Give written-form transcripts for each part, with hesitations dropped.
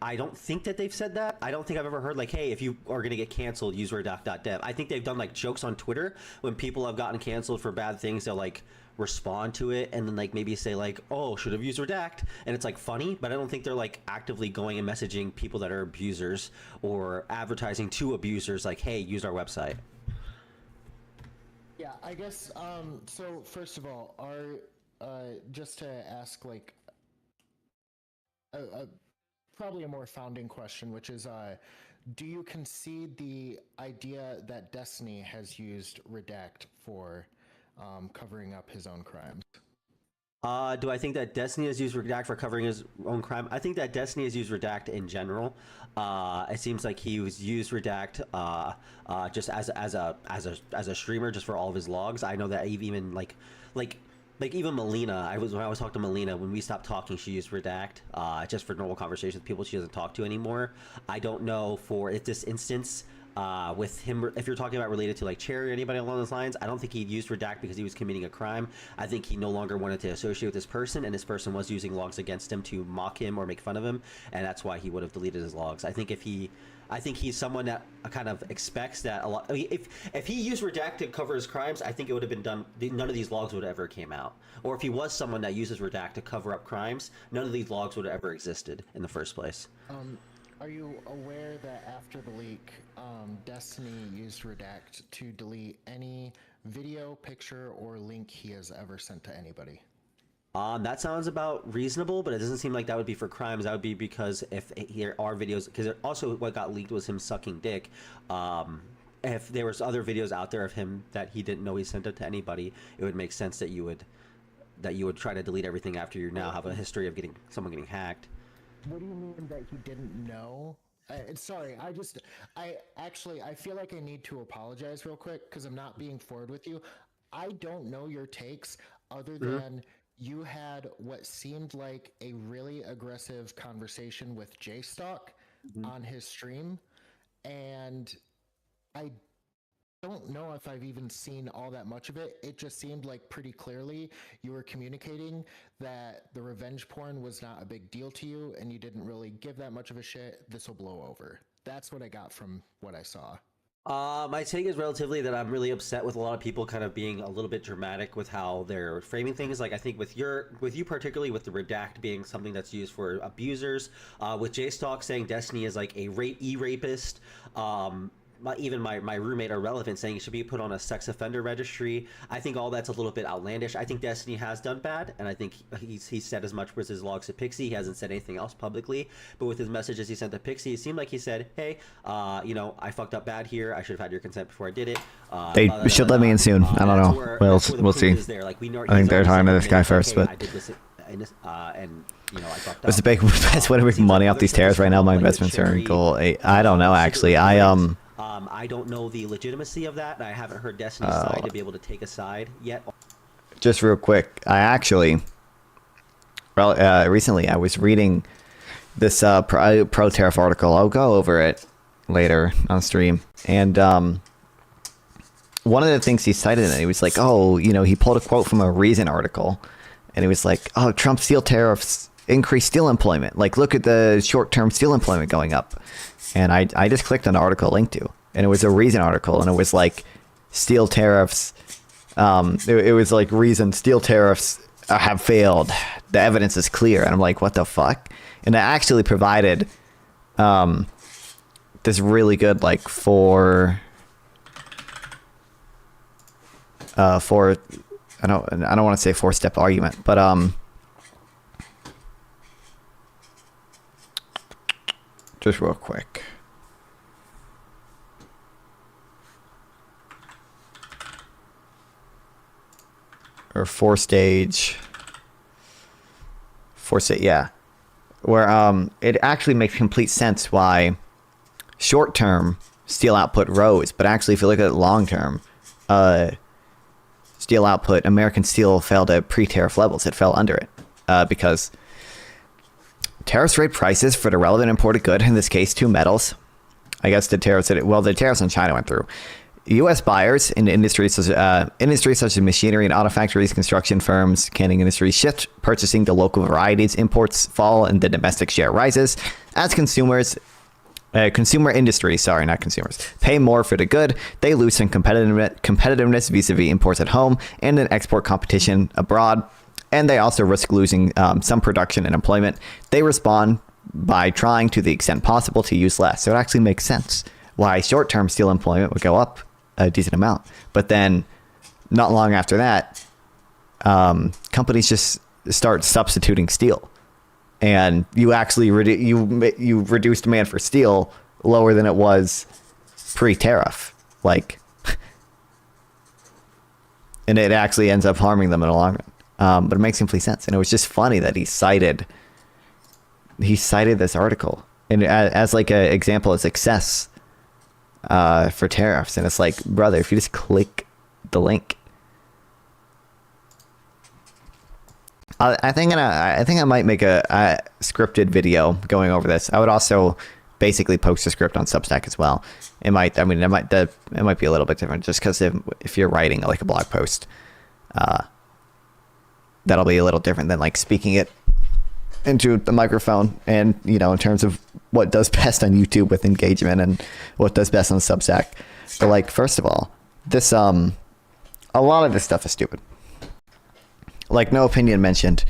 I don't think that they've said that. I don't think I've ever heard like, hey, if you are going to get canceled, use redact.dev. I think they've done like jokes on Twitter when people have gotten canceled for bad things. They'll like respond to it and then like maybe say like, oh, should have used redact, and it's like funny, but I don't think they're like actively going and messaging people that are abusers or advertising to abusers like, hey, use our website. Yeah, I guess so first of all, just to ask like probably a more founding question, which is do you concede the idea that Destiny has used redact for covering up his own crimes? Do I think that Destiny has used Redact for covering his own crime? I think that Destiny has used Redact in general. It seems like he was used Redact just as a streamer, just for all of his logs. I know that even like even Melina. When I was talking to Melina, when we stopped talking, she used Redact just for normal conversations with people she doesn't talk to anymore. I don't know for this instance. With him, if you're talking about related to like Cherry or anybody along those lines, I don't think he'd used redact because he was committing a crime. I think he no longer wanted to associate with this person, and this person was using logs against him to mock him or make fun of him, and that's why he would have deleted his logs. I think he's someone that kind of expects that a lot. I mean, if he used redact to cover his crimes, I think it would have been done. None of these logs would have ever came out. Or if he was someone that uses redact to cover up crimes, none of these logs would have ever existed in the first place. Are you aware that after the leak, Destiny used redact to delete any video, picture, or link he has ever sent to anybody? That sounds about reasonable, but it doesn't seem like that would be for crimes. That would be because if there are videos, because also what got leaked was him sucking dick. If there was other videos out there of him that he didn't know he sent it to anybody, it would make sense that you would try to delete everything after you now have a history of someone getting hacked. What do you mean that he didn't know? Sorry, I feel like I need to apologize real quick because I'm not being forward with you. I don't know your takes other than you had what seemed like a really aggressive conversation with J-Stock on his stream, and I don't know if I've even seen all that much of it. It just seemed like pretty clearly you were communicating that the revenge porn was not a big deal to you and you didn't really give that much of a shit. This will blow over. That's what I got from what I saw. My take is relatively that I'm really upset with a lot of people kind of being a little bit dramatic with how they're framing things. Like I think with you particularly with the redact being something that's used for abusers, with J-Stock saying Destiny is like a rapist, even my roommate Irrelevant saying it should be put on a sex offender registry. I think all that's a little bit outlandish. I think Destiny has done bad, and I think he's said as much with his logs to Pixie. He hasn't said anything else publicly, but with his messages he sent to Pixie, it seemed like he said, hey, I fucked up bad here. I should have had your consent before I did it. They should let me in soon. I don't know. We'll see. Like, I think they're talking to this guy first, but... I did this, and I fucked What's the up. big best way to make money off these tears right now? My investments are in gold. I don't know, actually. I don't know the legitimacy of that. I haven't heard Destiny's side to be able to take a side yet. Just real quick, I actually, recently I was reading this pro tariff article. I'll go over it later on stream. And one of the things he cited in it, he was like, oh, he pulled a quote from a Reason article. And he was like, oh, Trump steel tariffs increase steel employment. Like, look at the short-term steel employment going up. And I just clicked on the article linked to, and it was a Reason article, and it was like steel tariffs. It was like Reason steel tariffs have failed. The evidence is clear, and I'm like, what the fuck? And it actually provided this really good like for I don't want to say 4-step argument, but just real quick. Or four stage, yeah. Where it actually makes complete sense why short-term steel output rose, but actually if you look at it long-term, steel output, American steel fell to pre-tariff levels. It fell under it because tariffs rate prices for the relevant imported good, in this case, two metals. I guess the tariffs on China went through. U.S. buyers in industries such as machinery and auto factories, construction firms, canning industry shift purchasing to local varieties. Imports fall and the domestic share rises as consumer industries, not consumers, pay more for the good. They lose some competitiveness vis-a-vis imports at home and in export competition abroad. And they also risk losing some production and employment. They respond by trying to the extent possible to use less. So it actually makes sense why short-term steel employment would go up a decent amount. But then not long after that, companies just start substituting steel. And you actually you reduce demand for steel lower than it was pre-tariff. And it actually ends up harming them in the long run. But it makes complete sense. And it was just funny that he cited this article and as like an example of success for tariffs. And it's like, brother, if you just click the link. I think I might make a scripted video going over this. I would also basically post a script on Substack as well. It might be a little bit different just because if you're writing like a blog post, that'll be a little different than like speaking it into the microphone. And in terms of what does best on YouTube with engagement and what does best on Substack. But like, first of all, this a lot of this stuff is stupid. Like No Opinion mentioned,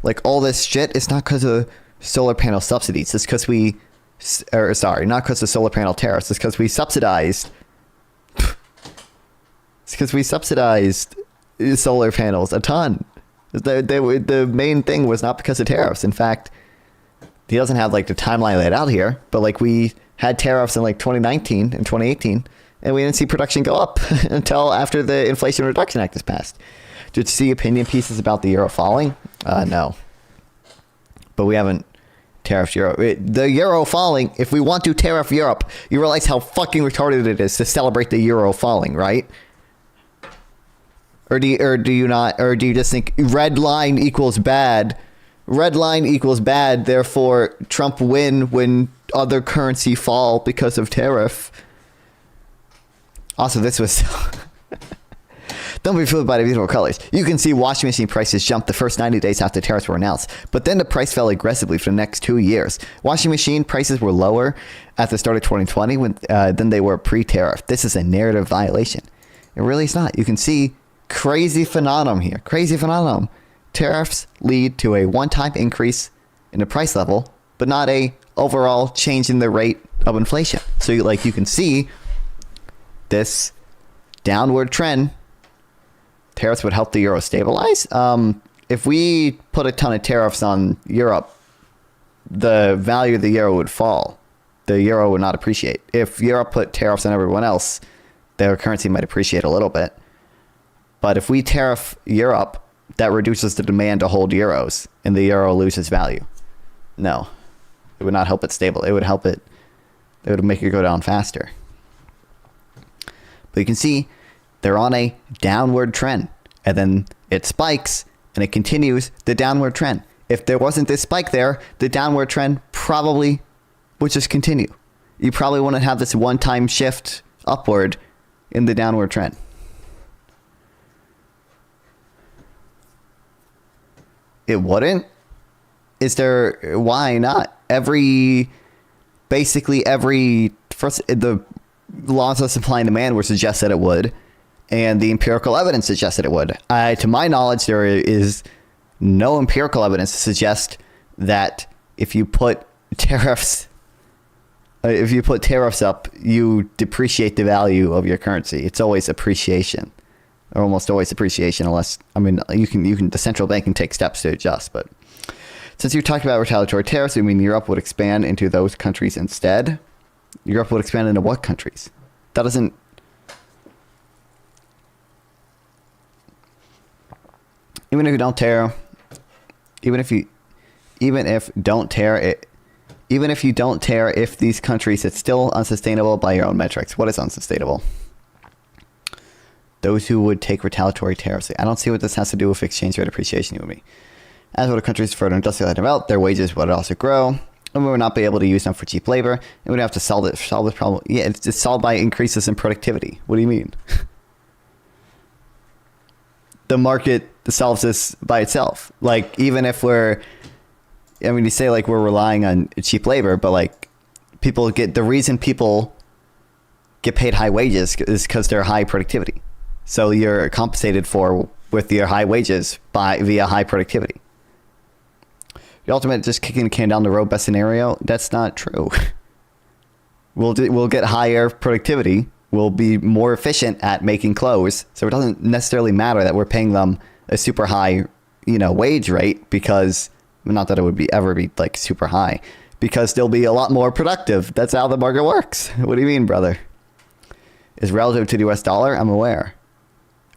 like all this shit is not because of solar panel subsidies. It's because not because of solar panel tariffs. It's because we subsidized. It's because we subsidized solar panels a ton. The main thing was not because of tariffs. In fact, he doesn't have like the timeline laid out here, but like we had tariffs in like 2019 and 2018, and we didn't see production go up until after the Inflation Reduction Act is passed. Did you see opinion pieces about the euro falling? No. But we haven't tariffed Europe. The euro falling, if we want to tariff Europe, you realize how fucking retarded it is to celebrate the euro falling, right? Or do you not? Or do you just think red line equals bad? Red line equals bad, therefore Trump win when other currency fall because of tariff. Also, this was... Don't be fooled by the beautiful colors. You can see washing machine prices jumped the first 90 days after tariffs were announced, but then the price fell aggressively for the next 2 years. Washing machine prices were lower at the start of 2020 than they were pre-tariff. This is a narrative violation. It really is not. You can see crazy phenomenon here. Crazy phenomenon. Tariffs lead to a one-time increase in the price level, but not a overall change in the rate of inflation. So you can see this downward trend. Tariffs would help the euro stabilize. If we put a ton of tariffs on Europe, the value of the euro would fall. The euro would not appreciate. If Europe put tariffs on everyone else, their currency might appreciate a little bit. But if we tariff Europe, that reduces the demand to hold euros, and the euro loses value. No, it would not help it stable. It would help it. It would make it go down faster. But you can see they're on a downward trend, and then it spikes and it continues the downward trend. If there wasn't this spike there, the downward trend probably would just continue. You probably wouldn't have this one-time shift upward in the downward trend. It wouldn't? Why not? The laws of supply and demand would suggest that it would. And the empirical evidence suggests that it would. To my knowledge, there is no empirical evidence to suggest that if you put tariffs up, you depreciate the value of your currency. It's always appreciation, or almost always appreciation, unless the central bank can take steps to adjust. But since you talked about retaliatory tariffs, I mean Europe would expand into those countries instead. Europe would expand into what countries? That doesn't. Even if you don't tear if these countries, it's still unsustainable by your own metrics. What is unsustainable? Those who would take retaliatory tariffs. I don't see what this has to do with exchange rate appreciation with me. As would countries further industrialized and developed, their wages would also grow. and we would not be able to use them for cheap labor, and we'd have to solve this problem. Yeah, it's solved by increases in productivity. What do you mean? The market solves this by itself. Like, even if we're, I mean, you say like we're relying on cheap labor, but like the reason people get paid high wages is because they're high productivity. So you're compensated for with your high wages via high productivity. The ultimate just kicking the can down the road best scenario, that's not true. We'll get higher productivity. We'll be more efficient at making clothes. So it doesn't necessarily matter that we're paying them a super high, wage rate, because not that it would ever be like super high, because they'll be a lot more productive. That's how the market works. What do you mean, brother? Is relative to the US dollar? I'm aware.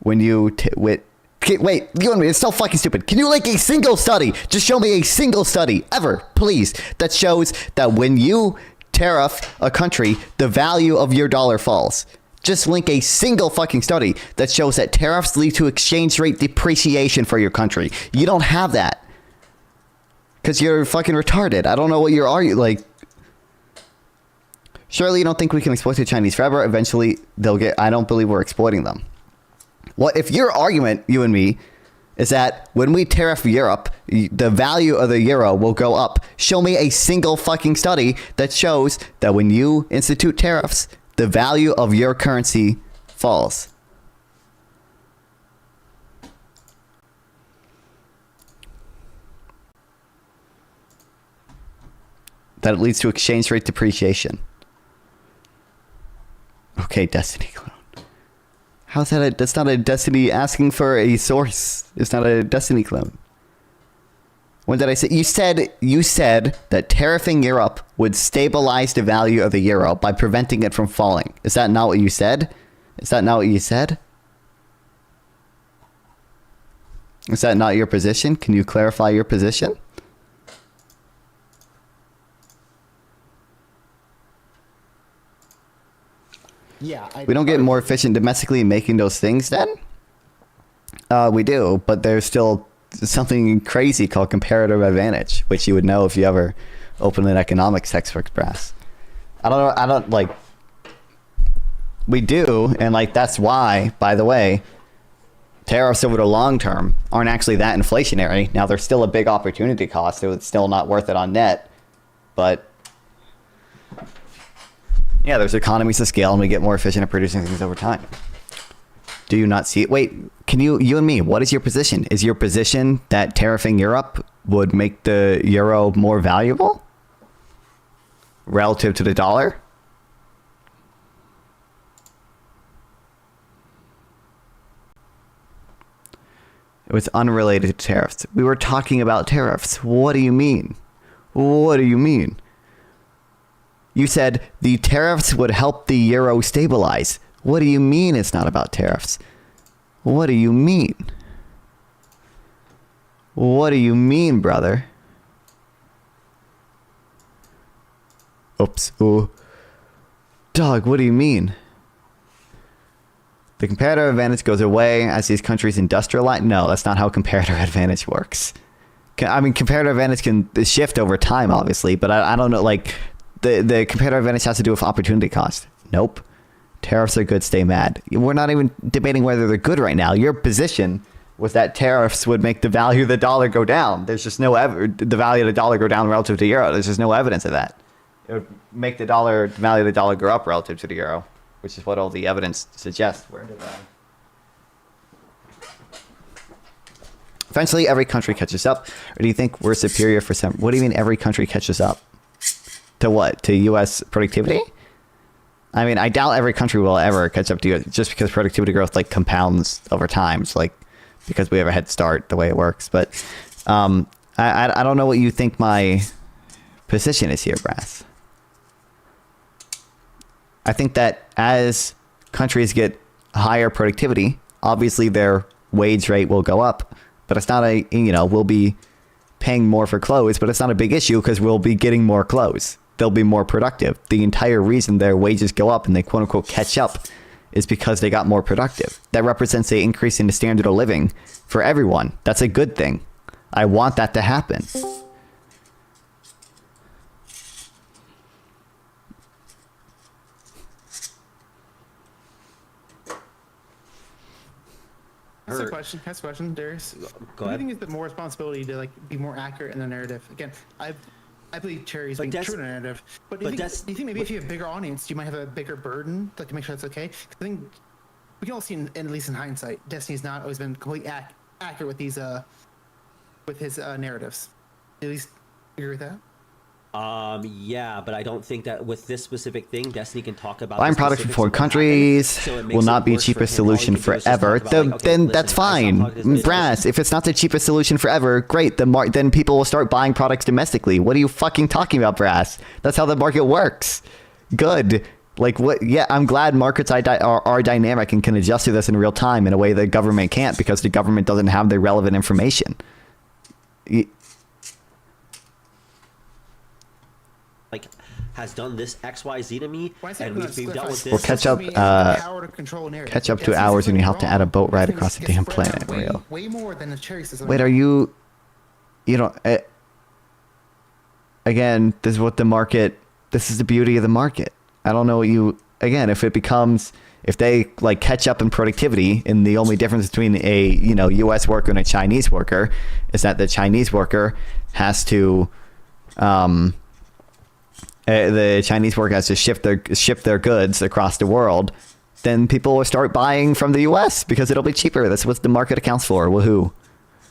When you wait, you and me, it's so fucking stupid. Can you link a single study? Just show me a single study ever, please, that shows that when you tariff a country, the value of your dollar falls. Just link a single fucking study that shows that tariffs lead to exchange rate depreciation for your country. You don't have that. Because you're fucking retarded. I don't know what you're arguing. Like, surely you don't think we can exploit the Chinese forever? Eventually, they'll get... I don't believe we're exploiting them. What if your argument, you and me, is that when we tariff Europe, the value of the euro will go up? Show me a single fucking study that shows that when you institute tariffs, the value of your currency falls. That it leads to exchange rate depreciation. Okay, Destiny clone. How's that? That's not a Destiny asking for a source. It's not a Destiny clone. When did I say? You said that tariffing Europe would stabilize the value of the euro by preventing it from falling. Is that not what you said? Is that not what you said? Is that not your position? Can you clarify your position? Yeah, we don't get more efficient domestically in making those things then? We do, but there's still something crazy called comparative advantage, which you would know if you ever open an economics textbook, brass. We do, and like that's why, by the way, tariffs over the long term aren't actually that inflationary. Now, there's still a big opportunity cost, so it's still not worth it on net, but yeah, there's economies of scale, and we get more efficient at producing things over time. Do you not see it? Wait, can you and me, what is your position? Is your position that tariffing Europe would make the euro more valuable relative to the dollar? It was unrelated to tariffs. We were talking about tariffs. What do you mean? What do you mean? You said the tariffs would help the euro stabilize. What do you mean it's not about tariffs? What do you mean? What do you mean, brother? Oops. Ooh. Dog, what do you mean? The comparative advantage goes away as these countries industrialize? No, that's not how comparative advantage works. I mean, comparative advantage can shift over time, obviously, but I don't know, like... The comparative advantage has to do with opportunity cost. Nope. Tariffs are good, stay mad. We're not even debating whether they're good right now. Your position was that tariffs would make the value of the dollar go down. There's just no the value of the dollar go down relative to the euro. There's just no evidence of that. It would make the value of the dollar go up relative to the euro, which is what all the evidence suggests. Where did that? Eventually, every country catches up. Or do you think we're superior for some? What do you mean every country catches up? To what? To U.S. productivity? I mean, I doubt every country will ever catch up to you just because productivity growth like compounds over time. It's like because we have a head start the way it works. But I don't know what you think my position is here, Brass. I think that as countries get higher productivity, obviously their wage rate will go up. But it's not we'll be paying more for clothes, but it's not a big issue because we'll be getting more clothes. They'll be more productive. The entire reason their wages go up and they quote unquote catch up is because they got more productive. That represents an increase in the standard of living for everyone. That's a good thing. I want that to happen. ask a question? Can I ask a question, Darius? Go What do you ahead. think is the more responsibility to like be more accurate in the narrative? Again, I believe Cherry's being that's- true to the narrative. But do but you, that's- think, do you think maybe if you have a bigger audience, you might have a bigger burden, like to make sure that's okay? 'Cause I think we can all see, at least in hindsight, Destiny's not always been completely accurate with these with his narratives. At least agree with that. Yeah, but I don't think that with this specific thing, Destiny can talk about. Buying the products from specifics foreign of what happened, countries so it makes will it not be the worse for cheapest him. All he solution can do is just forever. talk about, like, okay, Then listen, that's I saw fine. talk this business. Brass, if it's not the cheapest solution forever, great. Then people will start buying products domestically. What are you fucking talking about, Brass? That's how the market works. Good. Like what? Yeah, I'm glad markets are dynamic and can adjust to this in real time in a way the government can't because the government doesn't have the relevant information. Like, has done this XYZ to me, and we've dealt with this. Well, catch up. Catch up 2 hours and you have to add a boat ride across the damn planet. Real. Way more than the Cherry system. Wait, are you? You know. Again, this is what the market. This is the beauty of the market. I don't know what you. Again, if they like catch up in productivity, and the only difference between a U.S. worker and a Chinese worker is that the Chinese worker has to, the Chinese worker has to ship their goods across the world. Then people will start buying from the U.S. because it'll be cheaper. That's what the market accounts for. Woohoo!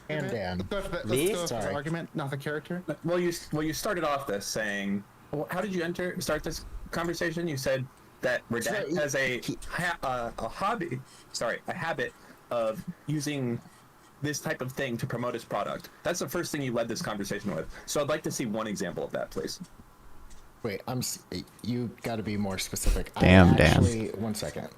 And Dan. Me? Let's go for the Sorry. argument, not the character. Well, you started off this saying, well, how did you start this conversation? You said that Redact has a habit of using this type of thing to promote his product. That's the first thing you led this conversation with. So I'd like to see one example of that, please. Wait, you got to be more specific. Damn, One second.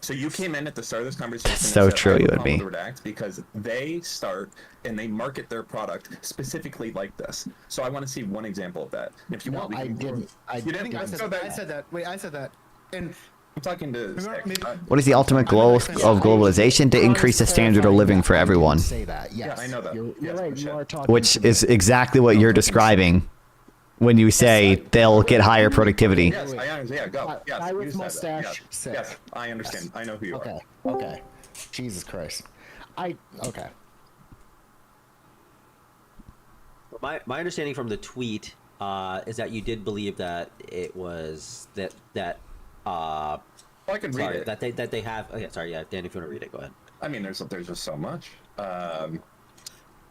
So you came in at the start of this conversation. So and said, true, "I have you a would problem be." with Redact because they start and they market their product specifically like this. So I want to see one example of that. And if you want, we I can. didn't. I said that. Wait, I said that. And I'm talking to. What is the ultimate goal of globalization? To increase the standard of living for everyone. Say that. Yes. I know that. You're Yes, right. but You shit. are talking. Which to me. is exactly what you're describing when you say they'll get higher productivity. Yes, I understand. Yeah, go. Yes, Guy with you said that. mustache Yes, said yes, it. I understand. I know who you are. Okay. Okay. Jesus Christ. Okay. My understanding from the tweet is that you did believe that it was that Well, I can read sorry it. that they have. Oh, yeah, sorry, yeah, Dan, if you want to read it, go ahead. I mean, there's just so much.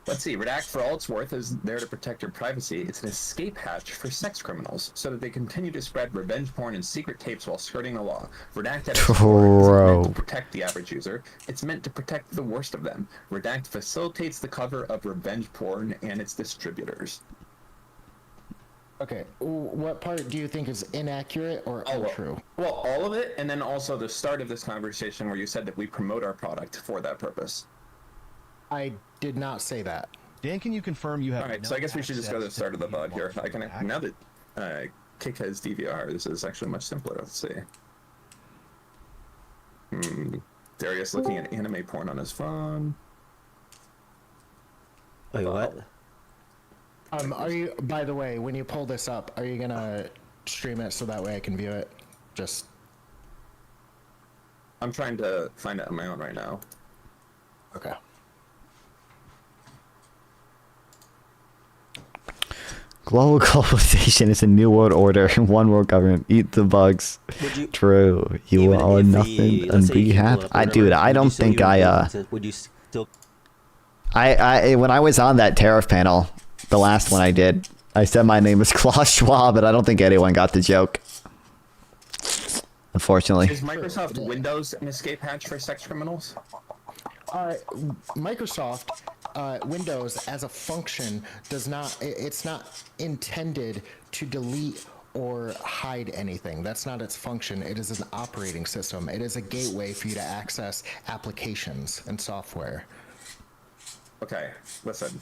Let's see. Redact, for all it's worth, is there to protect your privacy. It's an escape hatch for sex criminals, so that they continue to spread revenge porn and secret tapes while skirting the law. Redact at its core isn't meant to protect the average user. It's meant to protect the worst of them. Redact facilitates the cover of revenge porn and its distributors. Okay. What part do you think is inaccurate or untrue? Well, all of it, and then also the start of this conversation where you said that we promote our product for that purpose. I did not say that. Dan, can you confirm you have? All right, no so I guess we should just go to the access start of the the VOD here. I can market now that Kick has DVR. This is actually much simpler. Let's see. Darius looking at anime porn on his phone. Wait, what? Are you? By the way, when you pull this up, are you gonna stream it so that way I can view it? Just. I'm trying to find it on my own right now. Okay. Globalization is a new world order. One world government. Eat the bugs. Would you? True. You Even are if nothing let's and say be you blew happy. up or Dude, whatever, I would don't you still think even I be able to- Would you still? I when I was on that tariff panel, the last one I did, I said my name is Klaus Schwab, but I don't think anyone got the joke. Unfortunately. Is Microsoft Windows an escape hatch for sex criminals? Microsoft Windows as a function does not. It's not intended to delete or hide anything. That's not its function. It is an operating system. It is a gateway for you to access applications and software. Okay, listen.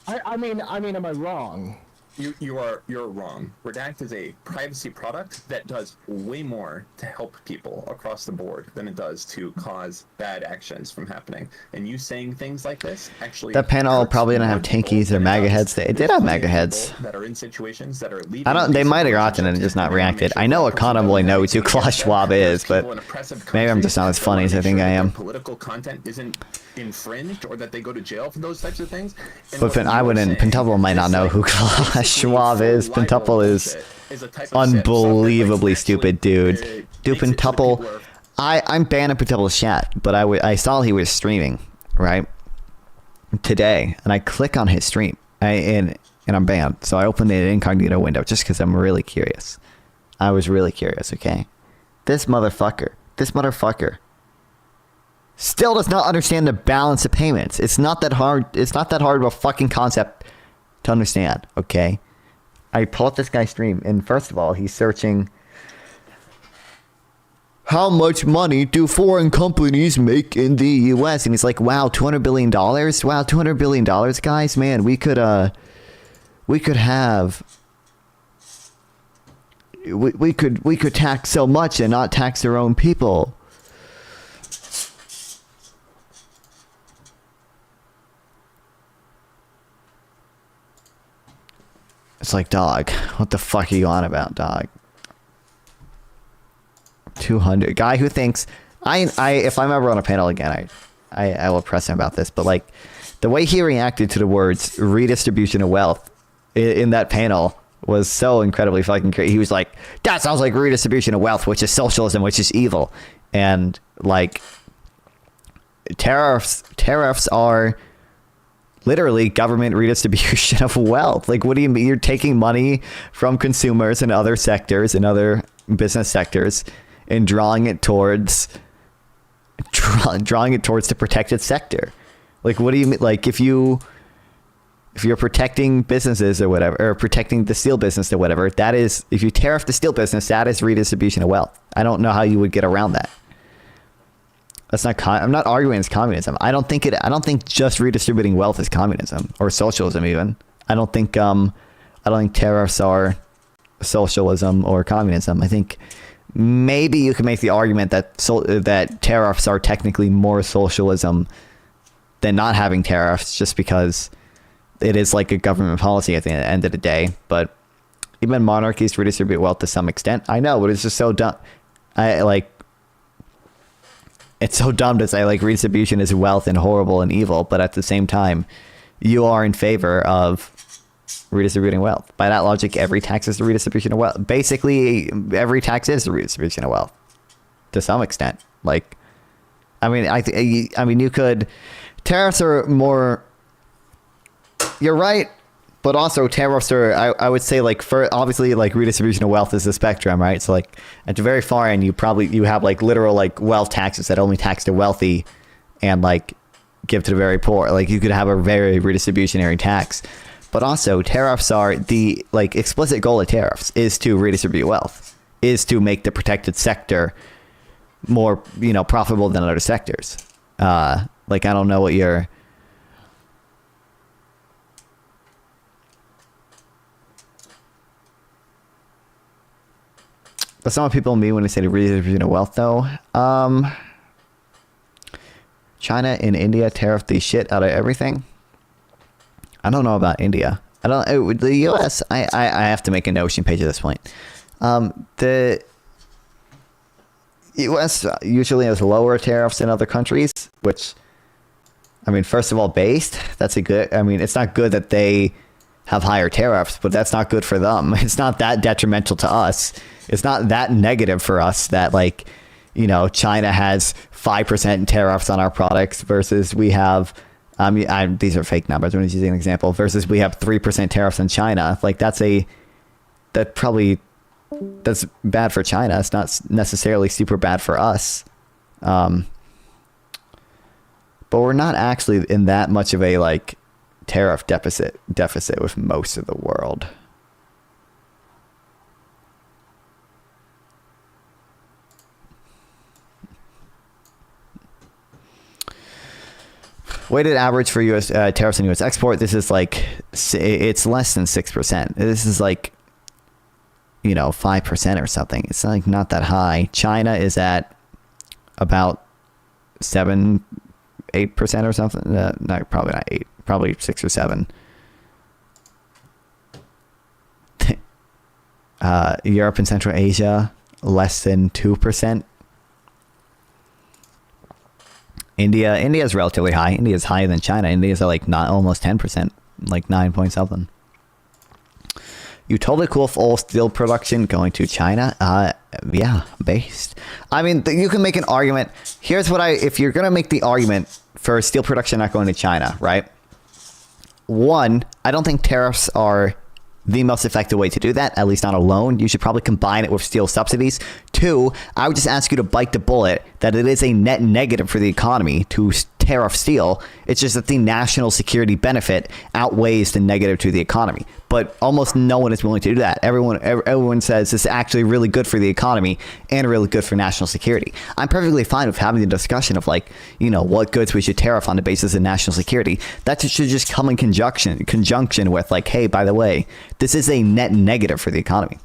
I mean, am I wrong? You're wrong. Redact is a privacy product that does way more to help people across the board than it does to cause bad actions from happening. And you saying things like this actually That panel hurts probably didn't more have tankies people or than MAGA does. heads. It did There's have plenty MAGA of heads. people that are in situations that are leaving I don't. They abusive might have gotten it and relationships, just not and they wanna reacted. make sure I know that what person Conor knows knows who everything they Klaus get. Schwab There's is, but people in oppressive maybe I'm countries just not as that funny wanna as I make think sure I that their am. political content isn't infringed or that they go to jail for those types of things. And But what I you're wouldn't. saying Pentuple might not is, know like, who Klaus basically Schwab full is. libel Pentuple is bullshit is a type of software unbelievably that stupid, actually, dude. makes Dude, it so that Pentuple. people are- I'm banned in Pentuple's chat, but I saw he was streaming right today, and I click on his stream, and I'm banned. So I opened an incognito window just because I'm really curious. I was really curious. Okay, this motherfucker still does not understand the balance of payments. It's not that hard. It's not that hard of a fucking concept to understand. Okay, I pull up this guy's stream, and first of all, he's searching. How much money do foreign companies make in the U.S.? And he's like, wow, $200 billion? Wow, $200 billion, guys? Man, we could have, we could tax so much and not tax their own people. It's like, dog, what the fuck are you on about, dog? 200 guy who thinks if I'm ever on a panel again, I will press him about this, but like the way he reacted to the words redistribution of wealth in that panel was so incredibly fucking crazy. He was like, that sounds like redistribution of wealth, which is socialism, which is evil. And like tariffs are literally government redistribution of wealth. Like, what do you mean? You're taking money from consumers and other sectors and other business sectors and drawing it towards the protected sector. Like, what do you mean? Like, if you're protecting businesses or whatever, or protecting the steel business or whatever, that is, if you tariff the steel business, that is redistribution of wealth. I don't know how you would get around that. That's not. I'm not arguing it's communism. I don't think just redistributing wealth is communism or socialism. Even I don't think tariffs are socialism or communism. I think maybe you can make the argument that that tariffs are technically more socialism than not having tariffs, just because it is like a government policy at the end of the day. But even monarchies redistribute wealth to some extent. I know, but it's just so dumb. It's so dumb to say like redistribution is wealth and horrible and evil, but at the same time, you are in favor of redistributing wealth. By that logic, every tax is the redistribution of wealth. Basically, every tax is the redistribution of wealth to some extent. Like, I mean, you could. Tariffs are more. You're right, but also tariffs are. I would say like for obviously like redistribution of wealth is a spectrum, right? So like at the very far end, you have like literal like wealth taxes that only tax the wealthy, and like give to the very poor. Like you could have a very redistributionary tax. But also tariffs are the like explicit goal of tariffs is to redistribute wealth, is to make the protected sector more, profitable than other sectors. Like, I don't know what you're. That's not what people mean when they say the redistribution of wealth, though. China and India tariff the shit out of everything. I don't know about India. The U.S. I have to make a Notion page at this point. The U.S. usually has lower tariffs than other countries, which, I mean, first of all, based. That's a good. I mean, it's not good that they have higher tariffs, but that's not good for them. It's not that detrimental to us. It's not that negative for us that like, China has 5% tariffs on our products versus we have. These are fake numbers. I'm just using an example. Versus we have 3% tariffs on China. Like that's bad for China. It's not necessarily super bad for us. But we're not actually in that much of a like tariff deficit with most of the world. Weighted average for U.S. Tariffs on U.S. export. This is like it's less than 6%. This is like 5% or something. It's like not that high. China is at about 7-8% or something. No, probably not 8. Probably 6 or 7. Europe and Central Asia less than 2%. India is relatively high. India is higher than China. India is like not almost 10%, like 9 point something. You totally cool with all steel production going to China? Yeah, based. I mean, you can make an argument. Here's what if you're gonna make the argument for steel production not going to China, right? One, I don't think tariffs are the most effective way to do that, at least not alone. You should probably combine it with steel subsidies. Two, I would just ask you to bite the bullet that it is a net negative for the economy to tariff steel. It's just that the national security benefit outweighs the negative to the economy. But almost no one is willing to do that. Everyone says it's actually really good for the economy and really good for national security. I'm perfectly fine with having the discussion of what goods we should tariff on the basis of national security. That should just come in conjunction with hey, by the way, this is a net negative for the economy.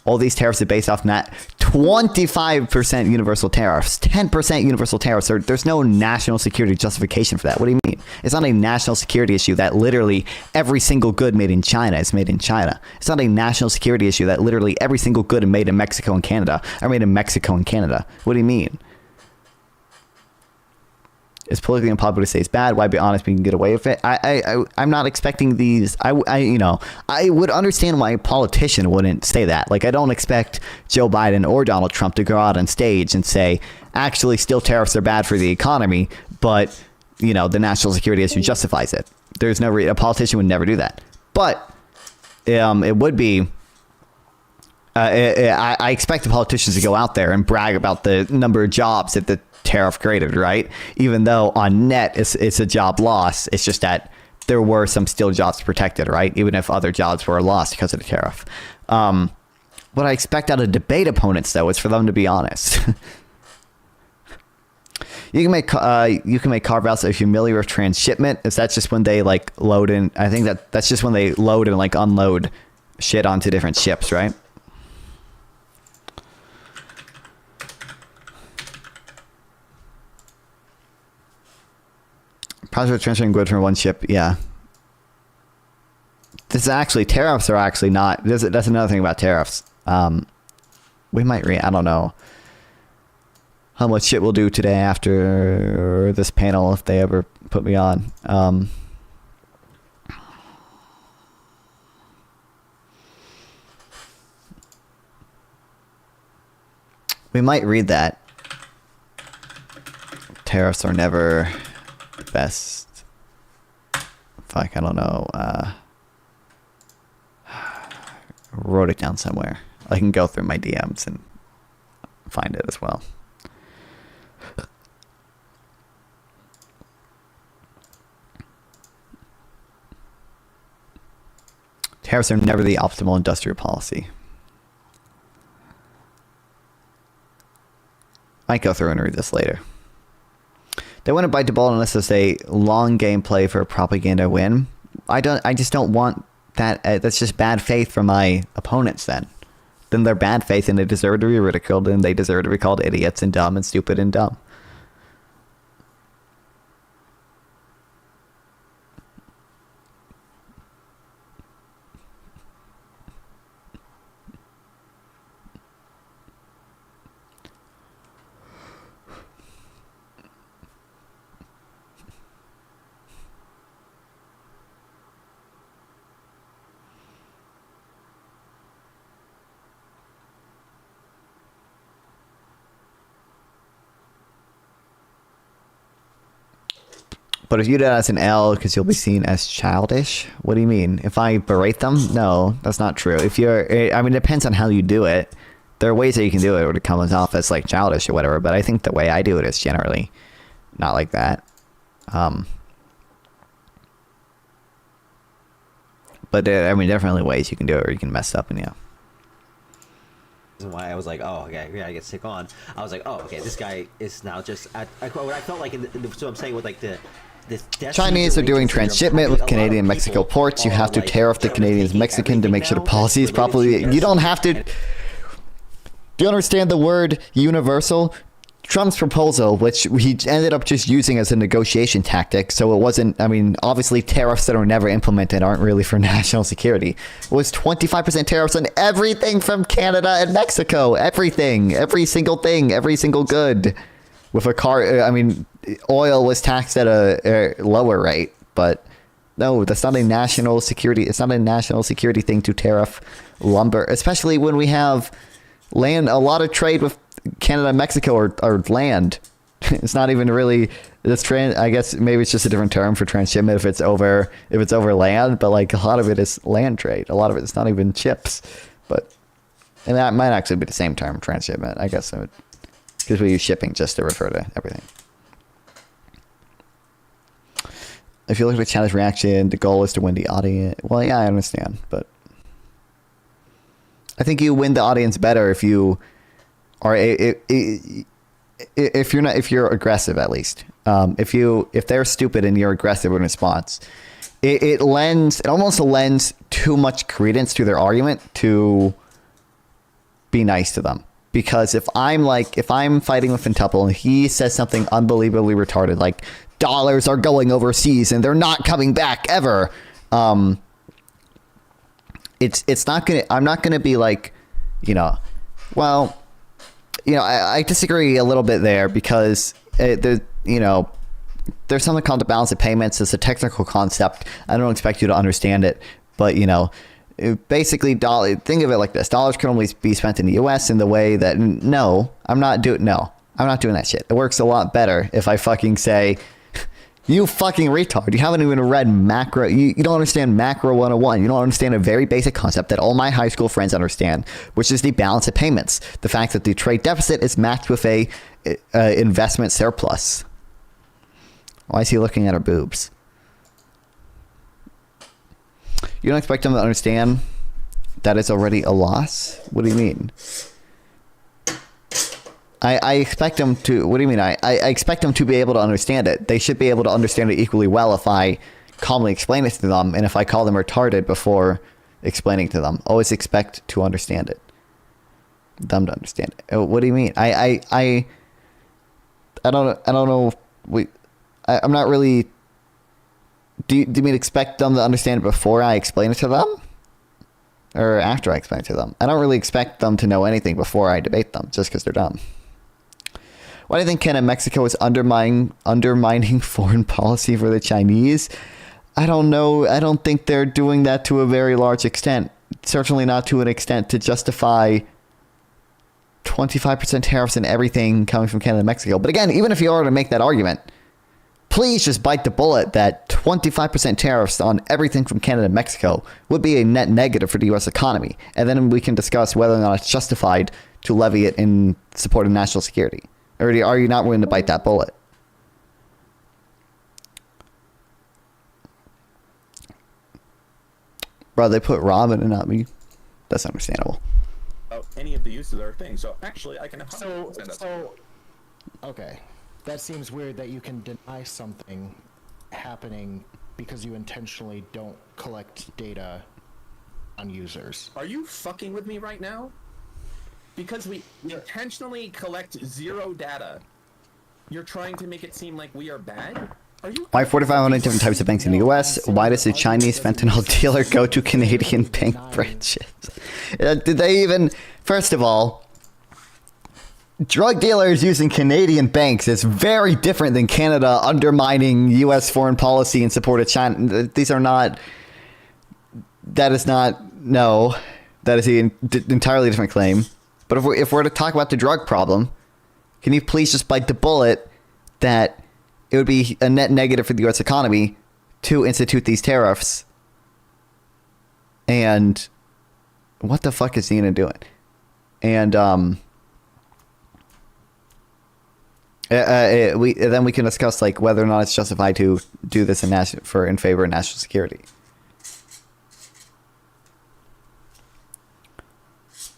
All these tariffs are based off net 25% universal tariffs, 10% universal tariffs. There's no national security justification for that. What do you mean? It's not a national security issue that literally every single good made in China is made in China. It's not a national security issue that literally every single good made in Mexico and Canada are made in Mexico and Canada. What do you mean? It's politically unpopular to say it's bad. Why be honest? We can get away with it. I'm not expecting these. I would understand why a politician wouldn't say that. I don't expect Joe Biden or Donald Trump to go out on stage and say, actually, steel tariffs are bad for the economy, but the national security issue justifies it. There's no a politician would never do that. But it would be. I expect the politicians to go out there and brag about the number of jobs that the tariff created, right? Even though on net it's a job loss. It's just that there were some steel jobs protected, right? Even if other jobs were lost because of the tariff. What I expect out of debate opponents, though, is for them to be honest. You can make carve outs if you're familiar with transshipment. Is that just when they load in? I think that's just when they load and unload shit onto different ships, right? Process of transferring goods from one ship, yeah. Tariffs are actually not. That's another thing about tariffs. We might I don't know how much shit we'll do today after this panel if they ever put me on. We might read that. Tariffs are never the best. Fuck, I don't know. Wrote it down somewhere. I can go through my DMs and find it as well. Tariffs are never the optimal industrial policy. Might go through and read this later. They wouldn't bite the bullet unless it's a long game play for a propaganda win. I just don't want that. That's just bad faith from my opponents then. Then they're bad faith and they deserve to be ridiculed and they deserve to be called idiots and dumb and stupid and dumb. But if you do that as an L, because you'll be seen as childish. What do you mean? If I berate them? No, that's not true. If you're, I mean, it depends on how you do it. There are ways that you can do it where it comes off as like childish or whatever. But I think the way I do it is generally not like that. But I mean, definitely ways you can do it, or you can mess up and yeah. Why I was like, oh, okay, I gotta get sick on. I was like, oh, okay, this guy is now just at what I felt like. So I'm saying with like the Chinese are doing transshipment with Canadian and Mexico ports. You have to tariff the Canadians and Mexican to make sure the policy is properly. You don't have to. Do you understand the word universal? Trump's proposal, which he ended up just using as a negotiation tactic, so it wasn't, I mean, obviously tariffs that are never implemented aren't really for national security, was 25% tariffs on everything from Canada and Mexico. Everything. Every single thing. Every single good. With a car, I mean, oil was taxed at a lower rate, but no, that's not a national security. It's not a national security thing to tariff lumber, especially when we have land, a lot of trade with Canada and Mexico are land. It's not even really this I guess maybe it's just a different term for transshipment if it's over land, but like a lot of it is land trade. A lot of it is not even ships, and that might actually be the same term, transshipment. I guess because we use shipping just to refer to everything. If you look at China's reaction, the goal is to win the audience. Well, yeah, I understand, but I think you win the audience better if you are if you're aggressive, at least. If they're stupid and you're aggressive in response, it almost lends too much credence to their argument to be nice to them. Because if I'm fighting with Fintuple and he says something unbelievably retarded, like dollars are going overseas and they're not coming back ever, it's not gonna. I'm not gonna be like, well. I disagree a little bit there because there's something called the balance of payments. It's a technical concept. I don't expect you to understand it, but basically, think of it like this: dollars can only be spent in the U.S. in the way that I'm not doing that shit. It works a lot better if I fucking say, you fucking retard. You haven't even read macro. You don't understand macro 101. You don't understand a very basic concept that all my high school friends understand, which is the balance of payments. The fact that the trade deficit is matched with a investment surplus. Why is he looking at her boobs? You don't expect them to understand that it's already a loss? What do you mean? I expect them to, what do you mean? I expect them to be able to understand it. They should be able to understand it equally well if I calmly explain it to them and if I call them retarded before explaining to them. Always expect to understand it. Them to understand it. What do you mean? I don't know. I'm not really, do you mean expect them to understand it before I explain it to them? Or after I explain it to them? I don't really expect them to know anything before I debate them just because they're dumb. Why do you think Canada and Mexico is undermining foreign policy for the Chinese? I don't know. I don't think they're doing that to a very large extent. Certainly not to an extent to justify 25% tariffs and everything coming from Canada and Mexico. But again, even if you are to make that argument, please just bite the bullet that 25% tariffs on everything from Canada and Mexico would be a net negative for the U.S. economy. And then we can discuss whether or not it's justified to levy it in support of national security. Or are you not willing to bite that bullet? Bro, they put Robin and not me. That's understandable. Any of the uses are things. So actually, I can. Okay, that seems weird that you can deny something happening because you intentionally don't collect data on users. Are you fucking with me right now? Because we intentionally collect zero data. You're trying to make it seem like we are bad? Are you? Why 4,500 different types of banks in the U.S.? Why does a Chinese fentanyl dealer go to Canadian bank branches? Did they even... First of all, drug dealers using Canadian banks is very different than Canada undermining U.S. foreign policy in support of China. These are not... That is not... No. That is an entirely different claim. But if we're to talk about the drug problem, can you please just bite the bullet that it would be a net negative for the U.S. economy to institute these tariffs? And what the fuck is Nina doing? And then we can discuss like whether or not it's justified to do this in favor of national security.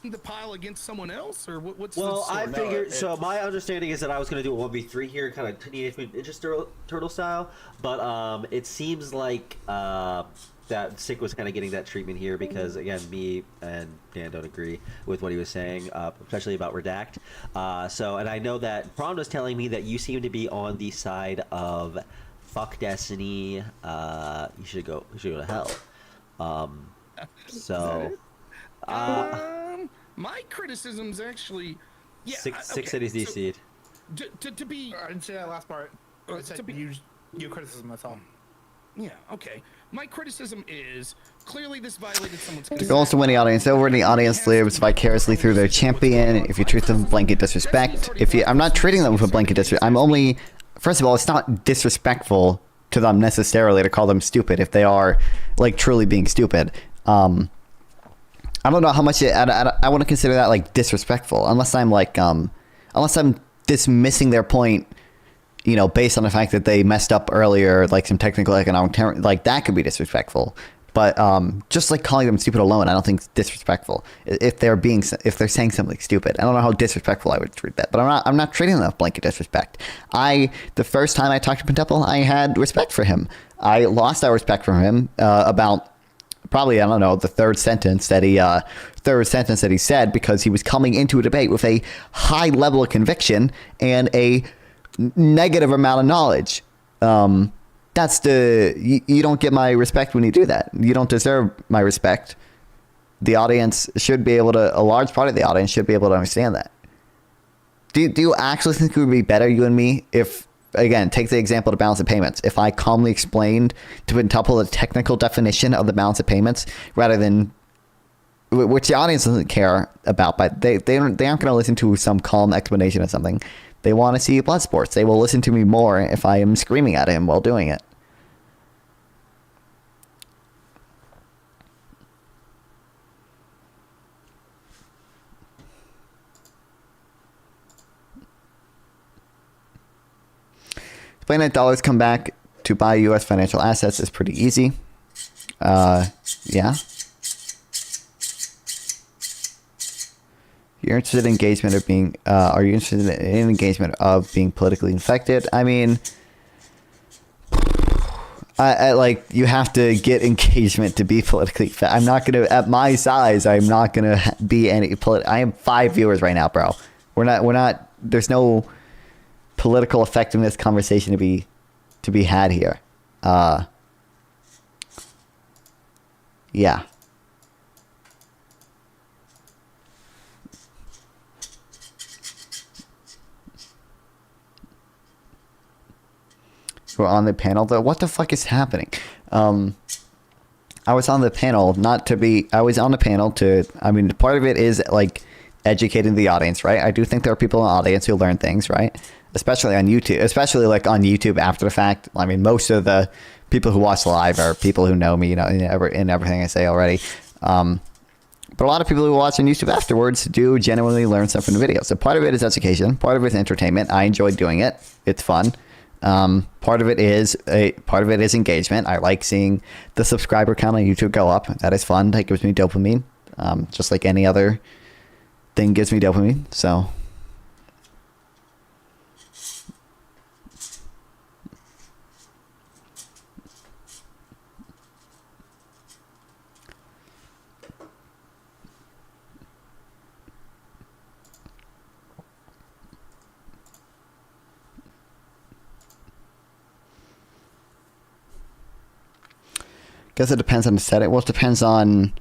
The pile against someone else, or what's Well, the I story? figured. So my understanding is that I was going to do a 1v3 here, kind of Teenage Mutant Ninja Turtle style. But it seems like that Sick was kind of getting that treatment here because, again, me and Dan don't agree with what he was saying, especially about Redact. And I know that Braun was telling me that you seem to be on the side of fuck Destiny. You should go to hell. My criticism's actually, yeah. Six cities DC'd. To be, I didn't say that last part. I said you criticism. That's all. yeah, okay. My criticism is clearly this violated someone's. The goal is to win the audience over, and the audience lives vicariously through their champion. If you treat them with blanket disrespect, I'm not treating them with a blanket disrespect. I'm only, first of all, it's not disrespectful to them necessarily to call them stupid if they are like truly being stupid. I don't know how much I want to consider that like disrespectful, unless I'm like unless I'm dismissing their point, you know, based on the fact that they messed up earlier, like some technical economic term, like that could be disrespectful. But just like calling them stupid alone, I don't think it's disrespectful. If they're saying something stupid, I don't know how disrespectful I would treat that. But I'm not treating them with blanket disrespect. The first time I talked to Pentemple, I had respect for him. I lost that respect for him about probably, I don't know, the third sentence that he said, because he was coming into a debate with a high level of conviction and a negative amount of knowledge. You don't get my respect when you do that. You don't deserve my respect. The audience should be able to, a large part of the audience should be able to understand that. Do you actually think it would be better, you and me, if, again, take the example of balance of payments, if I calmly explained to Pentemple the technical definition of the balance of payments, rather than, which the audience doesn't care about, but they aren't going to listen to some calm explanation of something. They want to see blood sports. They will listen to me more if I am screaming at him while doing it. Explain that dollars come back to buy U.S. financial assets is pretty easy. Yeah. You're interested in engagement of being, are you interested in engagement of being politically infected? I mean, I like, you have to get engagement to be politically I'm not going to, at my size, I'm not going to be any I am 5 viewers right now, bro. We're not, there's no political effectiveness conversation to be had here. Yeah. We're on the panel though. What the fuck is happening? I was on the panel I was on the panel to, I mean, part of it is like educating the audience, right? I do think there are people in the audience who learn things, right? Especially on YouTube, especially like on YouTube after the fact. I mean, most of the people who watch live are people who know me, you know, in everything I say already. But a lot of people who watch on YouTube afterwards do genuinely learn stuff from the video. So part of it is education. Part of it is entertainment. I enjoy doing it. It's fun. Part of it is engagement. I like seeing the subscriber count on YouTube go up. That is fun. That gives me dopamine. Just like any other thing gives me dopamine. So. Guess it depends on the setting. Well, it depends on,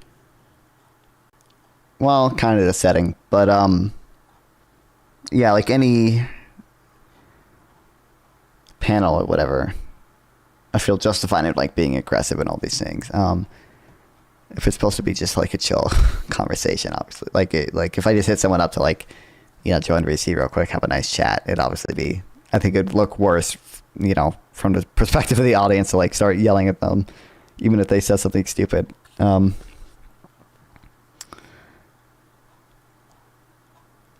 well, kind of the setting, but yeah, like any panel or whatever, I feel justified in like being aggressive and all these things. If it's supposed to be just like a chill conversation, obviously, like if I just hit someone up to like, you know, join VC real quick, have a nice chat, it'd obviously be, I think it'd look worse, you know, from the perspective of the audience to like start yelling at them, even if they said something stupid. But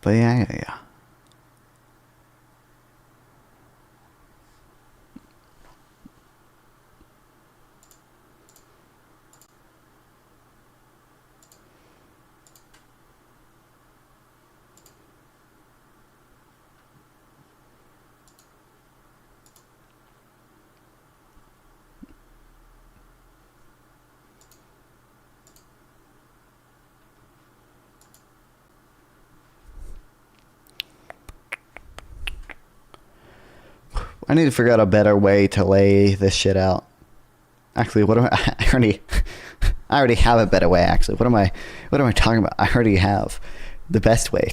yeah. need to figure out a better way to lay this shit out. Actually, what am I? I already have a better way. Actually, what am I talking about? I already have the best way.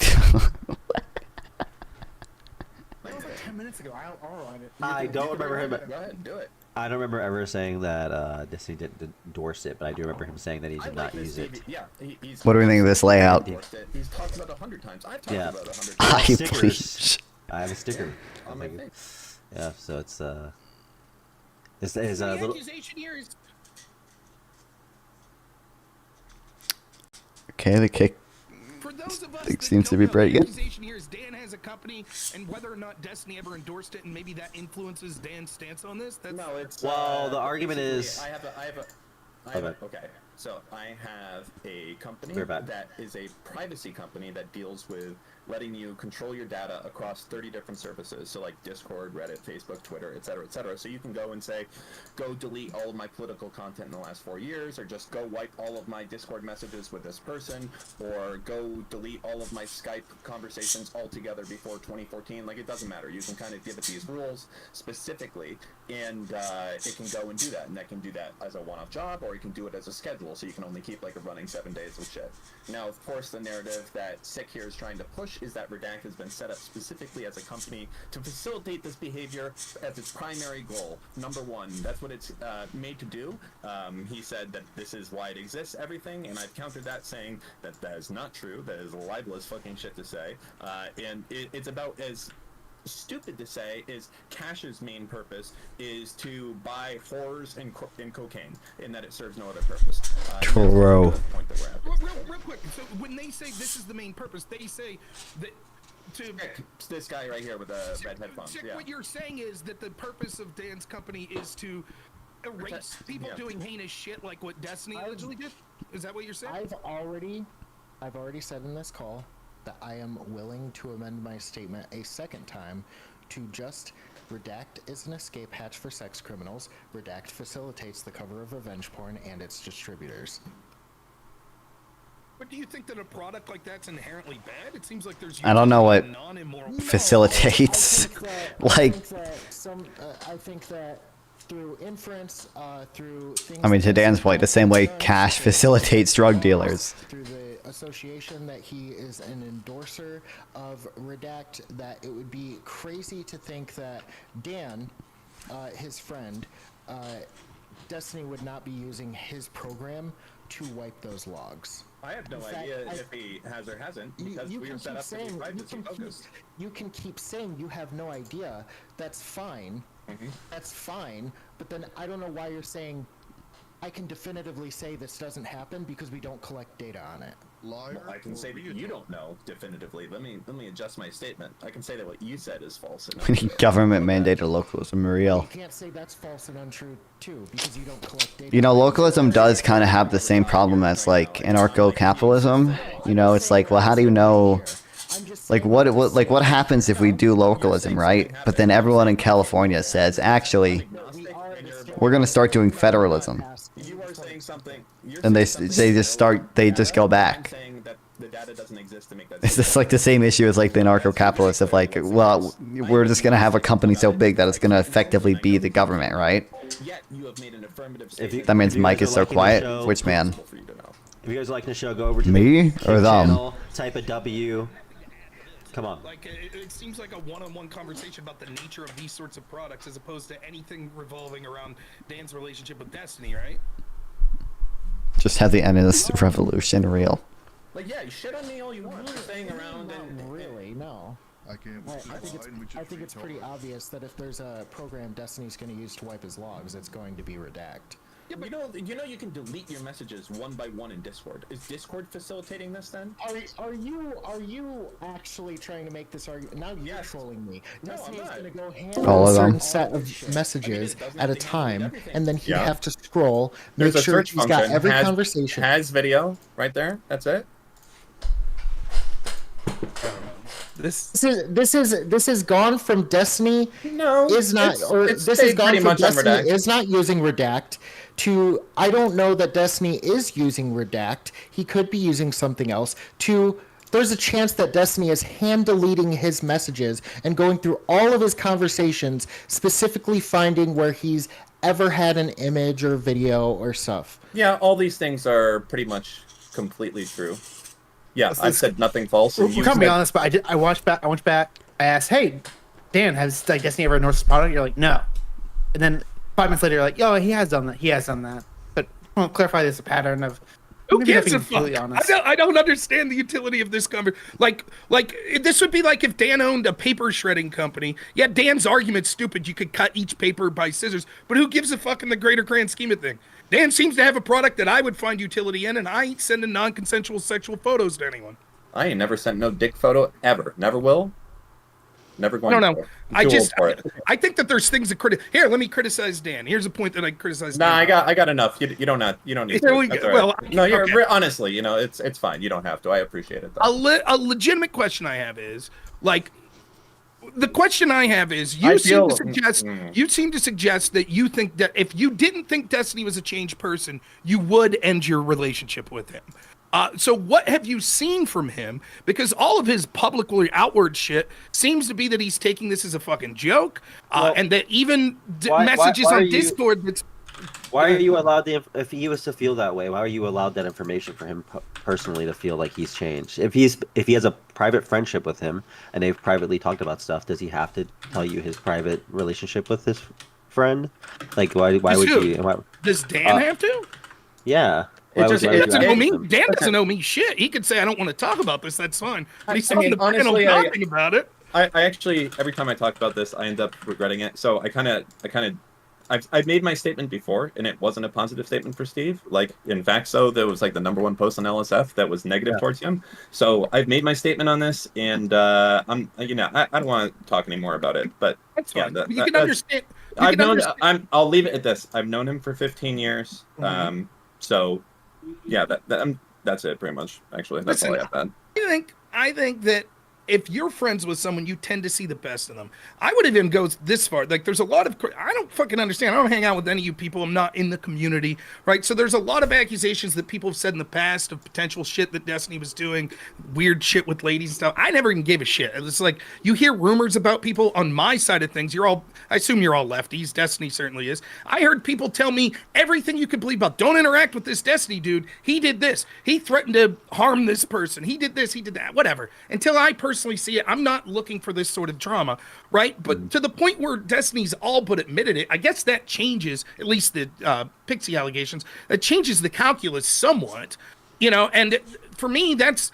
That was like 10 minutes ago. I'll rewind it. I don't remember him. Go ahead, do it. I don't remember ever saying that Disney didn't endorse it, but I do remember him saying that he I did like not use this it. TV. Yeah, he's. What do we think of this layout? He's talked about 100 times. I've talked Yeah. about 100 I times. have I stickers. please. I have a sticker. On my Thank you. face. Yeah, so it's The little. accusation here is Okay, the kick. for those of us It that seems to don't be know, breaking. the accusation here is Dan has a company, and whether or not Destiny ever endorsed it, and maybe that influences Dan's stance on this. That's No, it's. Well, the argument basically, is- Okay, so I have a company Very bad. that is a privacy company that deals with letting you control your data across 30 different services. So like Discord, Reddit, Facebook, Twitter, et cetera, et cetera. So you can go and say, go delete all of my political content in the last 4 years, or just go wipe all of my Discord messages with this person, or go delete all of my Skype conversations altogether before 2014. Like, it doesn't matter. You can kind of give it these rules specifically, and it can go and do that. And that can do that as a one-off job, or you can do it as a schedule, so you can only keep like a running 7 days of shit. Now, of course, the narrative that Sick here is trying to push is that Redact has been set up specifically as a company to facilitate this behavior as its primary goal. Number one, that's what it's made to do. He said that this is why it exists, everything, and I've countered that saying that that is not true. That is libelous fucking shit to say. And it's about as stupid to say is Cash's main purpose is to buy whores and cocaine, and that it serves no other purpose. True. That's the point that we're at. real quick. So when they say this is the main purpose, they say that to. It's this guy right here with the red headphones. Check, Yeah. what you're saying is that the purpose of Dan's company is to erase people yeah. doing heinous shit like what Destiny allegedly did? Is that what you're saying? I've already said in this call that I am willing to amend my statement a second time to just Redact is an escape hatch for sex criminals. Redact facilitates the cover of revenge porn and its distributors. But do you think that a product like that's inherently bad? It seems like there's I don't know what non-immoral. facilitates. Like, I think that through inference, through things. I mean, to Dan's point, the same way cash facilitates drug dealers. Through the association that he is an endorser of Redact, that it would be crazy to think that Dan, his friend, Destiny would not be using his program to wipe those logs. I have no In fact, idea if he has or hasn't, because we were set up to be privacy focused. You can keep saying you have no idea. That's fine. Mm-hmm. That's fine. But then I don't know why you're saying I can definitively say this doesn't happen because we don't collect data on it. Liar. I can say that you don't know definitively. Let me adjust my statement. I can say that what you said is false. And We need government mandated localism, real. You can't say that's false and untrue too because you don't collect data. You know, localism does kind of have the same problem as like anarcho-capitalism. You know, it's like, well, how do you know? Like what happens if we do localism, right? But then everyone in California says, actually, we're gonna start doing federalism, you are saying something. and they just go back. Saying that the data doesn't exist to make that. It's just like the same issue as like the anarcho-capitalists of like, well, we're just gonna have a company so big that it's gonna effectively be the government, right? Yet you have made an affirmative If you- statement. That means if you Mike guys is are so liking the quiet. show- Which man? For you to know. If you guys are liking the show, go over to Me the or them? channel, type a W. Come on. Like it seems like a one-on-one conversation about the nature of these sorts of products, as opposed to anything revolving around Dan's relationship with Destiny, right? Just have the end of this revolution real. Like, yeah, you shit on me all you want. Staying around Not and really, no. I can't. I think it's pretty obvious that if there's a program Destiny's going to use to wipe his logs, it's going to be Redact. Yeah, but you know you can delete your messages one by one in Discord. Is Discord facilitating this then? Are you actually trying to make this argument? Now you're Yes. trolling me. No, Destiny I'm is not. going to go handle All a of certain them. set of messages doesn't at a have to handle time, everything. and then he'd Yeah. have to scroll, There's make a sure search he's got function. every has, conversation. Has video right there. That's it. This is gone from Destiny. No, Is not, it's- or it's this stayed is gone pretty from much on Destiny Redact. is not using Redact to, I don't know that Destiny is using Redact. He could be using something else to there's a chance that Destiny is hand deleting his messages and going through all of his conversations, specifically finding where he's ever had an image or video or stuff. Yeah, all these things are pretty much completely true. Yeah, I've said nothing false. We're You gonna be said- honest, but I watched back. I asked, "Hey, Dan, has like Destiny ever endorsed this product?" You're like, "No," and then 5 minutes later, you're like, "Oh, he has done that. He has done that." But I want to clarify this pattern of. Who maybe not gives a being completely fuck? honest. I don't understand the utility of this conversation. Like this would be like if Dan owned a paper shredding company. Yeah, Dan's argument's stupid. You could cut each paper by scissors, but who gives a fuck in the greater grand scheme of things? Dan seems to have a product that I would find utility in, and I ain't sending non-consensual sexual photos to anyone. I ain't never sent no dick photo ever. Never will. Never going. No. to. I Too old just, for it. I think that there's things that Here, let me criticize Dan. Here's a point that I criticize. Nah, Dan. I got enough. You don't need There to. we That's go. all right. Well, no, you're okay. honestly, it's fine. You don't have to. I appreciate it though. A legitimate question I have is the question I have is I you feel- seem to suggest that you think that if you didn't think Destiny was a changed person, you would end your relationship with him. So what have you seen from him? Because all of his publicly outward shit seems to be that he's taking this as a fucking joke, and that even messages why are on you- Discord that's Why are you allowed if he was to feel that way? Why are you allowed that information for him personally to feel like he's changed? If he has a private friendship with him and they've privately talked about stuff, does he have to tell you his private relationship with his friend? Like why would you? does Dan have to? Yeah. It just- it Doesn't know me. him? Dan doesn't know me shit. He could say I don't want to talk about this. That's fine. But he's I on mean, the panel honestly, talking about it. I actually every time I talk about this, I end up regretting it. So I've made my statement before, and it wasn't a positive statement for Steve. Like, in fact, that was like the #1 post on LSF that was negative towards him. So I've made my statement on this, and I don't want to talk anymore about it. But That's yeah, fine. You can understand. I'll leave it at this. I've known him for 15 years. So yeah, that's it pretty much. Actually, that's all I have. I think that if you're friends with someone, you tend to see the best in them. I would even go this far. Like, there's a lot of, I don't fucking understand. I don't hang out with any of you people. I'm not in the community, right? So there's a lot of accusations that people have said in the past of potential shit that Destiny was doing, weird shit with ladies and stuff. I never even gave a shit. It's like, you hear rumors about people on my side of things. I assume you're all lefties. Destiny certainly is. I heard people tell me everything you could believe about. Don't interact with this Destiny dude. He did this. He threatened to harm this person. He did this. He did that. Whatever. Until I personally see it, I'm not looking for this sort of drama, right? But to the point where Destiny's all but admitted it, I guess that changes, at least the Pixie allegations, that changes the calculus somewhat, and for me, that's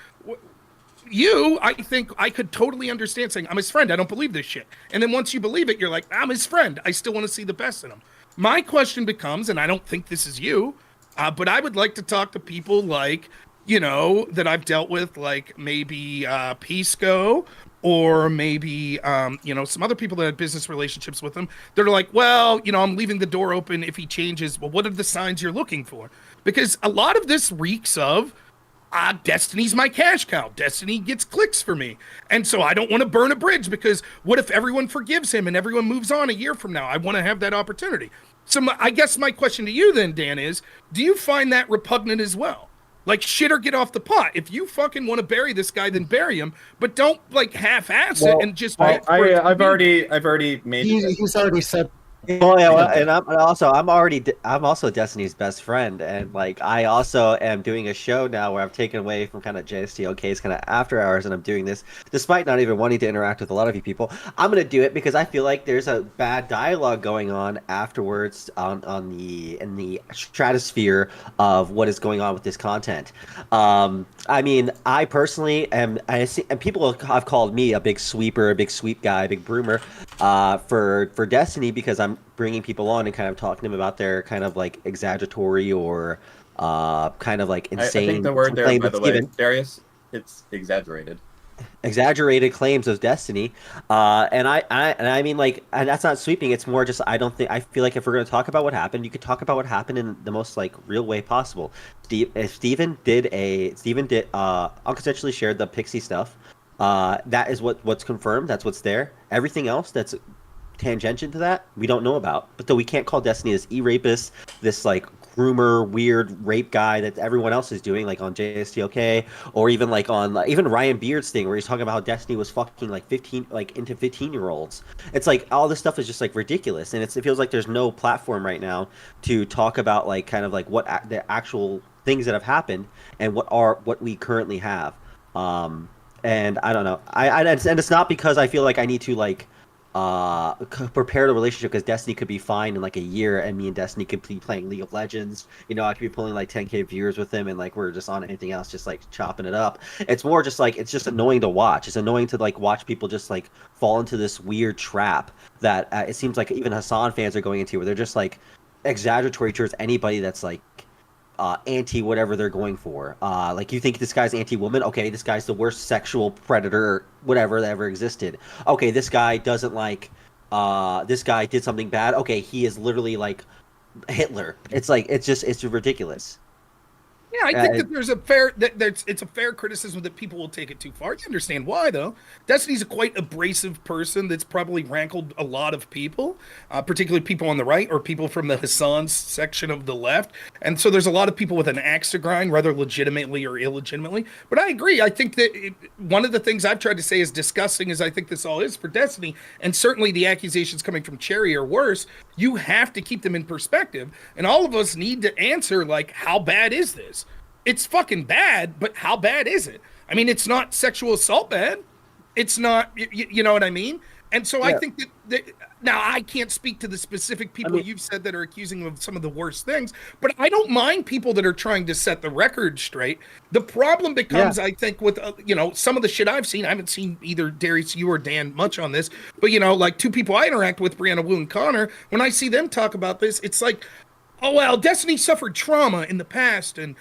I think I could totally understand saying, I'm his friend, I don't believe this shit. And then once you believe it, you're like, I'm his friend, I still want to see the best in him. My question becomes, and I don't think this is you, but I would like to talk to people like, that I've dealt with, like maybe Pisco, or maybe, some other people that had business relationships with him. They're like, well, I'm leaving the door open if he changes. Well, what are the signs you're looking for? Because a lot of this reeks of, Destiny's my cash cow. Destiny gets clicks for me. And so I don't want to burn a bridge, because what if everyone forgives him and everyone moves on a year from now? I want to have that opportunity. So I guess my question to you then, Dan, is, do you find that repugnant as well? Like, shit or get off the pot. If you fucking want to bury this guy, then bury him, but don't like half-ass it and just. I've already made. He's already said. Well, yeah, and I'm also Destiny's best friend, and like I also am doing a show now where I've taken away from kind of JSTOK's kind of after hours, and I'm doing this despite not even wanting to interact with a lot of you people. I'm gonna do it because I feel like there's a bad dialogue going on afterwards in the stratosphere of what is going on with this content. I mean, I personally and people have called me a big sweeper, a big sweep guy, a big broomer, for Destiny, because I'm bringing people on and kind of talking to them about their kind of like exaggeratory or kind of like insane. I think the word there, claim by of the way, Steven. Darius, it's exaggerated. Exaggerated claims of Destiny, and I mean, like, and that's not sweeping. It's more just I feel like if we're going to talk about what happened, you could talk about what happened in the most like real way possible. Steven did unconsensually shared the Pixie stuff. That is what's confirmed. That's what's there. Everything else that's tangential to that, we don't know about. But though we can't call Destiny this e-rapist, this like groomer, weird rape guy that everyone else is doing, like on JSTOK, or even like on even Ryan Beard's thing where he's talking about how Destiny was fucking like 15, like into 15-year-olds. It's like all this stuff is just like ridiculous, and it feels like there's no platform right now to talk about like kind of like what the actual things that have happened and what we currently have. And I don't know. And it's not because I feel like I need to like prepare the relationship, because Destiny could be fine in like a year, and me and Destiny could be playing League of Legends. You know, I could be pulling like 10K viewers with him, and like we're just on anything else, just like chopping it up. It's more just like it's just annoying to watch. It's annoying to like watch people just like fall into this weird trap that it seems like even Hassan fans are going into, where they're just like exaggeratory towards anybody that's like anti whatever they're going for. Like, you think this guy's anti-woman? Okay, this guy's the worst sexual predator, whatever that ever existed. Okay, this guy doesn't like. This guy did something bad. Okay, he is literally like Hitler. It's like it's ridiculous. Yeah, I think that there's a fair it's a fair criticism that people will take it too far. You understand why, though. Destiny's a quite abrasive person that's probably rankled a lot of people, particularly people on the right or people from the Hassan section of the left. And so there's a lot of people with an axe to grind, whether legitimately or illegitimately. But I agree. I think that one of the things I've tried to say, as disgusting as I think this all is for Destiny, and certainly the accusations coming from Cherry are worse, you have to keep them in perspective. And all of us need to answer, like, how bad is this? It's fucking bad, but how bad is it? I mean, it's not sexual assault bad. It's not, you know what I mean? And so I think that now I can't speak to the specific people you've said that are accusing him of some of the worst things, but I don't mind people that are trying to set the record straight. The problem becomes, I think, with, some of the shit I've seen. I haven't seen either Darius, you or Dan much on this, but, like two people I interact with, Brianna Wu and Connor, when I see them talk about this, it's like, oh, well, Destiny suffered trauma in the past, and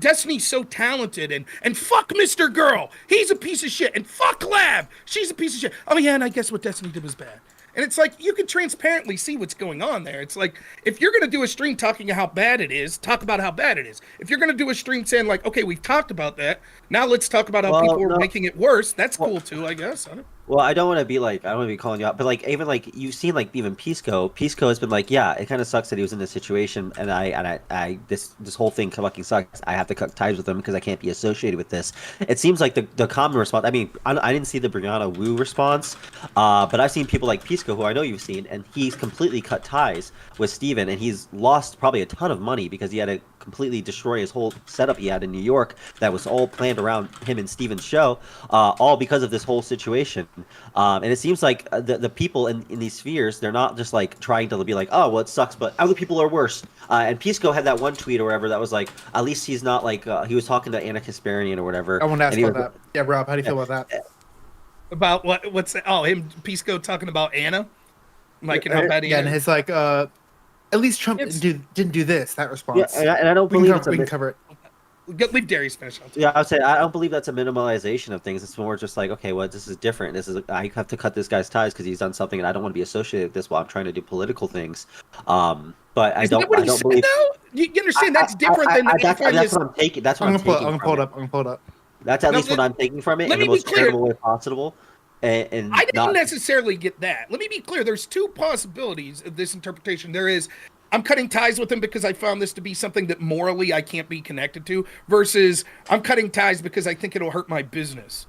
Destiny's so talented, and fuck Mr. Girl, he's a piece of shit, and fuck Lab, she's a piece of shit. Oh yeah, and I guess what Destiny did was bad. And it's like, you can transparently see what's going on there. It's like, if you're going to do a stream talking about how bad it is, talk about how bad it is. If you're going to do a stream saying like, okay, we've talked about that, now let's talk about how people are making it worse, that's cool too, I guess. Well, I don't want to be calling you out, but like, even like you've seen like even Pisco has been like, yeah, it kind of sucks that he was in this situation, and I this whole thing fucking sucks. I have to cut ties with him because I can't be associated with this. It seems like the common response. I mean, I didn't see the Brianna Wu response, but I've seen people like Pisco, who I know you've seen, and he's completely cut ties with Steven, and he's lost probably a ton of money because he had to completely destroy his whole setup he had in New York that was all planned around him and Steven's show, all because of this whole situation. And it seems like the people in these spheres, they're not just like trying to be like, oh, well, it sucks, but other people are worse. And Pisco had that one tweet or whatever that was like, at least he's not like, he was talking to Anna Kasparian or whatever. I want to ask about that. Yeah, Rob, how do you feel about that? About what? What's that? Oh, him, Pisco, talking about Anna? Like, and how bad he is? Yeah, and his like, at least Trump didn't do this, that response. Yeah, and I don't believe we can cover it. Leave Darius finish. Yeah, I would say I don't believe that's a minimalization of things. It's more just like, okay, well, this is different. I have to cut this guy's ties because he's done something, and I don't want to be associated with this while I'm trying to do political things. But I don't believe. You understand? That's different than. That's what I'm taking. That's what I'm taking. I'm gonna pull it up. That's at least what I'm taking from it in the most charitable way possible. And I didn't necessarily get that. Let me be clear. There's two possibilities of this interpretation. There is, I'm cutting ties with him because I found this to be something that morally I can't be connected to, versus I'm cutting ties because I think it'll hurt my business.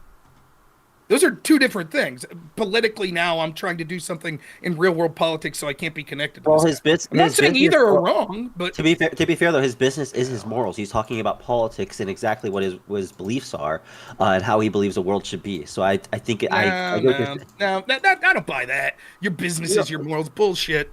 Those are two different things. Politically, now I'm trying to do something in real world politics, so I can't be connected to this. I'm not saying either are wrong, but to be fair though, his business is his morals. He's talking about politics and exactly what his beliefs are, and how he believes the world should be. So I think I don't buy that. Your business is your morals, bullshit.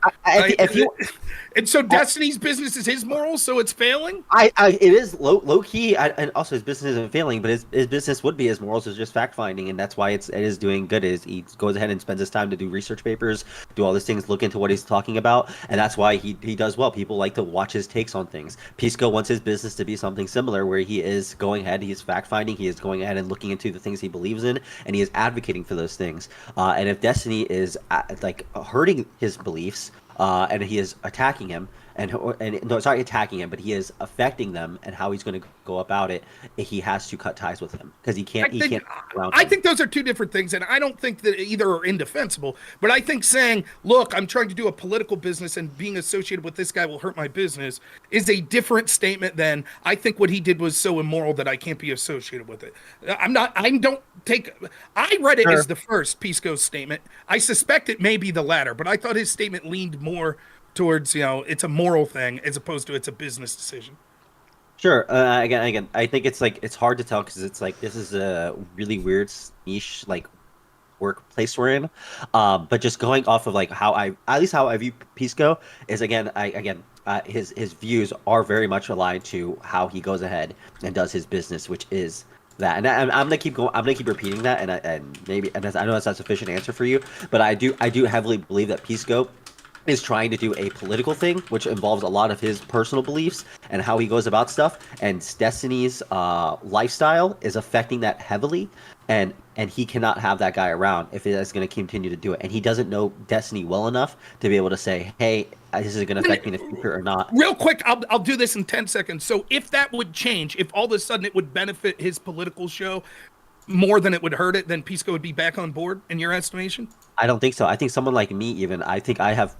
And so Destiny's business is his morals, so it's failing. It is low key, and also his business isn't failing, but his business would be his morals is just fact finding, and that's why it is doing good. Is he goes ahead and spends his time to do research papers, do all these things, look into what he's talking about, and that's why he does well. People like to watch his takes on things. Pisco wants his business to be something similar, where he is going ahead, he is fact finding, he is going ahead and looking into the things he believes in, and he is advocating for those things. And if Destiny is like hurting his beliefs, and he is attacking him, and no, it's not attacking him, but he is affecting them, and how he's going to go about it. He has to cut ties with him because he can't. I think those are two different things, and I don't think that either are indefensible. But I think saying, "Look, I'm trying to do a political business, and being associated with this guy will hurt my business," is a different statement than I think what he did was so immoral that I can't be associated with it. I'm not. I don't take. I read it as the first Pisco's statement. I suspect it may be the latter, but I thought his statement leaned more towards, it's a moral thing as opposed to it's a business decision. Sure. Again, I think it's hard to tell because it's like this is a really weird niche like workplace we're in. But just going off of like how I view Pisco is his views are very much aligned to how he goes ahead and does his business, which is that. And I'm gonna keep going. I'm gonna keep repeating that, and I know that's not a sufficient answer for you, but I do heavily believe that Pisco is trying to do a political thing, which involves a lot of his personal beliefs and how he goes about stuff. And Destiny's lifestyle is affecting that heavily, and he cannot have that guy around if it is going to continue to do it. And he doesn't know Destiny well enough to be able to say, "Hey, this is going to affect me in the future or not." Real quick, I'll do this in 10 seconds. So if that would change, if all of a sudden it would benefit his political show more than it would hurt it, then Pisco would be back on board in your estimation? I don't think so. I think someone like me, I think I have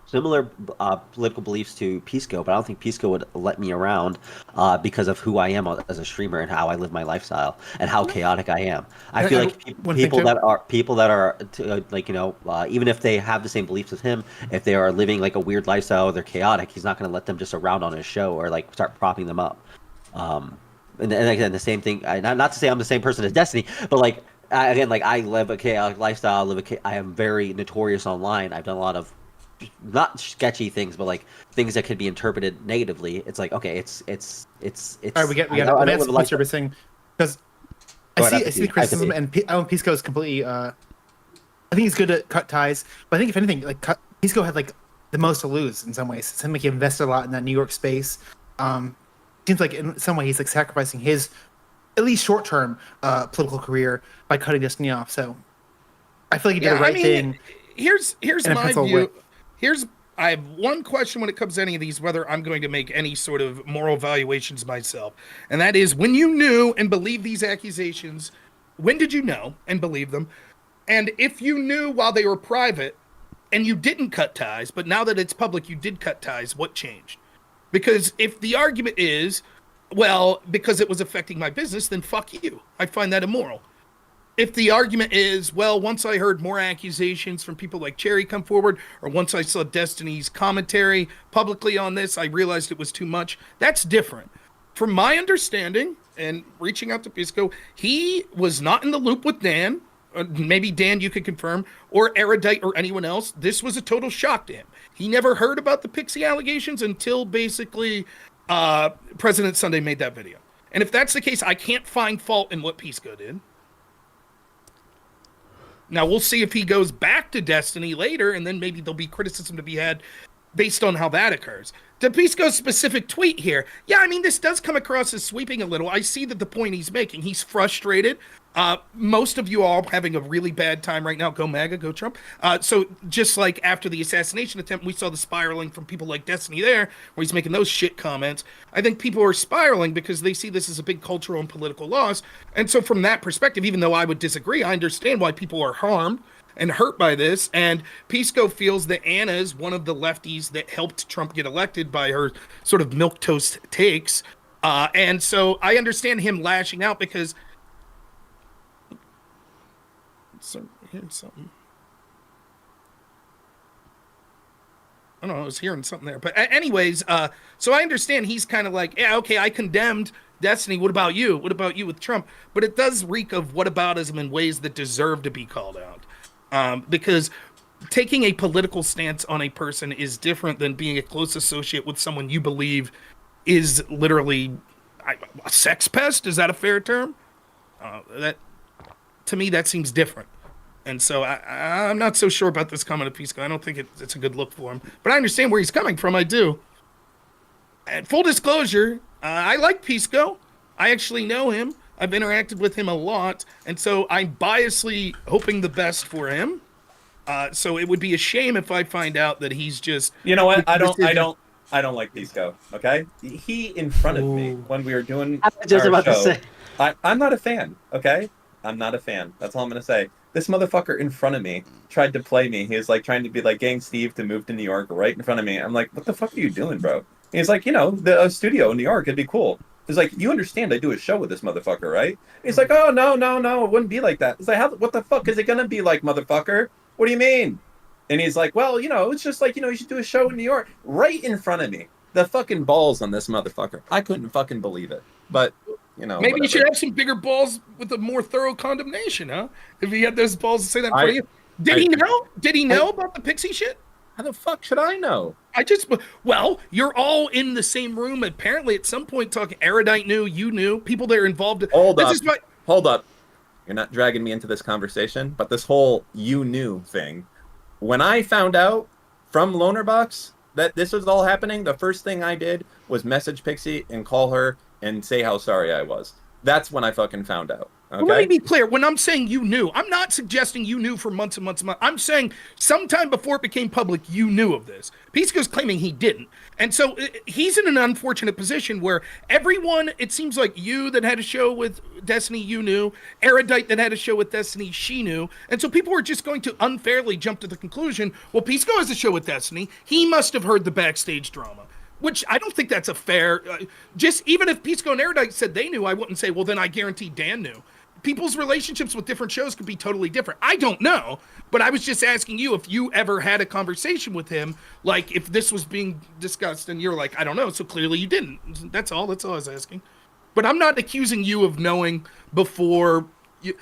similar political beliefs to Pisco, but I don't think Pisco would let me around because of who I am as a streamer and how I live my lifestyle and how chaotic I am. I feel like people that are even if they have the same beliefs as him, if they are living like a weird lifestyle, they're chaotic, he's not going to let them just around on his show or like start propping them up. And again, the same thing. Not to say I'm the same person as Destiny, but like I live a chaotic lifestyle. I am very notorious online. I've done a lot of not sketchy things, but like things that could be interpreted negatively. It's like, okay, it's. All right, we get what you're saying, because I see the criticism, and Pisco is completely. I think he's good at cut ties, but I think if anything, like Pisco had like the most to lose in some ways. It seems like he invested a lot in that New York space. Seems like in some way he's like sacrificing his at least short-term political career by cutting Destiny off. So I feel like he did the right thing. Here's my view. I have one question when it comes to any of these, whether I'm going to make any sort of moral evaluations myself. And that is, when you knew and believed these accusations, when did you know and believe them? And if you knew while they were private and you didn't cut ties, but now that it's public, you did cut ties, what changed? Because if the argument is, well, because it was affecting my business, then fuck you. I find that immoral. If the argument is, well, once I heard more accusations from people like Cherry come forward, or once I saw Destiny's commentary publicly on this, I realized it was too much, that's different. From my understanding, and reaching out to Pisco, he was not in the loop with Dan. Maybe Dan, you could confirm, or Erudite or anyone else. This was a total shock to him. He never heard about the Pixie allegations until basically President Sunday made that video. And if that's the case, I can't find fault in what Pisco did. Now, we'll see if he goes back to Destiny later, and then maybe there'll be criticism to be had based on how that occurs. To Pisco's specific tweet here, yeah, I mean, this does come across as sweeping a little. I see that the point he's making, he's frustrated. Most of you all having a really bad time right now. Go MAGA, go Trump. So just like after the assassination attempt, we saw the spiraling from people like Destiny there, where he's making those shit comments. I think people are spiraling because they see this as a big cultural and political loss. And so from that perspective, even though I would disagree, I understand why people are harmed and hurt by this. And Pisco feels that Anna is one of the lefties that helped Trump get elected by her sort of milquetoast takes. And so I understand him lashing out because... So hearing something. I don't know, I was hearing something there. But anyways, so I understand he's kind of like, yeah, okay, I condemned Destiny. What about you? What about you with Trump? But it does reek of whataboutism in ways that deserve to be called out. Because taking a political stance on a person is different than being a close associate with someone you believe is literally a sex pest. Is that a fair term? That to me, that seems different. And so I'm not so sure about this comment of Pisco. I don't think it's a good look for him. But I understand where he's coming from. I do. And full disclosure, I like Pisco. I actually know him. I've interacted with him a lot. And so I'm biasly hoping the best for him. So it would be a shame if I find out that he's just... You know what? I don't I don't like Pisco. Okay, he in front of me when we were doing I was just our about to show. say. I'm not a fan. Okay, I'm not a fan. That's all I'm gonna say. This motherfucker in front of me tried to play me. He was like trying to be like getting Steve to move to New York right in front of me. I'm like, what the fuck are you doing, bro? He's like, the studio in New York, it'd be cool. He's like, you understand I do a show with this motherfucker, right? He's like, oh, no, it wouldn't be like that. It's like, what the fuck is it gonna be like, motherfucker? What do you mean? And he's like, well, it's just like, you should do a show in New York right in front of me. The fucking balls on this motherfucker. I couldn't fucking believe it. But, Maybe whatever. you should have some bigger balls with a more thorough condemnation, huh? If he had those balls to say that in front of you. Did he know? Did he know about the Pixie shit? How the fuck should I know? You're all in the same room. Apparently, at some point, talking. Erudite knew, you knew, people that are involved. Hold up. You're not dragging me into this conversation, but this whole you knew thing. When I found out from Lonerbox that this was all happening, the first thing I did was message Pixie and call her and say how sorry I was. That's when I fucking found out. Okay? Well, let me be clear. When I'm saying you knew, I'm not suggesting you knew for months and months and months. I'm saying sometime before it became public, you knew of this. Pisco's claiming he didn't. And so he's in an unfortunate position where everyone, it seems like you that had a show with Destiny, you knew. Erudite that had a show with Destiny, she knew. And so people were just going to unfairly jump to the conclusion, well, Pisco has a show with Destiny. He must have heard the backstage drama. Which I don't think that's a fair, just even if Pisco and Erudite said they knew, I wouldn't say, well, then I guarantee Dan knew. People's relationships with different shows could be totally different. I don't know, but I was just asking you if you ever had a conversation with him, like if this was being discussed and you're like, I don't know, so clearly you didn't. That's all I was asking. But I'm not accusing you of knowing before you.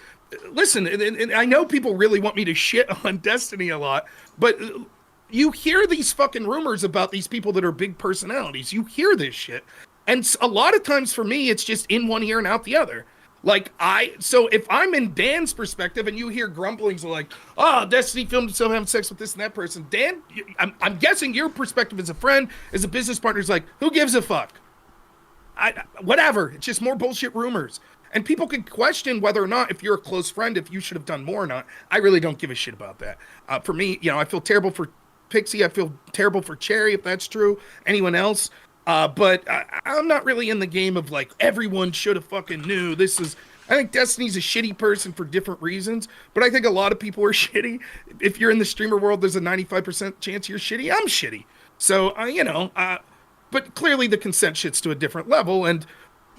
Listen, and I know people really want me to shit on Destiny a lot, but you hear these fucking rumors about these people that are big personalities. You hear this shit. And a lot of times for me, it's just in one ear and out the other. So if I'm in Dan's perspective and you hear grumblings like, oh, Destiny filmed himself having sex with this and that person, Dan, I'm guessing your perspective as a friend, as a business partner is like, who gives a fuck? Whatever. It's just more bullshit rumors. And people can question whether or not, if you're a close friend, if you should have done more or not. I really don't give a shit about that. For me, I feel terrible for Pixie. I feel terrible for Cherry, if that's true. Anyone else? But I'm not really in the game of like everyone should have fucking knew. I think Destiny's a shitty person for different reasons, but I think a lot of people are shitty. If you're in the streamer world, there's a 95% chance you're shitty. I'm shitty. So, but clearly the consent shit's to a different level, and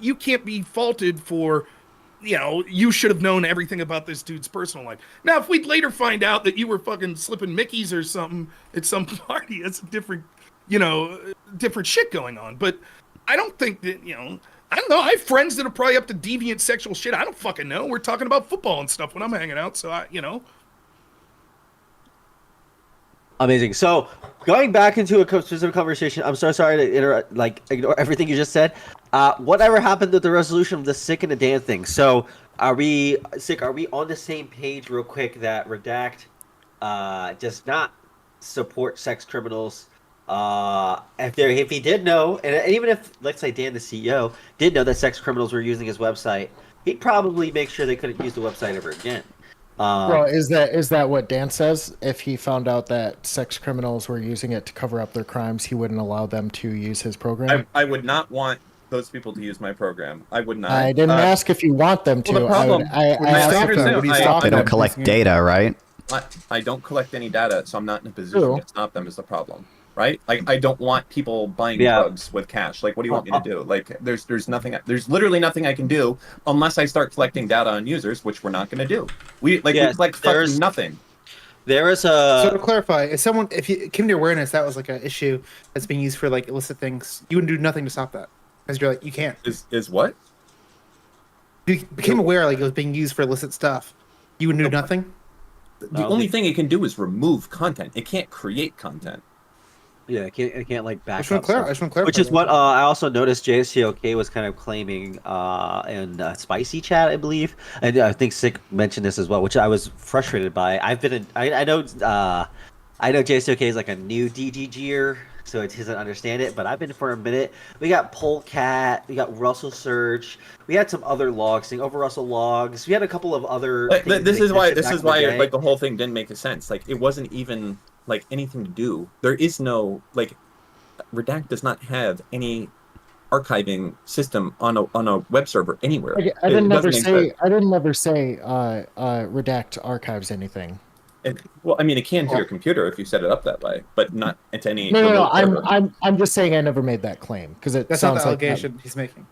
you can't be faulted for, you should have known everything about this dude's personal life. Now, if we'd later find out that you were fucking slipping Mickeys or something at some party, that's a different shit going on. But I don't think that, I don't know. I have friends that are probably up to deviant sexual shit. I don't fucking know. We're talking about football and stuff when I'm hanging out. So Amazing. So going back into a specific conversation, I'm so sorry to ignore everything you just said. Whatever happened with the resolution of the Sick and the Dan thing? So are we on the same page real quick that Redact does not support sex criminals? If he did know, and even if, let's say, Dan, the CEO, did know that sex criminals were using his website, he'd probably make sure they couldn't use the website ever again. Bro, is that what Dan says? If he found out that sex criminals were using it to cover up their crimes, he wouldn't allow them to use his program? I would not want those people to use my program. I would not. I didn't ask if you want them to. Well, the problem, I asked if they don't collect data, right? I don't collect any data, so I'm not in a position to stop them is the problem. Right? Like, I don't want people buying drugs with cash. Like, what do you want me to do? Like, there's literally nothing I can do unless I start collecting data on users, which we're not going to do. We collect fucking nothing. There is a. So to clarify, if you came to awareness that was like an issue that's being used for like illicit things, you would do nothing to stop that, because you're like, you can't. Is what? You became aware like it was being used for illicit stuff. You would do nothing. The only thing it can do is remove content. It can't create content. Yeah, it can't like back I just want to clarify. Which is what I also noticed JSTOK was kind of claiming in Spicy Chat, I believe, and I think Sick mentioned this as well, which I was frustrated by. I know JSTOK is like a new DGGer, so it doesn't understand it, but I've been for a minute. We got Polecat, we got Russell Surge, we had some other logs, over Russell logs. We had a couple of other. This is why like the whole thing didn't make sense. Like, it wasn't even like anything to do. There is no like Redact does not have any archiving system on a web server anywhere. I didn't It ever doesn't say. exist. I didn't ever say. Redact archives anything. Well, I mean, it can to your computer if you set it up that way, but not to any. No. remote server. I'm just saying I never made that claim because it That's not sounds the like allegation he's making.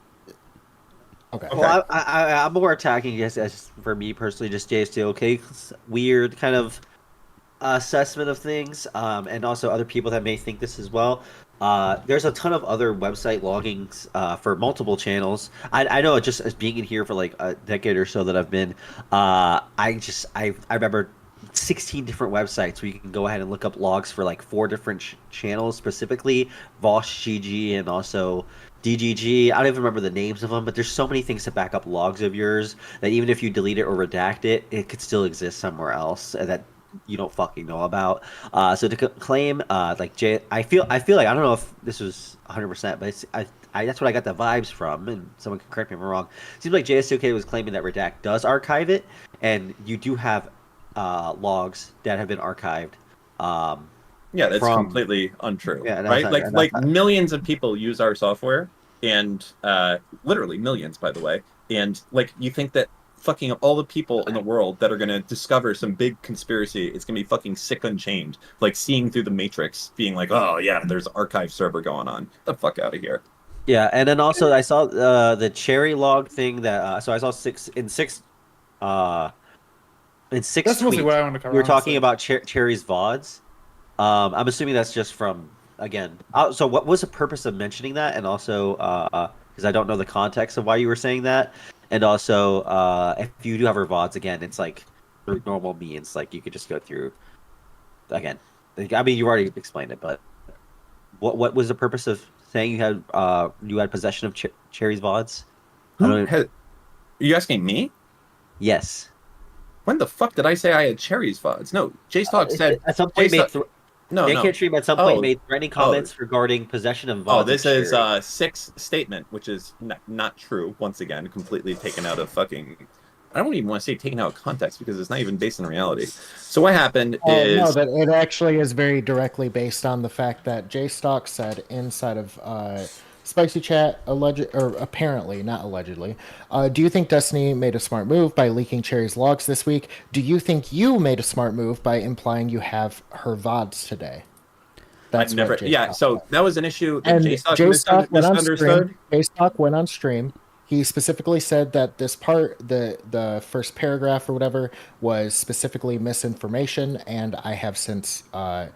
Okay. Well, I'm more attacking as for me personally, just JSTOK weird kind of assessment of things, and also other people that may think this as well. There's a ton of other website loggings for multiple channels. I know just as being in here for like a decade or so that I've been, I remember 16 different websites where you can go ahead and look up logs for like 4 different channels, specifically Vosh GG and also DGG. I don't even remember the names of them, but there's so many things to back up logs of yours that even if you delete it or redact it, it could still exist somewhere else that you don't fucking know about. So to claim like I feel like, I don't know if this was 100%, but that's what I got the vibes from, and someone can correct me if I'm wrong. It seems like JS2K was claiming that Redact does archive it, and you do have logs that have been archived. Yeah, that's completely untrue. Yeah, right? Not, like millions of people use our software, and literally millions, by the way. And like, you think that fucking all the people in the world that are gonna discover some big conspiracy, it's gonna be fucking sick unchained, like seeing through the matrix, being like, oh yeah, there's an archive server going on. Get the fuck out of here. Yeah, and then also I saw the cherry log thing that so I saw six. That's mostly tweets, what I want to cover. we were talking about Cherry's VODs. I'm assuming that's just from, again. So what was the purpose of mentioning that? And also, because I don't know the context of why you were saying that. And also, if you do have her VODs, again, it's like through normal means. Like you could just go through. Again, I mean, you already explained it, but what was the purpose of saying you had possession of Cherry's VODs? Are you asking me? Yes. When the fuck did I say I had Cherry's VODs? No, J-Stock said at some point J-Stock- no. Stream at some point made threatening comments Oh. regarding possession of VODs. Oh, this of is Cherry. Six's statement, which is not true. Once again, completely taken out of fucking. I don't even want to say taken out of context because it's not even based on reality. So what happened is no, that it actually is very directly based on the fact that J Stock said inside of Spicy Chat, apparently, not allegedly. Do you think Destiny made a smart move by leaking Cherry's logs this week? Do you think you made a smart move by implying you have her VODs today? That's never. Yeah, so that was an issue that And J-Stock misunderstood. J-Stock went on stream. He specifically said that this part, the first paragraph or whatever, was specifically misinformation, and I have since not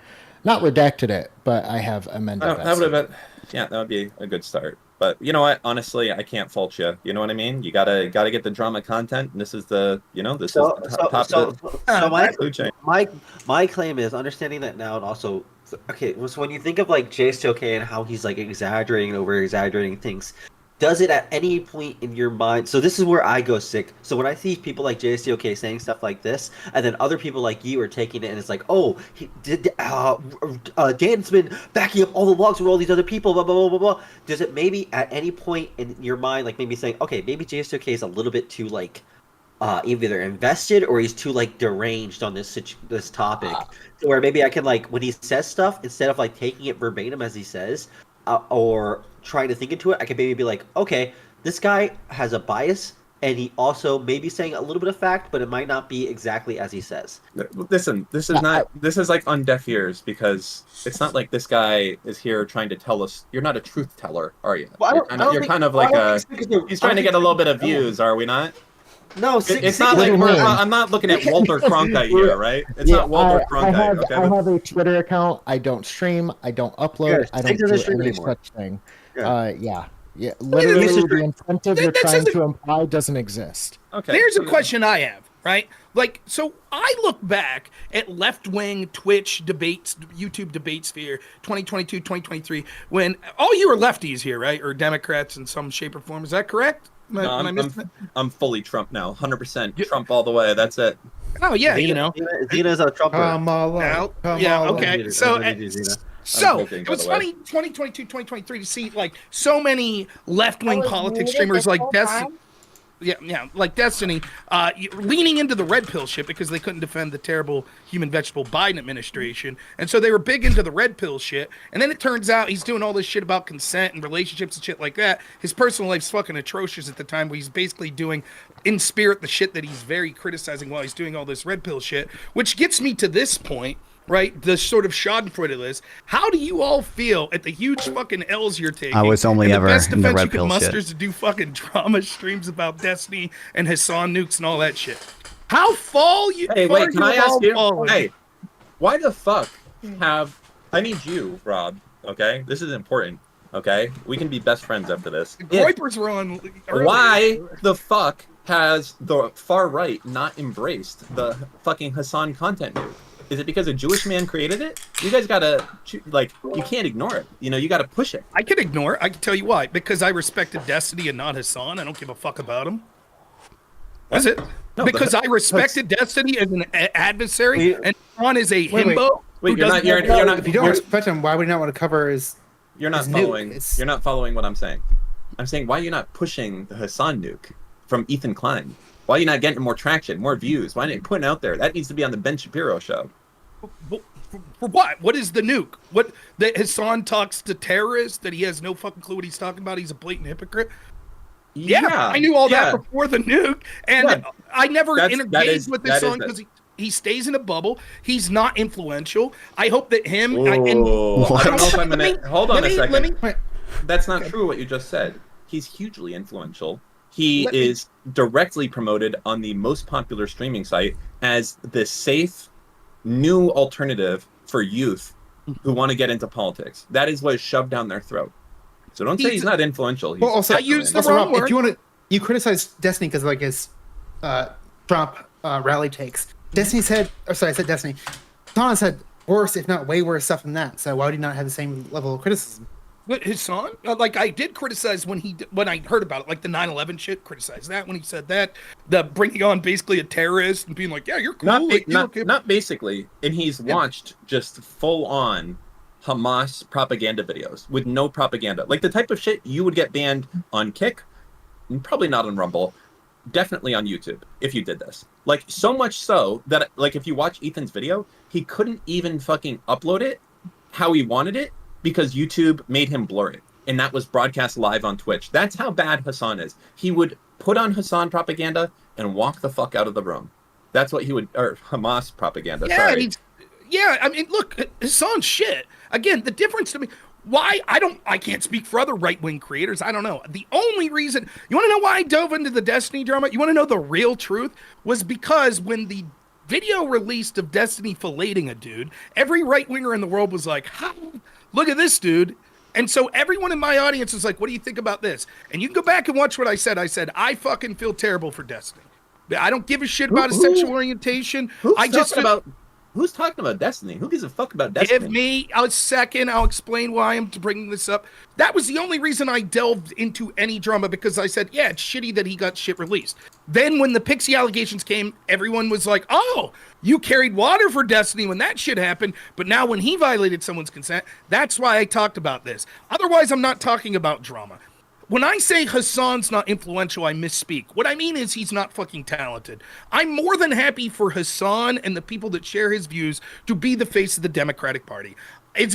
redacted it, but I have amended that. That would have been, yeah, that would be a good start. But you know what? Honestly, I can't fault you. You know what I mean? You gotta get the drama content. And this is the this is the top of the food chain. My claim is understanding that now, and also okay. So when you think of like JSTOK and how he's like exaggerating and over exaggerating things, does it at any point in your mind? So this is where I go sick. So when I see people like JSTOK saying stuff like this, and then other people like you are taking it and it's like, oh, Dan's been backing up all the logs with all these other people, blah, blah, blah, blah, blah. Does it maybe at any point in your mind, like maybe saying, okay, maybe JSTOK is a little bit too like, either invested or he's too like deranged on this topic, where maybe I can like, when he says stuff, instead of like taking it verbatim as he says, or trying to think into it, I can maybe be like, okay, this guy has a bias, and he also may be saying a little bit of fact, but it might not be exactly as he says. Listen, this is like on deaf ears, because it's not like this guy is here trying to tell us. You're not a truth teller, are you? Well, you're kind of like he's trying to get a little bit of views, are we not? No, it's not like I'm not looking at Walter Cronkite here, right? It's not Walter Cronkite. I have a Twitter account. I don't stream. I don't upload. I don't do any such thing. Yeah. Literally, the incentive you're trying to imply doesn't exist. Okay. Here's a question I have, right? Like, so I look back at left-wing Twitch debates, YouTube debate sphere, 2022, 2023, when all you are lefties here, right? Or Democrats in some shape or form. Is that correct? I'm fully Trump now, 100% Trump all the way. That's it. Oh yeah, Zena's a Trumper. Okay. So it was funny, 2022, 2023, to see like so many left-wing politics streamers like Destiny. like Destiny, leaning into the red pill shit because they couldn't defend the terrible human vegetable Biden administration, and so they were big into the red pill shit. And then it turns out he's doing all this shit about consent and relationships and shit like that. His personal life's fucking atrocious at the time, where he's basically doing in spirit the shit that he's very criticizing while he's doing all this red pill shit. Which gets me to this point. Right, the sort of Schadenfreude list. How do you all feel at the huge fucking L's you're taking? I was only ever the best in the defense red you pill can muster shit. is to do fucking drama streams about Destiny and Hassan nukes and all that shit. How fall you? Hey, wait, can I ask you? Fallen? Hey, why the fuck have? I need you, Rob. Okay, this is important. Okay, we can be best friends after this. The Groypers were on. Earlier. Why the fuck has the far right not embraced the fucking Hassan content nuke? Is it because a Jewish man created it? You guys gotta, like, you can't ignore it. You know, you gotta push it. I can ignore it. I can tell you why. Because I respected Destiny and not Hassan. I don't give a fuck about him. That's it. No, because I respected Destiny as an adversary, and Hassan is a himbo. Wait, you're not. If you don't respect him, why would you not want to cover his? You're not his following. nuke? You're not following what I'm saying. I'm saying, why are you not pushing the Hassan nuke from Ethan Klein? Why are you not getting more traction, more views? Why aren't you putting it out there? That needs to be on the Ben Shapiro show. For what? What is the nuke? What, that Hassan talks to terrorists, that he has no fucking clue what he's talking about? He's a blatant hypocrite. Yeah, I knew all that before the nuke, and I never engaged with Hassan because he stays in a bubble. He's not influential. I hope that him. I don't know if I'm gonna. Hold on a second. That's not true. What you just said. He's hugely influential. He is directly promoted on the most popular streaming site as the safe new alternative for youth who want to get into politics. That is what is shoved down their throat. So don't say he's not influential. Well, also, I used the wrong word. If you want to, you criticize Destiny because like his Trump rally takes. Destiny said, I said Destiny. Hassan said worse, if not way worse stuff than that. So why would he not have the same level of criticism? What, Hassan? Like, I did criticize when I heard about it, like the 9/11 shit. Criticize that when he said that. The bringing on basically a terrorist and being like, yeah, you're cool. Not basically. And he's watched just full on Hamas propaganda videos with no propaganda. Like the type of shit you would get banned on Kick, and probably not on Rumble, definitely on YouTube if you did this. Like so much so that like if you watch Ethan's video, he couldn't even fucking upload it how he wanted it because YouTube made him blur it. And that was broadcast live on Twitch. That's how bad Hassan is. He would put on Hassan propaganda and walk the fuck out of the room. That's what he would, or Hamas propaganda. Yeah, sorry. I mean, look, Hassan's shit. Again, the difference to me, I can't speak for other right-wing creators. I don't know. The only reason, you want to know why I dove into the Destiny drama? You want to know the real truth? Was because when the video released of Destiny filleting a dude, every right-winger in the world was like, look at this dude. And so everyone in my audience is like, what do you think about this? And you can go back and watch what I said. I said, I fucking feel terrible for Destiny. I don't give a shit about his sexual orientation. Who's talking about Destiny? Who gives a fuck about Destiny? Give me a second. I'll explain why I'm bringing this up. That was the only reason I delved into any drama, because I said, yeah, it's shitty that he got shit released. Then when the Pixie allegations came, everyone was like, oh, you carried water for Destiny when that shit happened. But now when he violated someone's consent, that's why I talked about this. Otherwise, I'm not talking about drama. When I say Hassan's not influential, I misspeak. What I mean is he's not fucking talented. I'm more than happy for Hassan and the people that share his views to be the face of the Democratic Party. As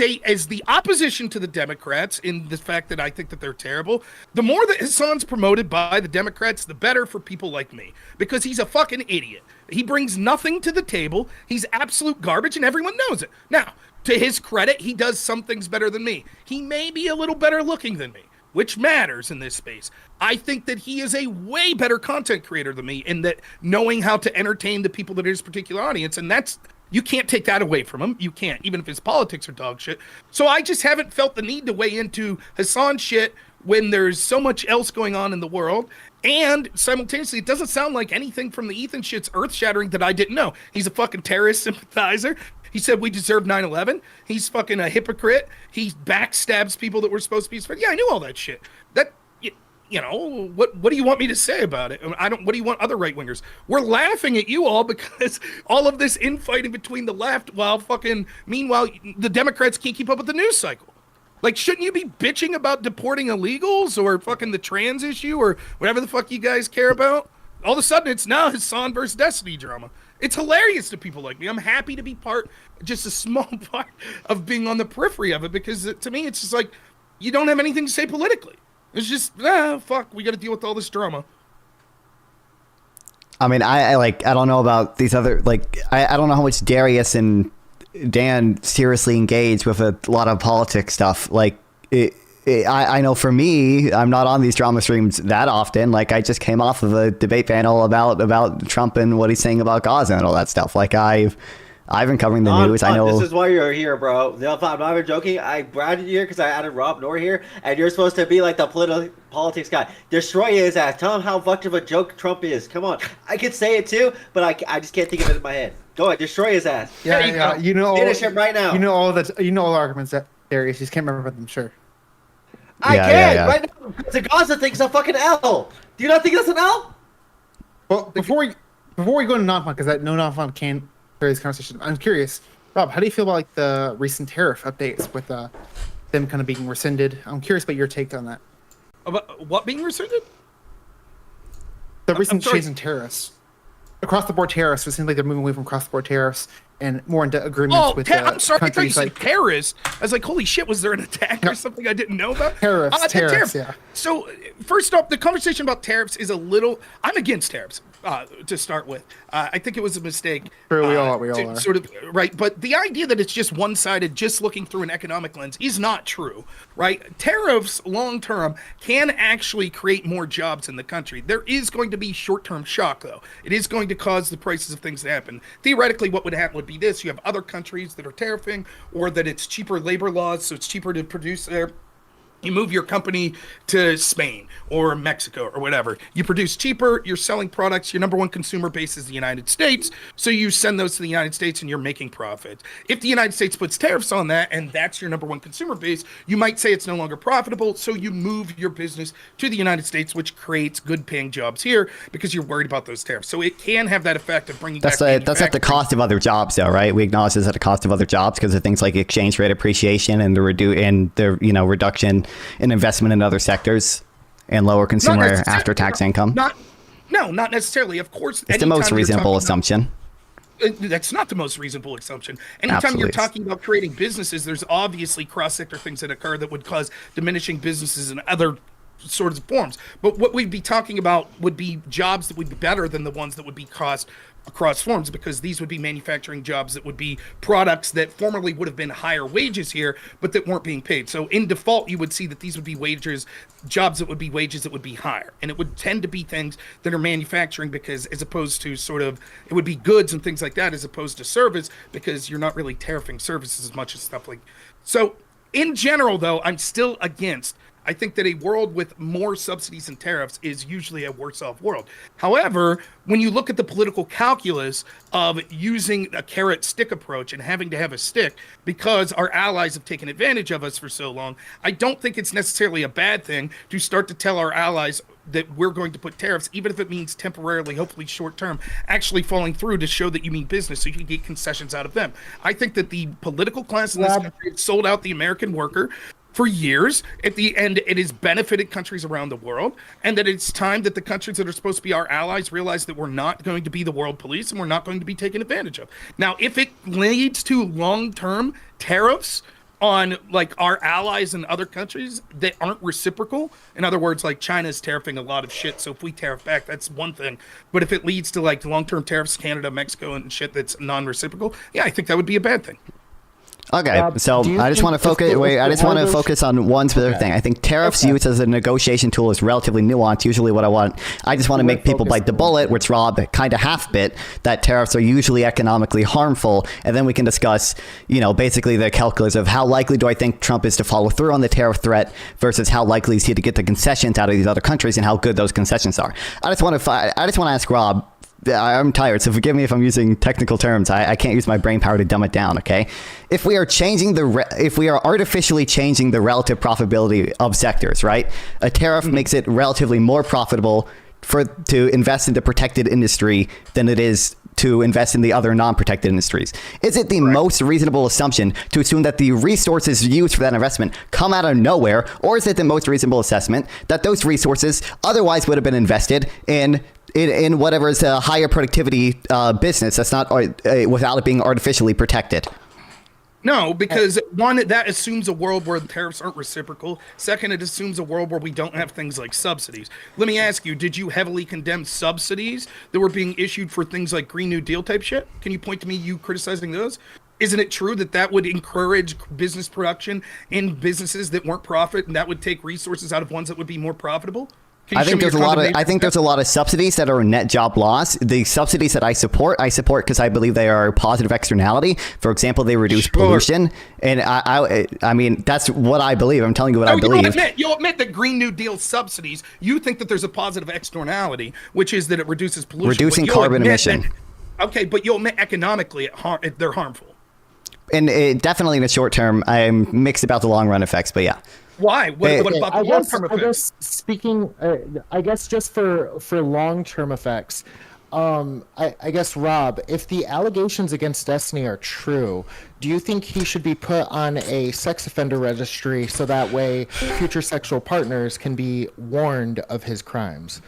the opposition to the Democrats, in the fact that I think that they're terrible, the more that Hassan's promoted by the Democrats, the better for people like me. Because he's a fucking idiot. He brings nothing to the table. He's absolute garbage, and everyone knows it. Now, to his credit, he does some things better than me. He may be a little better looking than me, which matters in this space. I think that he is a way better content creator than me in that knowing how to entertain the people that are his particular audience. And that's, you can't take that away from him. You can't, even if his politics are dog shit. So I just haven't felt the need to weigh into Hassan shit when there's so much else going on in the world. And simultaneously, it doesn't sound like anything from the Ethan shit's earth-shattering that I didn't know. He's a fucking terrorist sympathizer. He said we deserve 9/11. He's fucking a hypocrite. He backstabs people that were supposed to be his friends. Yeah, I knew all that shit. That, you know, what do you want me to say about it? What do you want other right wingers? We're laughing at you all because all of this infighting between the left, while meanwhile the Democrats can't keep up with the news cycle. Like, shouldn't you be bitching about deporting illegals or fucking the trans issue or whatever the fuck you guys care about? All of a sudden, it's now Hassan versus Destiny drama. It's hilarious to people like me. I'm happy to be just a small part of being on the periphery of it, because to me, it's just like, you don't have anything to say politically. It's just, fuck, we got to deal with all this drama. I mean, I don't know about these other, I don't know how much Darius and Dan seriously engage with a lot of politics stuff. I know for me, I'm not on these drama streams that often. Like, I just came off of a debate panel about Trump and what he's saying about Gaza and all that stuff. Like, I've been covering the news. I know this is why you're here, bro. I'm not even joking. I brought you here because I added Rob Noerr here, and you're supposed to be like the politics guy. Destroy his ass. Tell him how much of a joke Trump is. Come on. I could say it too, but I just can't think of it in my head. Go ahead, destroy his ass. Yeah, you know, finish him right now. You know all the arguments that Darius. You just can't remember them. Sure. I can right now. The Gaza thing's a fucking L. Do you not think that's an L? Well, before we go to non-fun, because no non-fun can carry this conversation. I'm curious, Rob, how do you feel about the recent tariff updates with them kind of being rescinded? I'm curious about your take on that. About what being rescinded? The recent change in tariffs. Across the board tariffs. It seems like they're moving away from cross the board tariffs and more into agreements with I'm sorry, I thought you countries said terrorists. I was like, holy shit, was there an attack or something I didn't know about? Tariffs, yeah. So, first off, the conversation about tariffs is I'm against tariffs, to start with. I think it was a mistake. Sure, we all are. Sort of, right, but the idea that it's just one-sided, just looking through an economic lens is not true, right? Tariffs, long-term, can actually create more jobs in the country. There is going to be short-term shock, though. It is going to cause the prices of things to happen. Theoretically, what would happen would be this. You have other countries that are tariffing, or that it's cheaper labor laws, so it's cheaper to produce there. You move your company to Spain or Mexico or whatever. You produce cheaper, you're selling products, your number one consumer base is the United States, so you send those to the United States and you're making profit. If the United States puts tariffs on that and that's your number one consumer base, you might say it's no longer profitable, so you move your business to the United States, which creates good paying jobs here because you're worried about those tariffs. So it can have that effect of bringing that's back at the cost of other jobs, though, right? We acknowledge it's at the cost of other jobs because of things like exchange rate appreciation and the reduction in investment in other sectors and lower consumer after-tax income. Not necessarily. Of course, it's the most reasonable assumption. That's not the most reasonable assumption. Anytime you're talking about creating businesses, there's obviously cross-sector things that occur that would cause diminishing businesses in other sorts of forms. But what we'd be talking about would be jobs that would be better than the ones that would be cost across forms, because these would be manufacturing jobs that would be products that formerly would have been higher wages here, but that weren't being paid. So in default, you would see that these would be jobs that would be wages that would be higher. And it would tend to be things that are manufacturing, because as opposed to it would be goods and things like that, as opposed to service, because you're not really tariffing services as much as stuff like. So in general, though, I'm still against. I think that a world with more subsidies and tariffs is usually a worse off world. However, when you look at the political calculus of using a carrot stick approach and having to have a stick because our allies have taken advantage of us for so long, I don't think it's necessarily a bad thing to start to tell our allies that we're going to put tariffs, even if it means temporarily, hopefully short term, actually falling through to show that you mean business so you can get concessions out of them. I think that the political class in this country sold out the American worker for years. At the end, it has benefited countries around the world, and that it's time that the countries that are supposed to be our allies realize that we're not going to be the world police and we're not going to be taken advantage of. Now, if it leads to long-term tariffs on our allies and other countries that aren't reciprocal, in other words, China's tariffing a lot of shit, so if we tariff back, that's one thing. But if it leads to long-term tariffs, Canada, Mexico, and shit that's non-reciprocal, yeah, I think that would be a bad thing. Okay, so I just want to focus. I just want to focus on one specific thing. I think tariffs used as a negotiation tool is relatively nuanced. Usually, what I just want to make people bite the bullet, which Rob kind of half bit, that tariffs are usually economically harmful, and then we can discuss, basically the calculus of how likely do I think Trump is to follow through on the tariff threat versus how likely is he to get the concessions out of these other countries and how good those concessions are. I just want to ask Rob. I'm tired, so forgive me if I'm using technical terms. I can't use my brain power to dumb it down, okay? If we are artificially changing the relative profitability of sectors, right? A tariff makes it relatively more profitable to invest in the protected industry than it is to invest in the other non-protected industries? Is it the most reasonable assumption to assume that the resources used for that investment come out of nowhere, or is it the most reasonable assessment that those resources otherwise would have been invested in whatever is a higher productivity business that's not without it being artificially protected? No, because one, that assumes a world where the tariffs aren't reciprocal. Second, it assumes a world where we don't have things like subsidies. Let me ask you, did you heavily condemn subsidies that were being issued for things like Green New Deal type shit? Can you point to me you criticizing those? Isn't it true that that would encourage business production in businesses that weren't profit, and that would take resources out of ones that would be more profitable? I think there's a lot of subsidies that are net job loss. The subsidies that I support because I believe they are a positive externality. For example, they reduce pollution, and I mean that's what I believe. I'm telling you what I believe. You'll admit that Green New Deal subsidies. You think that there's a positive externality, which is that it reduces pollution, reducing carbon emission. Okay, but you'll admit economically they're harmful. And definitely in the short term, I'm mixed about the long run effects. But yeah. Why? What about the long-term effects? I guess speaking, I guess just for long-term effects, I guess, Rob, if the allegations against Destiny are true, do you think he should be put on a sex offender registry so that way future sexual partners can be warned of his crimes?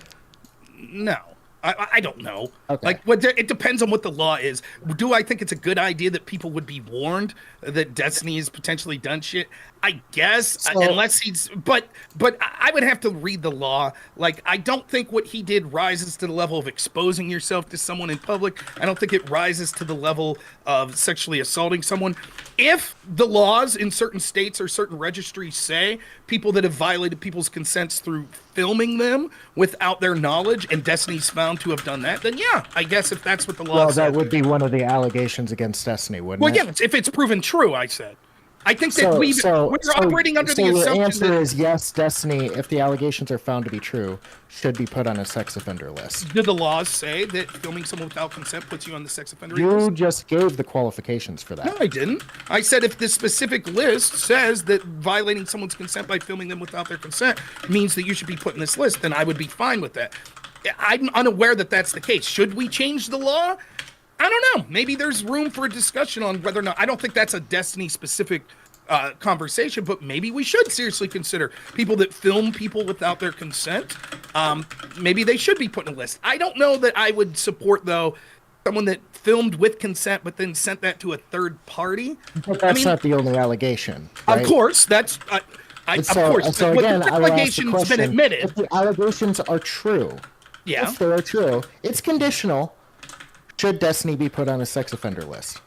No. I don't know. Okay. It depends on what the law is. Do I think it's a good idea that people would be warned that Destiny has potentially done shit? I guess, unless he's, but I would have to read the law. Like, I don't think what he did rises to the level of exposing yourself to someone in public. I don't think it rises to the level of sexually assaulting someone. If the laws in certain states or certain registries say people that have violated people's consents through filming them without their knowledge, and Destiny's found to have done that, then yeah, I guess if that's what the law says. Well, that would be one of the allegations against Destiny, wouldn't it? Well, yeah, if it's proven true, I said. I think that we're operating under the assumption the answer is yes, Destiny, if the allegations are found to be true, should be put on a sex offender list. Do the laws say that filming someone without consent puts you on the sex offender list? You just gave the qualifications for that. No, I didn't. I said if this specific list says that violating someone's consent by filming them without their consent means that you should be put in this list, then I would be fine with that. I'm unaware that that's the case. Should we change the law? I don't know. Maybe there's room for a discussion on whether or not. I don't think that's a Destiny-specific conversation, but maybe we should seriously consider people that film people without their consent. Maybe they should be put in a list. I don't know that I would support, though, someone that filmed with consent but then sent that to a third party. But that's not the only allegation. Right? Of course, that's. Of course. So again, the allegation's been admitted. If the allegations are true, yeah. If they are true, it's conditional. Should Destiny be put on a sex offender list?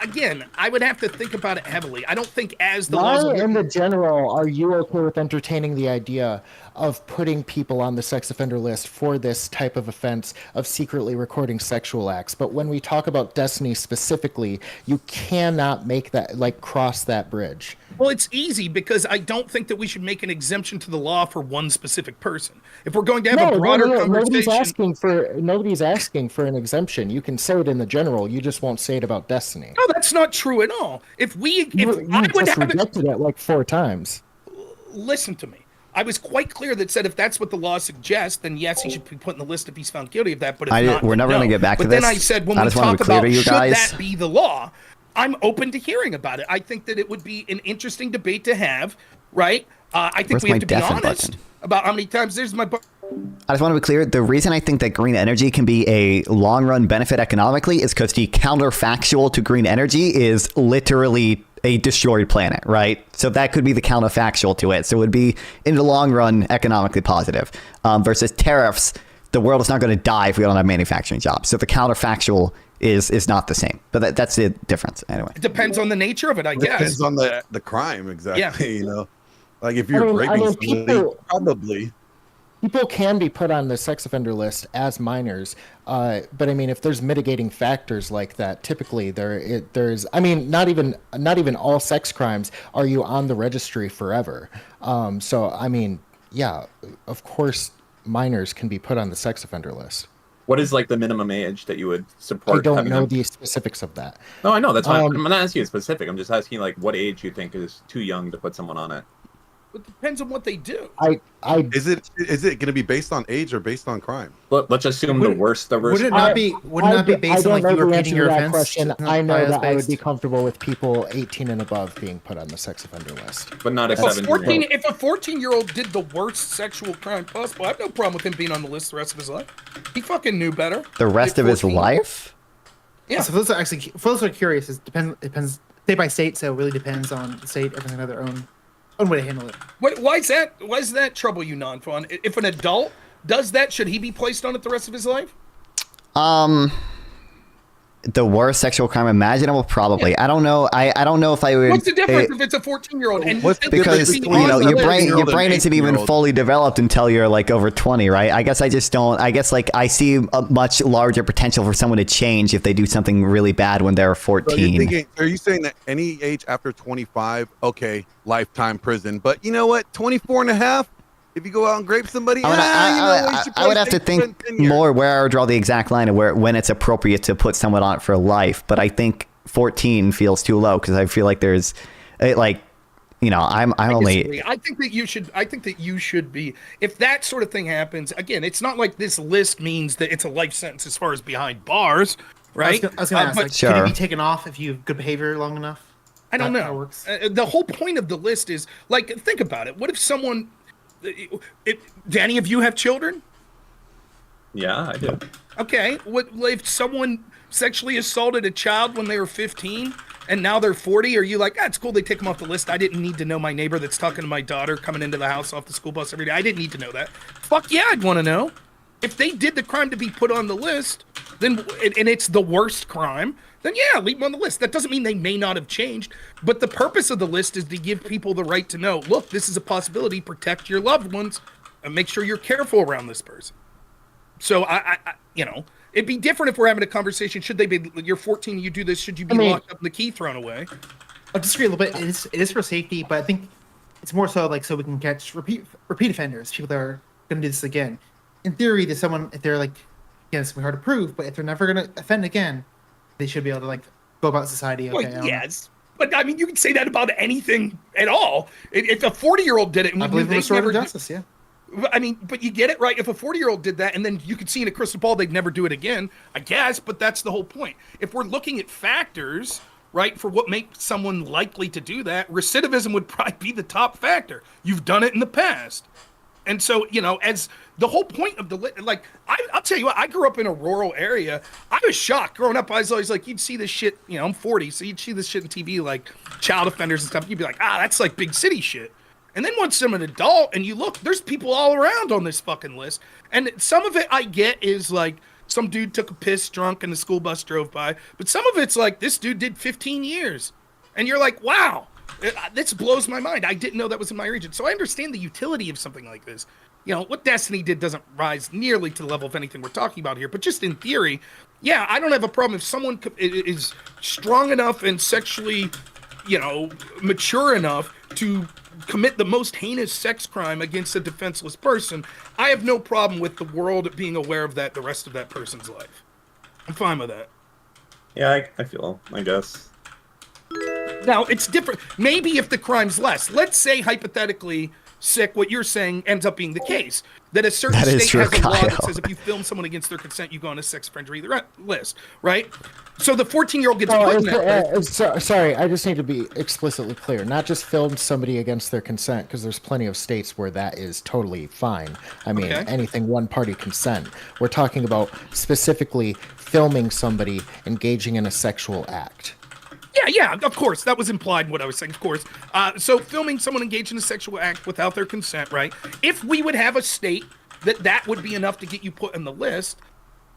Again, I would have to think about it heavily. I don't think as the Why, laws in the general, are you okay with entertaining the idea of putting people on the sex offender list for this type of offense of secretly recording sexual acts? But when we talk about Destiny specifically, you cannot make that, cross that bridge. Well, it's easy because I don't think that we should make an exemption to the law for one specific person. If we're going to have a broader conversation, nobody's asking for an exemption. You can say it in the general. You just won't say it about Destiny. No, that's not true at all. You just rejected it like 4 times. Listen to me. I was quite clear that said if that's what the law suggests, then yes, he should be put in the list if he's found guilty of that. But if not, we're never going to get back to this. But then I said when we talk about should that be the law, I'm open to hearing about it. I think that it would be an interesting debate to have, right? I think we have to be honest about how many times there's my. I just want to be clear. The reason I think that green energy can be a long run benefit economically is because the counterfactual to green energy is literally a destroyed planet, right? So that could be the counterfactual to it. So it would be in the long run economically positive versus tariffs. The world is not going to die if we don't have manufacturing jobs. So the counterfactual is not the same, but that's the difference anyway. It depends on the nature of it, I guess. It depends on the crime, exactly. Yeah. You know, like if you're raping somebody, probably. People can be put on the sex offender list as minors, but I mean, if there's mitigating factors like that, typically there's. I mean, not even all sex crimes are you on the registry forever. So I mean, yeah, of course, minors can be put on the sex offender list. What is like the minimum age that you would support? I don't know the specifics of that. No, I know that's why I'm not asking you specific. I'm just asking like what age you think is too young to put someone on it. It depends on what they do. Is it going to be based on age or based on crime? Let's assume the worst. Would it not be? Would it not be based on like you repeating your offense? Question. I know that I would be comfortable with people 18 and above being put on the sex offender list. But not a If 17-year-old. a 14-year-old did the worst sexual crime possible, I have no problem with him being on the list the rest of his life. He fucking knew better. The rest of his life? Yeah. So for those who are curious, it depends state by state. So it really depends on the state. Everyone's gonna have their own way to handle it. Why is that? Why does that trouble you, Non-Fun? If an adult does that, should he be placed on it the rest of his life? The worst sexual crime imaginable, probably. I don't know. I don't know if I would. What's the difference if it's a 14-year-old? Because your brain isn't even fully developed until you're like over 20, right? I guess I just don't. I guess like I see a much larger potential for someone to change if they do something really bad when they're 14. So are you saying that any age after 25, okay, lifetime prison? But you know what? 24 and a half. If you go out and grape somebody, I would have to think more where I would draw the exact line of when it's appropriate to put someone on it for life. But I think 14 feels too low because I feel like there's, like, you know, I'm only. I think that you should be. If that sort of thing happens again, it's not like this list means that it's a life sentence as far as behind bars, right? I was gonna ask, like, sure. Can you be taken off if you have good behavior long enough? I don't know. The whole point of the list is like, think about it. What if someone? Danny, if you have children? Yeah, I do. Okay. What if someone sexually assaulted a child when they were 15 and now they're 40? Are you like, it's cool they take them off the list? I didn't need to know my neighbor that's talking to my daughter coming into the house off the school bus every day. I didn't need to know that. Fuck yeah, I'd want to know. If they did the crime to be put on the list, then and it's the worst crime, then yeah, leave them on the list. That doesn't mean they may not have changed, but the purpose of the list is to give people the right to know, look, this is a possibility, protect your loved ones, and make sure you're careful around this person. So I you know, it'd be different if we're having a conversation. Should they be, you're 14, you do this, should you be locked up and the key thrown away? I disagree a little bit. It is for safety, but I think it's more so like so we can catch repeat offenders, people that are going to do this again. In theory, to someone, if they're like, again, it's gonna be hard to prove, but if they're never going to offend again, they should be able to like go about society. Okay, well, yes, but I mean, you can say that about anything at all. If a 40-year-old did it, and I believe in restorative justice. Yeah. I mean, but you get it, right? If a 40-year-old did that, and then you could see in a crystal ball they'd never do it again, I guess. But that's the whole point. If we're looking at factors, right, for what makes someone likely to do that, recidivism would probably be the top factor. You've done it in the past. And so, you know, as the whole point of the, like, I'll tell you what, I grew up in a rural area. I was shocked growing up. I was always like, you'd see this shit, you know, I'm 40, so you'd see this shit on TV, like child offenders and stuff. You'd be like, that's like big city shit. And then once I'm an adult and you look, there's people all around on this fucking list. And some of it I get is like, some dude took a piss drunk and the school bus drove by. But some of it's like, this dude did 15 years. And you're like, wow. This blows my mind. I didn't know that was in my region. So I understand the utility of something like this. You know, what Destiny did doesn't rise nearly to the level of anything we're talking about here. But just in theory, yeah, I don't have a problem if someone is strong enough and sexually, you know, mature enough to commit the most heinous sex crime against a defenseless person. I have no problem with the world being aware of that the rest of that person's life. I'm fine with that. Yeah, I feel, I guess. Now, it's different. Maybe if the crime's less. Let's say, hypothetically, Sick, what you're saying ends up being the case. That a certain state has a law that says if you film someone against their consent, you go on a sex offender list, right? So the 14-year-old gets put in that list. Sorry, I just need to be explicitly clear. Not just film somebody against their consent, because there's plenty of states where that is totally fine. I mean, anything one-party consent. We're talking about specifically filming somebody engaging in a sexual act. Yeah, of course. That was implied in what I was saying, of course. So filming someone engaged in a sexual act without their consent, right? If we would have a state that would be enough to get you put on the list,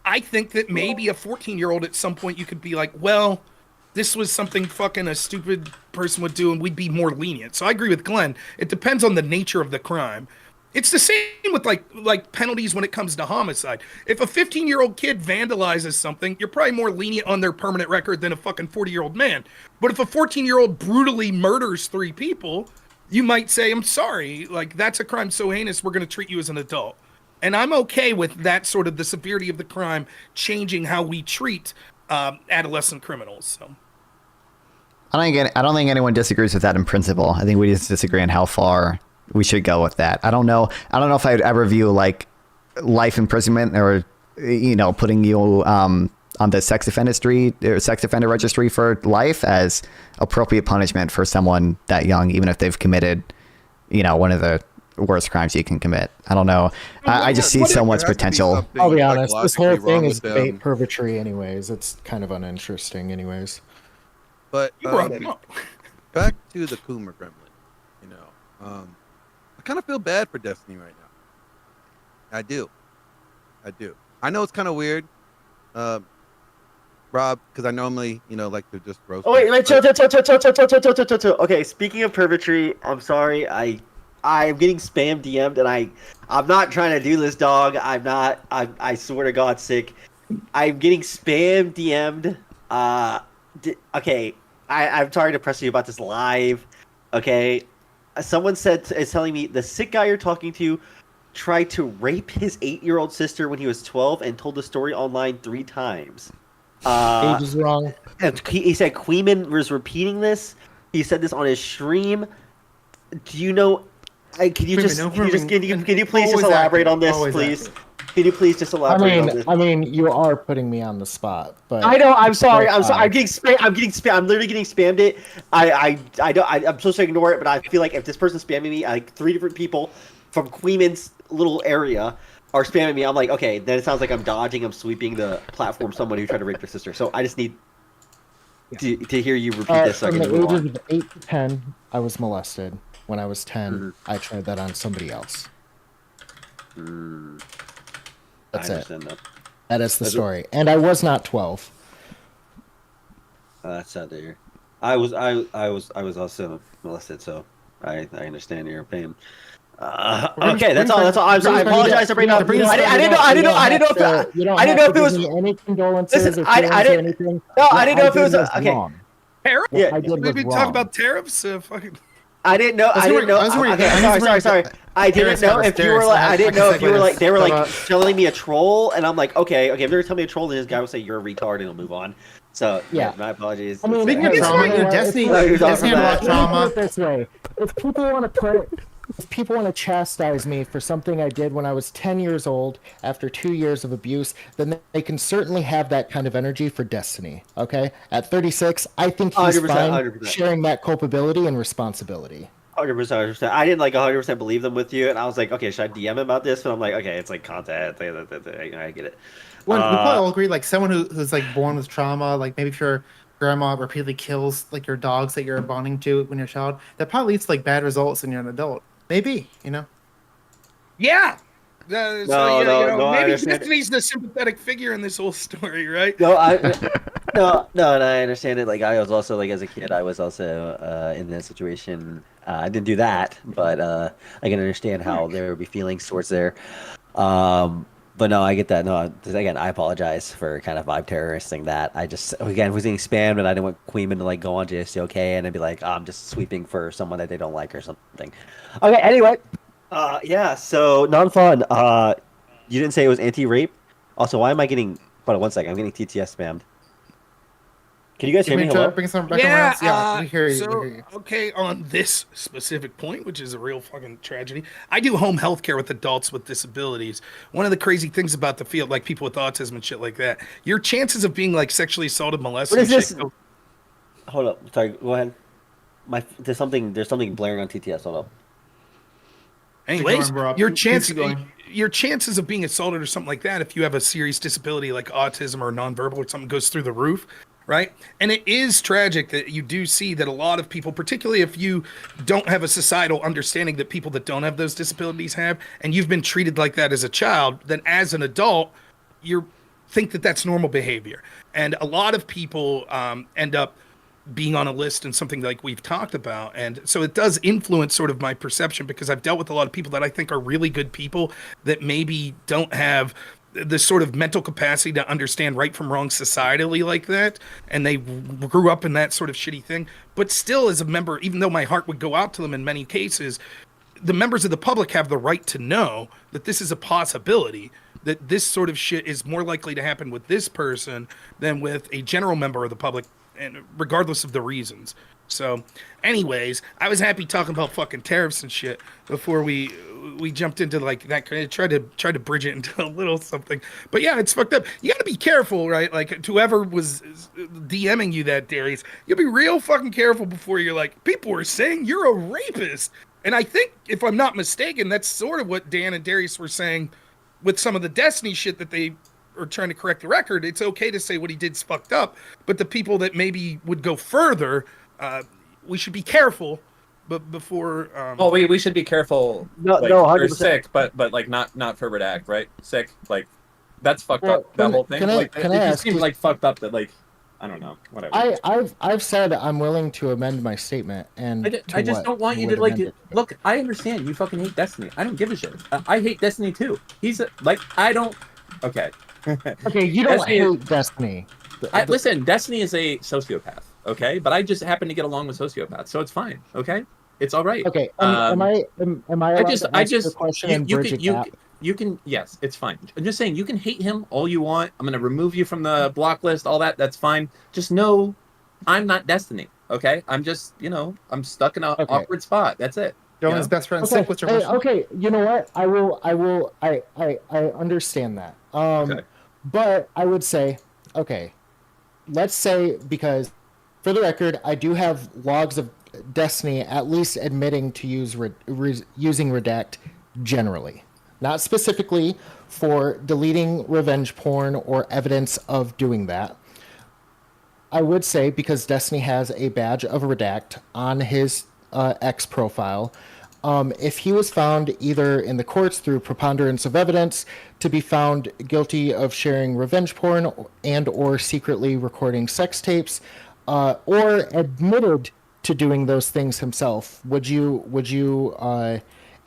I think that maybe a 14-year-old at some point you could be like, well, this was something fucking a stupid person would do, and we'd be more lenient. So I agree with Glenn. It depends on the nature of the crime. It's the same with like penalties when it comes to homicide. If a 15-year-old kid vandalizes something, you're probably more lenient on their permanent record than a fucking 40-year-old man. But if a 14-year-old brutally murders 3 people, you might say, I'm sorry, like that's a crime so heinous, we're going to treat you as an adult. And I'm okay with that sort of the severity of the crime changing how we treat adolescent criminals. So. I don't think anyone disagrees with that in principle. I think we just disagree on how far we should go with that. I don't know if I'd ever view like life imprisonment or putting you on the sex offender registry for life as appropriate punishment for someone that young, even if they've committed one of the worst crimes you can commit. I don't know. I just see so much potential. I'll be honest, this whole psychologically thing wrong is with bait them. purgatory anyways. It's kind of uninteresting anyways. But You brought it up. back to the Coomer Gremlin. I kind of feel bad for Destiny right now. I do. I know it's kind of weird, Rob, because I normally, like to just roast. Oh wait, them, wait, chill. Okay, speaking of purgatory, I'm sorry. I'm getting spam DM'd, and I'm not trying to do this, dog. I'm not. I swear to God, sick. I'm getting spam DM'd. Okay, I'm sorry to press you about this live. Okay, someone is telling me the sick guy you're talking to tried to rape his 8-year-old sister when he was 12 and told the story online 3 times. Age is wrong. He said Queeman was repeating this. He said this on his stream. Do you know? Can you please just elaborate on this, please? Can you please just elaborate on this? I mean, you are putting me on the spot, but I know. I'm sorry. I'm getting spam. I'm literally getting spammed. It. I'm supposed to ignore it, but I feel like if this person's spamming me, like 3 different people from Queeman's little area are spamming me, I'm like, okay, then it sounds like I'm dodging, I'm sweeping the platform someone who tried to rape their sister. So I just need to hear you repeat this so I from can the move ages on. of 8 to 10, I was molested. When I was 10, I tried that on somebody else. That's I it. understand that. That is the story. And I was not 12. That's sad to hear. I was also molested, so I understand your pain. Okay, that's all. I'm sorry. I apologize for bringing up. I didn't know if it was. Any condolences Listen, or I feelings or didn't. anything. No, What I didn't know if it was. did Okay. wrong. Tariff? Yeah. I did was Maybe talk wrong. about tariffs. Fucking. I didn't know. I didn't know. Okay, sorry. I didn't know if you were like. I didn't know if you were like. They were like telling me a troll, and I'm like, okay. If they're telling me a troll, then this guy will say you're a retard, and he'll move on. So Yeah. my apologies. I mean, Speaking of hey, trauma, you know what? Destiny It's- had a lot of Let me trauma. put it this way: if people want to chastise me for something I did when I was 10 years old after 2 years of abuse, then they can certainly have that kind of energy for Destiny. Okay, at 36, I think he's 100%, fine 100%. sharing that culpability and responsibility. 100%. I didn't like 100% believe them with you, and I was like, okay, should I DM about this? But I'm like, okay, it's like content. I get it. Well, we probably all agree, like someone who's like born with trauma, like maybe if your grandma repeatedly kills like your dogs that you're bonding to when you're a child, that probably leads to like bad results when you're an adult. Maybe, Yeah. No, I maybe understand. Destiny's the sympathetic figure in this whole story, right? No, and I understand it. Like I was also like as a kid, I was also in that situation. I didn't do that, but I can understand how there would be feelings towards there. But no, I get that. No, again, I apologize for kind of vibe terroristing that. I just again was getting spammed, and I didn't want Queeman to like go on JSTOK and I'd be like, I'm just sweeping for someone that they don't like or something. Okay, anyway, yeah. So non-fun. You didn't say it was anti-rape. Also, why am I getting? Hold on one second. I'm getting TTS spammed. Can you guys hear me? Hello? Bring some back Yeah, around. Yeah, we hear you. So, we hear you. okay, on this specific point, which is a real fucking tragedy, I do home health care with adults with disabilities. One of the crazy things about the field, like people with autism and shit like that, your chances of being like sexually assaulted, molested, What is and shit this? Hold up. Sorry. Go ahead. There's something blaring on TTS. Hold up. Anyways, going, bro. your Keep going. your chances of being assaulted or something like that, if you have a serious disability like autism or nonverbal or something, goes through the roof, right? And it is tragic that you do see that a lot of people, particularly if you don't have a societal understanding that people that don't have those disabilities have, and you've been treated like that as a child, then as an adult, you think that that's normal behavior. And a lot of people end up being on a list and something like we've talked about. And so it does influence sort of my perception, because I've dealt with a lot of people that I think are really good people that maybe don't have the sort of mental capacity to understand right from wrong societally like that. And they grew up in that sort of shitty thing. But still, as a member, even though my heart would go out to them in many cases, the members of the public have the right to know that this is a possibility, that this sort of shit is more likely to happen with this person than with a general member of the public, and regardless of the reasons. So, anyways, I was happy talking about fucking tariffs and shit before we jumped into like that. Try to bridge it into a little something. But yeah, it's fucked up. You got to be careful, right? Like whoever was DMing you that, Darius, you'll be real fucking careful before you're like, people are saying you're a rapist. And I think, if I'm not mistaken, that's sort of what Dan and Darius were saying with some of the Destiny shit that they are trying to correct the record. It's okay to say what he did's fucked up, but the people that maybe would go further, we should be careful. But before, well, we should be careful. No, like, no, they're 100%. sick, but like not for Redact, right? Sick, like that's fucked Well, up. That can- whole thing, can I- like can it I just ask seems you- like fucked up that like I don't know, whatever. I've said I'm willing to amend my statement, and I just don't want you to like look. I understand you fucking hate Destiny. I don't give a shit. I hate Destiny too. Like I don't. Okay. Okay, you don't Destiny hate Destiny. Listen, Destiny is a sociopath. Okay, but I just happen to get along with sociopaths, so it's fine. Okay, it's all right. Okay, am I allowed to ask the question and bridge a gap? You can, yes, it's fine. I'm just saying, you can hate him all you want. I'm going to remove you from the block list, all that. That's fine. Just know I'm not Destiny, okay? I'm just, I'm stuck in an awkward spot. That's it. Dylan's best friend sick. What's your question? Okay, you know what? I understand that. Okay. But I would say, okay, let's say, because for the record, I do have logs of Destiny at least admitting to using Redact generally. Not specifically for deleting revenge porn or evidence of doing that. I would say, because Destiny has a badge of Redact on his X profile, if he was found either in the courts through preponderance of evidence to be found guilty of sharing revenge porn and or secretly recording sex tapes, or admitted to doing those things himself, would you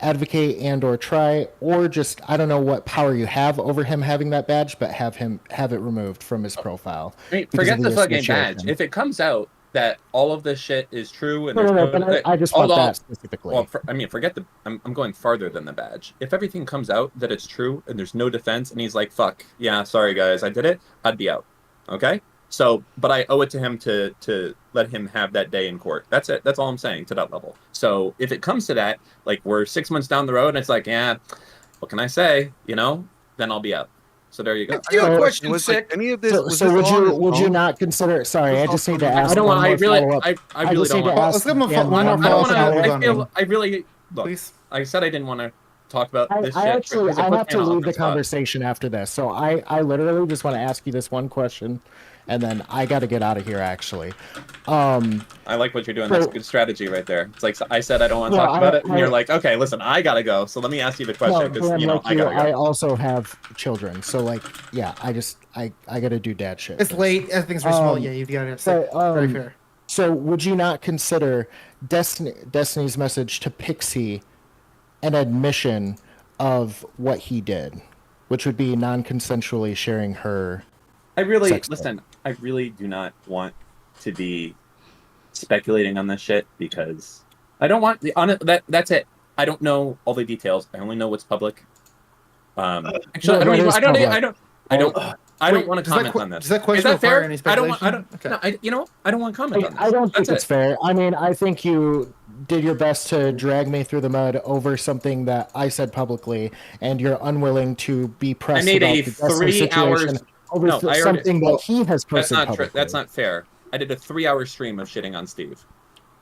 advocate and or try, or just, I don't know what power you have over him having that badge, but have it removed from his profile? I mean, because forget of the fucking association. badge. If it comes out that all of this shit is true and No, but I just want that specifically. Well, forget the. I'm going farther than the badge. If everything comes out that it's true and there's no defense, and he's like, "Fuck, yeah, sorry guys, I did it," I'd be out. Okay. So, but I owe it to him to let him have that day in court. That's it. That's all I'm saying to that level. So if it comes to that, like we're 6 months down the road, and it's like, yeah, what can I say? Then I'll be out. So there you go. You have a question, Was sick. any of this? So would you not consider? Sorry, I just need to ask. I don't want. I really don't need to want. ask Let's give him a Dan one more one I don't more want follow-up. to. I feel. I really. Look, Please. I said I didn't want to talk about this shit. I actually because it I puts have me to in an leave awkward the spot. conversation after this, so I literally just want to ask you this one question, and then I got to get out of here. Actually, I like what you're doing. That's a good strategy right there. It's like I said I don't want to Well, talk about it, and I- you're like, okay, listen, I gotta go. So let me ask you the question because Dan, like I gotta go. I also have children, so like, yeah, I got to do dad shit. It's late. Everything's very small. Yeah, you've got to. Very fair. So would you not consider Destiny's message to Pixie an admission of what he did, which would be non-consensually sharing her? I really sex listen. I really do not want to be speculating on this shit because I don't want the on it. That's it. I don't know all the details. I only know what's public. Actually, No, I that is public. I don't want to does that comment que- on this. does that question Is that require fair? any I don't. I speculation? don't. No, I don't want to comment on this. I don't think That's it's it. fair. I mean, I think you did your best to drag me through the mud over something that I said publicly, and you're unwilling to be pressed made about a the Destiny 3 hours. situation over No, I already- something well, that he has That's posted not publicly. that's not fair. I did a 3-hour stream of shitting on Steve.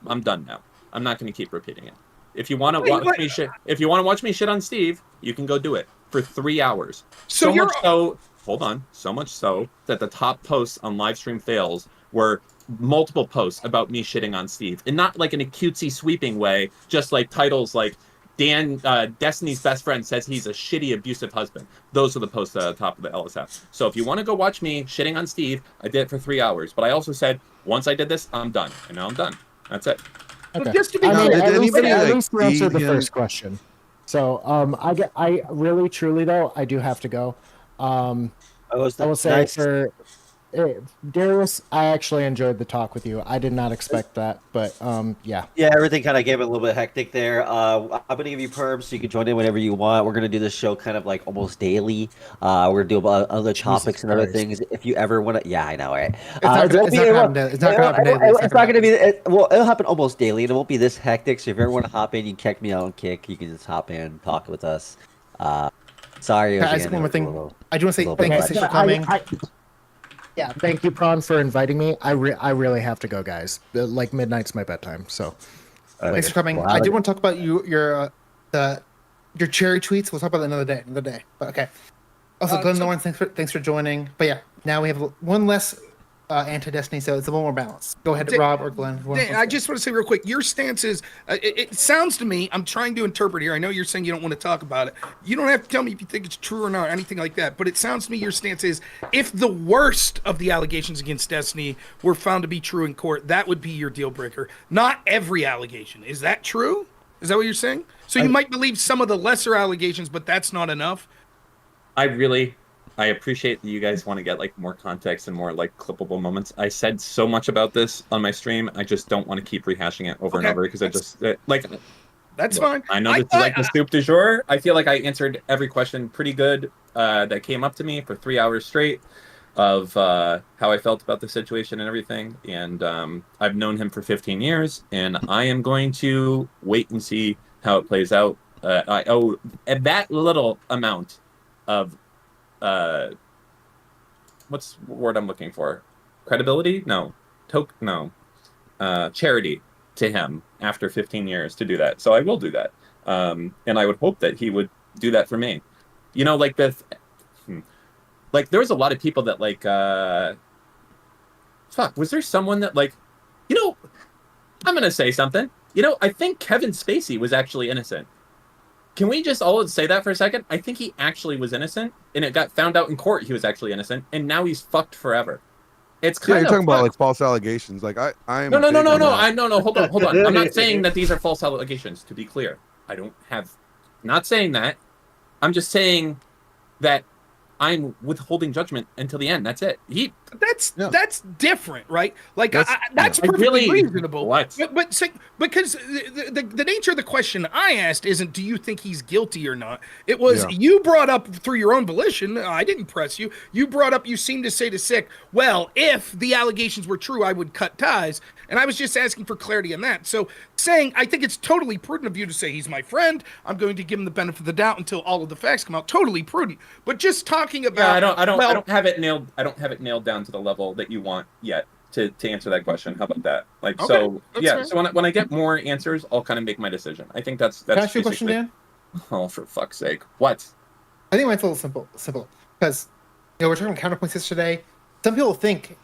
I'm done now. I'm not going to keep repeating it. If you want to watch me shit, if you want to watch me shit on Steve, you can go do it for 3 hours. So So you're- much so. Hold on. So much so that the top posts on Livestream Fails were multiple posts about me shitting on Steve, and not like in a cutesy sweeping way, just like titles like Dan, Destiny's best friend says he's a shitty abusive husband. Those are the posts at the top of the LSF. So if you want to go watch me shitting on Steve, I did it for 3 hours. But I also said once I did this, I'm done, and now I'm done. That's it. Okay. Just to be I mean, did at least, anybody, at like, least you answered the DM first question. So, I really, truly though, I do have to go. I was I will say nice. for Darius, I actually enjoyed the talk with you. I did not expect that, but yeah. Yeah, everything kind of gave it a little bit hectic there. I'm gonna give you perms so you can join in whenever you want. We're gonna do this show kind of like almost daily. We're gonna do about other topics and other Christ. things. If you ever want to, yeah, I know, right? It's not gonna happen daily. It's not gonna happen daily. It's not gonna be. Well, it'll happen almost daily, and it won't be this hectic. So if you ever want to hop in, you can check me out on Kick. You can just hop in, talk with us. Sorry, Guys, one more thing. I do want to say thank you much. Six, for coming. Yeah, thank you, Prawn, for inviting me. I really have to go, guys. Like midnight's my bedtime, so. Thanks for coming. I did want to talk about your cherry tweets. We'll talk about that another day. But okay. Also, Glenn Noerr, thanks for joining. But yeah, now we have one less anti-Destiny, so it's a little more balanced. Go ahead, Rob or Glenn. I just want to say real quick, your stance is, it sounds to me, I'm trying to interpret here. I know you're saying you don't want to talk about it. You don't have to tell me if you think it's true or not, or anything like that. But it sounds to me your stance is, if the worst of the allegations against Destiny were found to be true in court, that would be your deal breaker. Not every allegation. Is that true? Is that what you're saying? So you might believe some of the lesser allegations, but that's not enough? I appreciate that you guys want to get like more context and more like clippable moments. I said so much about this on my stream. I just don't want to keep rehashing it over and over because That's fine. I know this is like the soup du jour. I feel like I answered every question pretty good that came up to me for 3 hours straight of how I felt about the situation and everything. And I've known him for 15 years, and I am going to wait and see how it plays out. I owe that little amount of what's the word I'm looking for? Credibility? No. Charity to him after 15 years to do that. So I will do that. And I would hope that he would do that for me. You know, like like there was a lot of people that like was there someone that like, you know, I'm gonna say something. You know, I think Kevin Spacey was actually innocent. Can we just all say that for a second? I think he actually was innocent, and it got found out in court he was actually innocent, and now he's fucked forever. It's kind you're of talking about like false allegations. Like I am. No. Hold on. I'm not saying that these are false allegations. To be clear, I don't have. Not saying that. I'm just saying that I'm withholding judgment until the end. That's it. That's different, right? Like that's I perfectly really- reasonable. What? But because the nature of the question I asked isn't do you think he's guilty or not? It was you brought up through your own volition. I didn't press you. You brought up. You seemed to say to Sick, well, if the allegations were true, I would cut ties. And I was just asking for clarity on that. So saying I think it's totally prudent of you to say he's my friend. I'm going to give him the benefit of the doubt until all of the facts come out. Totally prudent. But just talking about I don't have it nailed. I don't have it nailed down to the level that you want yet to answer that question. How about that? Like Okay, that's fair. So when I get more answers, I'll kind of make my decision. I think that's. Can I ask you a question, Dan? Oh, for fuck's sake! What? I think mine's a little simple because we're talking counterpoints yesterday. Some people think,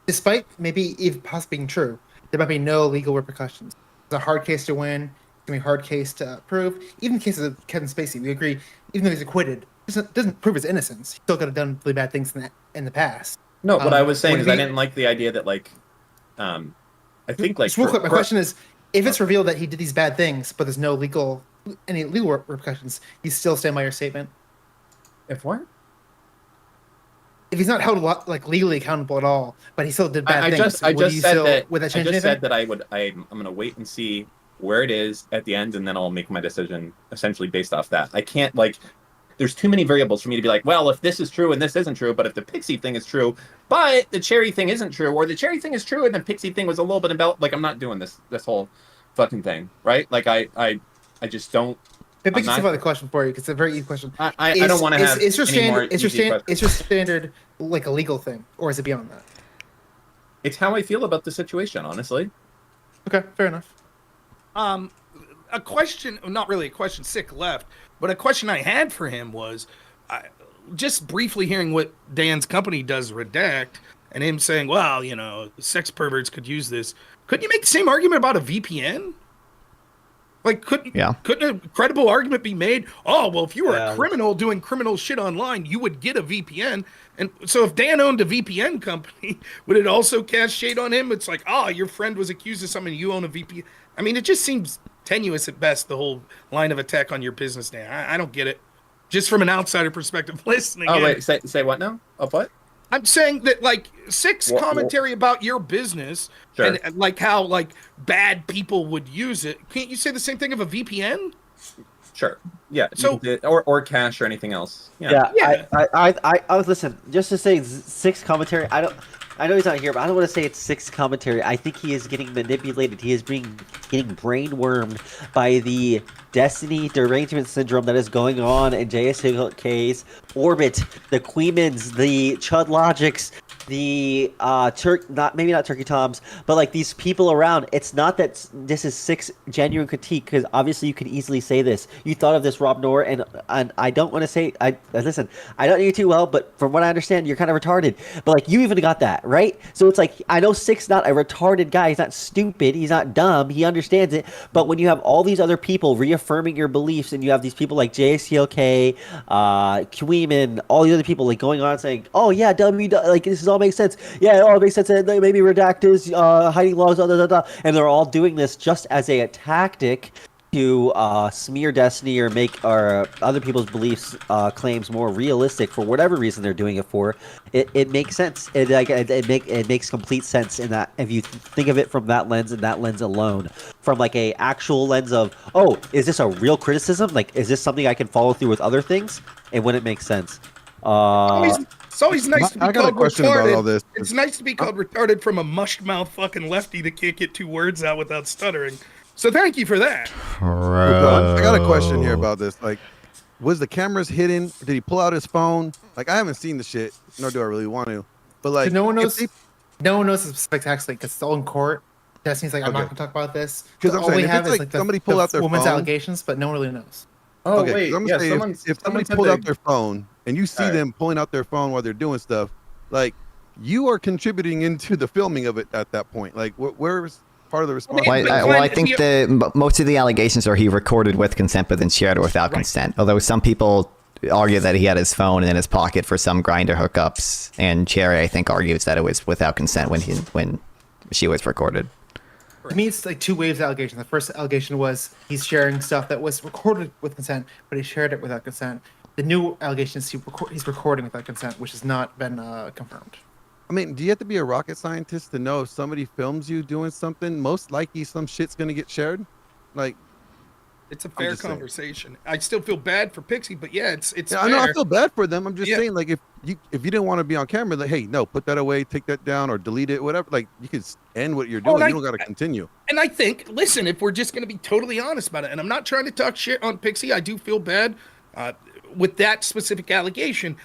despite maybe even possibly being true, there might be no legal repercussions. It's a hard case to win. It's gonna be a hard case to prove. Even in the case of Kevin Spacey, we agree. Even though he's acquitted, doesn't prove his innocence. He still could have done really bad things in the past. No, what I was saying is I he- didn't like the idea that like, I think like. Just real quick, my question is: if it's revealed that he did these bad things, but there's no any legal repercussions, you still stand by your statement? If what? If he's not held like legally accountable at all, but he still did bad I things, just would you said still, that. would that I change just anything? said that I'm gonna wait and see where it is at the end, and then I'll make my decision essentially based off that. I can't like. There's too many variables for me to be like, well, if this is true and this isn't true, but if the Pixie thing is true, but the cherry thing isn't true, or the cherry thing is true and the Pixie thing was a little bit about like I'm not doing this whole fucking thing, right? Like I just don't. It makes I'm me not- think about the question for you because it's a very easy question. I don't want to have is your any more standard is your easy standard questions. is your standard like a legal thing, or is it beyond that? It's how I feel about the situation, honestly. Okay, fair enough. A question, not really a question, Sick left, but a question I had for him was just briefly hearing what Dan's company does, Redact, and him saying, well, you know, sex perverts could use this. Couldn't you make the same argument about a VPN? Like, couldn't a credible argument be made? Oh, well, if you were a criminal doing criminal shit online, you would get a VPN. And so if Dan owned a VPN company, would it also cast shade on him? It's like, oh, your friend was accused of something, you own a VPN. I mean, it just seems tenuous at best, the whole line of attack on your business, Dan. I don't get it. Just from an outsider perspective, listening. Oh, in. wait, say what now? Of what? I'm saying that like Six Well, commentary about your business Sure. and like how like bad people would use it. Can't you say the same thing of a VPN? Sure. Yeah. So- or cash or anything else. Yeah, Yeah. I was listen. Just to say Six commentary. I know he's not here, but I don't want to say it's Six commentary. I think he is getting manipulated. He is getting brainwormed by the Destiny derangement syndrome that is going on in JSK's orbit. The Queemans, the Chud Logics, the maybe not Turkey Toms, but like these people around. It's not that this is Six genuine critique, because obviously you could easily say this. You thought of this, Rob Noerr, and I don't want to say listen. I don't know you too well, but from what I understand, you're kind of retarded. But like you even got that right. So it's like I know Six not a retarded guy. He's not stupid. He's not dumb. He understands it. But when you have all these other people reaffirming your beliefs, and you have these people like JSCLK, Queeman, all the other people like going on saying, "Oh yeah, like this is all makes sense. Yeah, it all makes sense. And maybe Redact is hiding laws, and they're all doing this just as a tactic to smear Destiny or make other people's beliefs claims more realistic for whatever reason they're doing it for. It makes sense. It makes complete sense in that if you think of it from that lens and that lens alone, from like a actual lens of, oh, is this a real criticism? Like, is this something I can follow through with other things? It wouldn't make sense. It's always nice to be I got a called question retarded. about all this. It's nice to be called retarded from a mushed mouth fucking lefty that can't get two words out without stuttering. So thank you for that. I got a question here about this. Like, was the cameras hidden? Did he pull out his phone? Like, I haven't seen the shit, nor do I really want to. But like, no one if knows. they- No one knows spectacularly because it's all in court. Destiny's like, I'm not Okay. going to talk about this. 'Cause So I'm all saying, we if have it's is like the, somebody pull the out their woman's phone- allegations, but no one really knows. Oh okay, wait, 'cause I'm yeah. saying Someone, if somebody said pulled they- out their phone and you see Alright. them pulling out their phone while they're doing stuff, like you are contributing into the filming of it at that point. Like, where's part of the Well, responsibility? I think most of the allegations are he recorded with consent but then shared it without consent. Although some people argue that he had his phone in his pocket for some grinder hookups, and Cherry I think argues that it was without consent when she was recorded. To me, it's like two waves of allegations. The first allegation was he's sharing stuff that was recorded with consent, but he shared it without consent. The new allegation is he's recording without consent, which has not been confirmed. I mean, do you have to be a rocket scientist to know if somebody films you doing something? Most likely, some shit's gonna get shared. Like, It's a fair just saying. conversation. I still feel bad for Pixie, but yeah, it's yeah, fair. I know I feel bad for them. I'm just Yeah. saying, like, if you didn't want to be on camera, like, hey, no, put that away, take that down, or delete it, whatever. Like, you could end what you're Oh, doing. and You don't got to continue. And I think, listen, if we're just going to be totally honest about it, and I'm not trying to talk shit on Pixie, I do feel bad with that specific allegation.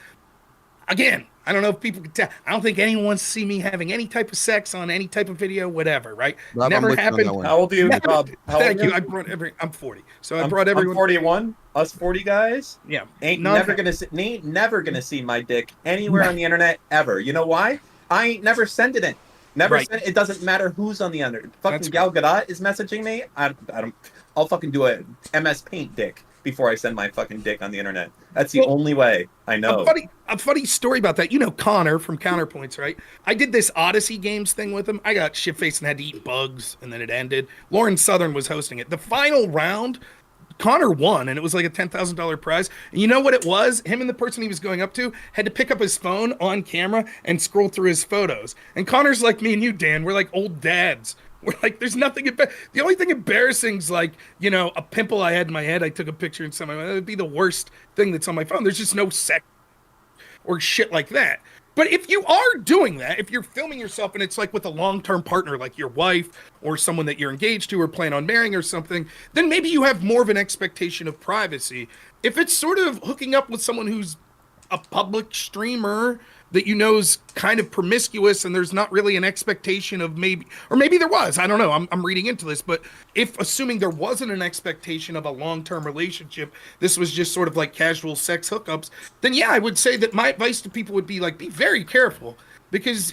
Again, I don't know if people can tell. I don't think anyone wants to see me having any type of sex on any type of video, whatever, right? Rob, I'm Never with you on that happened. one. How old are you, Never- Bob? How Thank old you. are I'm 40. So I I'm, brought everyone. I'm 41. Us 40 guys Yeah. ain't None- never gonna see my dick anywhere on the internet ever. You know why? I ain't never sent it in. Never Right. sent it. It doesn't matter who's on the internet. Fucking That's Gal Gadot is messaging me. I don't. I'll fucking do a MS Paint dick before I send my fucking dick on the internet. That's the Well, only way I know. A funny story about that. You know Connor from Counterpoints, right? I did this Odyssey Games thing with him. I got shit-faced and had to eat bugs, and then it ended. Lauren Southern was hosting it. The final round, Connor won, and it was like a $10,000 prize. And you know what it was? Him and the person he was going up to had to pick up his phone on camera and scroll through his photos. And Connor's like me and you, Dan. We're like old dads. We're like, there's nothing. The only thing embarrassing's like, you know, a pimple I had in my head. I took a picture and sent my. That would be the worst thing that's on my phone. There's just no sex or shit like that. But if you are doing that, if you're filming yourself and it's like with a long-term partner, like your wife or someone that you're engaged to or plan on marrying or something, then maybe you have more of an expectation of privacy. If it's sort of hooking up with someone who's a public streamer that you know is kind of promiscuous and there's not really an expectation of maybe there was, I don't know, I'm reading into this, but if assuming there wasn't an expectation of a long-term relationship, this was just sort of like casual sex hookups, then yeah, I would say that my advice to people would be like, be very careful, because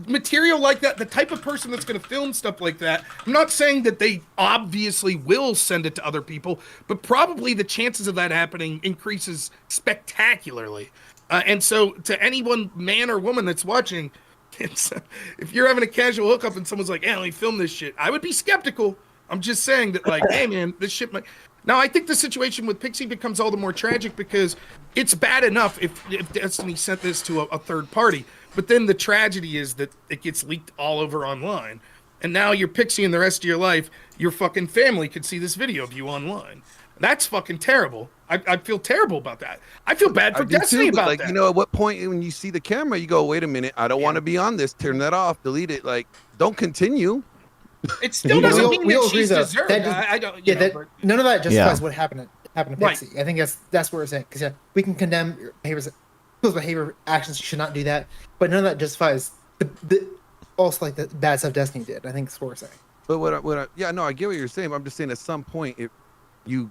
material like that, the type of person that's going to film stuff like that, I'm not saying that they obviously will send it to other people, but probably the chances of that happening increases spectacularly. And so to anyone, man or woman that's watching, if you're having a casual hookup and someone's like, hey, let me film this shit, I would be skeptical. I'm just saying that, like, hey, man, this shit might... Now, I think the situation with Pixie becomes all the more tragic because it's bad enough if Destiny sent this to a third party, but then the tragedy is that it gets leaked all over online. And now you're Pixie and the rest of your life, your fucking family could see this video of you online. That's fucking terrible. I feel terrible about that. I feel bad for Destiny about like, that. You know, at what point when you see the camera, you go, wait a minute, I don't want to be on this. Turn that off. Delete it. Like, don't continue. It still doesn't mean we'll that agree, she's though. deserved. That does- I don't. Yeah, that, none of that justifies what happened to Right. Pixie. I think that's what we're saying. Because we can condemn people's behavior, actions. You should not do that. But none of that justifies the also like the bad stuff Destiny did. I think that's what we're saying. But I get what you're saying. But I'm just saying, at some point, if you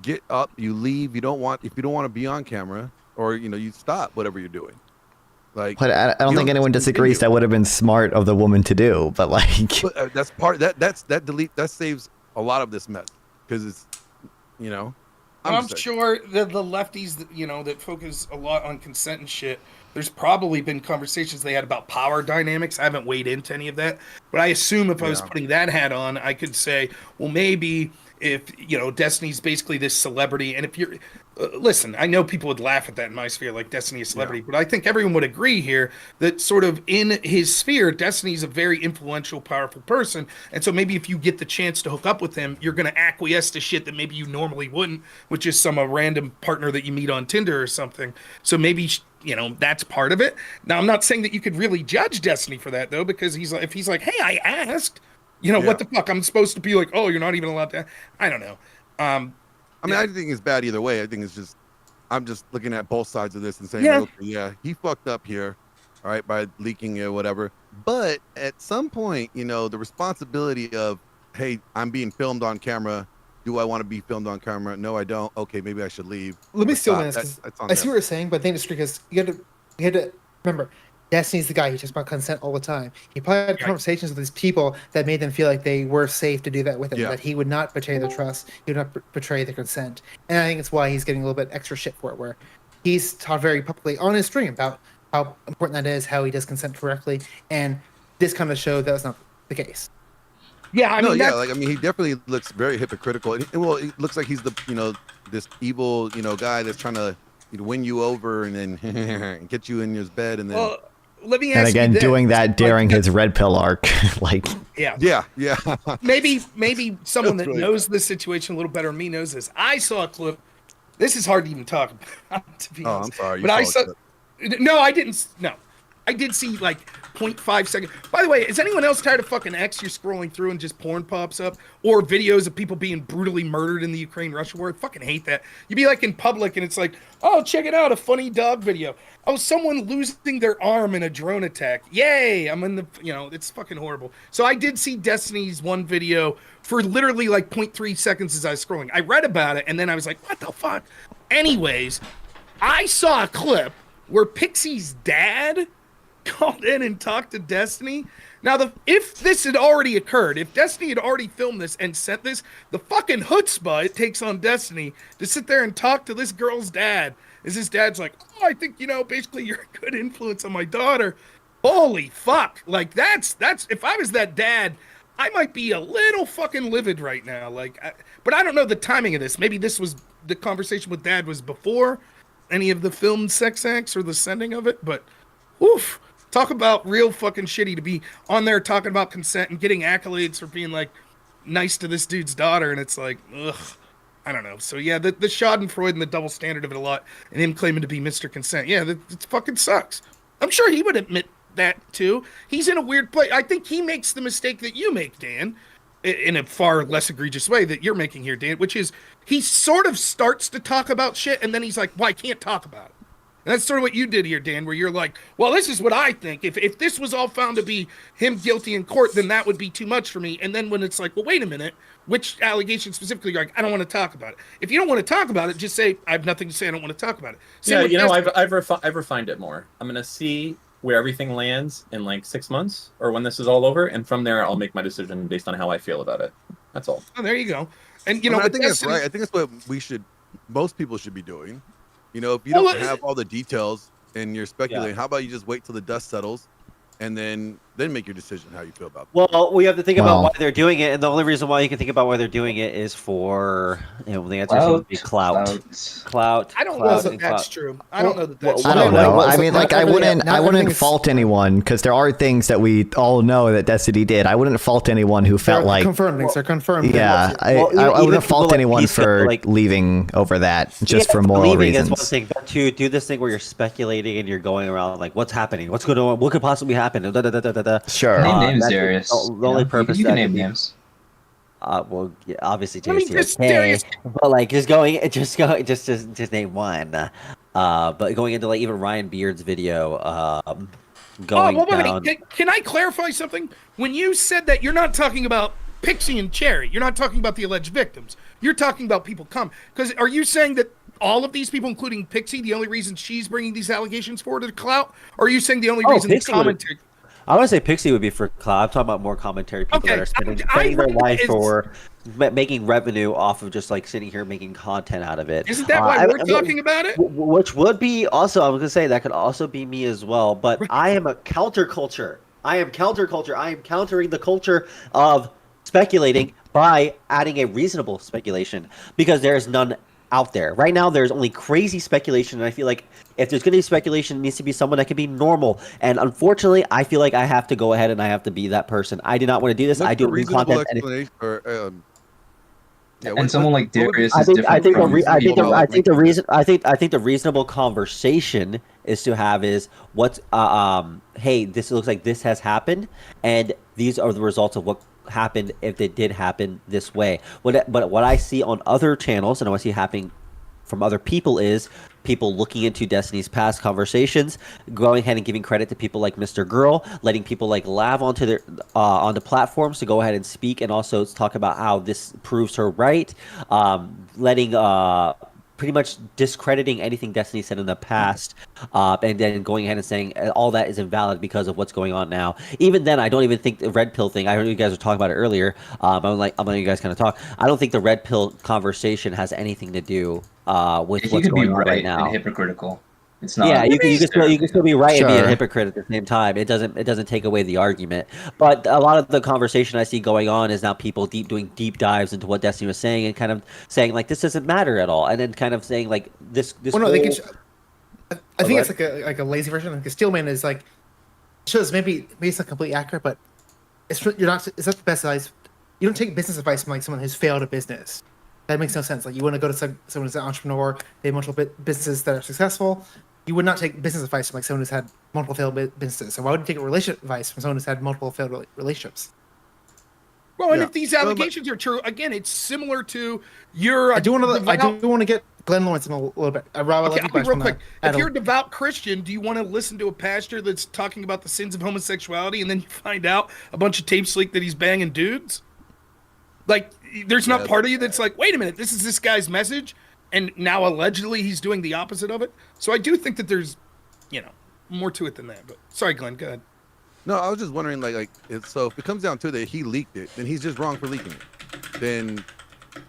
get up, you leave. If you don't want to be on camera, or you stop whatever you're doing. Like, But I don't think anyone disagrees that would have been smart of the woman to do. But like, but, that's part that saves a lot of this mess because it's I'm sure the lefties that focus a lot on consent and shit. There's probably been conversations they had about power dynamics. I haven't weighed into any of that, but I assume if I was putting that hat on, I could say, well, maybe if Destiny's basically this celebrity, and if you're listen, I know people would laugh at that in my sphere, like Destiny is celebrity, but I think everyone would agree here that sort of in his sphere, Destiny's a very influential, powerful person, and so maybe if you get the chance to hook up with him, you're going to acquiesce to shit that maybe you normally wouldn't, which is a random partner that you meet on Tinder or something. So maybe that's part of it. Now, I'm not saying that you could really judge Destiny for that though, because if he's like, hey, I asked, what the fuck? I'm supposed to be like, oh, you're not even allowed to. I don't know. I mean, I think it's bad either way. I think it's just, I'm just looking at both sides of this and saying, he fucked up here, all right, by leaking it or whatever. But at some point, the responsibility of, hey, I'm being filmed on camera. Do I want to be filmed on camera? No, I don't. Okay, maybe I should leave. Let me steal this. I see what you're saying, but the industry because you had to remember, Destiny's the guy who talks about consent all the time. He probably had conversations with these people that made them feel like they were safe to do that with him. That he would not betray their trust. He would not betray the consent. And I think it's why he's getting a little bit extra shit for it. Where he's talked very publicly on his stream about how important that is, how he does consent correctly, and this kind of showed that was not the case. Yeah, I mean, he definitely looks very hypocritical. Well, it looks like he's the this evil guy that's trying to win you over and then get you in his bed and then. Well, let me ask and again, you this. doing that during his red pill arc, like. Yeah. maybe someone that really knows this situation a little better than me knows this. I saw a clip. This is hard to even talk about. To be honest. I'm sorry. But I saw. No, I didn't. No. I did see like 0.5 seconds. By the way, is anyone else tired of fucking X? You're scrolling through and just porn pops up, or videos of people being brutally murdered in the Ukraine-Russia war. I fucking hate that. You'd be like in public and it's like, oh, check it out, a funny dog video. Oh, someone losing their arm in a drone attack. Yay! I'm in the, it's fucking horrible. So I did see Destiny's one video for literally like 0.3 seconds as I was scrolling. I read about it and then I was like, what the fuck? Anyways, I saw a clip where Pixie's dad called in and talked to Destiny. Now, if this had already occurred, if Destiny had already filmed this and sent this, the fucking chutzpah it takes on Destiny to sit there and talk to this girl's dad, is his dad's like, oh, I think, basically you're a good influence on my daughter. Holy fuck. Like, that's, if I was that dad, I might be a little fucking livid right now. But I don't know the timing of this. Maybe the conversation with dad was before any of the filmed sex acts or the sending of it, but oof. Talk about real fucking shitty to be on there talking about consent and getting accolades for being like nice to this dude's daughter, and it's like, ugh, I don't know. So yeah, the Schadenfreude and the double standard of it a lot, and him claiming to be Mr. Consent. Yeah, it fucking sucks. I'm sure he would admit that too. He's in a weird place. I think he makes the mistake that you make, Dan, in a far less egregious way that you're making here, Dan, which is he sort of starts to talk about shit, and then he's like, well, I can't talk about it. And that's sort of what you did here, Dan, where you're like, well, this is what I think. If this was all found to be him guilty in court, then that would be too much for me. And then when it's like, well, wait a minute, which allegation specifically, you're like, I don't want to talk about it. If you don't want to talk about it, just say, I have nothing to say, I don't want to talk about it. I've refined it more. I'm going to see where everything lands in like 6 months or when this is all over. And from there, I'll make my decision based on how I feel about it. That's all. Oh, there you go. And, I think that's right. I think that's what most people should be doing. If you don't have all the details and you're speculating, how about you just wait till the dust settles, and then then make your decision how you feel about it. Well, we have to think Well- about why they're doing it, and the only reason why you can think about why they're doing it is for the answer seems to be clout. Clout. I don't know clout, that and that's clout. true. I don't know that that's I true. don't Wait, know. wait, I so mean, not like, I everything- wouldn't, not I wouldn't everything is- fault anyone because there are things that we all know that Destiny did. I wouldn't fault anyone who felt They're like, confirmed things. They're confirmed. yeah, things. I even wouldn't people fault like anyone Peace, for like- leaving over that just Yeah, for moral believing reasons. is one thing, but to do this thing where you're speculating and you're going around like, what's happening? What's going on? What could possibly happen? Da, da, da, da, da, da. Sure. Name names, that's Darius. the only purpose You can that name could be- names. Well, yeah, obviously I mean, JC, just okay, Darius- but like just name one. But going into like even Ryan Beard's video, going well, wait, down. can I clarify something? When you said that, you're not talking about Pixie and Cherry. You're not talking about the alleged victims. You're talking about people come. Because are you saying that all of these people, including Pixie, the only reason she's bringing these allegations forward to clout? Or are you saying the only reason the Pixie would've- commentary? I want to say Pixie would be for cloud. I'm talking about more commentary people Okay, that are spending I their read life it's- for making revenue off of just like sitting here making content out of it. Isn't that why we're talking about it? Which would be also, I was gonna say that could also be me as well. But I am a counterculture. I am counterculture. I am countering the culture of speculating by adding a reasonable speculation because there is none out there right now. There's only crazy speculation, and I feel like if there's going to be speculation, it needs to be someone that can be normal. And unfortunately, I feel like I have to go ahead and I have to be that person. I do not want to do this. What's I do the new reasonable content. And explanation or, yeah, And someone like what would be- Darius I is think different I think from the reasonable conversation is to have is what's hey, this looks like this has happened, and these are the results of what happened if it did happen this way. But what I see on other channels and what I see happening from other people is people looking into Destiny's past conversations, going ahead and giving credit to people like Mr. Girl, letting people like Lav onto their onto platforms to go ahead and speak and also talk about how this proves her right, letting pretty much discrediting anything Destiny said in the past, and then going ahead and saying all that is invalid because of what's going on now. Even then, I don't even think the red pill thing. I heard you guys were talking about it earlier. I'm letting you guys kind of talk. I don't think the red pill conversation has anything to do with If you what's could be going on right right now. and hypocritical, it's not. Yeah, you can still be right and be a Sure. hypocrite at the same time. It doesn't take away the argument. But a lot of the conversation I see going on is now people doing deep dives into what Destiny was saying and kind of saying like this doesn't matter at all, and then kind of saying like this. Well, no, they can. whole- I think go it's like a lazy version. Like a Steelman is like shows maybe it's not completely accurate, but it's not the best advice. You don't take business advice from like someone who's failed a business. That makes no sense. Like you want to go to someone who's an entrepreneur, they have multiple businesses that are successful. You would not take business advice from like someone who's had multiple failed businesses. So why would you take relationship advice from someone who's had multiple failed relationships? Well, and Yeah. if these allegations are true, again, it's similar to your. I do want to get Glenn Lawrence in a little bit. Rob, Okay, I I'll be real quick. If you're a devout Christian, do you want to listen to a pastor that's talking about the sins of homosexuality, and then you find out a bunch of tapes leak that he's banging dudes? Like, there's not Yeah, part of you that's like, wait a minute, this is this guy's message, and now allegedly he's doing the opposite of it. So I do think that there's, more to it than that. But sorry, Glenn, go ahead. No, I was just wondering, so if it comes down to that he leaked it, then he's just wrong for leaking it. Then,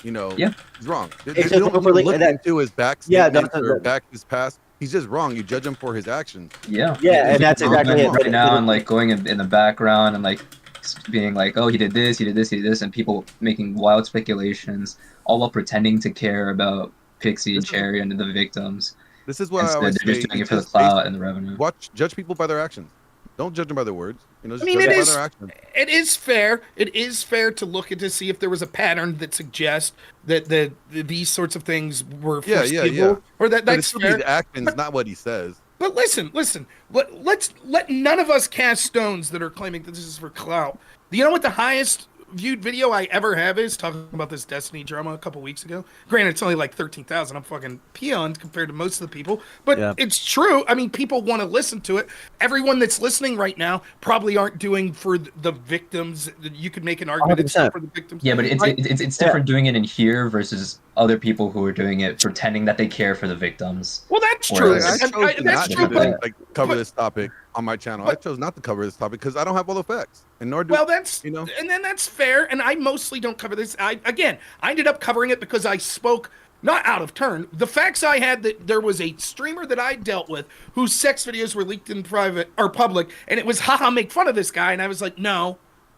Yeah. he's wrong. They It's don't just wrong for look leaking it. into his back Yeah, statements that's- or back his past. He's just wrong. You judge him for his actions. Yeah. Yeah, and that's People exactly it. right now, and like going in the background and like being like, oh, he did this, he did this, he did this, and people making wild speculations, all while pretending to care about Pixie and Cherry and the victims. This is what I Instead, always they're just say. doing it for the clout and the revenue. Judge people by their actions. Don't judge them by their words. Just I mean, judge it them by is- their actions. It is fair. It is fair to look at to see if there was a pattern that suggests that these sorts of things were Yeah, foreseeable, yeah. or But that's it's still fair. his actions, not what he says. But listen. Let none of us cast stones that are claiming that this is for clout. Do you know what the highest viewed video I ever have is? Talking about this Destiny drama a couple weeks ago. Granted, it's only like 13,000. I'm fucking peons compared to most of the people, but Yeah. it's true. I mean, people want to listen to it. Everyone that's listening right now probably aren't doing for the victims. You could make an argument it's 100%. for the victims. Yeah, but Right? it's different doing it in here versus other people who are doing it pretending that they care for the victims. Well, that's Or true. is- I I- chose And to that's not true, do but this, cover but- this topic on my channel. I chose not to cover this topic because I don't have all the facts, and nor do well, that's you know. and then that's fair. And I mostly don't cover this. I ended up covering it because I spoke not out of turn. The facts I had that there was a streamer that I dealt with whose sex videos were leaked in private or public, and it was haha, make fun of this guy, and I was like, no,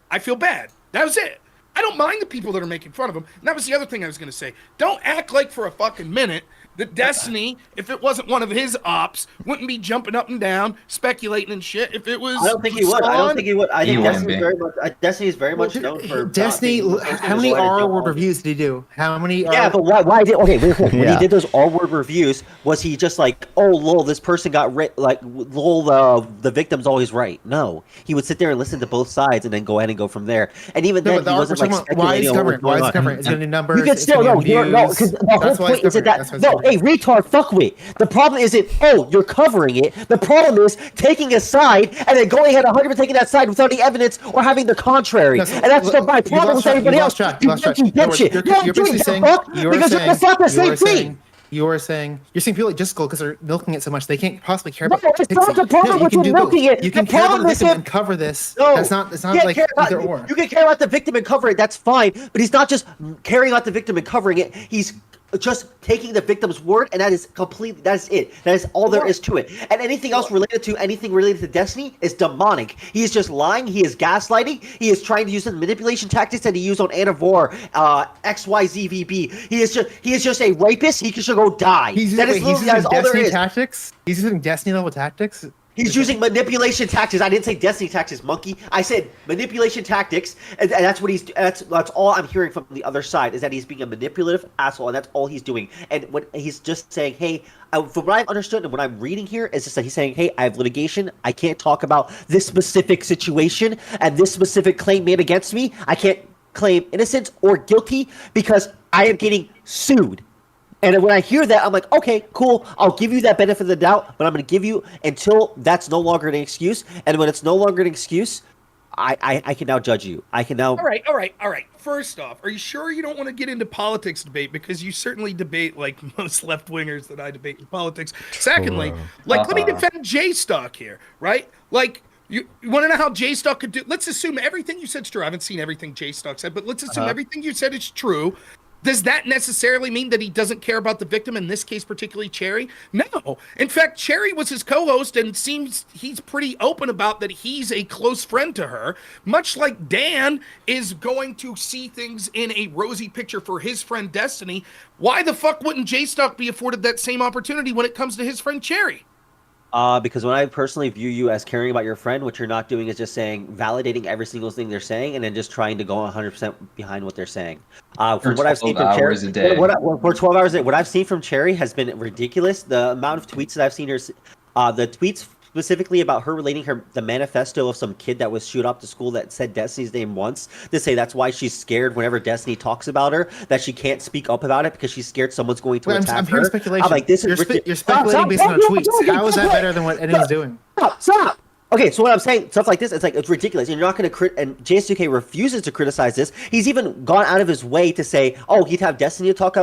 I feel bad. That was it. I don't mind the people that are making fun of him. And that was the other thing I was going to say. Don't act like for a fucking minute that Destiny, if it wasn't one of his ops, wouldn't be jumping up and down, speculating and shit. If it was, I don't think he would. I don't think he would. I think Destiny is very much known for Destiny. How many R-word reviews did he do? How many? Yeah, but why did? Okay, wait. When he did those R-word reviews, was he just like, oh, lol, this person got like, lol, the victim's always right? No, he would sit there and listen to both sides and then go ahead and go from there. And even then, he wasn't like speculating on what was going on. Why is it covering? Is it going to numbers? You can still no, because the whole point is that no. Hey, retard, fuckwit. The problem isn't, oh, you're covering it. The problem is taking a side and then going ahead 100% taking that side without any evidence or having the contrary. And that's my problem with everybody else. You dipshit. You're doing that, because it's not the same thing. You're saying people like just go because they're milking it so much they can't possibly care about. It's not the problem with milking it. You can care about the victim and cover this. No, that's not like either or. You can care about the victim and cover it. That's fine. But he's not just caring about the victim and covering it. He's just taking the victim's word, and that is completely, that is it. That is all there is to it. And anything else related to Destiny is demonic. He is just lying. He is gaslighting. He is trying to use the manipulation tactics that he used on Anavor, XYZVB. He is just a rapist. He should go die. He's using Destiny tactics? He's using Destiny level tactics? He's using manipulation tactics. I didn't say Destiny tactics, monkey. I said manipulation tactics, and that's what that's all I'm hearing from the other side, is that he's being a manipulative asshole, and that's all he's doing. And when he's just saying, hey, from what I've understood and what I'm reading here is just that he's saying, hey, I have litigation. I can't talk about this specific situation and this specific claim made against me. I can't claim innocence or guilty because I am getting sued. And when I hear that, I'm like, okay, cool. I'll give you that benefit of the doubt, but I'm going to give you until that's no longer an excuse. And when it's no longer an excuse, I can now judge you. I can now. All right. First off, are you sure you don't want to get into politics debate? Because you certainly debate like most left wingers that I debate in politics. Secondly, let me defend J-Stock here, right? Like, you want to know how J-Stock could do? Let's assume everything you said is true. I haven't seen everything J-Stock said, but let's assume everything you said is true. Does that necessarily mean that he doesn't care about the victim, in this case, particularly Cherry? No. In fact, Cherry was his co-host and seems he's pretty open about that he's a close friend to her, much like Dan is going to see things in a rosy picture for his friend Destiny. Why the fuck wouldn't J-Stock be afforded that same opportunity when it comes to his friend Cherry? Because when I personally view you as caring about your friend, what you're not doing is just validating every single thing they're saying, and then just trying to go 100% behind what they're saying. From what I've seen from Cherry, for 12 hours a day, what I've seen from Cherry has been ridiculous. The amount of tweets that I've seen her, the tweets specifically about her relating the manifesto of some kid that was shoot up to school that said Destiny's name once, to say that's why she's scared whenever Destiny talks about her, that she can't speak up about it because she's scared someone's going to attack her. I'm hearing speculation. I'm like, this is you're speculating based on tweets. How is that better than what anyone's doing? Stop. Okay, so what I'm saying, stuff like this, it's ridiculous. And you're not going to and JS2K refuses to criticize this. He's even gone out of his way to say, oh, he'd have Destiny to talk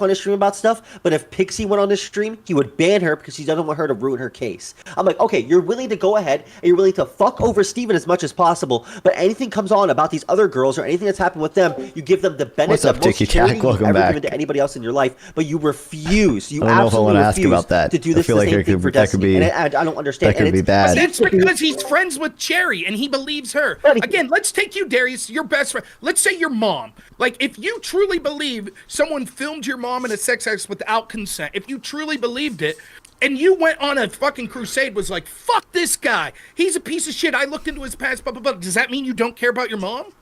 on his stream about stuff, but if Pixie went on his stream, he would ban her because he doesn't want her to ruin her case. I'm like, okay, you're willing to go ahead and you're willing to fuck over Steven as much as possible, but anything comes on about these other girls or anything that's happened with them, you give them the benefit of most charity you've ever given to anybody else in your life, but you refuse. You absolutely refuse to do this the same thing for Destiny. And I don't understand. That could be bad. That's because he's friends with Cherry and he believes her. Again, let's take you, Darius, your best friend. Let's say your mom. Like, if you truly believe someone filmed your mom in a sex act without consent, if you truly believed it, and you went on a fucking crusade, was like, fuck this guy, he's a piece of shit, I looked into his past, blah, blah, blah. Does that mean you don't care about your mom?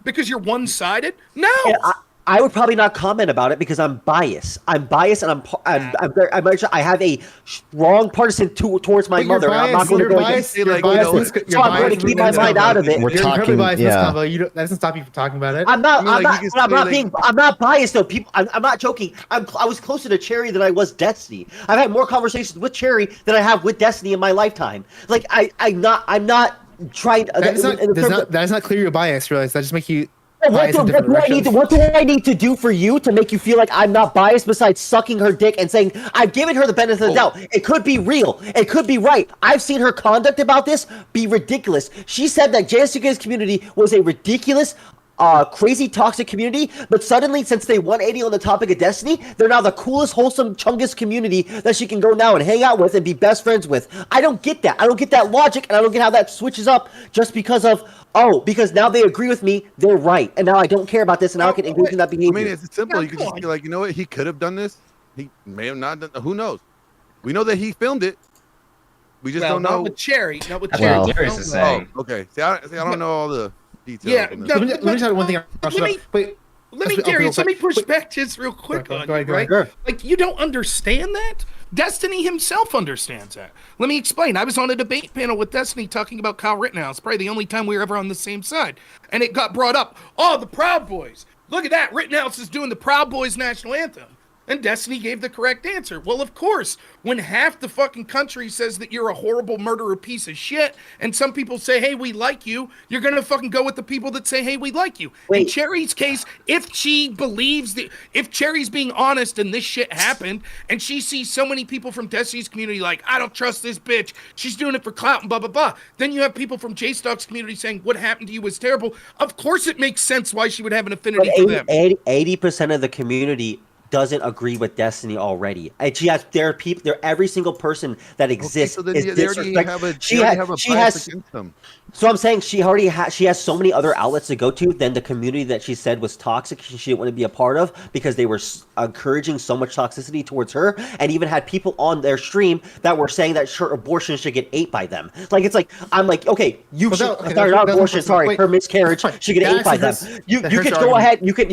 Because you're one-sided? No! Yeah, I would probably not comment about it because I'm biased. I'm biased, and I have a strong partisan towards my mother. I'm not going to go against it. So I'm going to keep my mind out of it. You're incredibly biased in this convo. That doesn't stop you from talking about it. I'm not biased though. People, I'm not joking. I was closer to Cherry than I was Destiny. I've had more conversations with Cherry than I have with Destiny in my lifetime. Like I'm not trying. That does not clear your bias. Realize that just make you. What do I need to do for you to make you feel like I'm not biased besides sucking her dick and saying I've given her the benefit of the doubt? It could be real. It could be right. I've seen her conduct about this be ridiculous. She said that JS2K's community was a ridiculous crazy toxic community, but suddenly, since they 180 on the topic of Destiny, they're now the coolest, wholesome Chungus community that she can go now and hang out with and be best friends with. I don't get that. I don't get that logic, and I don't get how that switches up just because of, because now they agree with me, they're right, and now I don't care about this, and now I can engage in that behavior. I mean, it's simple. You could just be like, you know what? He could have done this. He may have not done. Who knows? We know that he filmed it. We just don't know. Not with Cherry. Not with That's Cherry. what Darius is saying. Oh, okay. See, I don't know all the details. Yeah. on this. No, Let me tell you one thing. Let me, Darius, let me push back just real quick on you, right? Like, you don't understand that? Destiny himself understands that. Let me explain. I was on a debate panel with Destiny talking about Kyle Rittenhouse, probably the only time we were ever on the same side. And it got brought up. Oh, the Proud Boys. Look at that. Rittenhouse is doing the Proud Boys national anthem. And Destiny gave the correct answer. Well, of course, when half the fucking country says that you're a horrible murderer piece of shit, and some people say, hey, we like you, you're going to fucking go with the people that say, hey, we like you. In Cherry's case, if she believes that, if Cherry's being honest and this shit happened, and she sees so many people from Destiny's community like, I don't trust this bitch, she's doing it for clout and blah, blah, blah. Then you have people from J-Stock's community saying, what happened to you was terrible. Of course it makes sense why she would have an affinity for them. 80% of the community doesn't agree with Destiny already, and she has every single person that exists so then is they already disrespect. she has against them. So I'm saying she has so many other outlets to go to than the community that she said was toxic. She didn't want to be a part of because they were encouraging so much toxicity towards her, and even had people on their stream that were saying that her abortion should get ate by them. Like, it's like, I'm like, okay, you should not abortion. Sorry, her miscarriage should get ate by them. You can go ahead. You can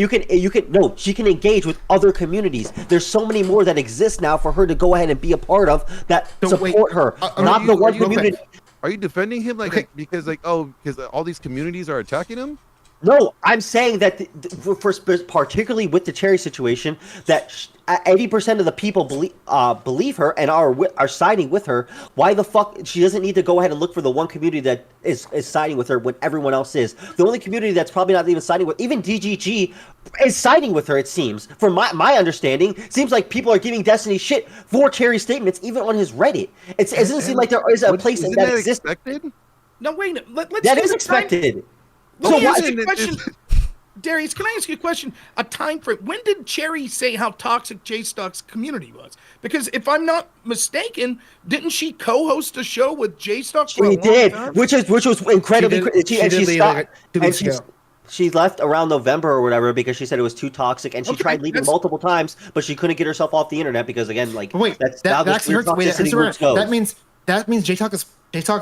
no. She can engage with other communities. There's so many more that exist now for her to go ahead and be a part of that support her, not the one community. Are you defending him because all these communities are attacking him? No, I'm saying that particularly with the Cherry situation, that 80% of the people believe her and are siding with her. Why the fuck she doesn't need to go ahead and look for the one community that is siding with her when everyone else is? The only community that's probably not even siding with, even DGG, is siding with her. It seems, from my understanding, seems like people are giving Destiny shit for Cherry statements, even on his Reddit. It doesn't seem like there is a place that exists. Expected? No, wait. Let's that is expected. Let me ask you a question. Darius, can I ask you a question? A time frame. When did Cherry say how toxic J-Stock's community was? Because if I'm not mistaken, didn't she co-host a show with J-Stock? She did, which was incredibly. She left around November or whatever because she said it was too toxic, and she tried leaving multiple times, but she couldn't get herself off the internet because, again, like, that means J-Talk is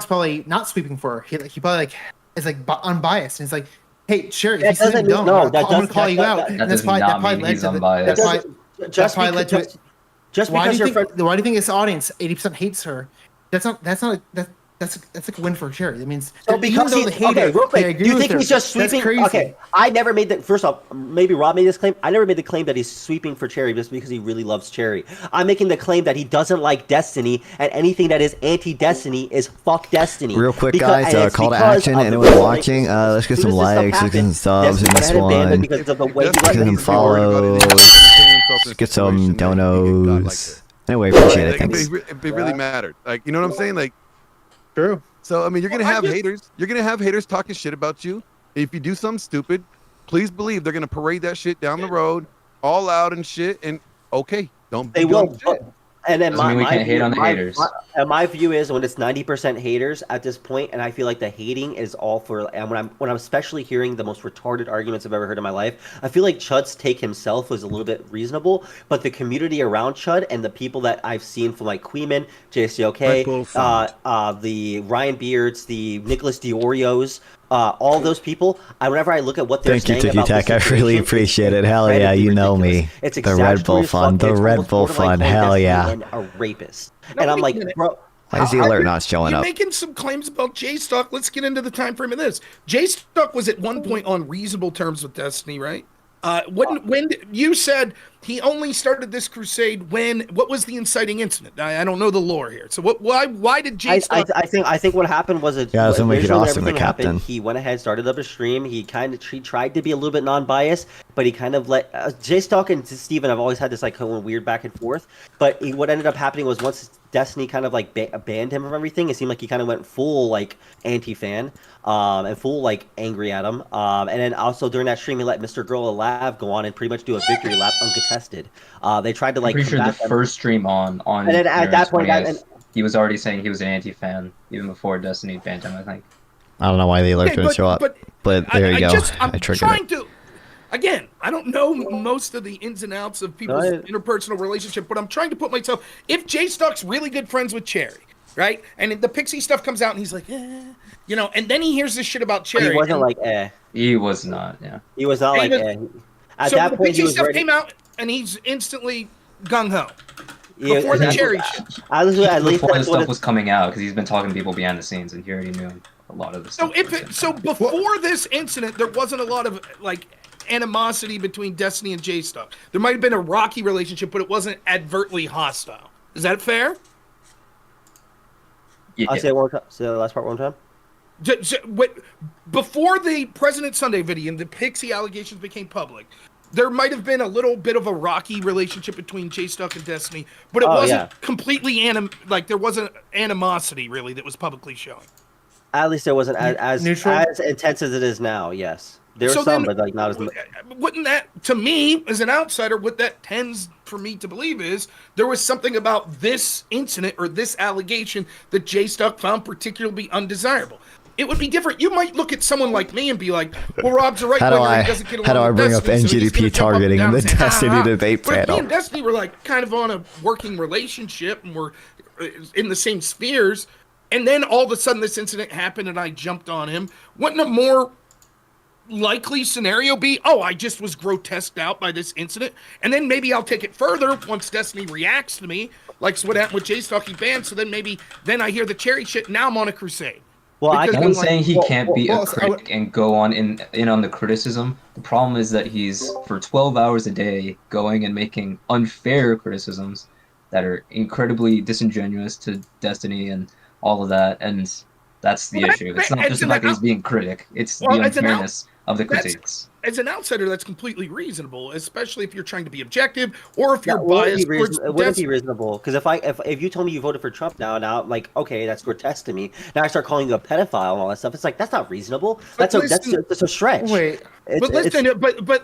probably not sweeping for her. He probably is like unbiased, and it's like, hey, Sherry, if you say something dumb, I'm gonna call you out. That does not mean he's unbiased. That's probably led to it. Why do you think this audience 80% hates her? That's like a win for Cherry. That means because real quick, do you think he's just sweeping? Okay, I never made the first off. Maybe Rob made this claim. I never made the claim that he's sweeping for Cherry just because he really loves Cherry. I'm making the claim that he doesn't like Destiny, and anything that is anti-Destiny is fuck Destiny. Real quick, guys, call to action. Anyone watching, let's get some likes, let's get some subs in this one. Get some follows. Get some donos. Anyway, appreciate it. Thanks. It really mattered. Like, you know what I'm saying? Like. True. So I mean, you're gonna have haters. You're gonna have haters talking shit about you. If you do something stupid, please believe they're gonna parade that shit down the road, all out and shit. And okay, don't. They will. And then we can't hate on the haters. My view is when it's 90% haters at this point, and I feel like the hating is all for. And when I'm especially hearing the most retarded arguments I've ever heard in my life, I feel like Chud's take himself was a little bit reasonable, but the community around Chud and the people that I've seen from like Queeman, JCOK, the Ryan Beards, the Nicholas Diorios, all those people, whenever I look at what they're saying about Tech, I really appreciate it. Hell yeah, you know me. It's the Red Bull Fund, hell yeah. And a rapist. And I'm like, bro, why is the alert not showing up? You're making some claims about J-Stock. Let's get into the time frame of this. J-Stock was at one point on reasonable terms with Destiny, right? When you said, he only started this crusade what was the inciting incident? I don't know the lore here. So why did Jay Stock? I think what happened was that's when we could originally ask him, the everything captain. happened, he went ahead, started up a stream. He tried to be a little bit non-biased, but he kind of let Jay Stock and Steven have always had this like kind of weird back and forth. But what ended up happening was once Destiny kind of like banned him from everything, it seemed like he kind of went full like anti-fan, and full like angry at him. And then also during that stream, he let Mr. Girl Alive go on and pretty much do a victory lap uncontested. They tried to like. I'm pretty sure the them. first stream on. And then at that point, he was already saying he was an anti-fan even before Destiny banned him, I think. I don't know why the alert didn't show up, but there you go. I'm I triggered trying it. to. Again, I don't know most of the ins and outs of people's interpersonal relationship, but I'm trying to put myself. If Jay Stock's really good friends with Cherry, right, and the Pixie stuff comes out, and he's like, you know, and then he hears this shit about Cherry. He wasn't like, He was not, yeah. He was not like, At so that the point, Pixie he was stuff ready. came out, and he's instantly gung ho. Yeah, Before the Cherry shit. At least Before the that's stuff what was coming out, because he's been talking to people behind the scenes, and he already knew a lot of the stuff. So before this incident, there wasn't a lot of like animosity between Destiny and Jay Stock. There might have been a rocky relationship, but it wasn't advertly hostile. Is that fair? Yeah. I'll say it one time. Say the last part one time. Before the President Sunday video and the Pixie allegations became public, there might have been a little bit of a rocky relationship between Jay Stock and Destiny, but it wasn't completely there wasn't animosity really that was publicly showing. At least it wasn't as Neutral? as intense as it is now. Yes, there was some, but like not as much. Wouldn't that, to me, as an outsider, what that tends for me to believe is there was something about this incident or this allegation that Jay Stock found particularly undesirable. It would be different. You might look at someone like me and be like, well, Rob's a right winger. He doesn't get along how do I with bring up Destiny, so he's gonna NGDP jump up and targeting in down the and say, Destiny debate but panel? Me and Destiny were like kind of on a working relationship and we're in the same spheres. And then all of a sudden this incident happened and I jumped on him. Wouldn't a more likely scenario be, I just was grotesqued out by this incident, and then maybe I'll take it further once Destiny reacts to me, like what happened with Jay Stock, he banned, so then I hear the Cherry shit, now I'm on a crusade. Well, Because I'm saying he can't be a well, critic and go on in on the criticism. The problem is that he's, for 12 hours a day, going and making unfair criticisms that are incredibly disingenuous to Destiny and all of that, and that's the issue. It's not just the fact that he's being critic, it's the unfairness of the critiques. As an outsider, that's completely reasonable, especially if you're trying to be objective or if you're It biased. wouldn't be reasonable because if you told me you voted for Trump now like okay, that's grotesque to me. Now I start calling you a pedophile and all that stuff. It's like that's not reasonable. That's a stretch. Wait, But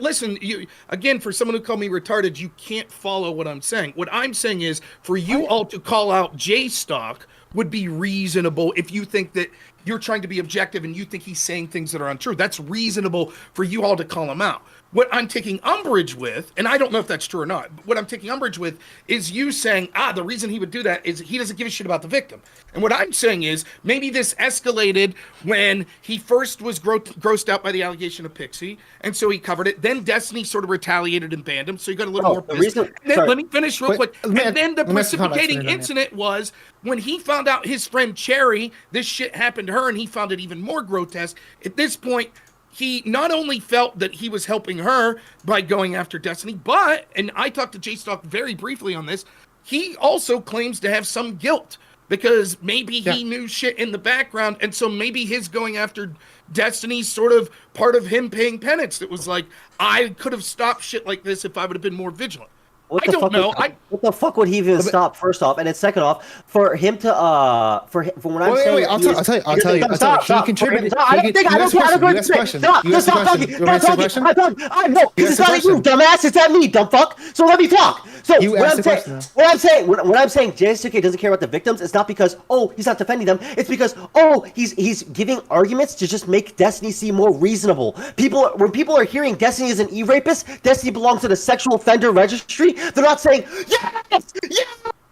listen, you again, for someone who called me retarded, you can't follow what I'm saying. What I'm saying is for you all to call out Jay Stock would be reasonable if you think that you're trying to be objective and you think he's saying things that are untrue. That's reasonable for you all to call him out. What I'm taking umbrage with, and I don't know if that's true or not, but what I'm taking umbrage with is you saying, the reason he would do that is he doesn't give a shit about the victim. And what I'm saying is maybe this escalated when he first was grossed out by the allegation of Pixie, and so he covered it. Then Destiny sort of retaliated and banned him, so he got a little more pissed. Let me finish real quick. And then the precipitating incident was when he found out his friend Cherry, this shit happened to her, and he found it even more grotesque. At this point, he not only felt that he was helping her by going after Destiny, but, and I talked to Jay Stock very briefly on this, he also claims to have some guilt because maybe he knew shit in the background, and so maybe his going after Destiny's sort of part of him paying penance. It was like, I could have stopped shit like this if I would have been more vigilant. What the fuck would he even stop? First off, and then second off, for him to for when I'm saying, I'll tell you. He contributed. I don't think. Stop talking. No, because it's not at you, dumbass. It's at me, dumb fuck. So let me talk. So what I'm saying, JSK doesn't care about the victims. It's not because he's not defending them. It's because he's giving arguments to just make Destiny seem more reasonable. When people are hearing Destiny is an e-rapist, Destiny belongs to the sexual offender registry. They're not saying, yes, do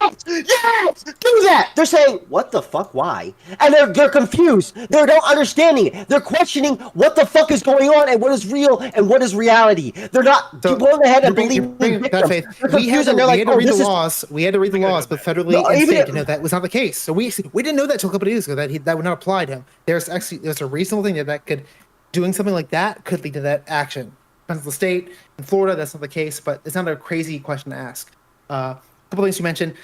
that. They're saying, what the fuck, why? And they're confused. They're not understanding it. They're questioning what the fuck is going on and what is real and what is reality. They're not going ahead and believing victims. We had to read the laws. We had to read the laws, but federally and state to know that was not the case. So we didn't know that until a couple of years ago that would not apply to him. There's a reasonable thing that could doing something like that could lead to that action. depends on the state. In Florida, that's not the case, but it's not a crazy question to ask. A couple things you mentioned.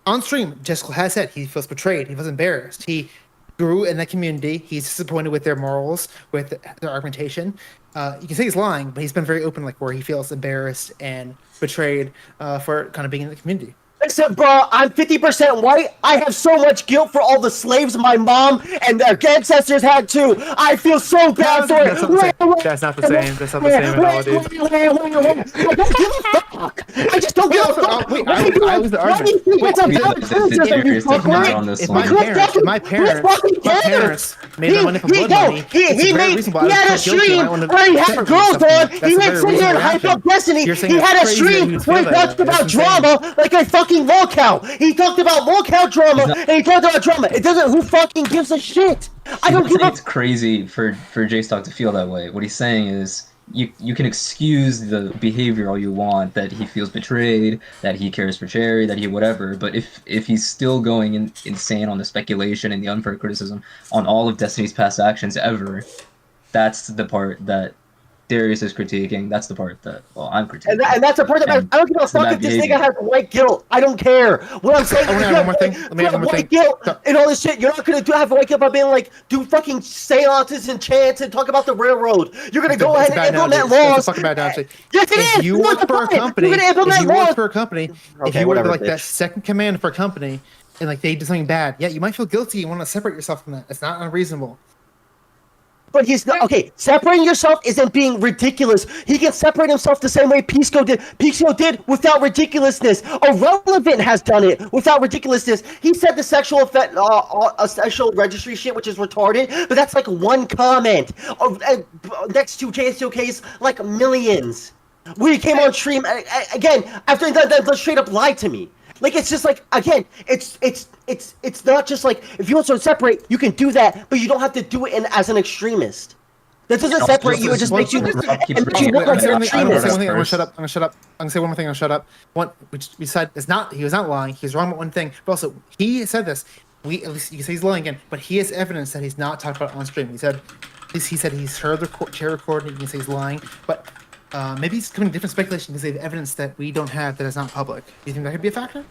On stream, Jessica has said he feels betrayed. He feels embarrassed. He grew in that community. He's disappointed with their morals, with their argumentation. You can say he's lying, but he's been very open, like where he feels embarrassed and betrayed for kind of being in the community. Listen, bro, I'm 50% white. I have so much guilt for all the slaves my mom and their ancestors had too. I feel so bad for it. That's not the same. That's not the same analogy. I don't give a fuck. I just don't give a fuck. I was the argument. If my parents made the money from blood money, he had a stream where he had girls on. He didn't sit here and hype up Destiny. He had a stream where he talked about drama like a fucking locale. He talked about locale drama and he talked about drama. It doesn't. Who fucking gives a shit? I don't give a. It's crazy for J-Stock to feel that way. What he's saying is you can excuse the behavior all you want, that he feels betrayed, that he cares for Cherry, that he whatever, but if he's still going insane on the speculation and the unfair criticism on all of Destiny's past actions ever, that's the part that Darius is critiquing. That's the part that, well, I'm critiquing. And that's the part that I don't give a fuck if this nigga has white guilt. I don't care. What I'm saying is, one more thing. Let me add one more thing. Guilt and all this shit. You're not gonna have white guilt by being like, do fucking seances and chants and talk about the railroad. You're gonna go ahead and implement laws. It's a fucking bad analogy. Yes, it is. If you work for a company, you're gonna implement laws. If you work like that second command for a company, and like they do something bad, yeah, you might feel guilty. You want to separate yourself from that. It's not unreasonable. But he's not okay. Separating yourself isn't being ridiculous. He can separate himself the same way Pisco did. Pisco did without ridiculousness. Irrelevant has done it without ridiculousness. He said the sexual effect, a sexual registry shit, which is retarded. But that's like one comment. Next to JSOK's like millions. We came on stream again after that straight up lied to me. Like, it's just like, again, it's not just like, if you want to separate, you can do that, but you don't have to do it as an extremist. That doesn't separate you, it just makes you look like an extremist. I'm gonna shut up. I'm gonna say one more thing. I'm gonna shut up. One, which besides, he was not lying. He was wrong about one thing, but also he said this. At least you can say he's lying again, but he has evidence that he's not talked about on stream. He said he's heard the chair recording. You can say he's lying, but maybe he's coming to different speculation because they have evidence that we don't have that is not public. Do you think that could be a factor?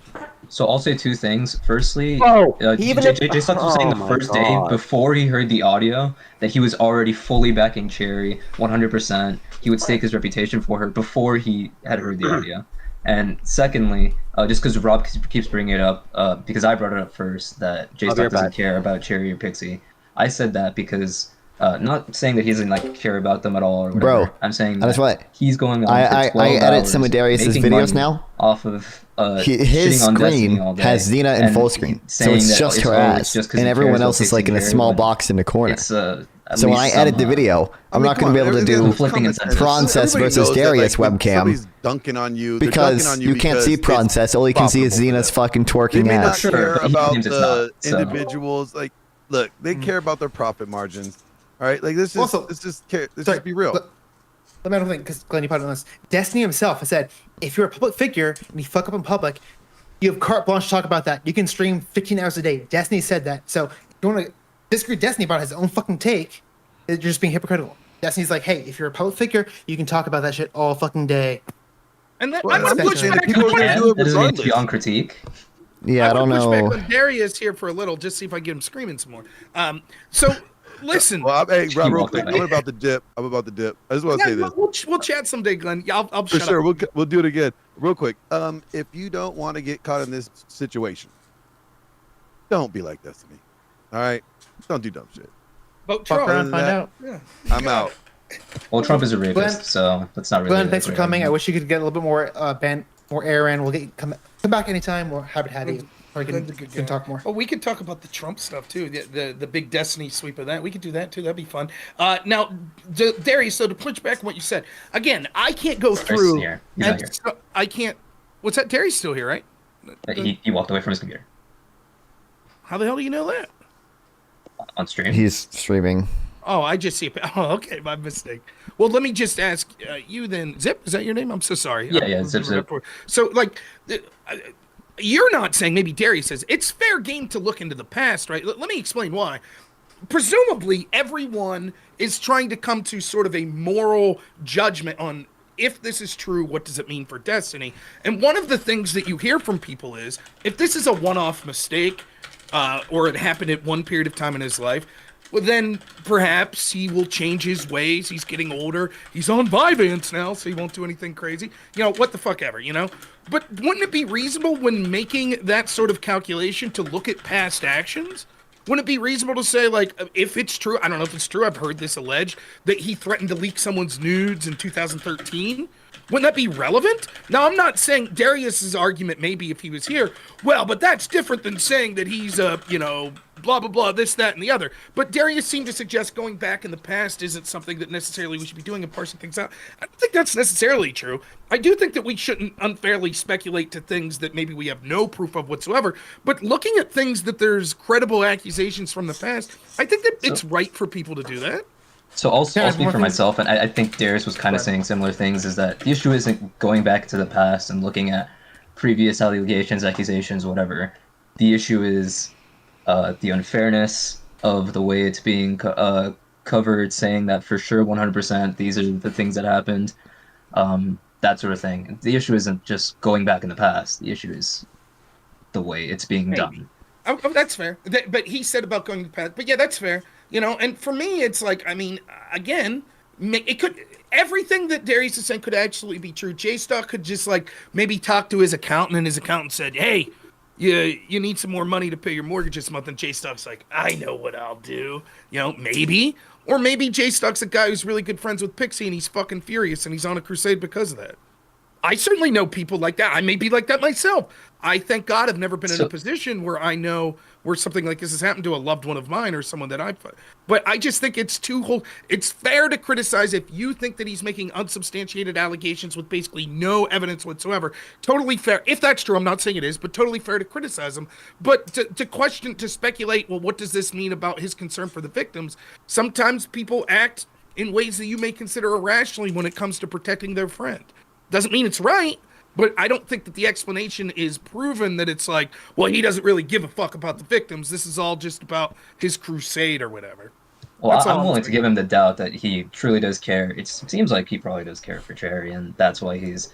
So I'll say two things. Firstly, J Stock was saying the first day before he heard the audio that he was already fully backing Cherry 100%. He would stake his reputation for her before he had heard the audio. And secondly, just because Rob keeps bringing it up, because I brought it up first, that J Stock doesn't care about Cherry or Pixie. I said that because. Not saying that he doesn't like care about them at all or whatever. Bro, I'm saying that what he's going on. I edit some of Darius's videos now. Off of his screen has Xena in full screen, so it's just her ass, and everyone else is like in a small box in the corner. So when I edit the video, I'm not going to be able to do Princess versus Darius webcam dunking on you because you can't see Princess. All you can see is Xena's fucking twerking ass. They may not care about the individuals. Like, look, they care about their profit margins. All right, like let's just be real. Let me add one thing, because Glenn, you put on this. Destiny himself has said, if you're a public figure and you fuck up in public, you have carte blanche to talk about that. You can stream 15 hours a day. Destiny said that. So if you want to disagree with Destiny about his own fucking take, you're just being hypocritical. Destiny's like, hey, if you're a public figure, you can talk about that shit all fucking day. And that, I'm gonna push back. People are gonna do it regardless. Beyond critique. Yeah, I don't know. Push back on Darius here for a little, just see if I get him screaming some more. So. Listen. Well, hey, Rob, real quick. I'm about the dip. I just want to say this. We'll chat someday, Glenn. I'll for sure. We'll do it again, real quick. If you don't want to get caught in this situation, don't be like Destiny. All right, don't do dumb shit. Vote Trump. Find out. Yeah. I'm out. Well, Trump is a rapist, Glenn, so that's not really. Glenn, thanks for coming. I wish you could get a little bit more more air in. We'll get come back anytime. We're happy to have you. Or we can talk more. Oh, we could talk about the Trump stuff too. The big Destiny sweep of that. We could do that too. That'd be fun. Now, Darius. So to push back on what you said again, I can't go through. He's not here. So I can't. What's that? Darius still here, right? He walked away from his computer. How the hell do you know that? On stream. He's streaming. Oh, I just see it. Oh, okay, my mistake. Well, let me just ask you then. Zip, is that your name? I'm so sorry. Yeah, Zip. So, like, you're not saying, maybe Darius says, it's fair game to look into the past, right? Let me explain why. presumably everyone is trying to come to sort of a moral judgment on if this is true, what does it mean for Destiny? And one of the things that you hear from people is if this is a one-off mistake or it happened at one period of time in his life, well, then perhaps he will change his ways. He's getting older. He's on Vyvanse now, so he won't do anything crazy. You know, what the fuck ever, you know? But wouldn't it be reasonable when making that sort of calculation to look at past actions? Wouldn't it be reasonable to say, like, if it's true, I don't know if it's true, I've heard this alleged, that he threatened to leak someone's nudes in 2013? Wouldn't that be relevant? Now, I'm not saying Darius's argument maybe if he was here, well, but that's different than saying that he's blah, blah, blah, this, that, and the other. But Darius seemed to suggest going back in the past isn't something that necessarily we should be doing and parsing things out. I don't think that's necessarily true. I do think that we shouldn't unfairly speculate to things that maybe we have no proof of whatsoever. But looking at things that there's credible accusations from the past, I think that it's right for people to do that. So I'll speak for myself, and I think Darius was kind of saying similar things, is that the issue isn't going back to the past and looking at previous allegations, accusations, whatever. The issue is the unfairness of the way it's being covered, saying that for sure 100% these are the things that happened, that sort of thing. The issue isn't just going back in the past. The issue is the way it's being done. Oh, that's fair. But he said about going to the past. But yeah, that's fair. You know, and for me, it's like, I mean, again, it could, everything that Darius is saying could actually be true. J-Stock could just like maybe talk to his accountant, and his accountant said, hey, you need some more money to pay your mortgage this month. And J-Stock's like, I know what I'll do. You know, maybe. Or maybe J-Stock's a guy who's really good friends with Pixie, and he's fucking furious, and he's on a crusade because of that. I certainly know people like that. I may be like that myself. I, thank God, I've never been in a position where I know where something like this has happened to a loved one of mine or someone that I've... But I just think it's it's fair to criticize if you think that he's making unsubstantiated allegations with basically no evidence whatsoever. Totally fair. If that's true, I'm not saying it is, but totally fair to criticize him. But to question, to speculate, well, what does this mean about his concern for the victims? Sometimes people act in ways that you may consider irrationally when it comes to protecting their friend. Doesn't mean it's right, but I don't think that the explanation is proven that it's like, well, he doesn't really give a fuck about the victims. This is all just about his crusade or whatever. Well, I'm willing to give him the doubt that he truly does care. It seems like he probably does care for Cherry, and that's why he's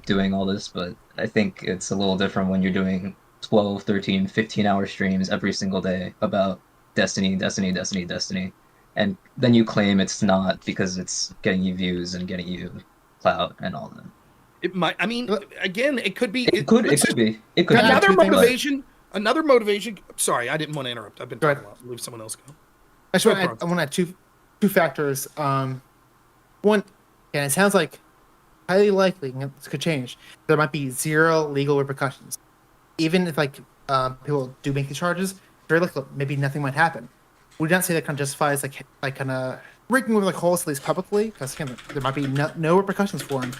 doing all this. But I think it's a little different when you're doing 12, 13, 15-hour streams every single day about Destiny, Destiny, Destiny, Destiny. And then you claim it's not because it's getting you views and getting you clout and all that. It might. I mean, again, it could be. It could be. Another motivation. Another motivation. Sorry, I didn't want to interrupt. I've been talking a lot. Leave someone else go. I want to add two factors. One, and it sounds like highly likely, and this could change, there might be zero legal repercussions. Even if like people do make the charges, very likely maybe nothing might happen. We do not say that kind of justifies like kind of breaking over like holes at least publicly, because again, there might be no repercussions for him.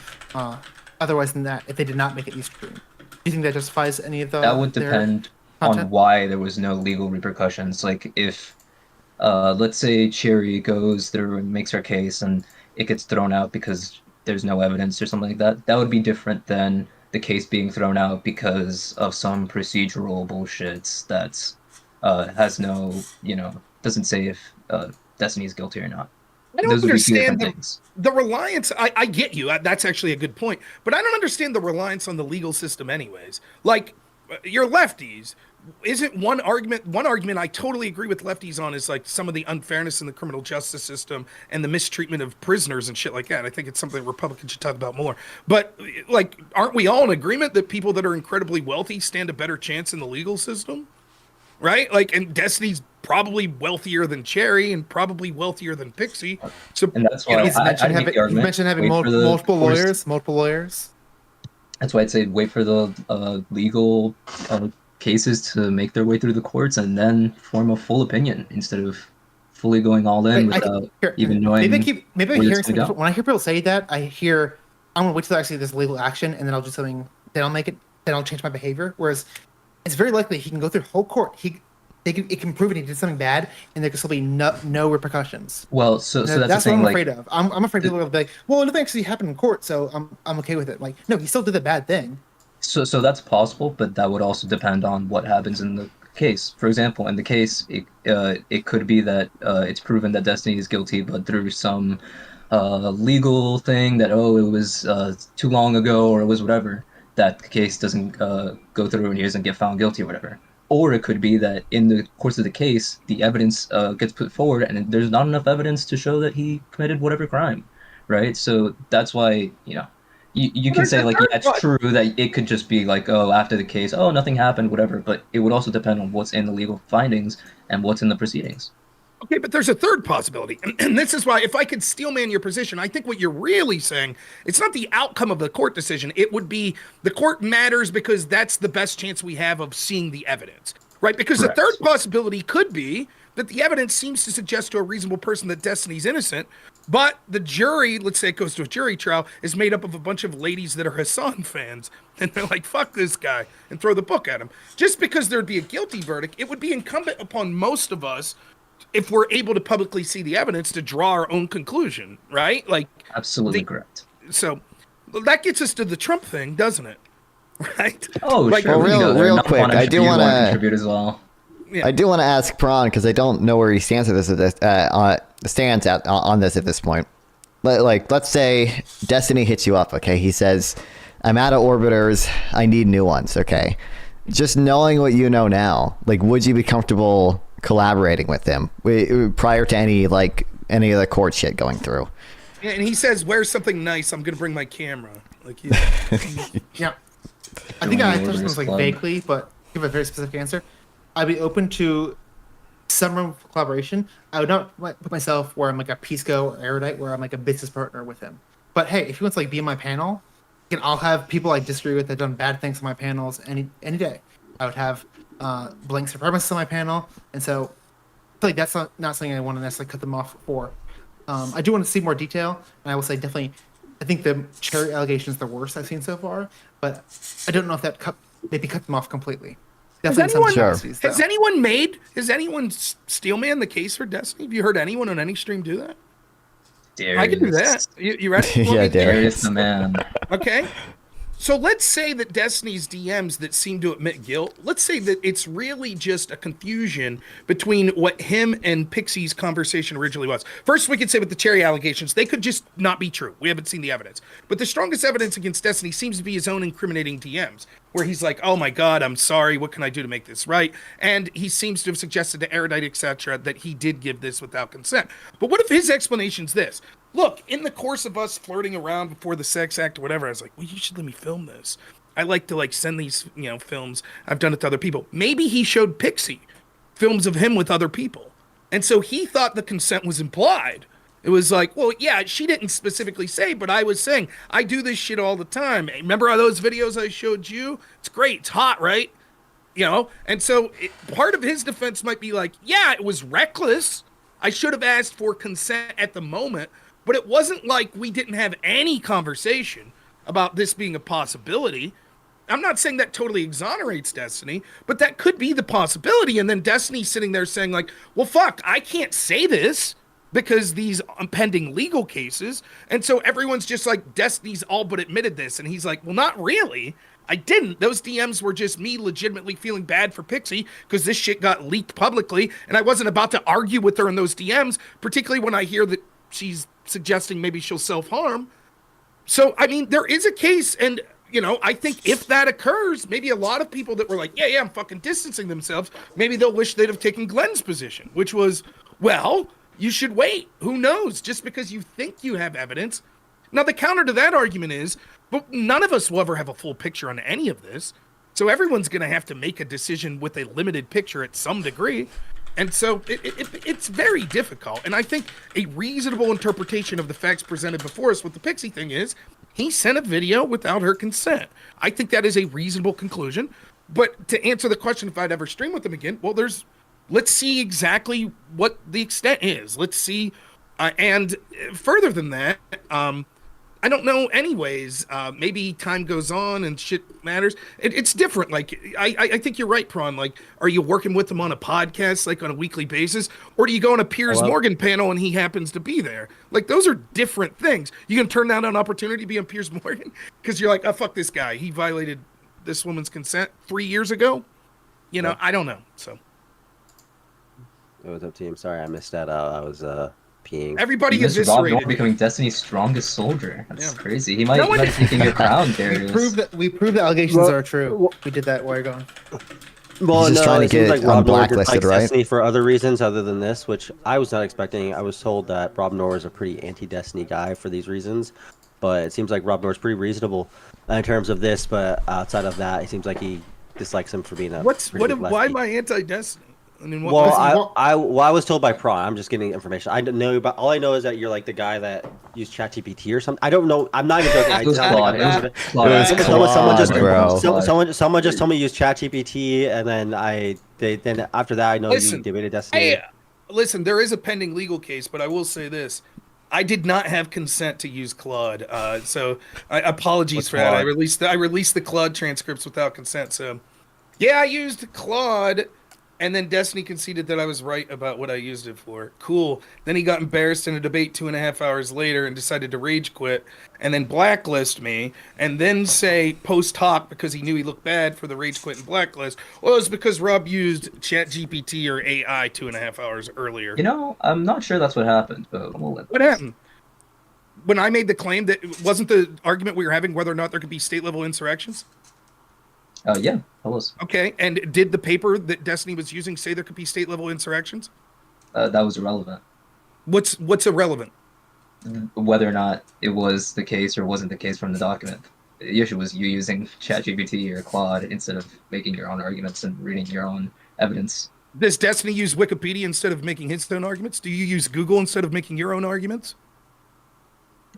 Otherwise than that, if they did not make it Eastern. Do you think that justifies any of the? That would depend on why there was no legal repercussions. Like if, let's say Cherry goes through and makes her case and it gets thrown out because there's no evidence or something like that, that would be different than the case being thrown out because of some procedural bullshit that's has no, doesn't say if Destiny is guilty or not. I don't understand the reliance. I get you. That's actually a good point. But I don't understand the reliance on the legal system anyways. Like, you're lefties. Isn't one argument I totally agree with lefties on is like some of the unfairness in the criminal justice system and the mistreatment of prisoners and shit like that. I think it's something Republicans should talk about more. But like, aren't we all in agreement that people that are incredibly wealthy stand a better chance in the legal system? Right? Like, and Destiny's probably wealthier than Cherry and probably wealthier than Pixie. So, and that's why you mentioned having multiple lawyers. That's why I'd say wait for the legal cases to make their way through the courts and then form a full opinion instead of fully going all in without even knowing. Maybe I'm hearing something. When I hear people say that, I hear I'm gonna wait till actually there's legal action and then I'll do something. Then I'll make it. Then I'll change my behavior. Whereas it's very likely he can go through whole court. It can prove it he did something bad, and there can still be no repercussions. Well, so that's what I'm afraid of. I'm afraid people will be like, well, nothing actually happened in court, so I'm okay with it. Like, no, he still did a bad thing. So that's possible, but that would also depend on what happens in the case. For example, in the case, it could be that it's proven that Destiny is guilty, but through some legal thing that, oh, it was too long ago or it was whatever, that the case doesn't go through and he doesn't get found guilty or whatever. Or it could be that in the course of the case, the evidence gets put forward and there's not enough evidence to show that he committed whatever crime, right? So that's why, you can say, like, yeah, it's true that it could just be like, oh, after the case, oh, nothing happened, whatever, but it would also depend on what's in the legal findings and what's in the proceedings. Okay, but there's a third possibility. And this is why, if I could steelman your position, I think what you're really saying, it's not the outcome of the court decision. It would be the court matters because that's the best chance we have of seeing the evidence, right? Because Correct. the third possibility could be that the evidence seems to suggest to a reasonable person that Destiny's innocent, but the jury, let's say it goes to a jury trial, is made up of a bunch of ladies that are Hassan fans, and they're like, fuck this guy, and throw the book at him. Just because there'd be a guilty verdict, it would be incumbent upon most of us, if we're able to publicly see the evidence, to draw our own conclusion, right? Like, Absolutely correct. So that gets us to the Trump thing, doesn't it? Right? Oh, Like, sure. Well, we can go there. real Not quick, one I do attribute, wanna- one attribute as well. Yeah. I do want to ask Prawn because I don't know where he stands at on this at this point. Let's say Destiny hits you up. Okay, he says, "I'm out of orbiters. I need new ones." Okay, just knowing what you know now, like, would you be comfortable collaborating with him prior to any of the court shit going through? Yeah, and he says, "Where's something nice? I'm gonna bring my camera." Like, Yeah. I think I touched on Join this like Club. vaguely, but give a very specific answer. I'd be open to some room for collaboration. I would not put myself where I'm like a Pisco or Erudite, where I'm like a business partner with him. But hey, if he wants to like be in my panel, I'll have people I disagree with that have done bad things on my panels any day. I would have blank supremacists on my panel, and so I feel like that's not something I want to necessarily cut them off for. I do want to see more detail, and I will say definitely, I think the cherry allegation is the worst I've seen so far, but I don't know if that maybe cut them off completely. Has Definitely anyone, some policies, though. has anyone steelman the case for Destiny? Have you heard anyone on any stream do that? Darius. I can do that. You ready? Yeah, Want me to- Darius the man. Okay. So let's say that Destiny's DMs that seem to admit guilt, let's say that it's really just a confusion between what him and Pixie's conversation originally was. First, we could say with the cherry allegations, they could just not be true. We haven't seen the evidence. But the strongest evidence against Destiny seems to be his own incriminating DMs, where he's like, oh my God, I'm sorry. What can I do to make this right? And he seems to have suggested to Erudite, etc., that he did give this without consent. But what if his explanation's this? Look, in the course of us flirting around before the sex act or whatever, I was like, well, you should let me film this. I like to send these, films. I've done it to other people. Maybe he showed Pixie films of him with other people. And so he thought the consent was implied. It was like, well, yeah, she didn't specifically say, but I was saying, I do this shit all the time. Remember all those videos I showed you? It's great. It's hot, right? And so part of his defense might be like, yeah, it was reckless. I should have asked for consent at the moment. But it wasn't like we didn't have any conversation about this being a possibility. I'm not saying that totally exonerates Destiny, but that could be the possibility. And then Destiny's sitting there saying like, well, fuck, I can't say this because these pending legal cases. And so everyone's just like, Destiny's all but admitted this. And he's like, well, not really. I didn't. Those DMs were just me legitimately feeling bad for Pixie because this shit got leaked publicly. And I wasn't about to argue with her in those DMs, particularly when I hear that she's suggesting maybe she'll self-harm. So, I mean, there is a case, and, I think if that occurs, maybe a lot of people that were like, yeah, I'm fucking distancing themselves, maybe they'll wish they'd have taken Glenn's position, which was, well, you should wait. Who knows? Just because you think you have evidence. Now, the counter to that argument is, but none of us will ever have a full picture on any of this. So everyone's going to have to make a decision with a limited picture at some degree. And so it's very difficult. And I think a reasonable interpretation of the facts presented before us with the Pixie thing is he sent a video without her consent. I think that is a reasonable conclusion. But to answer the question if I'd ever stream with him again, well, let's see exactly what the extent is. Let's see. And further than that, I don't know anyways. Maybe time goes on and shit matters. It's different. Like, I think you're right, Prawn. Like, are you working with him on a podcast, like on a weekly basis? Or do you go on a Piers Morgan panel and he happens to be there? Like, those are different things. You can turn down an opportunity to be on Piers Morgan because you're like, oh, fuck this guy. He violated this woman's consent 3 years ago. You know, I don't know. So It was up to him. Sorry, I missed that. I was peeing. everybody Rob eviscerated. Noerr becoming Destiny's strongest soldier. That's Yeah. crazy. He might No one- be taking your crown, Darius. We proved the allegations Well- are true. We did that while you're gone. Well, He's just trying to it seems get like Rob Noerr unblacklisted, dislikes right? Destiny for other reasons other than this, which I was not expecting. I was told that Rob Noerr is a pretty anti-Destiny guy for these reasons, but it seems like Rob Noerr is pretty reasonable in terms of this. But outside of that, it seems like he dislikes him for being a. What's pretty what? big Why lefty. am I anti-Destiny? I mean, what, Well, what's- I was told by Prawn. I'm just getting information. I don't know about. All I know is that you're like the guy that used ChatGPT or something. I don't know. I'm not even joking. I It was sound Claude. like It was I'm- Claude. It was someone just Claude, bro. someone just told me to use ChatGPT, and then then after that I know Listen, you debated Destiny. Hey, listen, there is a pending legal case, but I will say this. I did not have consent to use Claude, so apologies What's for that. I Claude? released the Claude transcripts without consent. So, yeah, I used Claude, and then Destiny conceded that I was right about what I used it for. Cool. Then he got embarrassed in a debate 2.5 hours later and decided to rage quit, and then blacklist me, and then say post hoc because he knew he looked bad for the rage quit and blacklist. Well, it's because Rob used ChatGPT or AI 2.5 hours earlier. You know, I'm not sure that's what happened, but we'll let What happened? When I made the claim that wasn't the argument we were having whether or not there could be state level insurrections? Yeah, that was. Okay, and did the paper that Destiny was using say there could be state level insurrections? That was irrelevant. What's irrelevant? Whether or not it was the case or wasn't the case from the document. The issue was you using ChatGPT or Claude instead of making your own arguments and reading your own evidence. Does Destiny use Wikipedia instead of making his own arguments? Do you use Google instead of making your own arguments?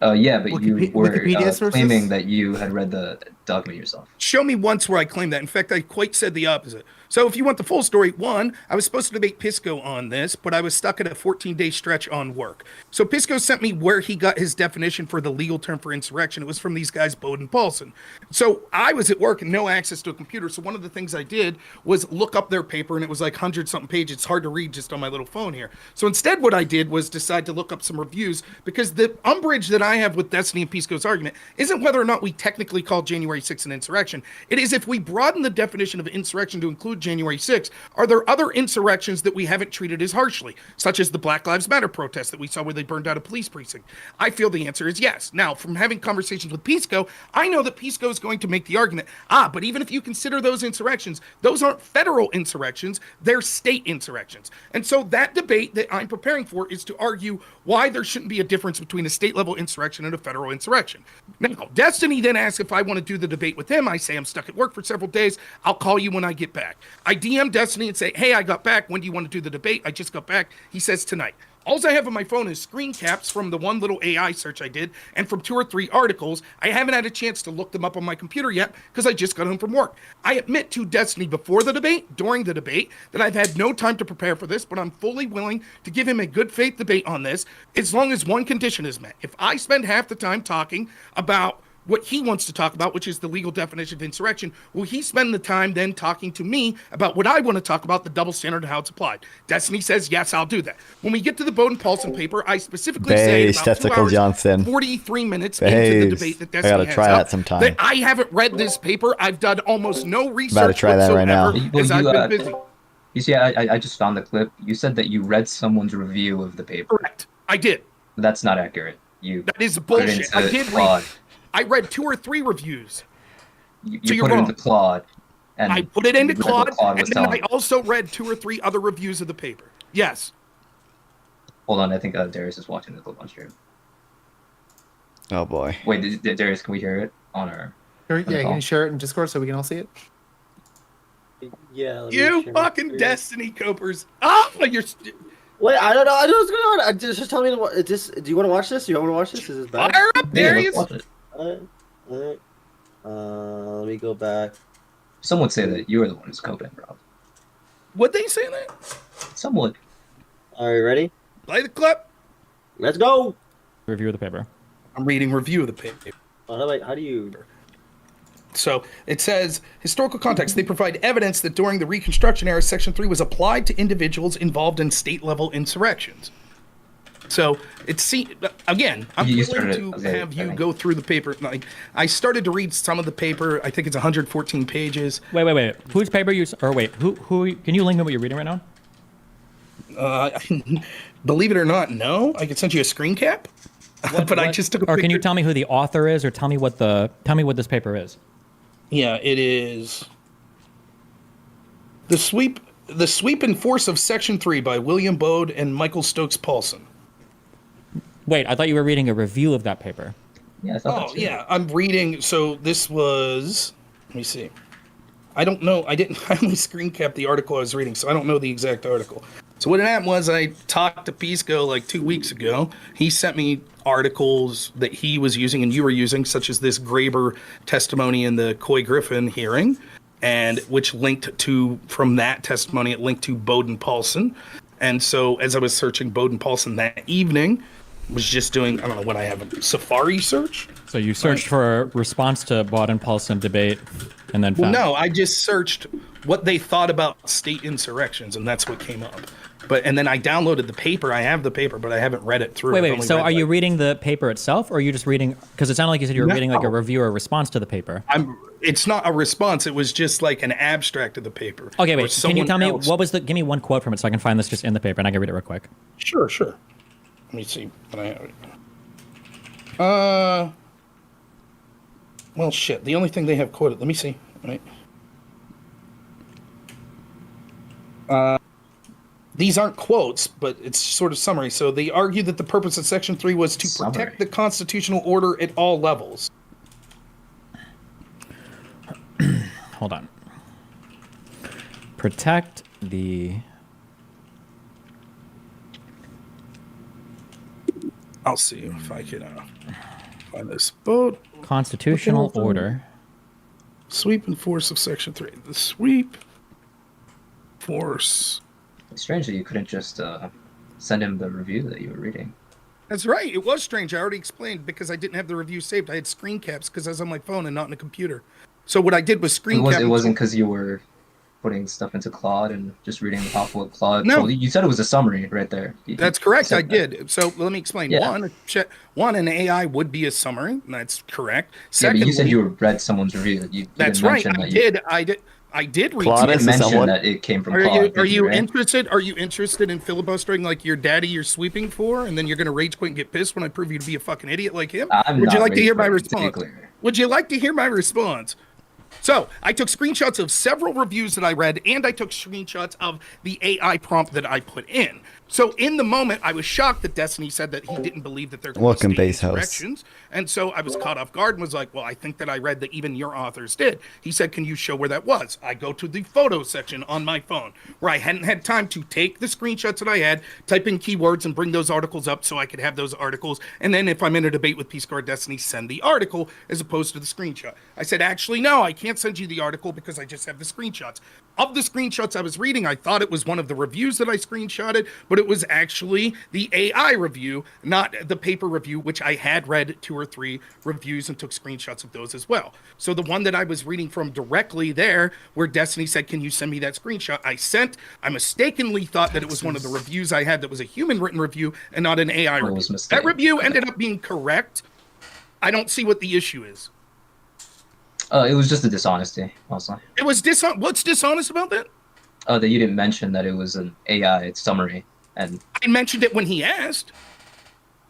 Yeah, but you were Wikipedia sources? claiming that you had read the document yourself. Show me once where I claimed that. In fact, I quite said the opposite. So if you want the full story, one, I was supposed to debate Pisco on this, but I was stuck at a 14-day stretch on work. So Pisco sent me where he got his definition for the legal term for insurrection. It was from these guys, Bode and Paulson. So I was at work and no access to a computer. So one of the things I did was look up their paper, and it was like 100-something pages. It's hard to read just on my little phone here. So instead what I did was decide to look up some reviews, because the umbrage that I have with Destiny and Pisco's argument isn't whether or not we technically call January 6th an insurrection. It is if we broaden the definition of insurrection to include January 6th, are there other insurrections that we haven't treated as harshly, such as the Black Lives Matter protest that we saw where they burned out a police precinct? I feel the answer is yes. Now, from having conversations with Pisco, I know that Pisco is going to make the argument, but even if you consider those insurrections, those aren't federal insurrections, they're state insurrections. And so that debate that I'm preparing for is to argue why there shouldn't be a difference between a state level insurrection and a federal insurrection. Now, Destiny then asks if I want to do the debate with him. I say I'm stuck at work for several days. I'll call you when I get back. I DM Destiny and say, hey, I got back. When do you want to do the debate? I just got back. He says tonight. All I have on my phone is screen caps from the one little AI search I did and from 2 or 3 articles. I haven't had a chance to look them up on my computer yet because I just got home from work. I admit to Destiny before the debate, during the debate, that I've had no time to prepare for this, but I'm fully willing to give him a good faith debate on this as long as one condition is met. If I spend half the time talking about what he wants to talk about, which is the legal definition of insurrection, will he spend the time then talking to me about what I want to talk about, the double standard and how it's applied? Destiny says, yes, I'll do that. When we get to the Bowden Paulson paper, I specifically say Base, about 2 Testicle hours, Johnson. 43 minutes into the Base. debate that I Destiny gotta has try up, that sometime. that I haven't read this paper. I've done almost no research About to try that right now. whatsoever Well, as you, I've been busy. You see, I just found the clip. You said that you read someone's review of the paper. Correct. I did. That's not accurate. You That is put it bullshit. into I did Claude. read. I read 2 or 3 reviews. You So you're put it wrong. into Claude. And I put it into read what Claude, was and then telling I also read 2 or 3 other reviews of the paper. Yes. Hold on, I think Darius is watching the clip on stream. Oh boy. Wait, Darius, can we hear it on our? Sure, the yeah, you call? can share it in Discord so we can all see it. Yeah. let me You share my fucking screen. Destiny copers. Oh, you're. Wait, I don't know. I don't know what's going on. Just tell me. Do you want to watch this? You want to watch this? Is this bad? Fire up, Yeah, Darius. let's watch it. Alright. Let me go back. Some would say that you are the one who's coping, Rob. Would they say that? Some would. All right, ready? Play the clip. Let's go. Review of the paper. I'm reading review of the paper. How do you? So it says, historical context. They provide evidence that during the Reconstruction era, Section 3 was applied to individuals involved in state-level insurrections. So again, I'm You willing started to it. Okay, have you okay. go through the paper. Like, I started to read some of the paper. I think it's 114 pages. Wait. Whose paper you? Or wait, who? Can you link me what you're reading right now? Believe it or not, no. I could send you a screen cap. But I just took a Or picture. can you tell me who the author is, or tell me what this paper is? Yeah, it is the sweep and force of Section 3 by William Bode and Michael Stokes Paulson. Wait, I thought you were reading a review of that paper. Yeah, I thought Oh, yeah, I'm reading. So this was, let me see. I don't know. I only screen capped the article I was reading, so I don't know the exact article. So what happened was I talked to Pisco like 2 weeks ago. He sent me articles that he was using and you were using, such as this Graber testimony in the Coy Griffin hearing, and which linked to, from that testimony, it linked to Bowden Paulson. And so as I was searching Bowden Paulson that evening, was just doing, I don't know what I have, a Safari search? So you searched for a response to Bowden Paulson debate, and then found. Well, no, I just searched what they thought about state insurrections, and that's what came up. And then I downloaded the paper. I have the paper, but I haven't read it through. Wait. So are you reading the paper itself, or are you just reading? Because it sounded like you said you were reading like a review or a response to the paper. It's not a response. It was just like an abstract of the paper. Okay, wait. Can you tell me else- what was the? Give me one quote from it so I can find this just in the paper and I can read it real quick. Sure. Let me see what I have. Well, shit. The only thing they have quoted. Let me see. Right. These aren't quotes, but it's sort of summary. So they argue that the purpose of Section 3 was to protect the constitutional order at all levels. Hold on. Protect the. I'll see if I can find this boat. Constitutional order. Sweep and force of Section 3. The sweep, force. It's strange that you couldn't just send him the review that you were reading. That's right. It was strange. I already explained because I didn't have the review saved. I had screen caps because I was on my phone and not in a computer. So what I did was screen cap. It wasn't because you were putting stuff into Claude and just reading off what Claude No. told you. You said it was a summary right there. That's correct. I that. did. So let me explain. Yeah. One, an AI would be a summary. And that's correct. Yeah, Secondly, but you said you read someone's review. You that's didn't right. mention I that you- did. I did read. Claude You is didn't mention someone- that it came from Are Claude. you, are you right? interested? Are you interested in filibustering like your daddy you're sweeping for, and then you're gonna rage quit and get pissed when I prove you to be a fucking idiot like him? I'm Would you not like to hear my rage quitting, to be response? clear. Would you like to hear my response? So I took screenshots of several reviews that I read, and I took screenshots of the AI prompt that I put in. So in the moment, I was shocked that Destiny said that he didn't believe that there could Welcome, be state base host. insurrections. And so I was caught off guard and was like, well, I think that I read that even your authors did. He said, can you show where that was? I go to the photo section on my phone where I hadn't had time to take the screenshots that I had, type in keywords and bring those articles up so I could have those articles. And then if I'm in a debate with Peace Corps Destiny, send the article as opposed to the screenshot. I said, actually, no, I can't send you the article because I just have the screenshots. Of the screenshots I was reading, I thought it was one of the reviews that I screenshotted, but it was actually the AI review, not the paper review, which I had read 2 or 3 reviews and took screenshots of those as well. So the one that I was reading from directly there, where Destiny said, can you send me that screenshot? I sent. I mistakenly thought that it was one of the reviews I had that was a human written review and not an AI review. That review ended up being correct. I don't see what the issue is. It was just a dishonesty, mostly. It was what's dishonest about that? That you didn't mention that it was an AI summary, and I mentioned it when he asked.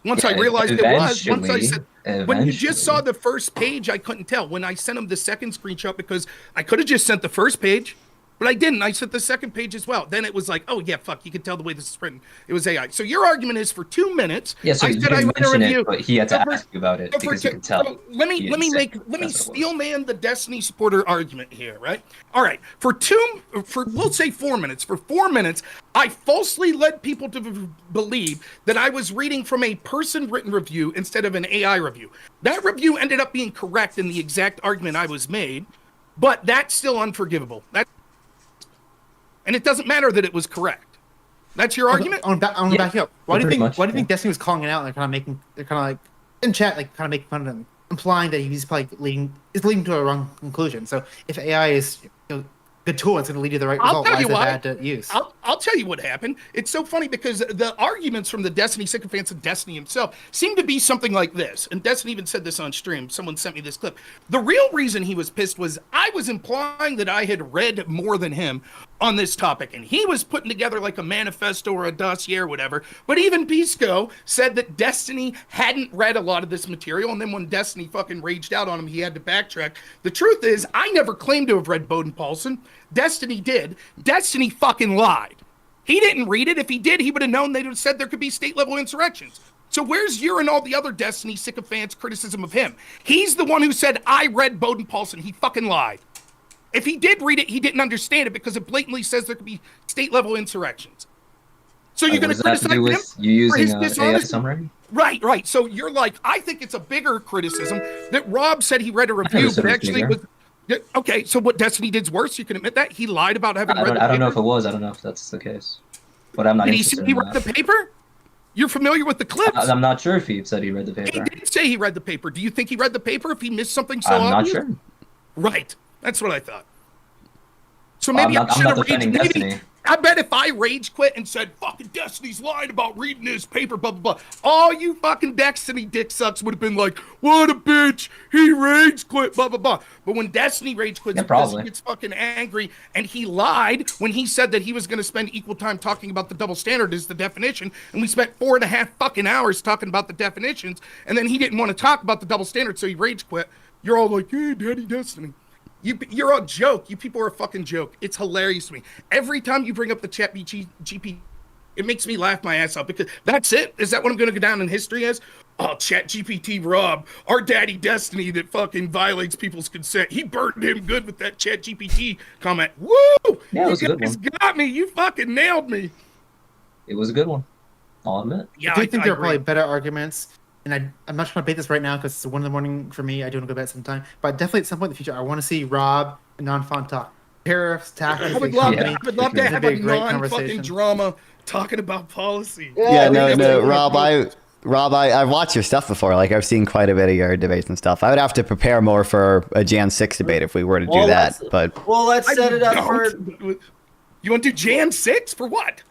Once Yeah, I realized it was, once I said, eventually- when you just saw the first page, I couldn't tell. When I sent him the second screenshot, because I could have just sent the first page, but I didn't. I sent the second page as well. Then it was like, oh yeah, fuck, you can tell the way this is written. It was AI. So your argument is for 2 minutes. yeah, so I you said I didn't read a mention review. it, but he had to So for- ask you about it so for because you two- could tell. so let me He didn't say let me that's what it was. steel man the Destiny supporter argument here, right? All right, for we'll say 4 minutes. For 4 minutes, I falsely led people to believe that I was reading from a person-written review instead of an AI review. That review ended up being correct in the exact argument I was made, but that's still unforgivable. And it doesn't matter that it was correct. That's your argument? I'm gonna back you up. Why do you pretty think? much, Why do you yeah. think Destiny was calling it out and they're kind of like in chat, like kind of making fun of him, implying that he's probably leading to a wrong conclusion. So if AI is a good tool, it's going to lead you to the right I'll result. tell Why you is it why. bad to use? I'll tell you what happened. It's so funny because the arguments from the Destiny sycophants and Destiny himself seem to be something like this. And Destiny even said this on stream. Someone sent me this clip. The real reason he was pissed was I was implying that I had read more than him on this topic, and he was putting together like a manifesto or a dossier or whatever. But even Pisco said that Destiny hadn't read a lot of this material, and then when Destiny fucking raged out on him, he had to backtrack. The truth is, I never claimed to have read Boden-Paulson. Destiny did. Destiny fucking lied. He didn't read it. If he did, he would have known they'd have said there could be state-level insurrections. So where's your and all the other Destiny sycophants' criticism of him? He's the one who said, I read Boden-Paulson. He fucking lied. If he did read it, he didn't understand it because it blatantly says there could be state-level insurrections. So you're going to criticize him you using for his AI summary? Right. So you're like, I think it's a bigger criticism that Rob said he read a review, but actually was. Okay, so what Destiny did's worse? You can admit that he lied about having read the paper. I don't know if it was. I don't know if that's the case. But I'm not. Did he say he read the paper? You're familiar with the clips? I'm not sure if he said he read the paper. He did say he read the paper. Do you think he read the paper if he missed something so I'm obvious? not sure. Right. That's what I thought. So maybe I'm not defending Destiny. I bet if I rage quit and said, fucking Destiny's lying about reading his paper, blah, blah, blah, all you fucking Destiny dick sucks would have been like, what a bitch, he rage quit, blah, blah, blah. But when Destiny rage quits, because he gets fucking angry, and he lied when he said that he was going to spend equal time talking about the double standard as the definition, and we spent 4.5 fucking hours talking about the definitions, and then he didn't want to talk about the double standard, so he rage quit. You're all like, hey, Daddy Destiny. You're a joke. You people are a fucking joke. It's hilarious to me. Every time you bring up the chat GP, it makes me laugh my ass off because that's it. Is that what I'm going to go down in history as? Oh, chat GPT Rob, our daddy Destiny that fucking violates people's consent. He burned him good with that chat GPT comment. Woo! Yeah, it was a good one. Got me. You fucking nailed me. It was a good one. I'll admit. Yeah, I think there are probably better arguments. And I'm not trying to debate this right now because it's 1 a.m. for me. I do want to go to bed sometime. But definitely at some point in the future, I want to see Rob and Non-Fon talk. Tariffs, taxes. I would love to have a non-fucking drama talking about policy. No, Rob, I've watched your stuff before. Like, I've seen quite a bit of your debates and stuff. I would have to prepare more for a Jan 6 debate if we were to do that. Let's set it up for... You want to do Jan 6? For what?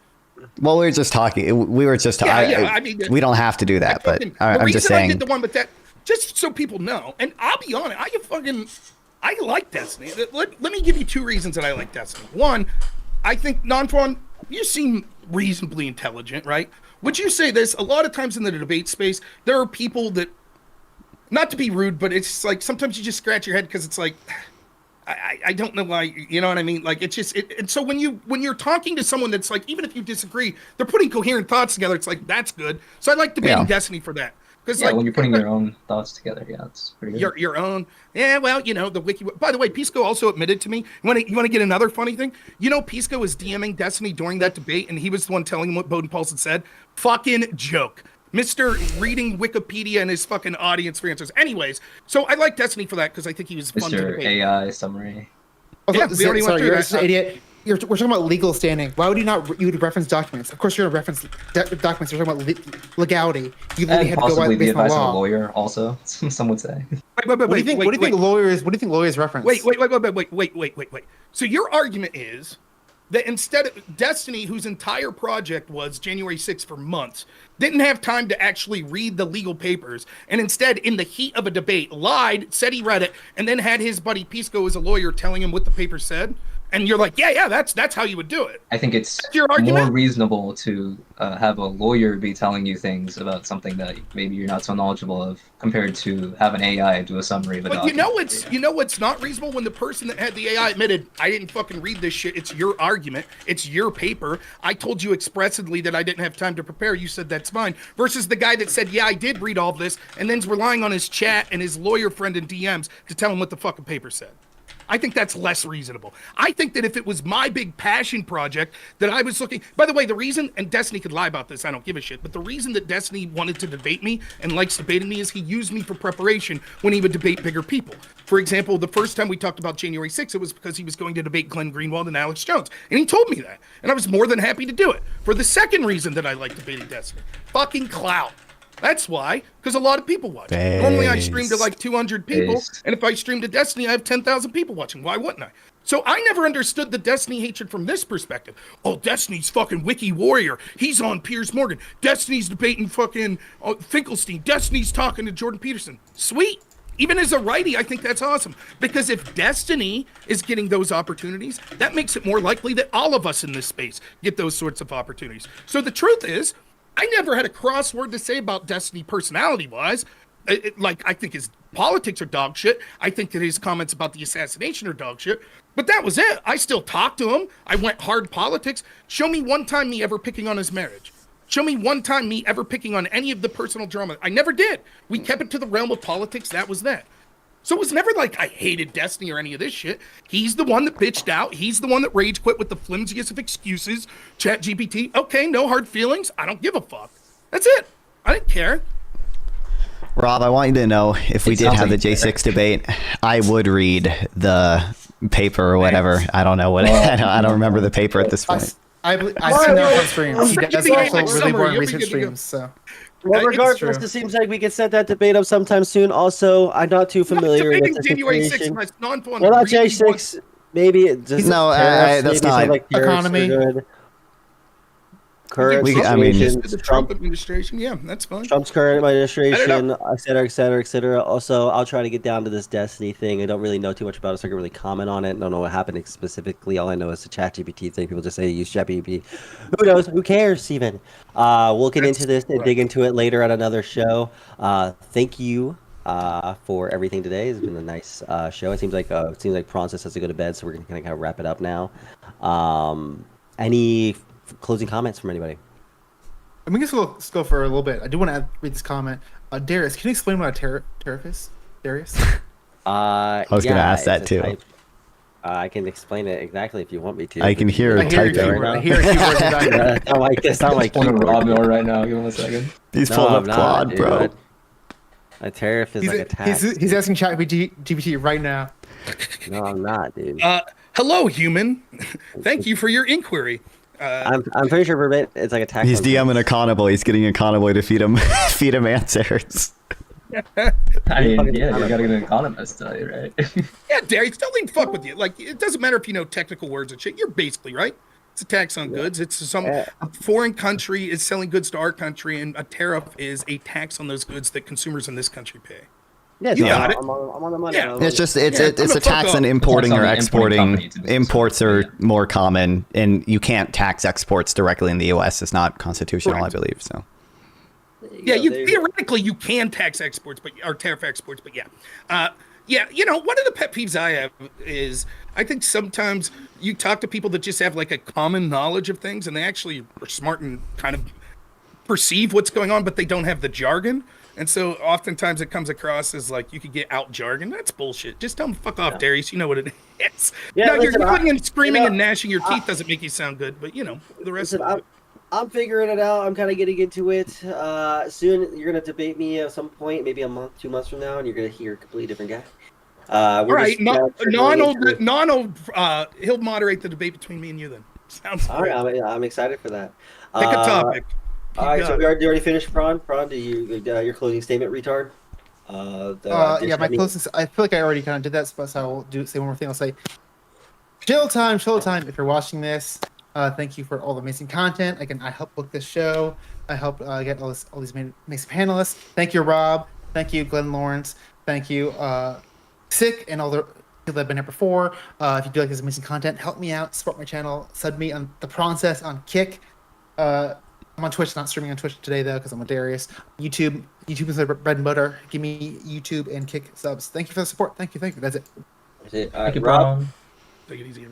Well, we were just talking. We were just talking. I mean, we don't have to do that, but I'm just saying. I did the one with that, just so people know, and I'll be honest, I like Destiny. Let me give you 2 reasons that I like Destiny. One, I think Non-Fon, you seem reasonably intelligent, right? Would you say this? A lot of times in the debate space, there are people that, not to be rude, but it's like sometimes you just scratch your head because it's like, I don't know why, you know what I mean? Like, it's just, and so when you're talking to someone that's like, even if you disagree, they're putting coherent thoughts together. It's like, that's good. So I like debating Destiny for that. Because when you're putting your own thoughts together, it's pretty good. Your own. Yeah, well, the wiki. By the way, Pisco also admitted to me, you want to get another funny thing? Pisco was DMing Destiny during that debate, and he was the one telling him what Boden-Paulson said. Fucking joke. Mr. reading Wikipedia and his fucking audience for answers. Anyways, so I like Destiny for that because I think he was fun to debate. Mr. AI summary. Yeah, we already went through that. Idiot. We're talking about legal standing. Why would you not? You would reference documents. Of course, you're going to reference documents. You're talking about legality. You literally had to go by the advice law. of a lawyer. Also, some would say. What do you think lawyers reference? Wait. So your argument is that instead of Destiny, whose entire project was January 6th for months, didn't have time to actually read the legal papers, and instead, in the heat of a debate, lied, said he read it, and then had his buddy Pisco as a lawyer telling him what the paper said. And you're like, yeah, that's how you would do it. I think it's your argument? more reasonable to have a lawyer be telling you things about something that maybe you're not so knowledgeable of, compared to have an AI do a summary of a document. You know what's not reasonable? When the person that had the AI admitted, I didn't fucking read this shit. It's your argument. It's your paper. I told you expressly that I didn't have time to prepare. You said that's fine. Versus the guy that said, yeah, I did read all of this, and then's relying on his chat and his lawyer friend in DMs to tell him what the fucking paper said. I think that's less reasonable. I think that if it was my big passion project that I was looking, by the way, the reason, and Destiny could lie about this, I don't give a shit, but the reason that Destiny wanted to debate me and likes debating me is he used me for preparation when he would debate bigger people. For example, the first time we talked about January 6th, it was because he was going to debate Glenn Greenwald and Alex Jones. And he told me that. And I was more than happy to do it. For the second reason that I like debating Destiny, fucking clout. That's why, because a lot of people watch. Normally I stream to like 200 people, and if I stream to Destiny, I have 10,000 people watching. Why wouldn't I? So I never understood the Destiny hatred from this perspective. Oh, Destiny's fucking wiki warrior. He's on Piers Morgan. Destiny's debating fucking Finkelstein. Destiny's talking to Jordan Peterson. Sweet. Even as a righty, I think that's awesome. Because if Destiny is getting those opportunities, that makes it more likely that all of us in this space get those sorts of opportunities. So the truth is, I never had a cross word to say about Destiny personality-wise. I think his politics are dog shit. I think that his comments about the assassination are dog shit. But that was it. I still talked to him. I went hard politics. Show me one time me ever picking on his marriage. Show me one time me ever picking on any of the personal drama. I never did. We kept it to the realm of politics. That was that. So it was never like I hated Destiny or any of this shit. He's the one that bitched out. He's the one that rage quit with the flimsiest of excuses. Chat GPT. Okay, no hard feelings. I don't give a fuck. That's it. I didn't care. Rob, I want you to know, if we did have the J6 debate, I would read the paper or whatever. I don't know what. I don't remember the paper at this point. I've seen that on streams. He does also really boring research streams. So. Well, regardless, it seems like we can set that debate up sometime soon. Also, I'm not too familiar with the situation. Well, not J6. Maybe it just that's not like economy. Current the Trump administration, yeah, that's fine. Trump's current administration, et cetera, et cetera, et cetera. Also, I'll try to get down to this Destiny thing. I don't really know too much about it, so I can really comment on it. I don't know what happened specifically. All I know is the ChatGPT thing. People just say use ChatGPT. Who knows? Who cares, Steven? We'll get into this and dig into it later at another show. Thank you for everything today. It's been a nice show. It seems like Francis has to go to bed, so we're gonna kind of wrap it up now. Any closing comments from anybody? I mean, let's go for a little bit. I do want to read this comment. Darius, can you explain what a tariff is? Darius? I was going to ask that too. I can explain it exactly if you want me to. I can hear it typing. I hear keyboards. It's not like I'm Rob Noerr right now. Give him a second. He's pulling up Claude, bro. A tariff is like a tax. He's asking ChatGPT right now. No, I'm not, dude. Hello, human. Thank you for your inquiry. I'm pretty sure it's like a tax. He's DMing Econoboy. He's getting Econoboy to feed him answers. I mean, yeah, you gotta get an economist, right? Yeah, Darius, don't let him fuck with you. Like, it doesn't matter if you know technical words and shit. You're basically right. It's a tax on goods. It's a foreign country is selling goods to our country, and a tariff is a tax on those goods that consumers in this country pay. Yeah, you got it. I'm on the money. Yeah. It's a tax on importing or exporting. Imports are more common, and you can't tax exports directly in the U.S. It's not constitutional, I believe. So. Yeah, theoretically you can tax exports, or tariff exports, but yeah. You know, one of the pet peeves I have is I think sometimes you talk to people that just have like a common knowledge of things, and they actually are smart and kind of perceive what's going on, but they don't have the jargon. And so oftentimes it comes across as like you could get out jargon. That's bullshit. Just tell them fuck off, Darius. You know what it is. Yeah, no, listen, you're yelling and screaming and gnashing your teeth doesn't make you sound good, but you know, the rest of it. I'm figuring it out. I'm kind of getting into it. Soon you're gonna debate me at some point, maybe a month, 2 months from now, and you're gonna hear a completely different guy. All right, he'll moderate the debate between me and you then. Sounds all right. I'm excited for that. Pick a topic. All right, so we already finished, Prawn. Do you your closing statement, retard? Yeah, my closing. I feel like I already kind of did that, so I'll say one more thing. I'll say, chill time. If you're watching this, thank you for all the amazing content. Again, I helped book this show. I helped get all these amazing panelists. Thank you, Rob. Thank you, Glenn Lawrence. Thank you, Sick, and all the people that have been here before. If you do like this amazing content, help me out. Support my channel. Sub me on the Process on Kick. I'm on Twitch, not streaming on Twitch today though, because I'm with Darius. YouTube is my bread and butter. Give me YouTube and Kick subs. Thank you for the support. Thank you. That's it. Thank you, Rob. Take it easy.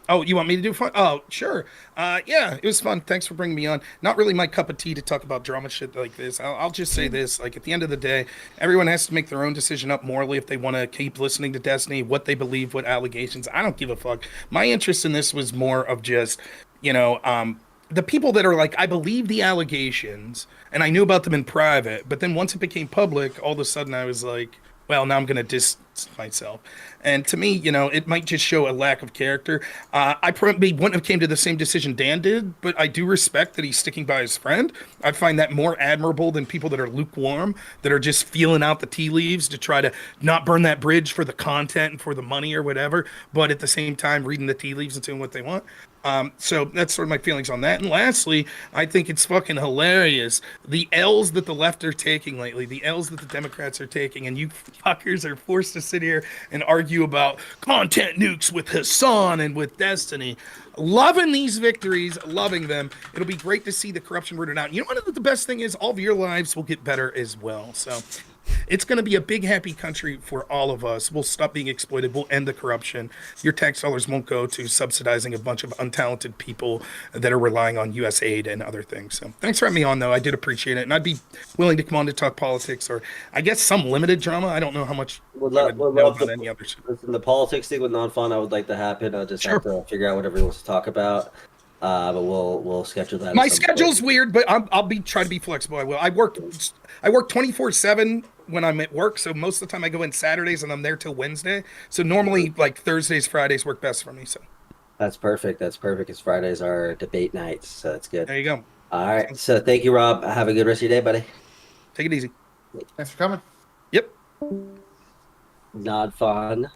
Oh, you want me to do fun? Oh, sure. Yeah, it was fun. Thanks for bringing me on. Not really my cup of tea to talk about drama shit like this. I'll just say this: like at the end of the day, everyone has to make their own decision up morally if they want to keep listening to Destiny, what they believe, what allegations. I don't give a fuck. My interest in this was more of just, the people that are like, I believe the allegations and I knew about them in private, but then once it became public, all of a sudden I was like, well, now I'm going to distance myself. And to me, it might just show a lack of character. I probably wouldn't have came to the same decision Dan did, but I do respect that he's sticking by his friend. I find that more admirable than people that are lukewarm, that are just feeling out the tea leaves to try to not burn that bridge for the content and for the money or whatever, but at the same time reading the tea leaves and doing what they want. So that's sort of my feelings on that. And lastly, I think it's fucking hilarious. The L's that the left are taking lately, the L's that the Democrats are taking, and you fuckers are forced to sit here and argue about content nukes with Hassan and with Destiny. Loving these victories, loving them. It'll be great to see the corruption rooted out. You know what the best thing is? All of your lives will get better as well. So it's going to be a big, happy country for all of us. We'll stop being exploited. We'll end the corruption. Your tax dollars won't go to subsidizing a bunch of untalented people that are relying on U.S. aid and other things. So thanks for having me on, though. I did appreciate it. And I'd be willing to come on to talk politics or, I guess, some limited drama. I don't know how much I would know about any others. Listen, the politics thing with non-fun, I would like to happen. I'll just have to figure out what everyone wants to talk about. But we'll schedule that. My schedule's weird, but I'll be trying to be flexible. I will. I work 24/7 when I'm at work, so most of the time I go in Saturdays and I'm there till Wednesday. So normally like Thursdays, Fridays work best for me. So that's perfect. That's perfect because Fridays are debate nights, so that's good. There you go. All right. So thank you, Rob. Have a good rest of your day, buddy. Take it easy. Thanks for coming. Yep. Not fun.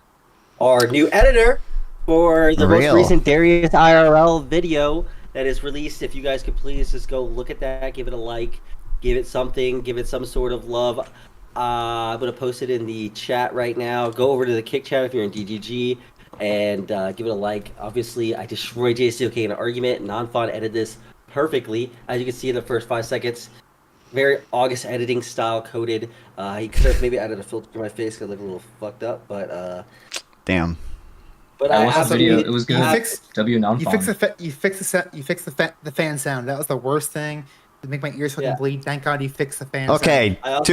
Our new editor for the Real. most recent Darius IRL video that is released. If you guys could please just go look at that, give it a like, give it something, give it some sort of love. I'm going to post it in the chat right now. Go over to the Kick chat if you're in DGG and give it a like. Obviously, I destroyed JCOK in an argument. Non-fun edited this perfectly. As you can see in the first 5 seconds, very August editing style coded. He could have maybe added a filter to my face because I look a little fucked up, but Damn. But I watched the video. It was good. You fixed the fan sound. That was the worst thing. To make my ears fucking bleed. Thank God you fixed the fan Okay, sound.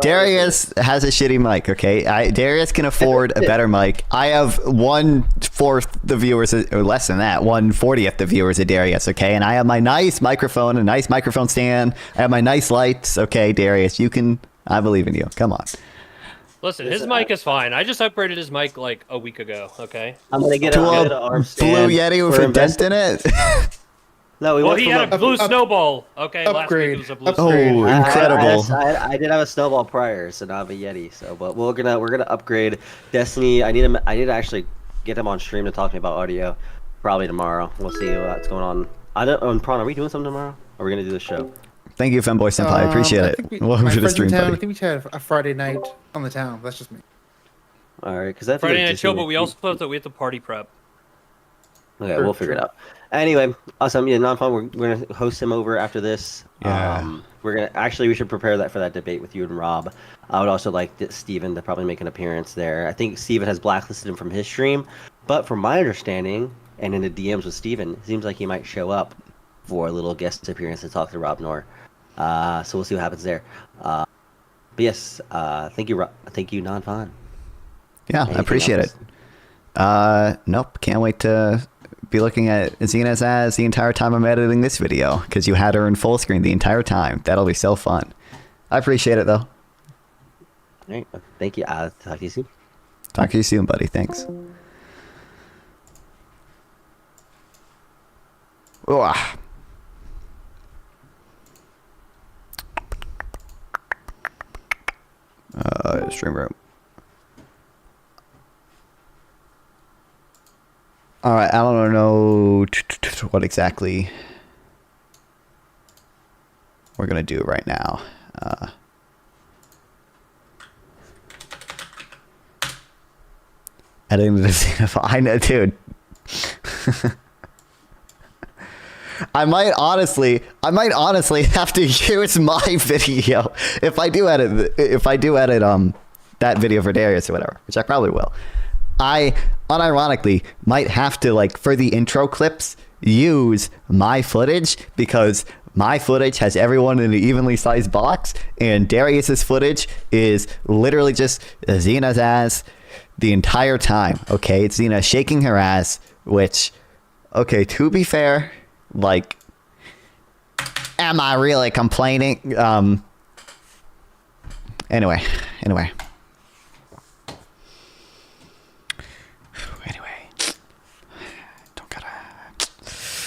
Darius has a shitty mic, okay? Darius can afford a better mic. I have 1/4 the viewers, or less than that, 1/40th the viewers of Darius, okay? And I have my nice microphone, a nice microphone stand. I have my nice lights, okay, Darius, you can, I believe in you. Come on. Listen, his mic is fine. I just upgraded his mic like a week ago, okay? I'm going to get To a a arm Blue stand Yeti with a dent in it? No, well, he had a blue snowball. Okay, upgrade. last week it was a blue Oh, snowball. incredible. I did have a snowball prior, so now I have a Yeti. So, but we're gonna upgrade Destiny. I need to actually get him on stream to talk to me about audio. Probably tomorrow. We'll see what's going on. I don't. On Prawn, are we doing something tomorrow? Or are we gonna do the show? Thank you, Femboy Senpai. I appreciate it. Welcome to the stream, I buddy. think we should have a Friday night on the town. That's just me. All right, because that Friday night show, but we also have to party prep. Okay, we'll figure it out. Anyway, awesome. Yeah, non-fun. We're gonna host him over after this. Yeah. We should prepare that for that debate with you and Rob. I would also like Steven to probably make an appearance there. I think Steven has blacklisted him from his stream, but from my understanding, and in the DMs with Steven, it seems like he might show up for a little guest appearance to talk to Rob Noerr. So we'll see what happens there. But yes, thank you, thank you, non-fun. Yeah, I appreciate it. Nope, can't wait to be looking at Xena's ass the entire time I'm editing this video, because you had her in full screen the entire time. That'll be so fun. I appreciate it, though. All right, thank you. Talk to you soon. Talk to you soon, buddy. Thanks. Ooh. Stream room. All right, I don't know what exactly we're gonna do right now. Editing the Xenoph. I know, dude. I might honestly have to use my video if I do edit that video for Darius or whatever, which I probably will. I unironically might have to, like, for the intro clips, use my footage, because my footage has everyone in an evenly sized box, and Darius's footage is literally just Xena's ass the entire time. Okay, it's Xena shaking her ass, which, okay, to be fair, like, am I really complaining? Anyway.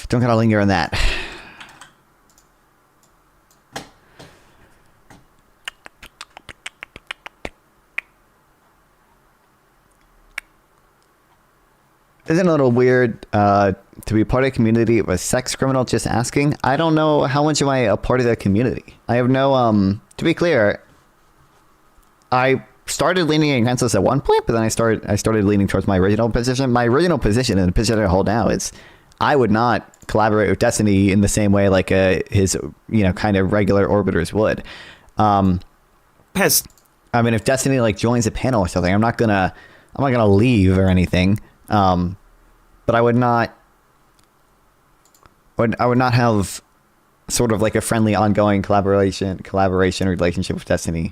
Don't gotta linger on that. Isn't it a little weird to be part of a community of a sex criminal just asking? I don't know how much am I a part of that community. I have no, to be clear, I started leaning against this at one point, but then I started leaning towards my original position. My original position and the position I hold now is I would not collaborate with Destiny in the same way like his, kind of regular orbiters would. Pez. I mean, if Destiny like joins a panel or something, I'm not gonna leave or anything. But I would not have sort of like a friendly ongoing collaboration relationship with Destiny.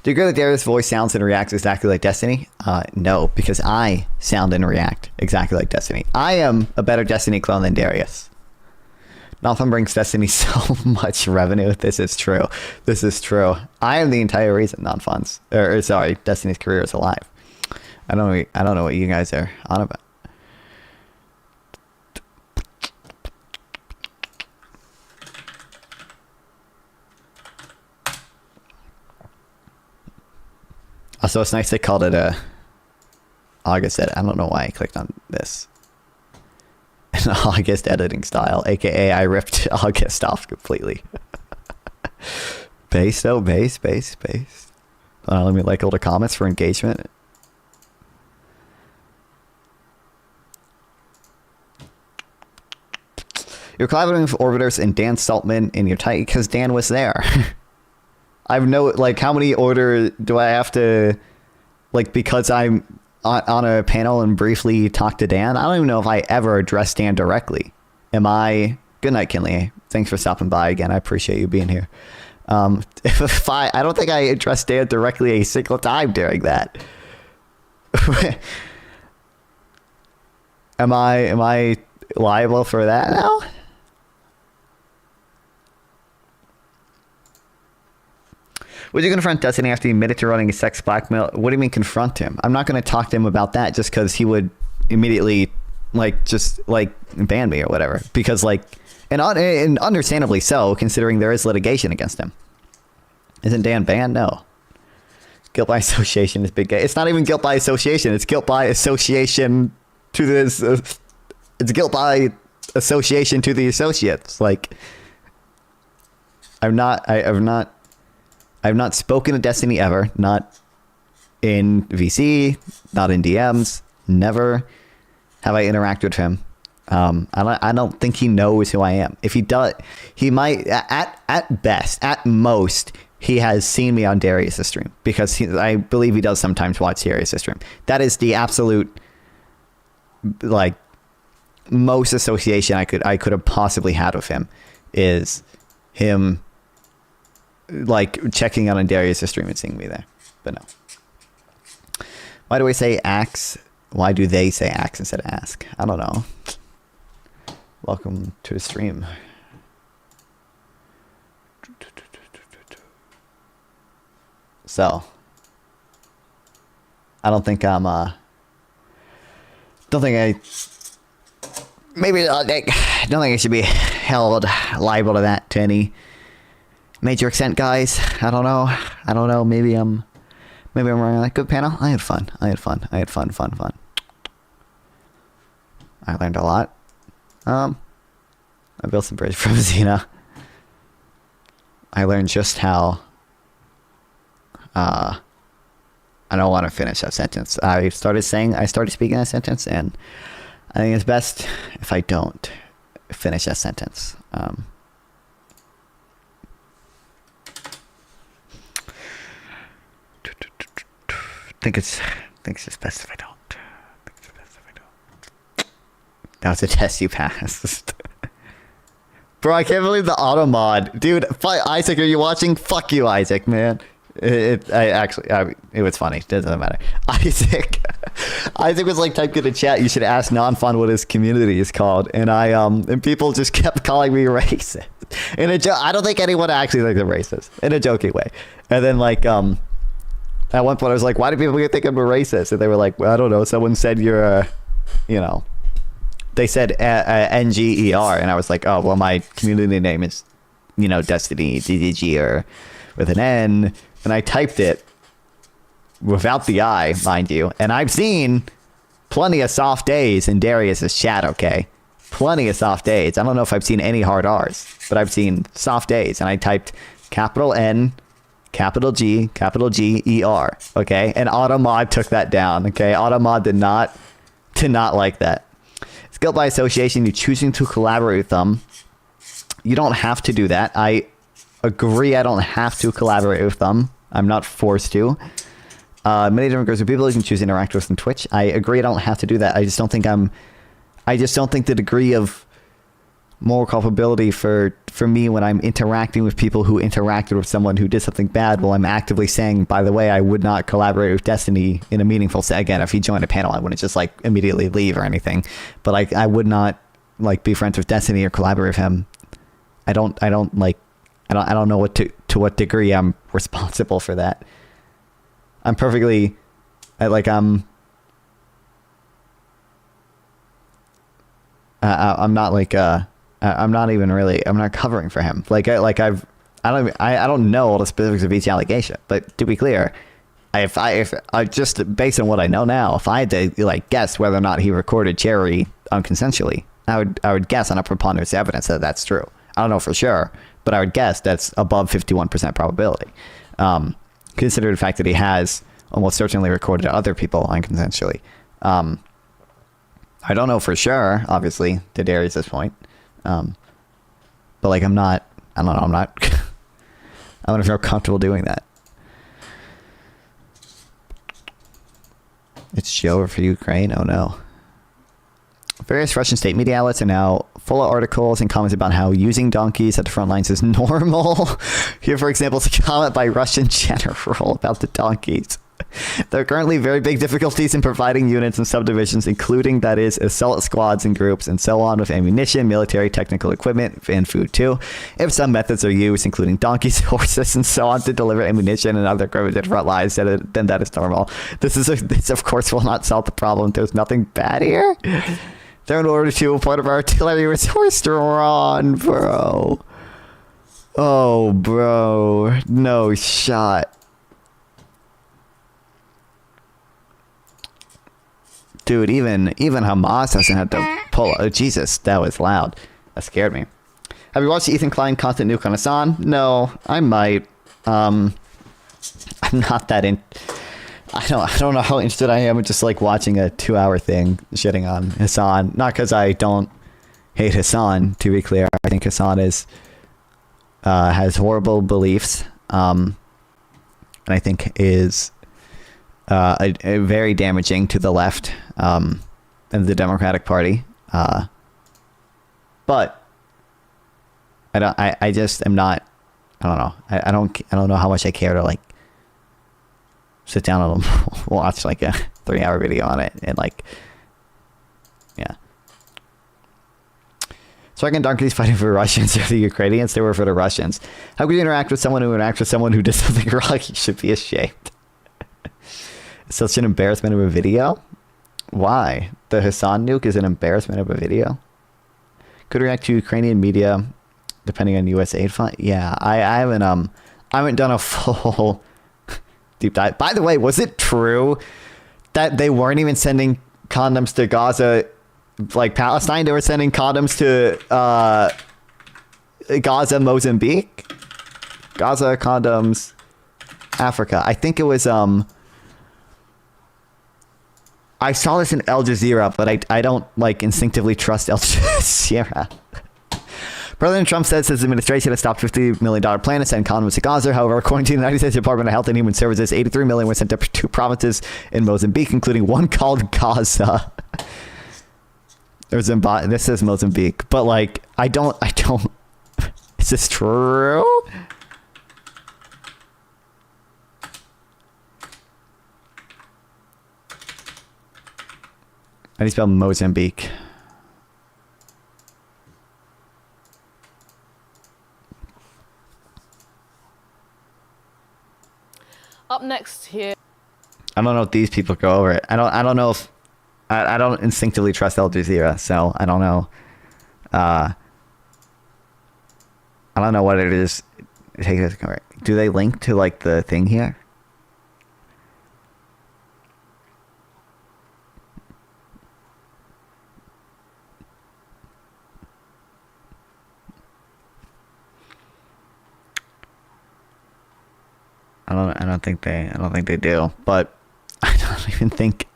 Do you agree that Darius' voice sounds and reacts exactly like Destiny? No, because I sound and react exactly like Destiny. I am a better Destiny clone than Darius. Nothing brings Destiny so much revenue. This is true. I am the entire reason Destiny's career is alive. I don't know what you guys are on about. Also, it's nice they called it a August edit. I don't know why I clicked on this. An August editing style, aka I ripped August off completely. Base. Let me like all the comments for engagement. You're collaborating with Orbiters and Dan Saltman in your tight because Dan was there. I've how many orders do I have to, because I'm on a panel and briefly talk to Dan? I don't even know if I ever addressed Dan directly. Good night, Kinley. Thanks for stopping by again. I appreciate you being here. I don't think I addressed Dan directly a single time during that. Am I liable for that now? Would you confront Destiny after he admitted to running a sex blackmail? What do you mean confront him? I'm not going to talk to him about that just because he would immediately ban me or whatever. Because and understandably so, considering there is litigation against him. Isn't Dan banned? No. Guilt by association is big. It's not even guilt by association. It's guilt by association to this. It's guilt by association to the associates. I've not spoken to Destiny ever. Not in VC, not in DMs. Never have I interacted with him. I don't think he knows who I am. If he does, he might, at best, at most, he has seen me on Darius' stream. Because I believe he does sometimes watch Darius' stream. That is the absolute, most association I could have possibly had with him. Is him checking out on Darius' stream and seeing me there. But no. Why do we say axe? Why do they say axe instead of ask? I don't know. Welcome to a stream. So I don't think I'm don't think I should be held liable to that to any major extent, guys. I don't know. Maybe I'm running a good panel. I had fun. Fun. I learned a lot. I built some bridge from Xena. I learned just how I don't want to finish that sentence. I started speaking that sentence, and I think it's best if I don't finish that sentence. I think it's just best if I don't. That was a test you passed. Bro, I can't believe the auto mod. Dude, Isaac, are you watching? Fuck you, Isaac, man. It was funny. It doesn't matter. Isaac was typing in the chat, you should ask Non-Fun what his community is called. And and people just kept calling me racist. I don't think anyone actually thinks I'm racist. In a joking way. And then at one point I was like, why do people think I'm a racist? And they were like, well, I don't know. Someone said you're they said NGER, and I was like, oh well, my community name is, Destiny DGG or with an N, and I typed it without the I, mind you, and I've seen plenty of soft days in Darius's chat. Okay, plenty of soft days. I don't know if I've seen any hard R's, but I've seen soft days, and I typed capital N, capital G, capital GER. Okay, and Automod took that down. Okay, Automod did not like that. Skill by association, you choosing to collaborate with them. You don't have to do that. I agree. I don't have to collaborate with them. I'm not forced to. Many different groups of people you can choose to interact with on Twitch. I agree. I don't have to do that. I just don't think the degree of moral culpability for me when I'm interacting with people who interacted with someone who did something bad, well, I'm actively saying, by the way, I would not collaborate with Destiny in a meaningful set. Again, if he joined a panel, I wouldn't just immediately leave or anything, but I would not be friends with Destiny or collaborate with him. I don't know to what degree I'm responsible for that. I'm perfectly I'm not I'm not even really, I'm not covering for him. I don't know all the specifics of each allegation, but to be clear, if I just based on what I know now, if I had to guess whether or not he recorded Cherry unconsensually, I would guess on a preponderance of evidence that that's true. I don't know for sure, but I would guess that's above 51% probability. Consider the fact that he has almost certainly recorded other people unconsensually. I don't know for sure, obviously, to Darius' point. But I'm not I don't feel comfortable doing that. It's show for Ukraine. Oh no. Various Russian state media outlets are now full of articles and comments about how using donkeys at the front lines is normal. Here, for example, is a comment by Russian general about the donkeys. There are currently very big difficulties in providing units and subdivisions, including, that is, assault squads and groups and so on, with ammunition, military, technical equipment, and food too. If some methods are used, including donkeys, horses, and so on, to deliver ammunition and other equipment to the front lines, then that is normal. This, of course, will not solve the problem. There's nothing bad here. They're in order to a point of artillery resource drawn, bro. Oh, bro. No shot. Dude, even Hamas doesn't have to pull. Oh, Jesus, that was loud. That scared me. Have you watched the Ethan Klein content nuke on Hassan? No, I might. I'm not that in. I don't know how interested I am in just watching a 2-hour thing shitting on Hassan. Not because I don't hate Hassan, to be clear. I think Hassan has horrible beliefs, and I think is a very damaging to the left and the Democratic Party. But I just am not. I don't know. I don't know how much I care to sit down and watch a 3-hour video on it and yeah. So I can donkeys fighting for Russians or the Ukrainians. They were for the Russians. How could you interact with someone who interacts with someone who did something wrong? You should be ashamed. It's such an embarrassment of a video. Why? The Hassan nuke is an embarrassment of a video. Could react to Ukrainian media depending on U.S. aid fund. Yeah, I haven't done a full deep dive. By the way, was it true that they weren't even sending condoms to Gaza, Palestine? They were sending condoms to Gaza, Mozambique, Gaza condoms, Africa. I think it was I saw this in Al Jazeera, but I don't instinctively trust Al Jazeera. President Trump says his administration has stopped $50 million plan to send condoms to Gaza. However, according to the United States Department of Health and Human Services, $83 million were sent to 2 provinces in Mozambique, including one called Gaza. There's Zimbabwe. This is Mozambique, but I don't. Is this true? How do you spell Mozambique? Up next here. I don't know if these people go over it. I don't know I don't instinctively trust Al Jazeera, so I don't know. I don't know what it is. Do they link to like the thing here? I don't think they do, but I don't even think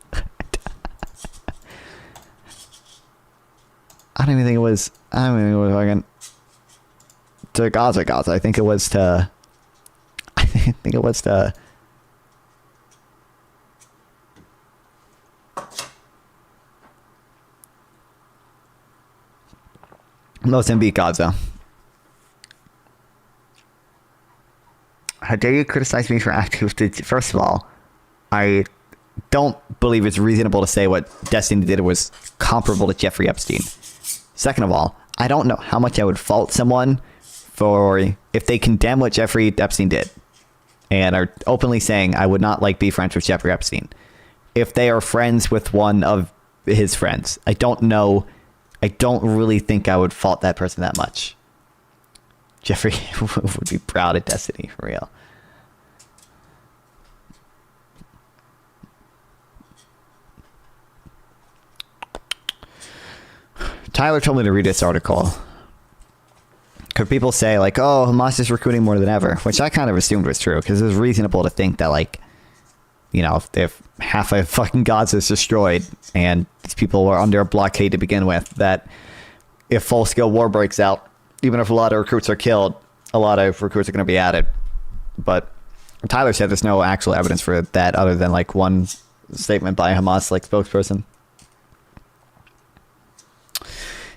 it was fucking to Gaza. I think it was to Mozambique, Gaza. How dare you criticize me for acting with the... First of all, I don't believe it's reasonable to say what Destiny did was comparable to Jeffrey Epstein. Second of all, I don't know how much I would fault someone for if they condemn what Jeffrey Epstein did and are openly saying I would not be friends with Jeffrey Epstein. If they are friends with one of his friends, I don't really think I would fault that person that much. Jeffrey would be proud of Destiny, for real. Tyler told me to read this article. Could people say, oh, Hamas is recruiting more than ever? Which I kind of assumed was true, because it was reasonable to think that, if half of fucking Gaza is destroyed, and these people were under a blockade to begin with, that if full-scale war breaks out, even if a lot of recruits are killed, a lot of recruits are going to be added. But Tyler said there's no actual evidence for that other than one statement by a Hamas spokesperson.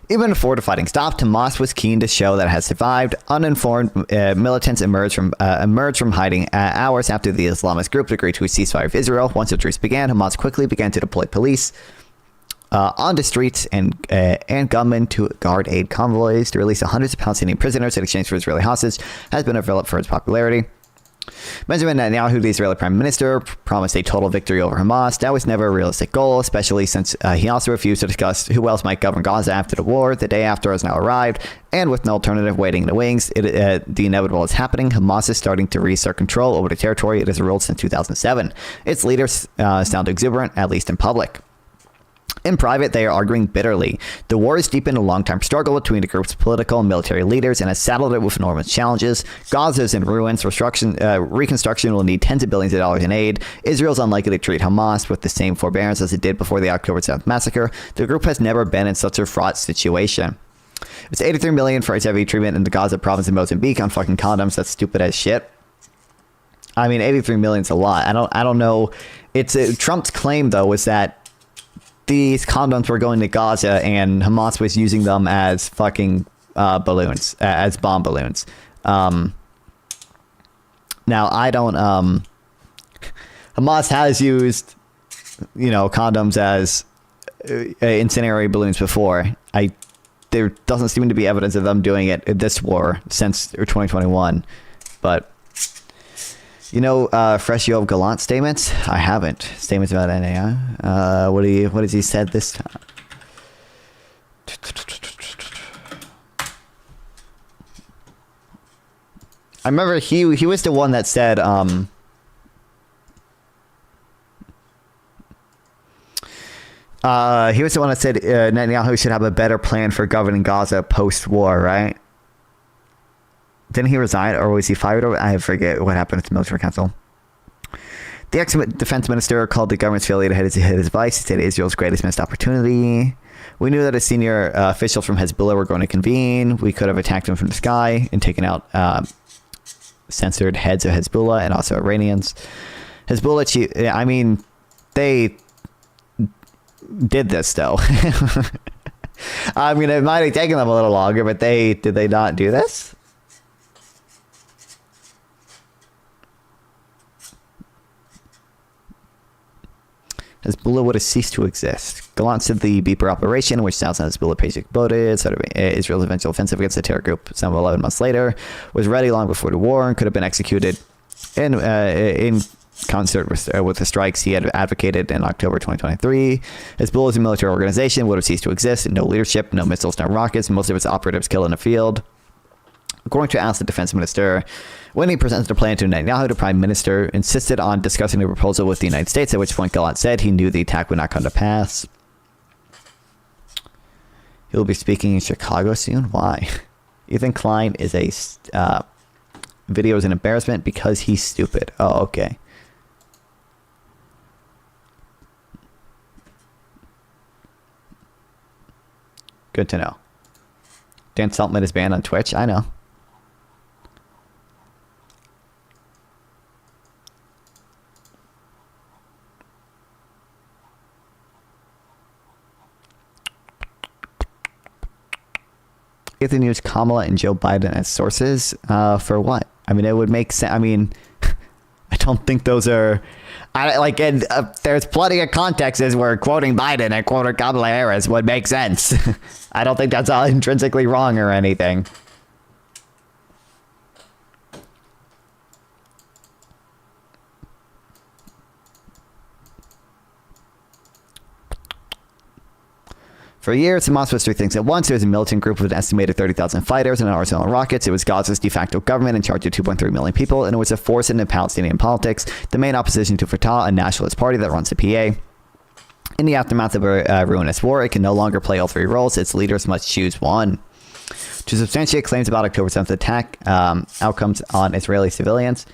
Even before the fighting stopped, Hamas was keen to show that it had survived. Uninformed militants emerged from hiding hours after the Islamist group agreed to a ceasefire of Israel. Once the truce began, Hamas quickly began to deploy police on the streets and gunmen to guard aid convoys. The release of hundreds of Palestinian prisoners in exchange for Israeli hostages has been developed for its popularity. Benjamin Netanyahu, the Israeli prime minister, promised a total victory over Hamas. That was never a realistic goal, especially since he also refused to discuss who else might govern Gaza after the war. The day after has now arrived, and with no alternative waiting in the wings, the inevitable is happening. Hamas is starting to reassert control over the territory it has ruled since 2007. Its leaders sound exuberant, at least in public. In private, they are arguing bitterly. The war has deepened a long-term struggle between the group's political and military leaders and has saddled it with enormous challenges. Gaza is in ruins. Reconstruction will need tens of billions of dollars in aid. Israel is unlikely to treat Hamas with the same forbearance as it did before the October 7th massacre. The group has never been in such a fraught situation. It's $83 million for HIV treatment in the Gaza province of Mozambique on fucking condoms. That's stupid as shit. I mean, $83 million is a lot. I don't know. It's Trump's claim though was that these condoms were going to Gaza and Hamas was using them as fucking balloons, as bomb balloons. Now, I don't... Hamas has used, condoms as incendiary balloons before. There doesn't seem to be evidence of them doing it in this war since 2021. But... Fresh Yoav Gallant statements? I haven't. Statements about NAI. What has he said this time? I remember he was the one that said he was the one that said Netanyahu should have a better plan for governing Gaza post-war, right? Didn't he resign, or was he fired? I forget what happened at the military council. The ex-defense minister called the government's failure to hit his advice. He said Israel's greatest missed opportunity. We knew that a senior official from Hezbollah were going to convene. We could have attacked him from the sky and taken out censored heads of Hezbollah and also Iranians. Hezbollah chief, they did this, though. It might have taken them a little longer, but did they not do this? Hezbollah would have ceased to exist. Gallant said the Beeper operation, which sounds on Hezbollah page exploded, sort of Israel's eventual offensive against the terror group some 11 months later, was ready long before the war and could have been executed in concert with the strikes he had advocated in October 2023. Hezbollah is a military organization, would have ceased to exist. No leadership, no missiles, no rockets. Most of its operatives killed in the field. According to Assad Defense Minister, when he presented a plan to Netanyahu, the Prime Minister insisted on discussing the proposal with the United States, at which point Gallant said he knew the attack would not come to pass. He'll be speaking in Chicago soon. Why? Ethan Klein is a video is an embarrassment because he's stupid. Oh, okay. Good to know. Dan Saltman is banned on Twitch. I know. Ethan used Kamala and Joe Biden as sources for what? I mean, it would make sense. I mean, I don't think those are. And there's plenty of contexts where quoting Biden and quoting Kamala Harris would make sense. I don't think that's all intrinsically wrong or anything. For years, Hamas was three things at once. It was a militant group of an estimated 30,000 fighters and an arsenal of rockets. It was Gaza's de facto government in charge of 2.3 million people, and it was a force in Palestinian politics, the main opposition to Fatah, a nationalist party that runs the PA. In the aftermath of a ruinous war, it can no longer play all three roles. Its leaders must choose one. To substantiate claims about October 7th attack outcomes on Israeli civilians,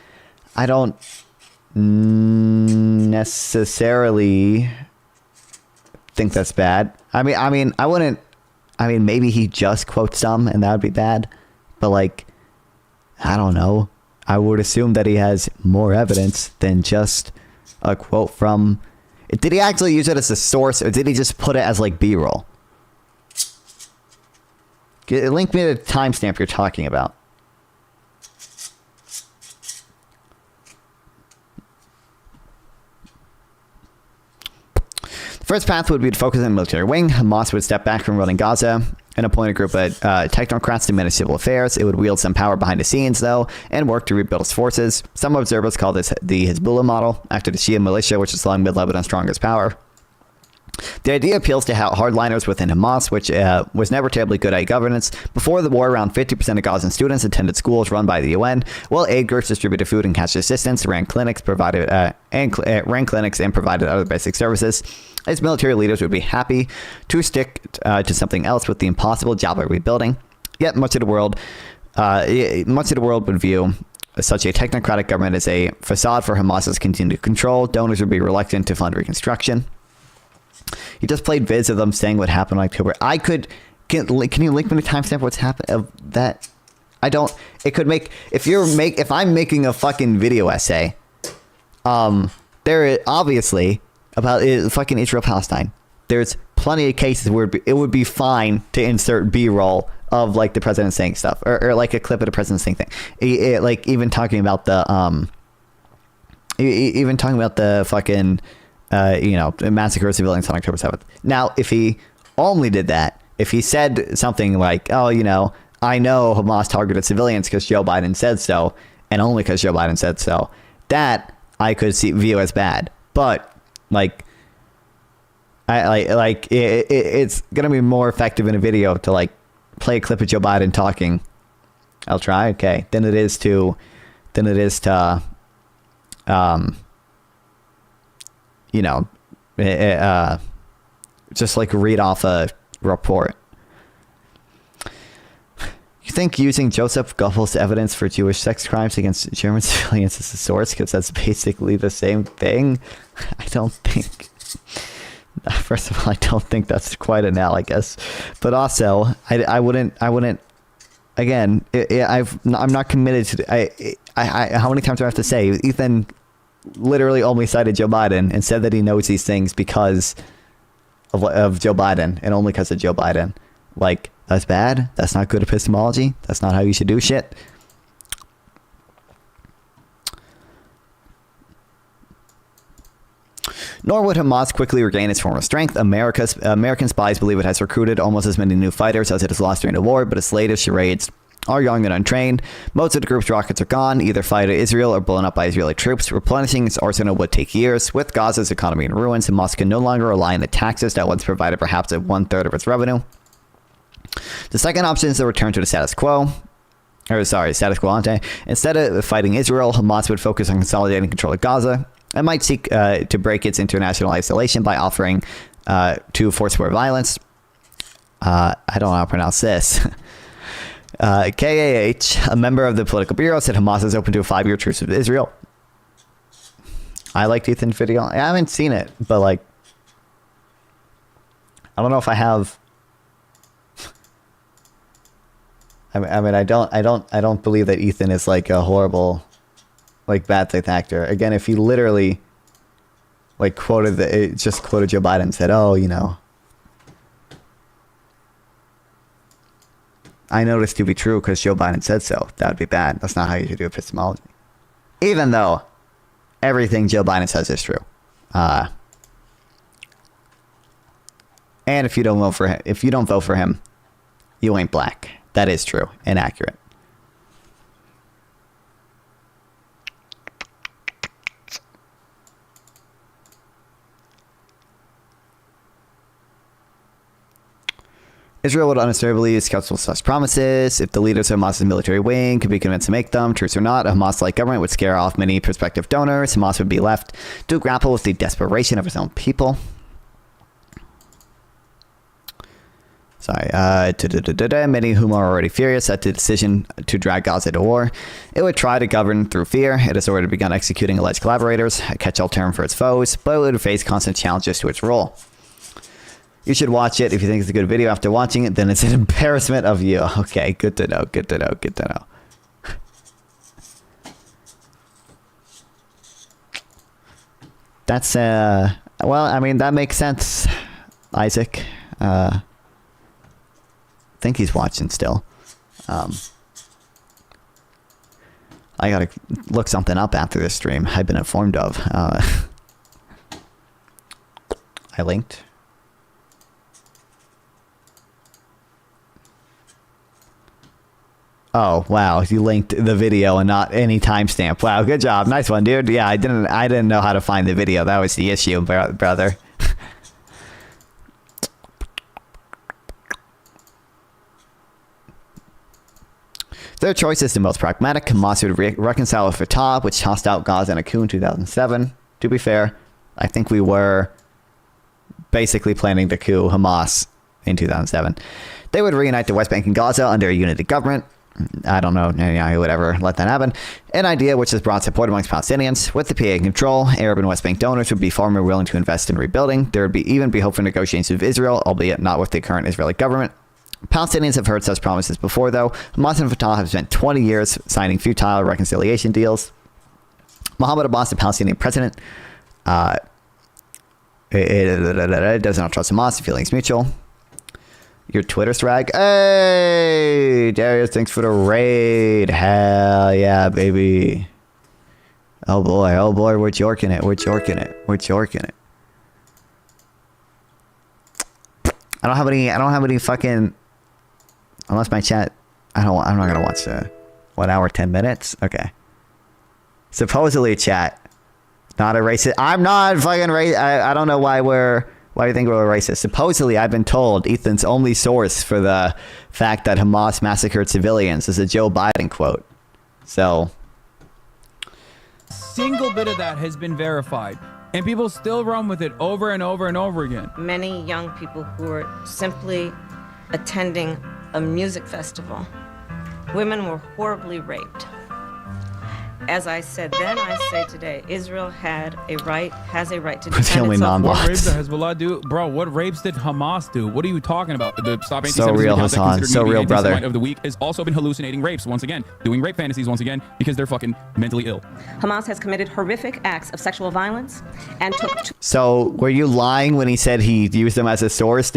I don't necessarily think that's bad. I mean, I wouldn't. I mean, maybe he just quotes some, and that would be bad. But like, I don't know. I would assume that he has more evidence than just a quote from. Did he actually use it as a source, or did he just put it as like B-roll? Link me to the timestamp you're talking about. First path would be to focus on the military wing. Hamas would step back from running Gaza and appoint a group of technocrats to manage civil affairs. It would wield some power behind the scenes, though, and work to rebuild its forces. Some observers call this the Hezbollah model, after the Shia militia, which is along with Lebanon's strongest power. The idea appeals to hardliners within Hamas, which was never terribly good at governance. Before the war, around 50% of Gazan students attended schools run by the UN, while aid groups distributed food and cash assistance, ran clinics, and provided other basic services. Its military leaders would be happy to stick to something else with the impossible job of rebuilding. Yet much of the world would view such a technocratic government as a facade for Hamas's continued control. Donors would be reluctant to fund reconstruction. He just played vids of them saying what happened in October. Can you link me to timestamp what's happened of that? I don't. It could make if I'm making a fucking video essay. There is obviously about fucking Israel Palestine. There's plenty of cases where it would be fine to insert B-roll of like the president saying stuff or like a clip of the president saying thing. Like even talking about the fucking. Massacre of civilians on October 7th. Now, if he only did that, if he said something like, oh, I know Hamas targeted civilians because Joe Biden said so, and only because Joe Biden said so, that I could view as bad. But, it's going to be more effective in a video to, play a clip of Joe Biden talking. I'll try, okay. Than it is to just read off a report. You think using Joseph Goebbels' evidence for Jewish sex crimes against German civilians is a source because that's basically the same thing? I don't think. First of all, I don't think that's quite analogous, but also I wouldn't. Again, I'm not committed to. How many times do I have to say Ethan? Literally only cited Joe Biden and said that he knows these things because of Joe Biden and only because of Joe Biden. That's bad. That's not good epistemology. That's not how you should do shit. Nor would Hamas quickly regain its former strength. American spies believe it has recruited almost as many new fighters as it has lost during the war, but its latest charades are young and untrained. Most of the group's rockets are gone, either fired at Israel or blown up by Israeli troops. Replenishing its arsenal would take years. With Gaza's economy in ruins, Hamas can no longer rely on the taxes that once provided perhaps at 1/3 of its revenue. The second option is a return to the status quo. Status quo ante. Instead of fighting Israel, Hamas would focus on consolidating control of Gaza and might seek to break its international isolation by offering to force war violence. I don't know how to pronounce this. KAH, a member of the political bureau, said Hamas is open to a 5-year truce with Israel. I liked Ethan's video. I haven't seen it, but like, I don't know if I have. I mean, I don't believe that Ethan is like a horrible, like bad faith actor. Again, if he literally, like quoted just quoted Joe Biden and said, "Oh, you know, I know this to be true because Joe Biden said so," that would be bad. That's not how you should do epistemology. Even though everything Joe Biden says is true. And if you don't vote for him, you ain't black. That is true and accurate. Israel would understandably use counsel such promises. If the leaders of Hamas's military wing could be convinced to make them, truce or not, a Hamas-like government would scare off many prospective donors. Hamas would be left to grapple with the desperation of its own people. Many whom are already furious at the decision to drag Gaza to war. It would try to govern through fear. It has already begun executing alleged collaborators, a catch-all term for its foes, but it would face constant challenges to its role. You should watch it. If you think it's a good video after watching it, then it's an embarrassment of you. Okay, good to know, good to know, good to know. That's, well, I mean, that makes sense, Isaac. I think he's watching still. I gotta look something up after this stream. I've been informed of. I linked. Oh wow, you linked the video and not any timestamp. Wow, good job, nice one, dude. Yeah, I didn't know how to find the video. That was the issue, brother. Their choice is the most pragmatic. Hamas would reconcile with Fatah, which tossed out Gaza in a coup in 2007. To be fair, I think we were basically planning the coup, Hamas, in 2007. They would reunite the West Bank and Gaza under a unity government. I don't know, who would ever let that happen. An idea which has brought support amongst Palestinians. With the PA in control, Arab and West Bank donors would be far more willing to invest in rebuilding. There would even be hope for negotiations with Israel, albeit not with the current Israeli government. Palestinians have heard such promises before, though. Hamas and Fatah have spent 20 years signing futile reconciliation deals. Mohammed Abbas, the Palestinian president, does not trust Hamas. Feelings mutual. Your Twitter swag. Hey, Darius, thanks for the raid. Hell yeah, baby. Oh boy, we're jorking it. We're jorking it. I don't have any fucking. Unless my chat, I'm not gonna watch the 1 hour 10 minutes. Okay. Supposedly chat, not a racist. I'm not fucking racist. I don't know why you think we're racist. Supposedly, I've been told Ethan's only source for the fact that Hamas massacred civilians is a Joe Biden quote. So, single bit of that has been verified, and people still run with it over and over and over again. Many young people who are simply attending a music festival, women were horribly raped. As I said then, I say today, Israel has a right to defend itself. What rapes did Hezbollah do? Bro, what rapes did Hamas do? What are you talking about? The Stop So real, Hassan. So real, brother. Of the week has also been hallucinating rapes once again, doing rape fantasies once again because they're fucking mentally ill. Hamas has committed horrific acts of sexual violence and took. So were you lying when he said he used them as a source?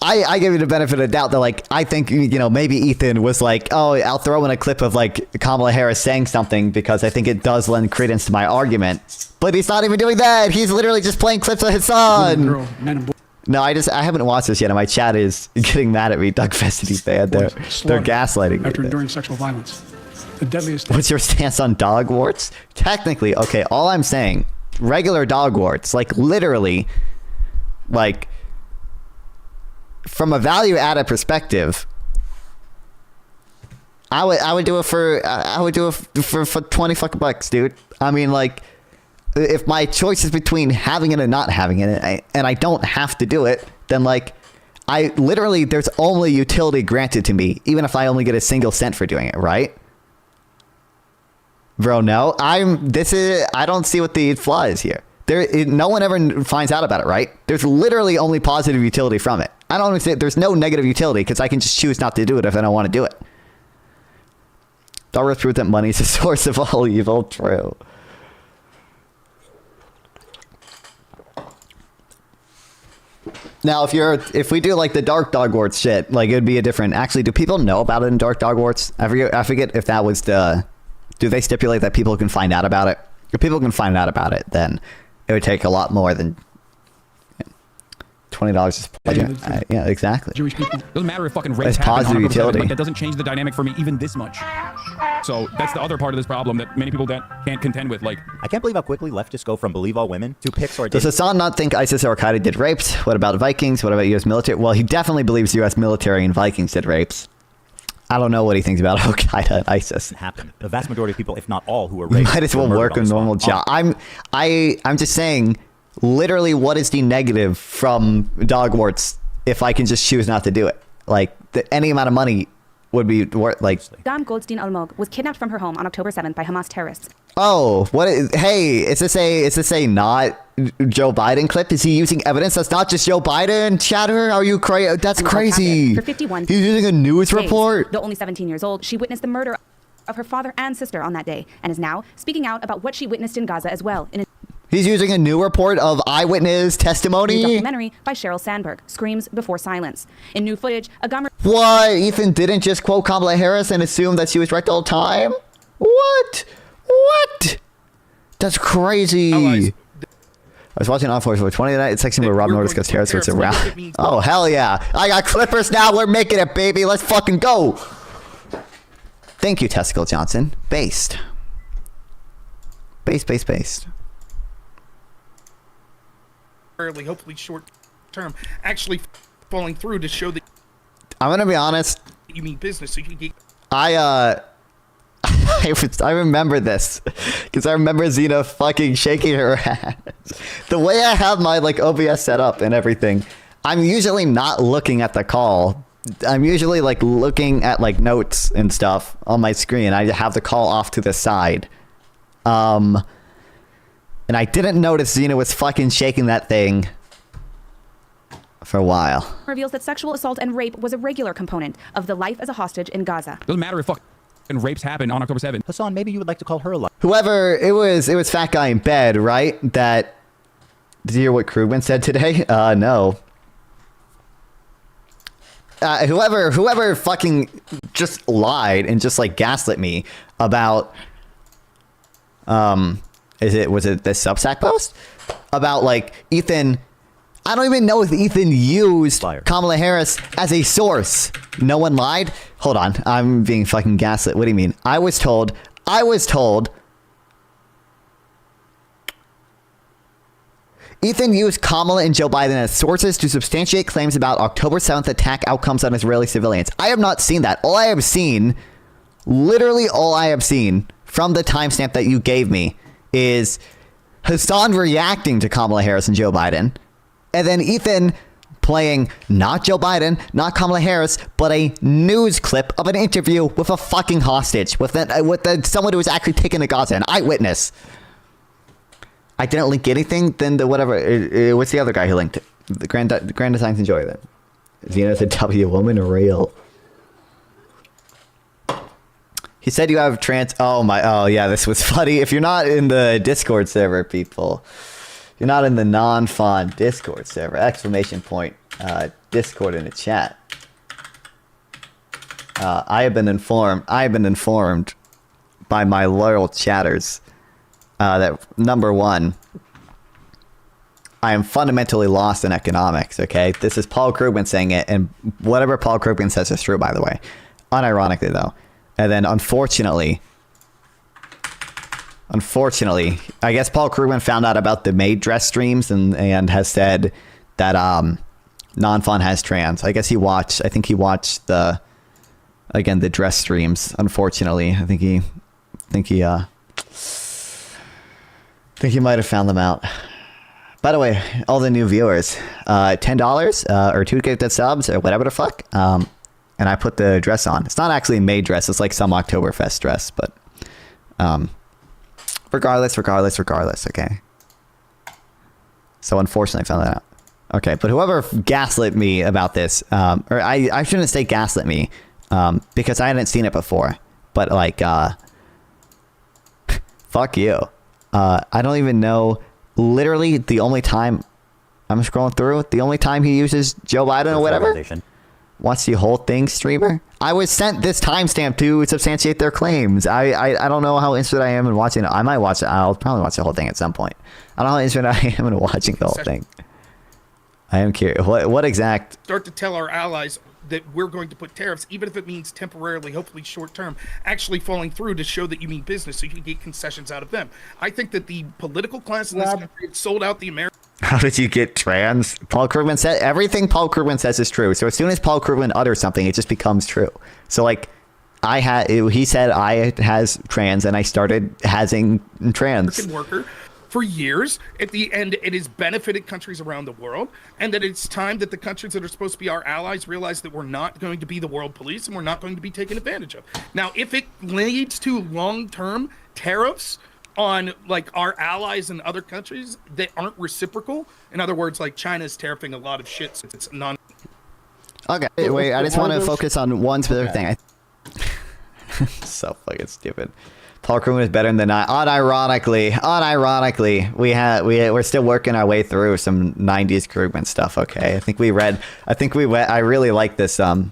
I give you the benefit of the doubt that, like, I think, maybe Ethan was like, oh, I'll throw in a clip of, like, Kamala Harris saying something because I think it does lend credence to my argument. But he's not even doing that. He's literally just playing clips of his son. No, I haven't watched this yet, and my chat is getting mad at me. Doug Festity fan. They're gaslighting after me. enduring sexual violence. The deadliest. What's your stance on dog warts? Technically, okay, all I'm saying, regular dog warts, like literally, like from a value added perspective, I would do it for 20 fucking bucks, dude. I mean, like, if my choice is between having it and not having it, and I don't have to do it, then like, I literally, there's only utility granted to me, even if I only get a single cent for doing it, right? Bro, no, I don't see what the flaw is here. No one ever finds out about it, right? There's literally only positive utility from it. I don't understand. There's no negative utility because I can just choose not to do it if I don't want to do it. Darius proved that money is the source of all evil. True. Now, if we do like the dark dog warts shit, like it would be a different. Actually, do people know about it in dark dog warts? I forget if that was the. Do they stipulate that people can find out about it? If people can find out about it, then it would take a lot more than $20 is budget. Yeah, exactly. Jewish people. Doesn't matter if fucking rape It's happened positive on October 7th, utility. Like, that doesn't change the dynamic for me even this much. So that's the other part of this problem that many people can't contend with. Like, I can't believe how quickly leftists go from believe all women to picks or Does Hassan not think ISIS or Al-Qaeda did rapes? What about Vikings? What about U.S. military? Well, he definitely believes U.S. military and Vikings did rapes. I don't know what he thinks about Al-Qaeda and ISIS. happened. The vast majority of people, if not all, who were You raped, might as well were work a murdered on normal the spot. job. I'm just saying, literally, what is the negative from dog warts if I can just choose not to do it? Like, any amount of money would be worth, like... Dam Goldstein Almog was kidnapped from her home on October 7th by Hamas terrorists. Oh, hey, is this a not Joe Biden clip? Is he using evidence that's not just Joe Biden? Chatter? Are you crazy? That's crazy. For 51 He's using a news days. report. Though only 17 years old, she witnessed the murder of her father and sister on that day and is now speaking out about what she witnessed in Gaza as well. In a He's using a new report of eyewitness new testimony. documentary by Sheryl Sandberg, Screams Before Silence. In new footage, a gun... What? Ethan didn't just quote Kamala Harris and assume that she was right the whole time? What? That's crazy. I was watching On Force for 20 tonight. It's texting where Rob Norris goes Harris, so it's around. Oh, hell yeah. I got Clippers now. We're making it, baby. Let's fucking go. Thank you, Testicle Johnson. Based. Hopefully short term, actually falling through to show that I'm going to be honest. you mean business, so you can get... I remember this because I remember Xena fucking shaking her ass. The way I have my like OBS set up and everything, I'm usually not looking at the call. I'm usually like looking at like notes and stuff on my screen. I have the call off to the side. And I didn't notice Xena was fucking shaking that thing for a while. reveals that sexual assault and rape was a regular component of the life as a hostage in Gaza. doesn't matter if fucking rapes happened on October 7th. Hassan, maybe you would like to call her a liar. Whoever it was fat guy in bed, right? That did you hear what Krugman said today? No. Whoever fucking just lied and just like gaslit me about was it this Substack post about like Ethan? I don't even know if Ethan used Kamala Harris as a source. No one lied. Hold on, I'm being fucking gaslit. What do you mean? I was told. Ethan used Kamala and Joe Biden as sources to substantiate claims about October 7th attack outcomes on Israeli civilians. I have not seen that. Literally all I have seen from the timestamp that you gave me is Hassan reacting to Kamala Harris and Joe Biden. And then Ethan playing not Joe Biden, not Kamala Harris, but a news clip of an interview with a fucking hostage, with someone who was actually taken to Gaza, an eyewitness. I didn't link anything. Then what's the other guy who linked it? The Grand Designs Enjoy that. Xena's a W woman or real? He said you have oh yeah, this was funny. If you're not in the Discord server, people. You're not in the non-fun Discord server, ! Discord in the chat. I have been informed by my loyal chatters that number one, I am fundamentally lost in economics, okay? This is Paul Krugman saying it, and whatever Paul Krugman says is true, by the way. Unironically, though. And then, unfortunately, I guess Paul Krugman found out about the maid dress streams and has said that Non-Fun has trans. I think he watched the dress streams, unfortunately. I think he might have found them out. By the way, all the new viewers, $10 or 2 gifted subs or whatever the fuck. And I put the dress on. It's not actually a maid dress. It's like some Oktoberfest dress, but regardless, okay. So unfortunately, I found that out. Okay, but whoever gaslit me about this, or I shouldn't say gaslit me, because I hadn't seen it before. But like, fuck you. I don't even know. Literally, the only time I'm scrolling through, the only time he uses Joe Biden or whatever, watch the whole thing, streamer. I was sent this timestamp to substantiate their claims. I don't know how interested I am in watching it. I might watch it. I'll probably watch the whole thing at some point. I don't know how interested I am in watching the whole thing. I am curious. What exact... Start to tell our allies that we're going to put tariffs, even if it means temporarily, hopefully short term, actually falling through to show that you mean business so you can get concessions out of them. I think that the political class in this country have sold out the American... How did you get trans? Paul Krugman said everything Paul Krugman says is true. So as soon as Paul Krugman utters something, it just becomes true. So like, he said I has trans, and I started having trans. Worker for years. At the end, it has benefited countries around the world, and that it's time that the countries that are supposed to be our allies realize that we're not going to be the world police and we're not going to be taken advantage of. Now, if it leads to long-term tariffs on like our allies and other countries that aren't reciprocal, in other words, like China's tariffing a lot of shit since it's non. Okay, wait. I just want to focus on one specific thing. So fucking stupid. Paul Krugman is better than I. Unironically, we're still working our way through some '90s Krugman stuff. Okay, I really like this. The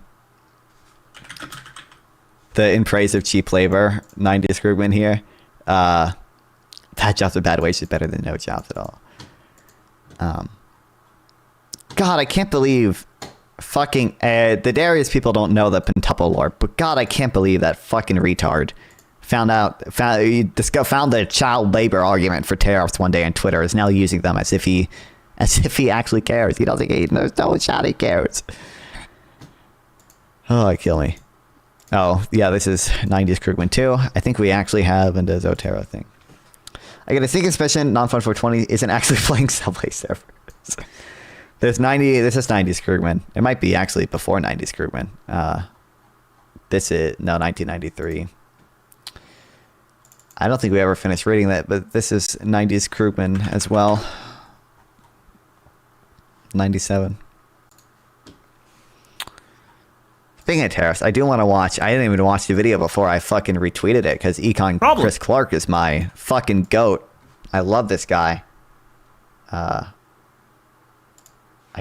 In Praise of Cheap Labor '90s Krugman here. Bad Jobs or Bad Wages is better than No Jobs at all. God, I can't believe fucking the Darius people don't know the pentuple lore, but God, I can't believe that fucking retard found the child labor argument for tariffs one day on Twitter, is now using them as if he actually cares. He doesn't. There's no shot he cares. Oh, kill me. Oh yeah, this is '90s Krugman too. I think we actually have into Zotero thing. I get a thinking suspicion Non-Fun 420 isn't actually playing Subway servers. This is '90s Krugman. It might be actually before '90s Krugman. This is 1993. I don't think we ever finished reading that, but this is '90s Krugman as well. 97. Speaking of tariffs, I do want to watch. I didn't even watch the video before I fucking retweeted it because Chris Clark is my fucking goat. I love this guy. I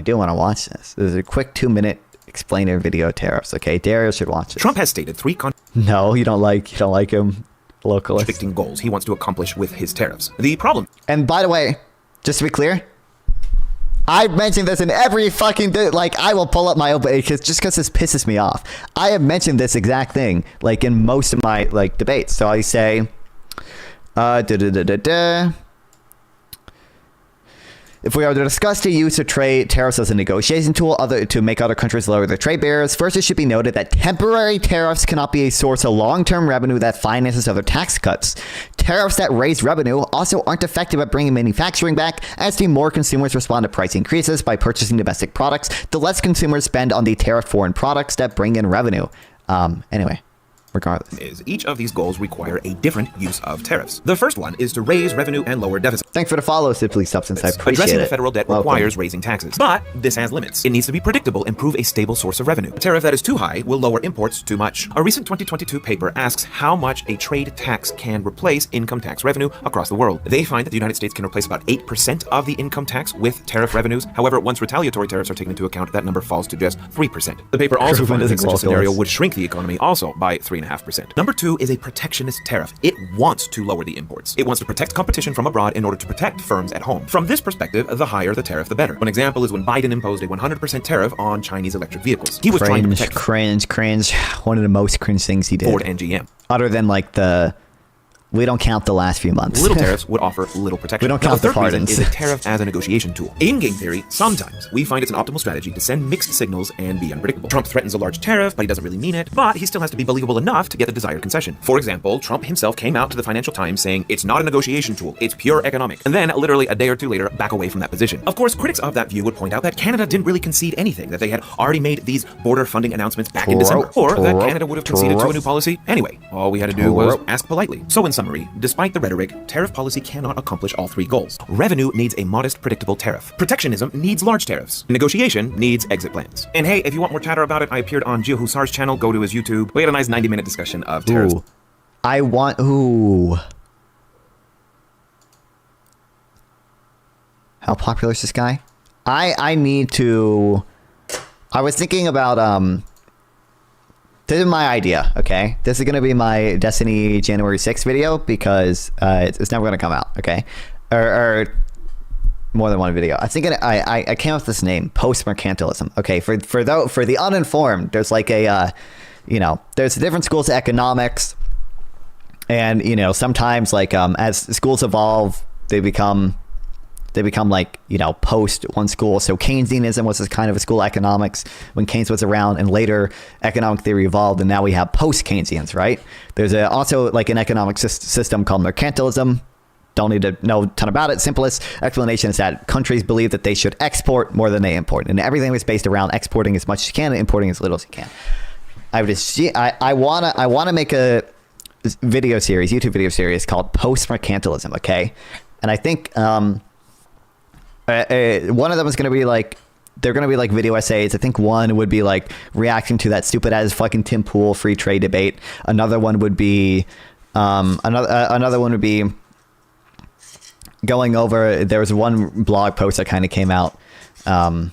do want to watch this. This is a quick 2-minute explainer video tariffs. Okay, Darius should watch it. Trump has stated 3 No, you don't like him. Localist. Contradicting goals he wants to accomplish with his tariffs. The problem. And by the way, just to be clear, I mentioned this in every fucking I will pull up my own just because this pisses me off. I have mentioned this exact thing in most of my debates. So I say, if we are to discuss the use of trade tariffs as a negotiation tool to make other countries lower their trade barriers, first it should be noted that temporary tariffs cannot be a source of long-term revenue that finances other tax cuts. Tariffs that raise revenue also aren't effective at bringing manufacturing back, as the more consumers respond to price increases by purchasing domestic products, the less consumers spend on the tariff foreign products that bring in revenue. Anyway. Regardless. Each of these goals require a different use of tariffs. The first one is to raise revenue and lower deficits. Thanks for the follow, Simply Substance. I appreciate Addressing it. the federal debt requires raising taxes. But this has limits. It needs to be predictable and prove a stable source of revenue. A tariff that is too high will lower imports too much. A recent 2022 paper asks how much a trade tax can replace income tax revenue across the world. They find that the United States can replace about 8% of the income tax with tariff revenues. However, once retaliatory tariffs are taken into account, that number falls to just 3%. The paper also finds that such a scenario would shrink the economy also by 3%. 3.5%. Number 2 is a protectionist tariff. It wants to lower the imports. It wants to protect competition from abroad in order to protect firms at home. From this perspective, the higher the tariff, the better. One example is when Biden imposed a 100% tariff on Chinese electric vehicles. He was trying to protect cringe. One of the most cringe things he did. Ford and GM. Other than like we don't count the last few months. Little tariffs would offer little protection. We don't count the pardons. Is a tariff as a negotiation tool. In game theory, sometimes we find it's an optimal strategy to send mixed signals and be unpredictable. Trump threatens a large tariff, but he doesn't really mean it. But he still has to be believable enough to get the desired concession. For example, Trump himself came out to the Financial Times saying it's not a negotiation tool, it's pure economic. And then, literally a day or two later, back away from that position. Of course, critics of that view would point out that Canada didn't really concede anything, that they had already made these border funding announcements back in December, or that Canada would have conceded to a new policy anyway. All we had to do was ask politely. So in summary, despite the rhetoric, tariff policy cannot accomplish all 3 goals. Revenue needs a modest, predictable tariff. Protectionism needs large tariffs. Negotiation needs exit plans. And hey, if you want more chatter about it, I appeared on Gio Hussar's channel. Go to his YouTube. We had a nice 90-minute discussion of tariffs. How popular is this guy? I was thinking about this is my idea, okay? This is going to be my Destiny January 6th video because it's never going to come out, okay? Or more than one video. I think I came up with this name, post-mercantilism, okay? For the uninformed, there's like there's different schools of economics, and sometimes like as schools evolve, they become like, post one school. So Keynesianism was this kind of a school of economics when Keynes was around, and later economic theory evolved, and now we have post-Keynesians, right? There's also like an economic system called mercantilism. Don't need to know a ton about it. Simplest explanation is that countries believe that they should export more than they import, and everything was based around exporting as much as you can and importing as little as you can. I wanna make a YouTube video series called Post-Mercantilism, okay? And I think one of them is going to be like, they're going to be like video essays. I think one would be like reacting to that stupid ass fucking Tim Pool free trade debate. Another one would be another one would be going over. There was one blog post that kind of came out that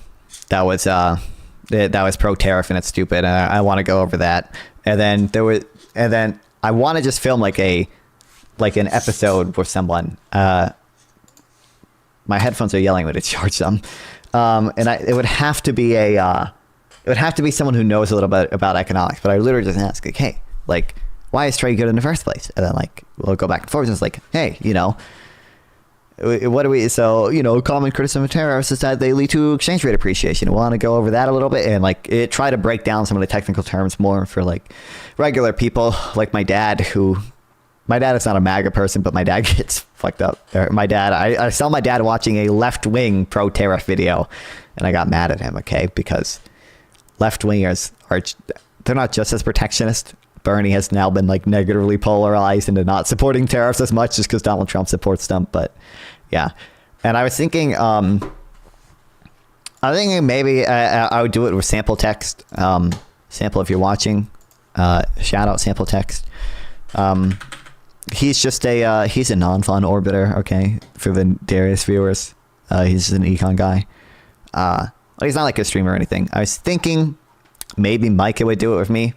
was pro tariff and it's stupid. And I want to go over that. And then I want to just film like an episode with someone. My headphones are yelling when to charge them, and it would have to be someone who knows a little bit about economics. But I literally just ask, like, hey, like, why is trade good in the first place? And then like we'll go back and forth. And it's like, hey, what do we? So common criticism of tariffs is that they lead to exchange rate appreciation. We want to go over that a little bit and like try to break down some of the technical terms more for like regular people, like my dad who. My dad is not a MAGA person, but my dad gets fucked up. My dad, I saw my dad watching a left-wing pro-tariff video, and I got mad at him, okay? Because left-wingers they're not just as protectionist. Bernie has now been like negatively polarized into not supporting tariffs as much just because Donald Trump supports them. But yeah, and I was thinking, maybe I would do it with sample text. Sample if you're watching, shout out sample text. He's just he's a non-fun orbiter, okay, for the Darius viewers. He's just an econ guy. He's not like a streamer or anything. I was thinking maybe Micah would do it with me.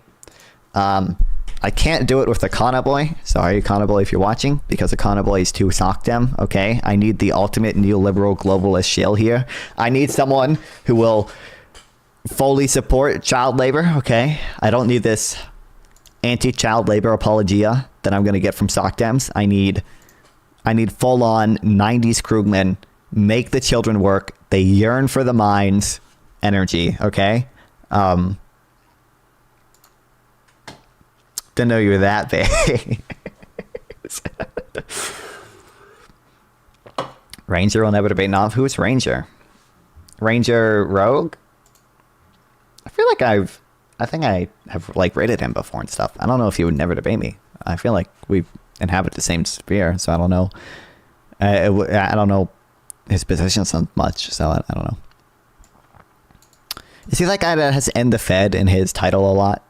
I can't do it with Econo Boy. Sorry, Econo Boy, if you're watching, because Econo Boy is too SOCDEM, okay? I need the ultimate neoliberal globalist shill here. I need someone who will fully support child labor, okay? I don't need this anti-child labor apologia that I'm going to get from SOCDEMs. I need full-on 90s Krugman, make the children work. They yearn for the mines energy, okay? Didn't know you were that big. Ranger will never debate Nov. Who is Ranger? Ranger Rogue? I feel like I think I have like rated him before and stuff. I don't know if he would never debate me. I feel like we inhabit the same sphere, so I don't know. I don't know his position so much, so I don't know. Is he that guy that has "end the Fed" in his title a lot?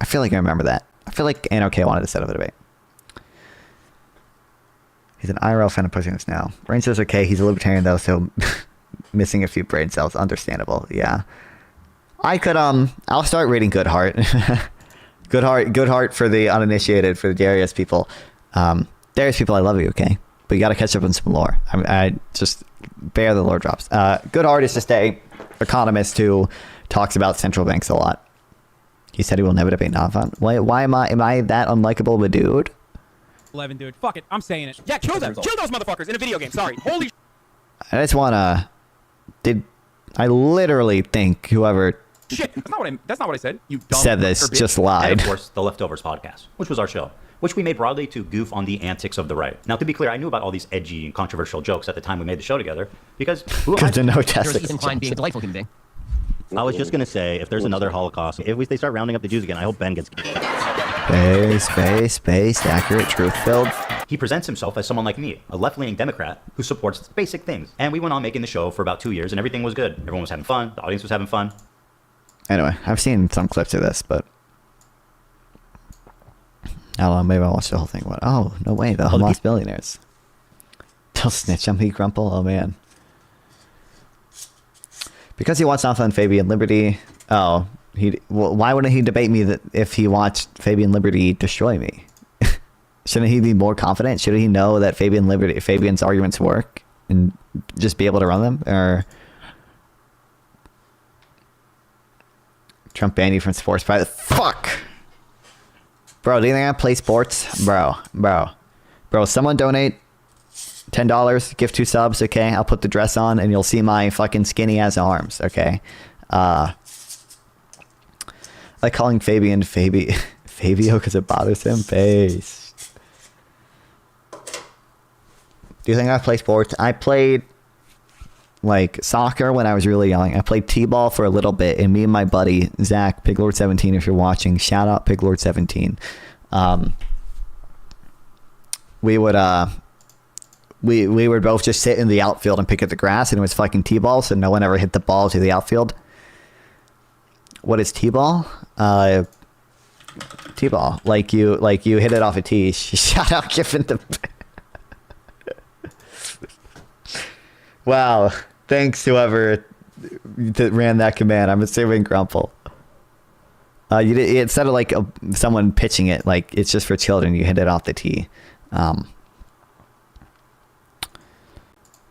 I feel like I remember that. I feel like NRK wanted to set up a debate. He's an IRL fan of pushing this now. Ranger's okay. He's a libertarian though, so missing a few brain cells. Understandable. Yeah. I could I'll start reading Goodhart. Good heart for the uninitiated, for the Darius people. Darius people, I love you, okay? But you got to catch up on some lore. I just bear the lore drops. Good heart is just a economist who talks about central banks a lot. He said he will never debate Navon. Why am I that unlikable of a dude? 11, dude. Fuck it. I'm saying it. Yeah, kill them. Kill those motherfuckers in a video game. Sorry. Holy. I just wanna. I literally think whoever Shit. That's not what I said. You dumb said this bitch. just And lied. of course, the Leftovers podcast, which was our show, which we made broadly to goof on the antics of the right. Now, to be clear, I knew about all these edgy and controversial jokes at the time we made the show together because who am I? To know Jessica Ethan Klein being a delightful human being. I was just gonna say, if there's another Holocaust, if they start rounding up the Jews again, I hope Ben gets. Space, accurate, truth-filled. He presents himself as someone like me, a left-leaning Democrat who supports basic things. And we went on making the show for about 2 years, and everything was good. Everyone was having fun. The audience was having fun. Anyway, I've seen some clips of this, but I don't know. Maybe I'll watch the whole thing. What? Oh, no way. The Hamas billionaires. They'll snitch on me, Grumple. Oh, man. Because he wants Alpha and Fabian Liberty. Oh, why wouldn't he debate me that if he watched Fabian Liberty destroy me? Shouldn't he be more confident? Shouldn't he know that Fabian's arguments work and just be able to run them? Or Trump banned you from sports private? Fuck! Bro, do you think I play sports? Bro, someone donate $10, give 2 subs, okay? I'll put the dress on and you'll see my fucking skinny ass arms, okay? I like calling Fabian Fabio because it bothers him. Face. Do you think I play sports? I played like soccer when I was really young. I played t-ball for a little bit, and me and my buddy Zach, Piglord17, if you're watching, shout out Piglord17. We would both just sit in the outfield and pick at the grass, and it was fucking t-ball, so no one ever hit the ball to the outfield. What is t-ball? T-ball, like you hit it off a tee. Shout out Giffen the. Wow, thanks whoever that ran that command. I'm assuming Grumple. Instead of like someone pitching it, like it's just for children. You hit it off the tee.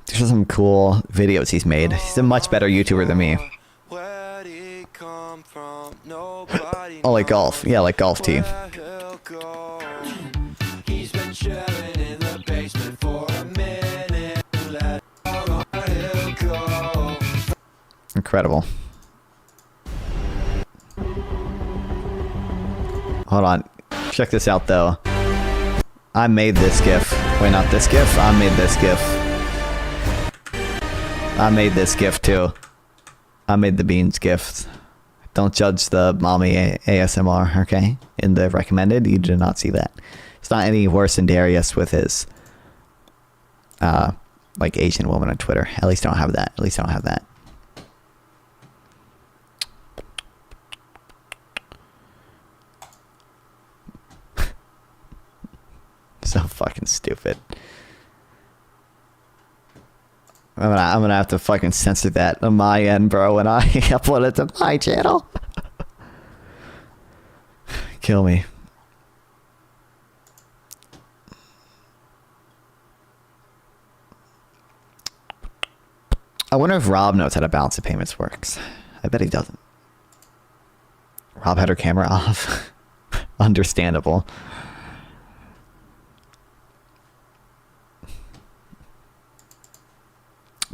These are some cool videos he's made. He's a much better YouTuber than me. Oh, like golf. Yeah, like golf tee. Incredible. Hold on. Check this out, though. I made this GIF. Wait, not this GIF. I made this GIF. I made this GIF, too. I made the beans GIF. Don't judge the mommy ASMR, okay? In the recommended, you did not see that. It's not any worse than Darius with his, like, Asian woman on Twitter. At least I don't have that. At least I don't have that. So fucking stupid. I'm gonna have to fucking censor that on my end, bro, when I upload it to my channel. Kill me. I wonder if Rob knows how to balance the payments works. I bet he doesn't. Rob had her camera off. Understandable.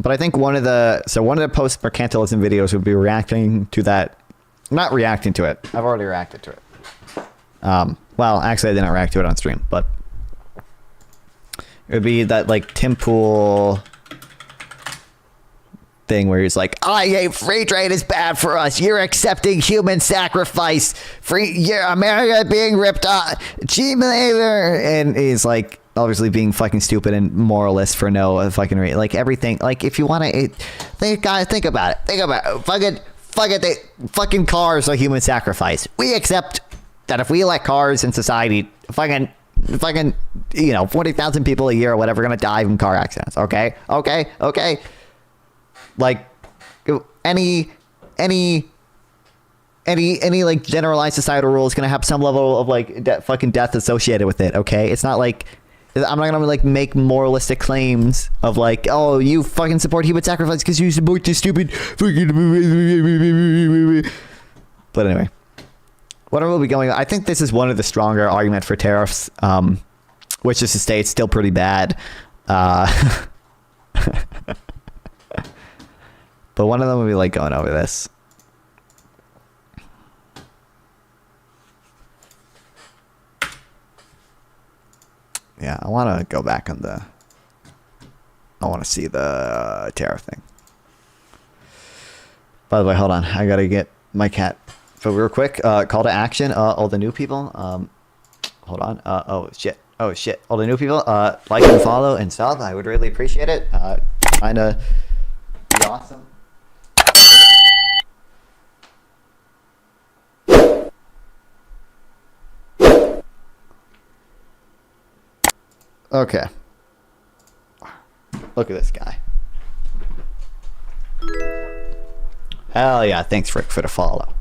But I think one of the post-mercantilism videos would be reacting to that. Not reacting to it. I've already reacted to it. Well, actually, I didn't react to it on stream, but it would be that like Tim Pool thing where he's like, free trade is bad for us. You're accepting human sacrifice. America being ripped off. And he's like, obviously being fucking stupid and moralist for no fucking reason. Like everything. Like if you want to, guys, think about it. Think about it. Fucking cars are human sacrifice. We accept that if we let cars in society, fucking 40,000 people a year or whatever are gonna die from car accidents. Okay. Like any any like generalized societal rule is going to have some level of like fucking death associated with it. Okay, it's not like I'm not gonna like make moralistic claims of like, oh, you fucking support human sacrifice because you support this stupid fucking. But anyway, what will be going on? I think this is one of the stronger arguments for tariffs, which is to say it's still pretty bad. But one of them will be like going over this. Yeah, I want to go back on the... I want to see the tariff thing. By the way, hold on. I got to get my cat. So real quick, call to action. All the new people. Hold on. Oh, shit. Oh, shit. All the new people, like and follow and sub. I would really appreciate it. Trying to be awesome. Okay. Look at this guy. Hell yeah, thanks Rick for the follow.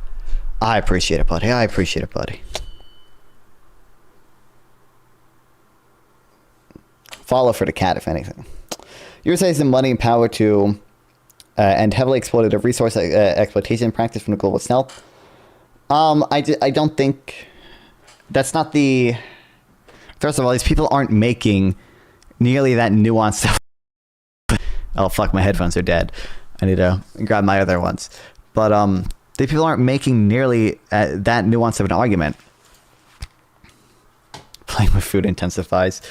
I appreciate it, buddy. I appreciate it, buddy. Follow for the cat, if anything. USA has the money and power to end heavily exploitative resource exploitation practice from the global south. I don't think... That's not the... First of all, these people aren't making nearly that nuanced stuff. Oh, fuck, my headphones are dead. I need to grab my other ones. But these people aren't making nearly that nuanced of an argument. Playing with food intensifies.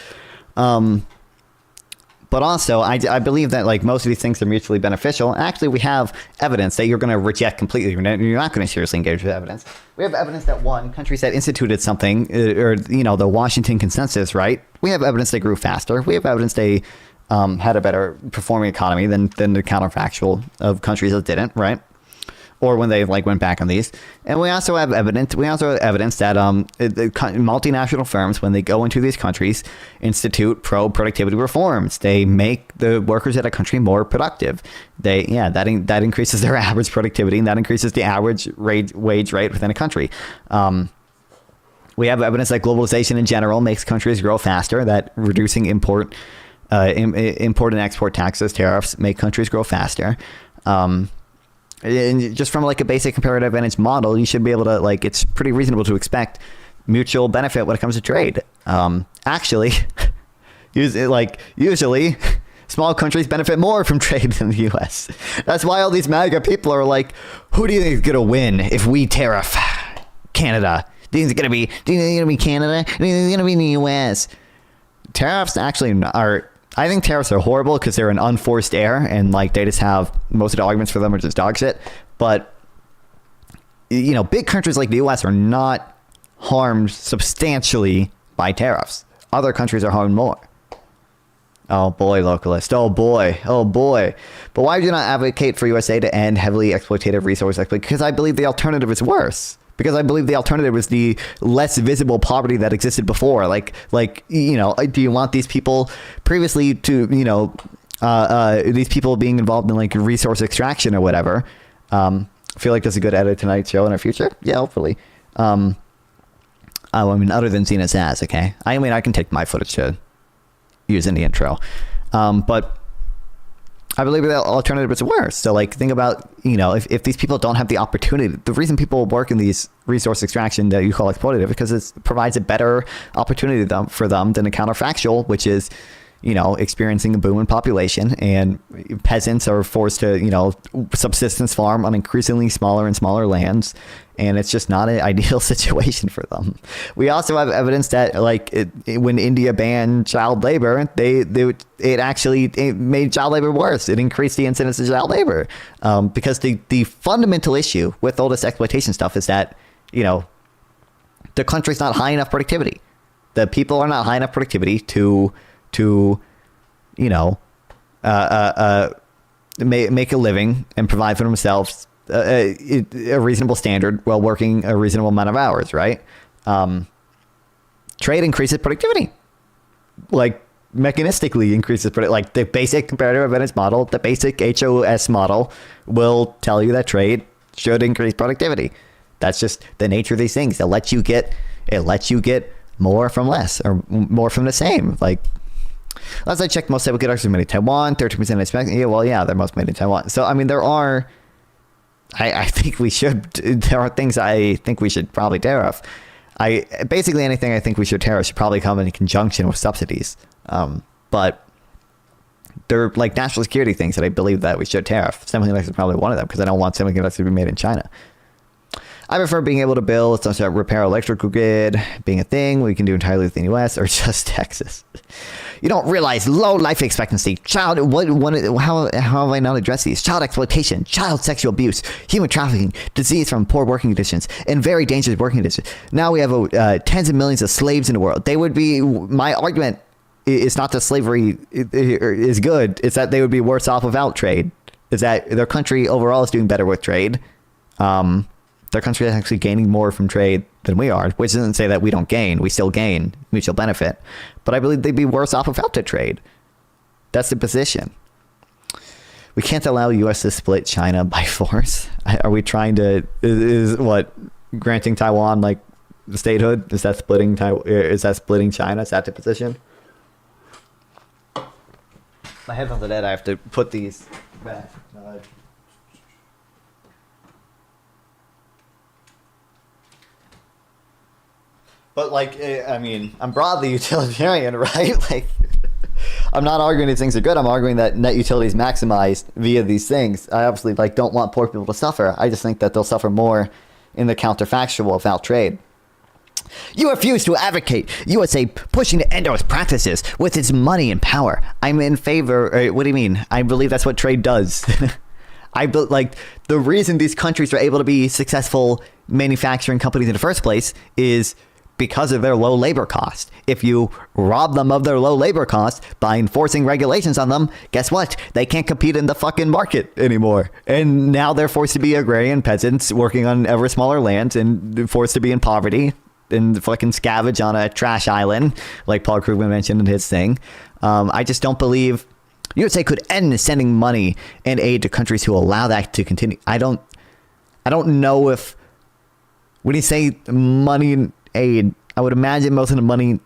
But also, I believe that like most of these things are mutually beneficial. Actually, we have evidence that you're going to reject completely. You're not going to seriously engage with evidence. We have evidence that countries that instituted something, or the Washington Consensus, right? We have evidence they grew faster. We have evidence they had a better performing economy than the counterfactual of countries that didn't, right? Or when they like went back on these. And we also have evidence. We also have evidence that multinational firms, when they go into these countries, institute pro-productivity reforms. They make the workers at a country more productive. That increases their average productivity, and that increases the average wage rate within a country. We have evidence that globalization in general makes countries grow faster. That reducing import and export taxes, tariffs, make countries grow faster. And just from like a basic comparative advantage model, you should be able to it's pretty reasonable to expect mutual benefit when it comes to trade. Actually, usually small countries benefit more from trade than the U.S. That's why all these MAGA people are like, who do you think is going to win if we tariff Canada? Do you think it's going to be Canada? Do you think it's going to be the U.S.? Tariffs actually are... I think tariffs are horrible because they're an unforced error, and they just have most of the arguments for them are just dog shit. But big countries like the U.S. are not harmed substantially by tariffs. Other countries are harmed more. Oh boy, localist. Oh boy. But why do you not advocate for USA to end heavily exploitative resource exploitation? Because I believe the alternative is worse. Because I believe the alternative is the less visible poverty that existed before. Do you want these people previously to, these people being involved in resource extraction or whatever? I feel like there's a good edit tonight's show in our future. Yeah, hopefully. Other than Xena Sass, okay? I can take my footage to use in the intro. But I believe the alternative is worse. So think about, if these people don't have the opportunity, the reason people work in these resource extraction that you call exploitative, because it provides a better opportunity for them than a counterfactual, which is, experiencing a boom in population, and peasants are forced to, subsistence farm on increasingly smaller and smaller lands. And it's just not an ideal situation for them. We also have evidence that when India banned child labor, it actually made child labor worse. It increased the incidence of child labor because the fundamental issue with all this exploitation stuff is that, the country's not high enough productivity. The people are not high enough productivity to make a living and provide for themselves a reasonable standard while working a reasonable amount of hours, right? Trade increases productivity. Mechanistically increases the basic comparative evidence model, the basic HOS model will tell you that trade should increase productivity. That's just the nature of these things. It lets you get more from less or more from the same. Like, last I checked, most semiconductors are made in Taiwan. 13% expect. Yeah, well, yeah, they're most made in Taiwan. So I mean, there are. I think we should. There are things I think we should probably tariff. Basically anything I think we should tariff should probably come in conjunction with subsidies. But they're like national security things that I believe that we should tariff. Semiconductors is probably one of them because I don't want semiconductors to be made in China. I prefer being able to build such a repair electrical grid being a thing we can do entirely within the U.S. or just Texas. You don't realize low life expectancy, how have I not addressed these? Child exploitation, child sexual abuse, human trafficking, disease from poor working conditions, and very dangerous working conditions. Now we have tens of millions of slaves in the world. They would be, my argument is not that slavery is good, it's that they would be worse off without trade. Is that their country overall is doing better with trade. Their country is actually gaining more from trade than we are, which doesn't say that we don't gain. We still gain mutual benefit. But I believe they'd be worse off without the trade. That's the position. We can't allow U.S. to split China by force. Are we trying to, is what, granting Taiwan like statehood? Is that splitting China? Is that the position? My headphones are dead. I have to put these back. But like, I mean, I'm broadly utilitarian, right? Like, I'm not arguing these things are good. I'm arguing that net utility is maximized via these things. I obviously like don't want poor people to suffer. I just think that they'll suffer more in the counterfactual without trade. You refuse to advocate USA pushing to end those practices with its money and power. I'm in favor. What do you mean? I believe that's what trade does. Like the reason these countries are able to be successful manufacturing companies in the first place is because of their low labor cost. If you rob them of their low labor cost by enforcing regulations on them, guess what? They can't compete in the fucking market anymore. And now they're forced to be agrarian peasants working on ever smaller lands and forced to be in poverty and fucking scavenge on a trash island, like Paul Krugman mentioned in his thing. I just don't believe USA could end sending money and aid to countries who allow that to continue. I don't know if, when you say money and aid, I would imagine most of the money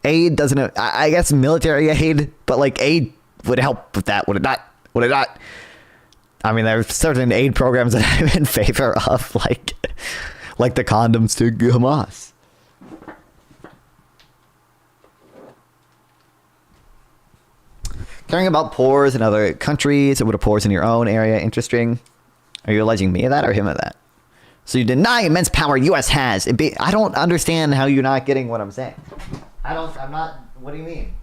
aid doesn't, I guess military aid, but like aid would help with that, would it not? I mean, there are certain aid programs that I'm in favor of, like the condoms to Hamas. Caring about poors in other countries, or what are poors in your own area interesting? Are you alleging me of that or him of that? So you deny immense power U.S. has. I don't understand how you're not getting what I'm saying. I'm not, what do you mean?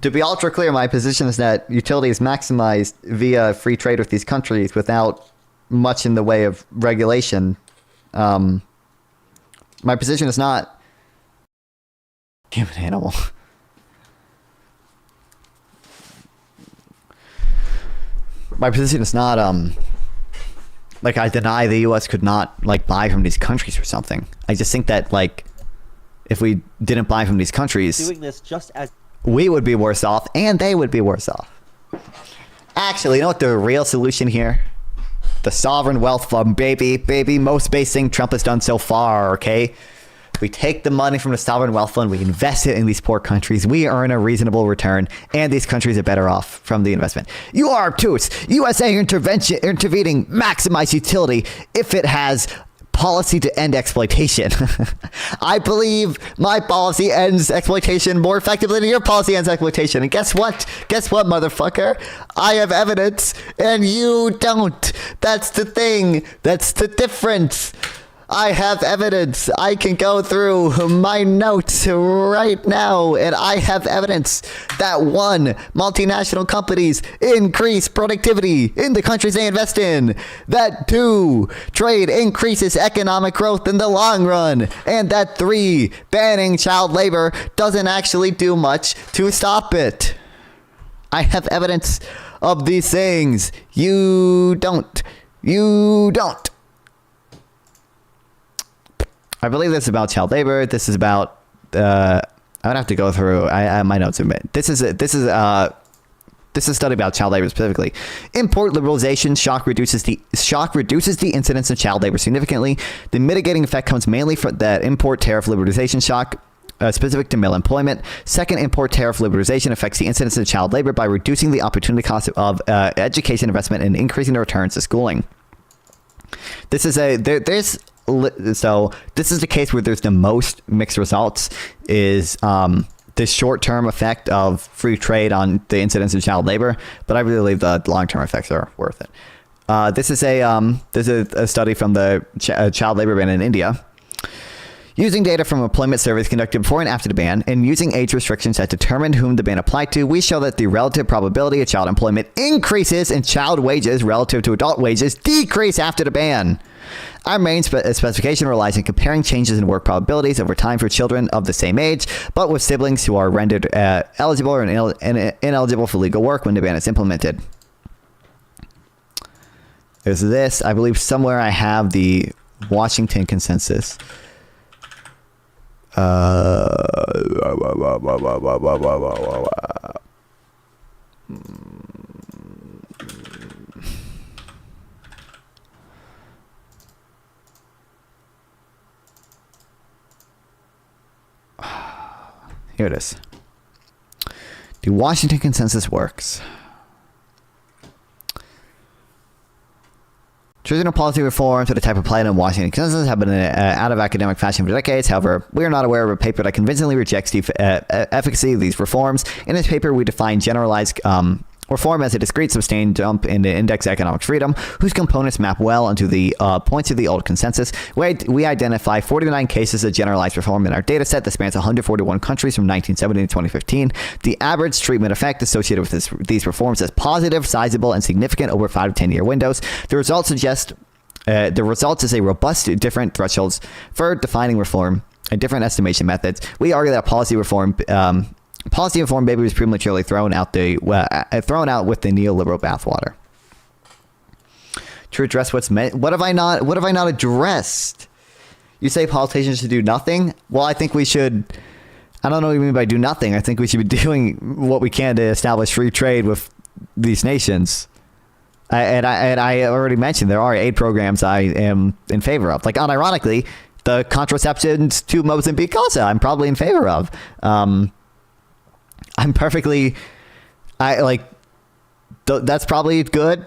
To be ultra clear, my position is that utility is maximized via free trade with these countries without much in the way of regulation. My position is not human animal. My position is not, like I deny the U.S. could not like buy from these countries or something. I just think that like if we didn't buy from these countries, doing this just as we would be worse off and they would be worse off. Actually, you know what the real solution here? The sovereign wealth fund, baby, most basic thing Trump has done so far, okay? We take the money from the sovereign wealth fund, we invest it in these poor countries, we earn a reasonable return, and these countries are better off from the investment. You are obtuse. USA intervening maximize utility if it has policy to end exploitation. I believe my policy ends exploitation more effectively than your policy ends exploitation. And guess what? Guess what, motherfucker? I have evidence and you don't. That's the thing. That's the difference. I have evidence. I can go through my notes right now, and I have evidence that one, multinational companies increase productivity in the countries they invest in. That two, trade increases economic growth in the long run. And that three, banning child labor doesn't actually do much to stop it. I have evidence of these things. You don't. You don't. I believe this is about child labor. This is about. I would have to go through. I my notes admit this is This is a study about child labor specifically. Import liberalization shock reduces the incidence of child labor significantly. The mitigating effect comes mainly from that import tariff liberalization shock. Specific to male employment. Second, import tariff liberalization affects the incidence of child labor by reducing the opportunity cost of education investment and increasing the returns to schooling. This is this is the case where there's the most mixed results is the short-term effect of free trade on the incidence of child labor, but I really believe the long-term effects are worth it. This is a study from the child labor ban in India. Using data from employment surveys conducted before and after the ban, and using age restrictions that determined whom the ban applied to, we show that the relative probability of child employment increases and child wages relative to adult wages decrease after the ban. Our main specification relies on comparing changes in work probabilities over time for children of the same age, but with siblings who are rendered eligible or ineligible for legal work when the ban is implemented. There's this. I believe somewhere I have the Washington consensus. Here it is. The Washington Consensus works. Traditional policy reforms of the type applied in Washington Consensus have been out of academic fashion for decades. However, we are not aware of a paper that convincingly rejects the efficacy of these reforms. In this paper, we define generalized reform as a discrete sustained jump in the index economic freedom, whose components map well onto the points of the old consensus. We identify 49 cases of generalized reform in our data set that spans 141 countries from 1970 to 2015. The average treatment effect associated with these reforms is positive, sizable, and significant over 5 to 10 year windows. The results suggest the results is a robust different thresholds for defining reform and different estimation methods. We argue that policy reform baby was prematurely thrown out with the neoliberal bathwater. To address what's meant, what have I not addressed? You say politicians should do nothing? Well, I think we should. I don't know what you mean by do nothing. I think we should be doing what we can to establish free trade with these nations. And I already mentioned there are aid programs I am in favor of. Like, unironically, the contraceptions to Mozambique also I'm probably in favor of. I'm perfectly, that's probably good.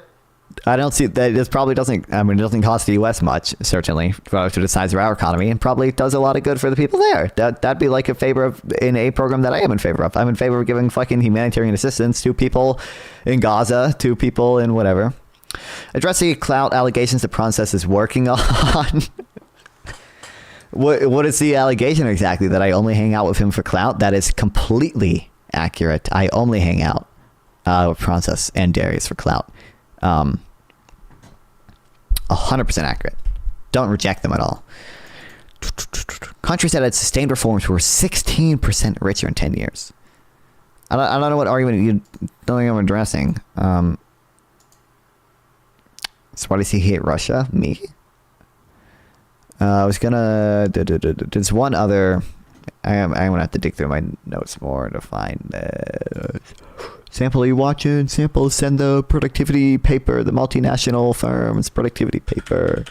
I don't see that it probably doesn't, it doesn't cost the U.S. much, certainly, relative to the size of our economy, and probably does a lot of good for the people there. That'd be like a favor of, in a program that I am in favor of. I'm in favor of giving fucking humanitarian assistance to people in Gaza, to people in whatever. Address the clout allegations the process is working on. What is the allegation exactly? That I only hang out with him for clout? That is completely accurate. I only hang out with Process and Darius for clout. 100% accurate. Don't reject them at all. Countries that had sustained reforms were 16% richer in 10 years. I don't know what argument you don't think I'm addressing. So why does he hate Russia? Me? I was gonna. There's one other. I'm gonna have to dig through my notes more to find. Sample, are you watching? Sample, send the productivity paper, the multinational firms productivity paper.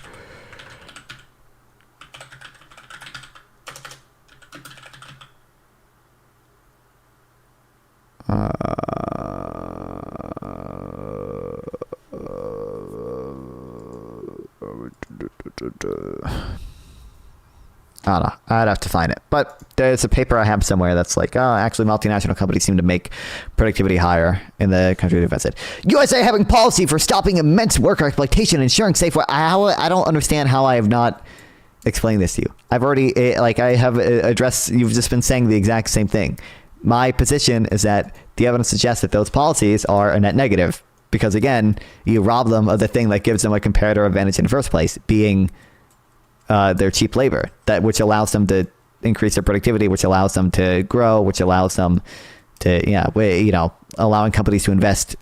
I don't know. I'd have to find it. But there's a paper I have somewhere that's like, oh, actually multinational companies seem to make productivity higher in the country they've invested. USA having policy for stopping immense worker exploitation and ensuring safe work. I don't understand how I have not explained this to you. I've already, I have addressed, you've just been saying the exact same thing. My position is that the evidence suggests that those policies are a net negative because, again, you rob them of the thing that gives them a comparative advantage in the first place, being their cheap labor, which allows them to increase their productivity, which allows them to grow, which allows them to, allowing companies to invest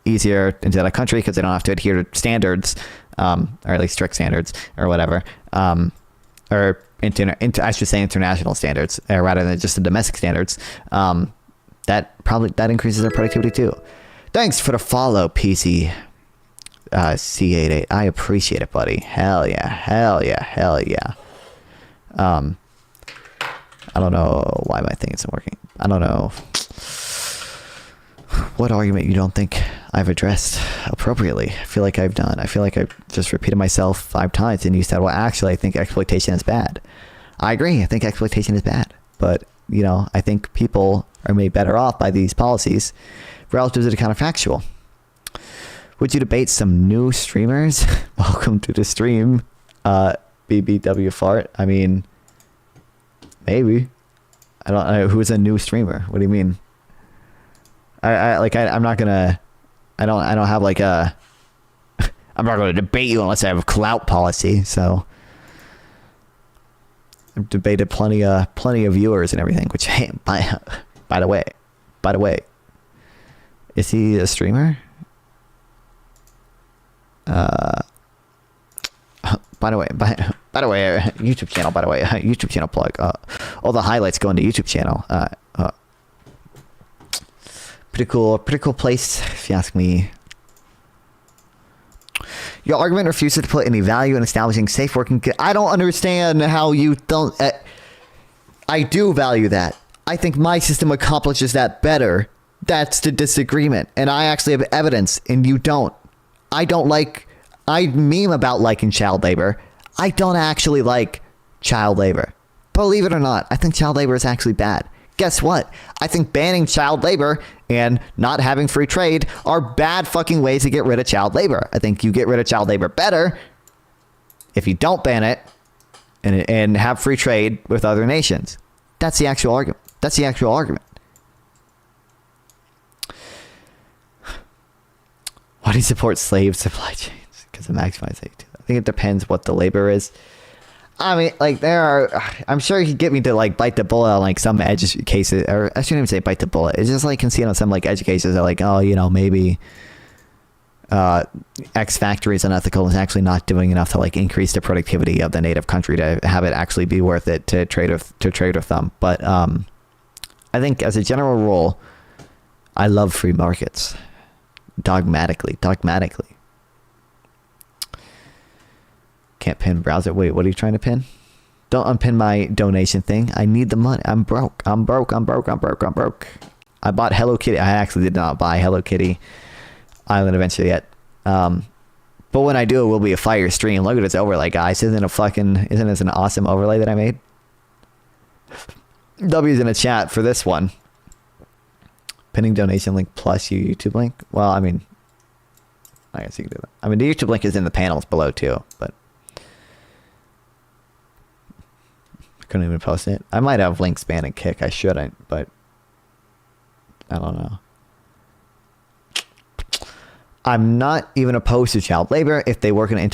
easier into the country because they don't have to adhere to standards, or at least strict standards or whatever, or I should say international standards rather than just the domestic standards. That increases their productivity too. Thanks for the follow, PC C88. I appreciate it, buddy. Hell yeah. Hell yeah. Hell yeah. I don't know why my thing isn't working. I don't know what argument you don't think I've addressed appropriately. I feel like I've done. I feel like I've just repeated myself 5 times, and you said, well, actually, I think exploitation is bad. I agree. I think exploitation is bad. But, you know, I think people are made better off by these policies relative to the counterfactual. Would you debate some new streamers? Welcome to the stream, BBW Fart. I mean, maybe. I don't know who's a new streamer. What do you mean? I'm not gonna. I don't have like a. I'm not gonna debate you unless I have a clout policy. So I've debated plenty of viewers and everything. Which, hey, by the way, is he a streamer? By the way, YouTube channel. By the way, YouTube channel plug. All the highlights go into YouTube channel. Pretty cool place, if you ask me. Your argument refuses to put any value in establishing safe working. I don't understand how you don't. I do value that. I think my system accomplishes that better. That's the disagreement, and I actually have evidence, and you don't. I meme about liking child labor. I don't actually like child labor. Believe it or not, I think child labor is actually bad. Guess what? I think banning child labor and not having free trade are bad fucking ways to get rid of child labor. I think you get rid of child labor better if you don't ban it and have free trade with other nations. That's the actual argument. Why do you support slave supply chains? Because of maximizing. I think it depends what the labor is. I mean, like, I'm sure he'd get me to, like, bite the bullet on, like, some edge cases, or I shouldn't even say bite the bullet. It's just, like, concede on some, like, edge cases that, like, oh, you know, maybe X factory is unethical and is actually not doing enough to, like, increase the productivity of the native country to have it actually be worth it to trade with them. But I think, as a general rule, I love free markets. Dogmatically. Can't pin browser. Wait, what are you trying to pin? Don't unpin my donation thing. I need the money. I'm broke. I bought Hello Kitty. I actually did not buy Hello Kitty Island Adventure yet. But when I do, it will be a fire stream. Look at this overlay, guys. Isn't this an awesome overlay that I made? W's in the chat for this one. Pinning donation link plus your YouTube link. Well, I mean, I guess you can do that. I mean, the YouTube link is in the panels below too, but I couldn't even post it. I might have link span and kick. I shouldn't, but I don't know. I'm not even opposed to child labor if they work in an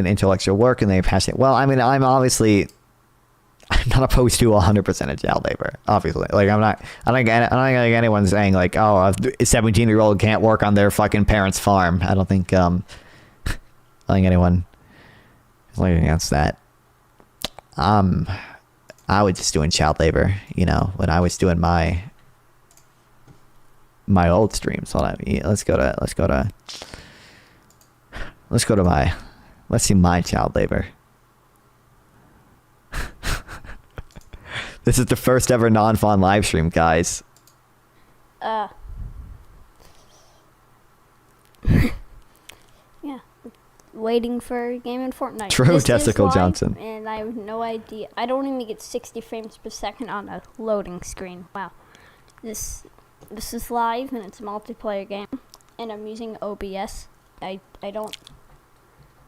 intellectual work and they're passionate. Well, I mean, I'm not opposed to 100% of child labor, obviously. Like, I don't think anyone's saying, like, oh, a 17-year-old can't work on their fucking parents' farm. I don't think anyone is like against that. I was just doing child labor, you know, when I was doing my old streams. Hold on, let's see my child labor. This is the first ever non-fawn live stream, guys. Yeah. Waiting for a game in Fortnite. True, Testicle Johnson. And I have no idea. I don't even get 60 frames per second on a loading screen. Wow. This is live and it's a multiplayer game, and I'm using OBS. I don't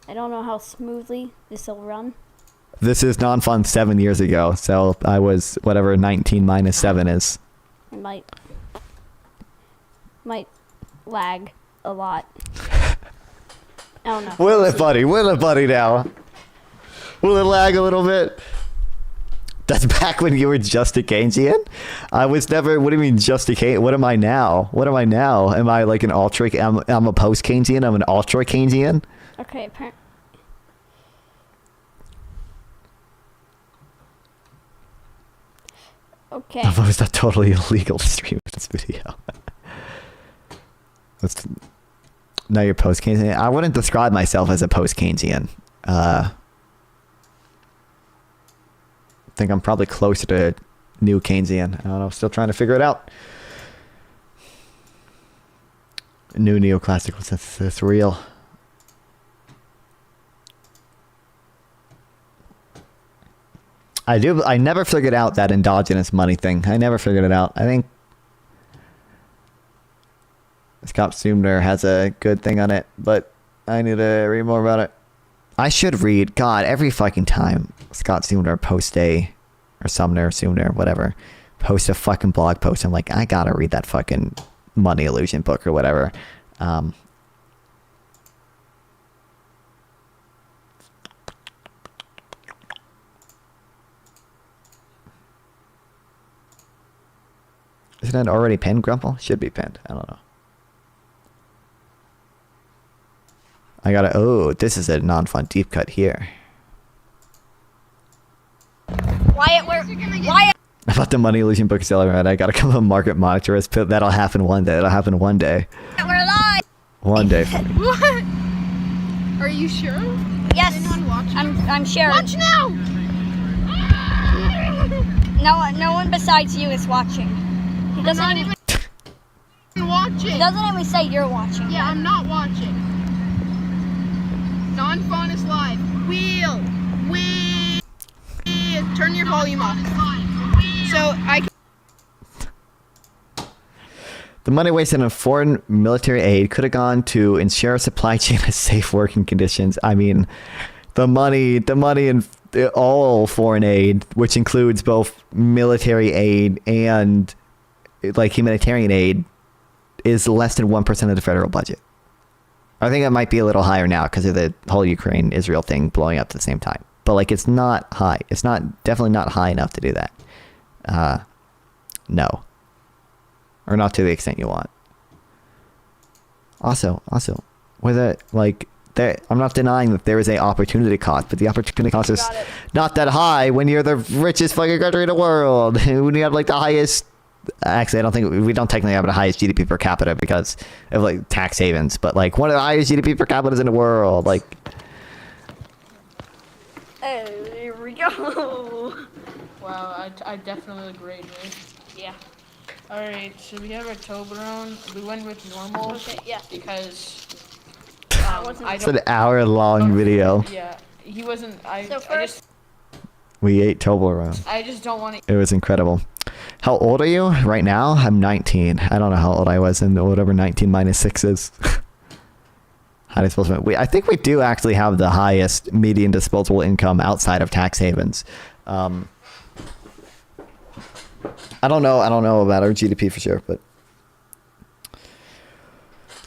know how smoothly this will run. This is non-fun 7 years ago, so I was whatever 19 minus 7 is. It might lag a lot. I don't know. Will it, buddy? Will it, buddy, now? Will it lag a little bit? That's back when you were just a Keynesian? I was never... What do you mean just a Keynesian? What am I now? Am I like an ultra... I'm a post-Keynesian? I'm an ultra Keynesian? Okay, apparently... Okay. It was not totally illegal to stream this video. Now you're post-Keynesian. I wouldn't describe myself as a post-Keynesian. I think I'm probably closer to new Keynesian. I don't know. Still trying to figure it out. New neoclassical synthesis, real. I never figured out that endogenous money thing. I never figured it out. I think Scott Sumner has a good thing on it, but I need to read more about it. I should read, God, every fucking time Scott Sumner posts or Sumner, whatever, post a fucking blog post, I'm like, I gotta read that fucking money illusion book or whatever. Isn't it already pinned, Grumple? Should be pinned. I don't know. I gotta, oh, this is a non-fun deep cut here. Wyatt, Wyatt. About the money illusion book seller, right? I gotta come a market monitorist. That'll happen one day. That'll happen one day. We're live. One day for me. What? Are you sure? Yes. I'm sure. Watch now. No one besides you is watching. He doesn't even watching. He doesn't even say you're watching. Yeah, I'm not watching. Non-fun is live. Wheel. Turn your volume off. So I can. The money wasted on foreign military aid could have gone to ensure supply chain has safe working conditions. I mean, the money in all foreign aid, which includes both military aid and like humanitarian aid, is less than 1% of the federal budget. I think it might be a little higher now because of the whole Ukraine-Israel thing blowing up at the same time. But like, it's not high. It's definitely not high enough to do that. No. Or not to the extent you want. Also, with I'm not denying that there is a opportunity cost, but the opportunity cost is not that high when you're the richest fucking country in the world. When you have like the highest, actually, I don't think we don't technically have the highest GDP per capita because of like tax havens, but like one of the highest GDP per capita in the world. Like, oh, here we go. Wow, I definitely agree, dude. Yeah. Alright, so we have our Toblerone. We went with normal. Okay, yeah. Because it's an hour-long video. Yeah, he wasn't. We ate Toblerone. I just don't want to. It was incredible. How old are you? Right now, I'm 19. I don't know how old I was in whatever 19 minus 6 is. How do supposed to? I think we do actually have the highest median disposable income outside of tax havens. I don't know about our GDP for sure, but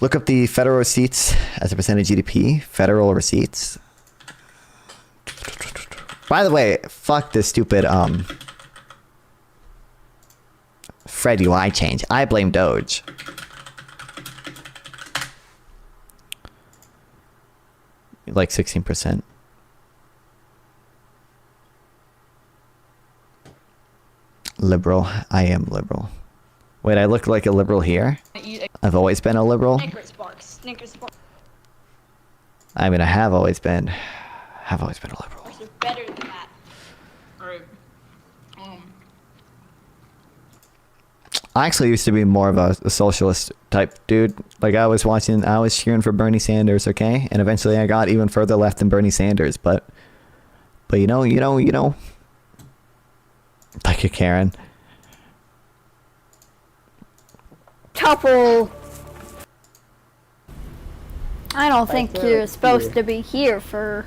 look up the federal receipts as a percentage of GDP. Federal receipts. By the way, fuck this stupid Fred UI change. I blame Doge. Like 16%. Liberal. I am liberal. Wait, I look like a liberal here? I've always been a liberal? Snickers bar. I mean, I have always been a liberal. They're better than that. Alright. I actually used to be more of a socialist type dude. Like I was cheering for Bernie Sanders, okay? And eventually I got even further left than Bernie Sanders, but you know. Like a Karen. Couple. I don't think you're supposed to be here for.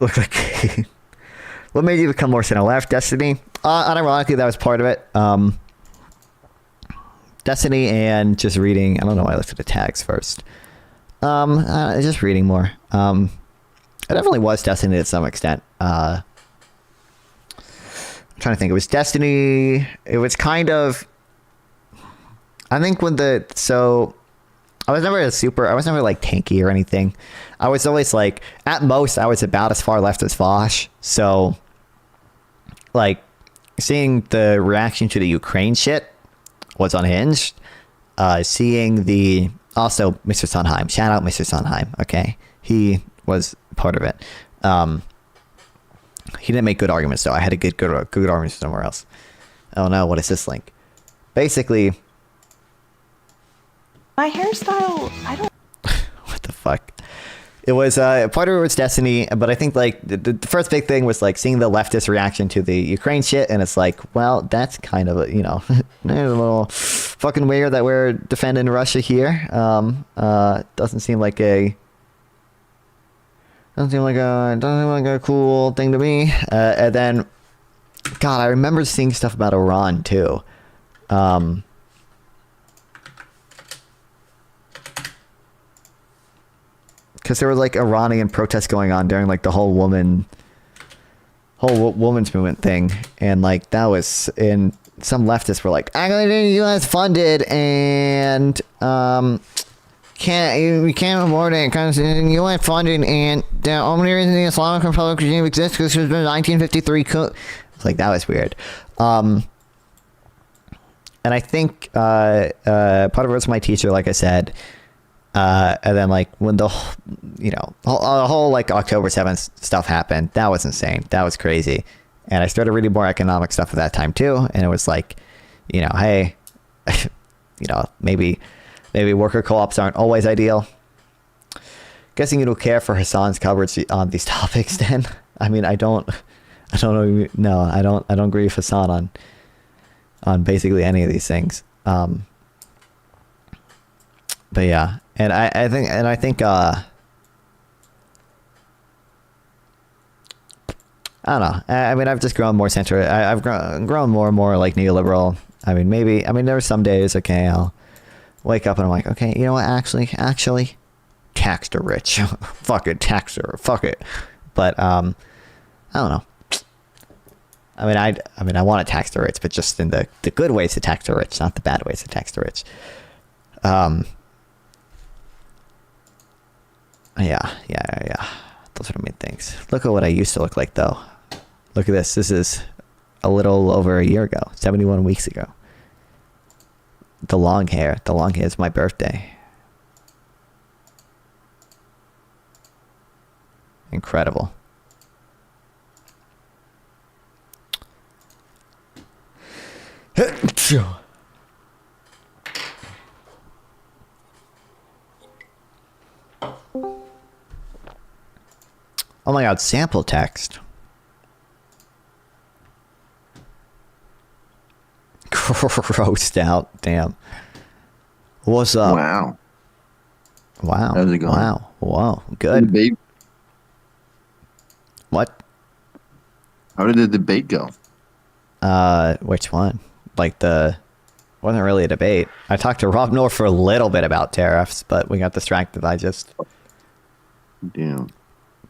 Look like. What made you become more center left? Destiny? Unironically, that was part of it. Destiny and just reading. I don't know why I looked at the tags first. Just reading more. It definitely was Destiny to some extent. I'm trying to think. It was Destiny. It was kind of. I think I was never like tanky or anything. I was always like, at most, I was about as far left as Vosh. So, like, seeing the reaction to the Ukraine shit was unhinged. Seeing the, also Mr. Sondheim, shout out Mr. Sondheim. Okay, he was part of it. He didn't make good arguments though. I had to get good arguments somewhere else. Oh no, what is this link? Basically, My hairstyle, I don't. what the fuck? It was part of it was Destiny, but I think like the first big thing was like seeing the leftist reaction to the Ukraine shit, and it's like, well, that's kind of a, you know, a little fucking weird that we're defending Russia here. Doesn't seem like a cool thing to me. And then, God, I remember seeing stuff about Iran too. Because there was like Iranian protests going on during like the whole women's movement thing, and like that was, and some leftists were like, actually the U.S. funded and we can't afford it because U.S. funded, and the only reason the Islamic Republic regime exists because it was the 1953 coup. It's like, that was weird. And I think part of it was my teacher, like I said. And then like when the whole like October 7th stuff happened, that was insane. That was crazy. And I started reading more economic stuff at that time too. And it was like, you know, hey, you know, maybe worker co-ops aren't always ideal. Guessing you don't care for Hassan's coverage on these topics then. I mean, I don't agree with Hassan on basically any of these things. But yeah. And I think I don't know. I mean, I've just grown more center. I've grown more and more like neoliberal. I mean, there are some days, okay, I'll wake up and I'm like, okay, you know what? Actually, tax the rich. Fuck it, tax her. Fuck it. But I don't know. I want to tax the rich, but just in the good ways to tax the rich, not the bad ways to tax the rich. Yeah. Those are the main things. Look at what I used to look like, though. Look at this. This is a little over a year ago, 71 weeks ago. The long hair. The long hair is my birthday. Incredible. Oh my god, sample text. Grossed out. Damn. What's up? Wow. How's it going? Wow. Good. Debate. What? How did the debate go? Which one? Like wasn't really a debate. I talked to Rob Noerr for a little bit about tariffs, but we got distracted by just Damn.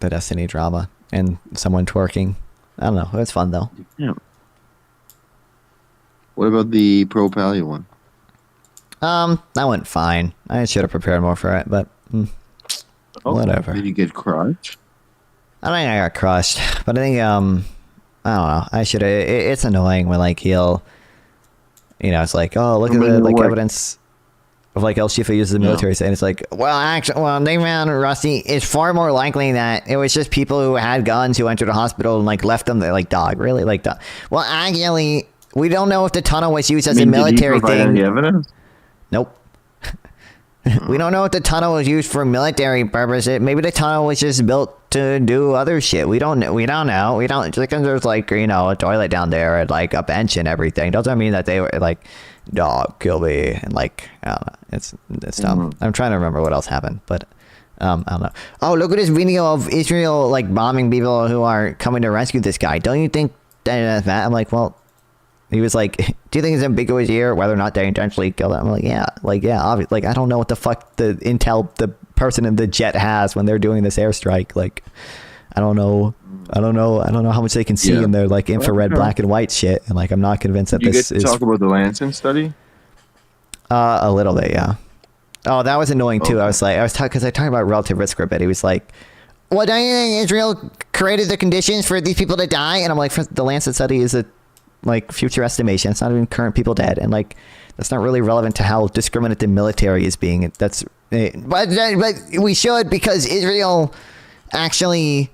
the Destiny drama and someone twerking. I don't know. It was fun though. Yeah. What about the Pro Palia one? That went fine. I should have prepared more for it, but whatever. Did you get crushed? I think I got crushed, but I think I don't know. I should have. It's annoying when like he'll, you know, it's like, oh, look at the like evidence of like El Shifa uses the military, and it's like, well, they found Rusty. It's far more likely that it was just people who had guns who entered the hospital and like left them there. Like, dog, really? Like, dog. Well, actually, we don't know if the tunnel was used as a military thing. Any evidence? Nope. We don't know if the tunnel was used for military purposes. Maybe the tunnel was just built to do other shit. We don't know. Just because there's like, you know, a toilet down there and like a bench and everything doesn't mean that they were like, dog, kill me, and like, I don't know. It's dumb. I'm trying to remember what else happened, but I don't know. Oh, look at this video of Israel like bombing people who are coming to rescue this guy. Don't you think that's bad? I'm like, well, he was like, do you think it's ambiguous here whether or not they intentionally killed him? I'm like, yeah, obviously. Like, I don't know what the fuck the intel the person in the jet has when they're doing this airstrike. Like, I don't know how much they can see in their like infrared black and white shit. And like, I'm not convinced that you this get to talk about the Lansing study. A little bit, yeah. Oh, that was annoying too. I was talking about relative risk for a bit. He was like, "Well, don't you think Israel created the conditions for these people to die?" And I'm like, the Lancet study is a future estimation. It's not even current people dead, and that's not really relevant to how discriminate the military is being. But we should, because Israel actually,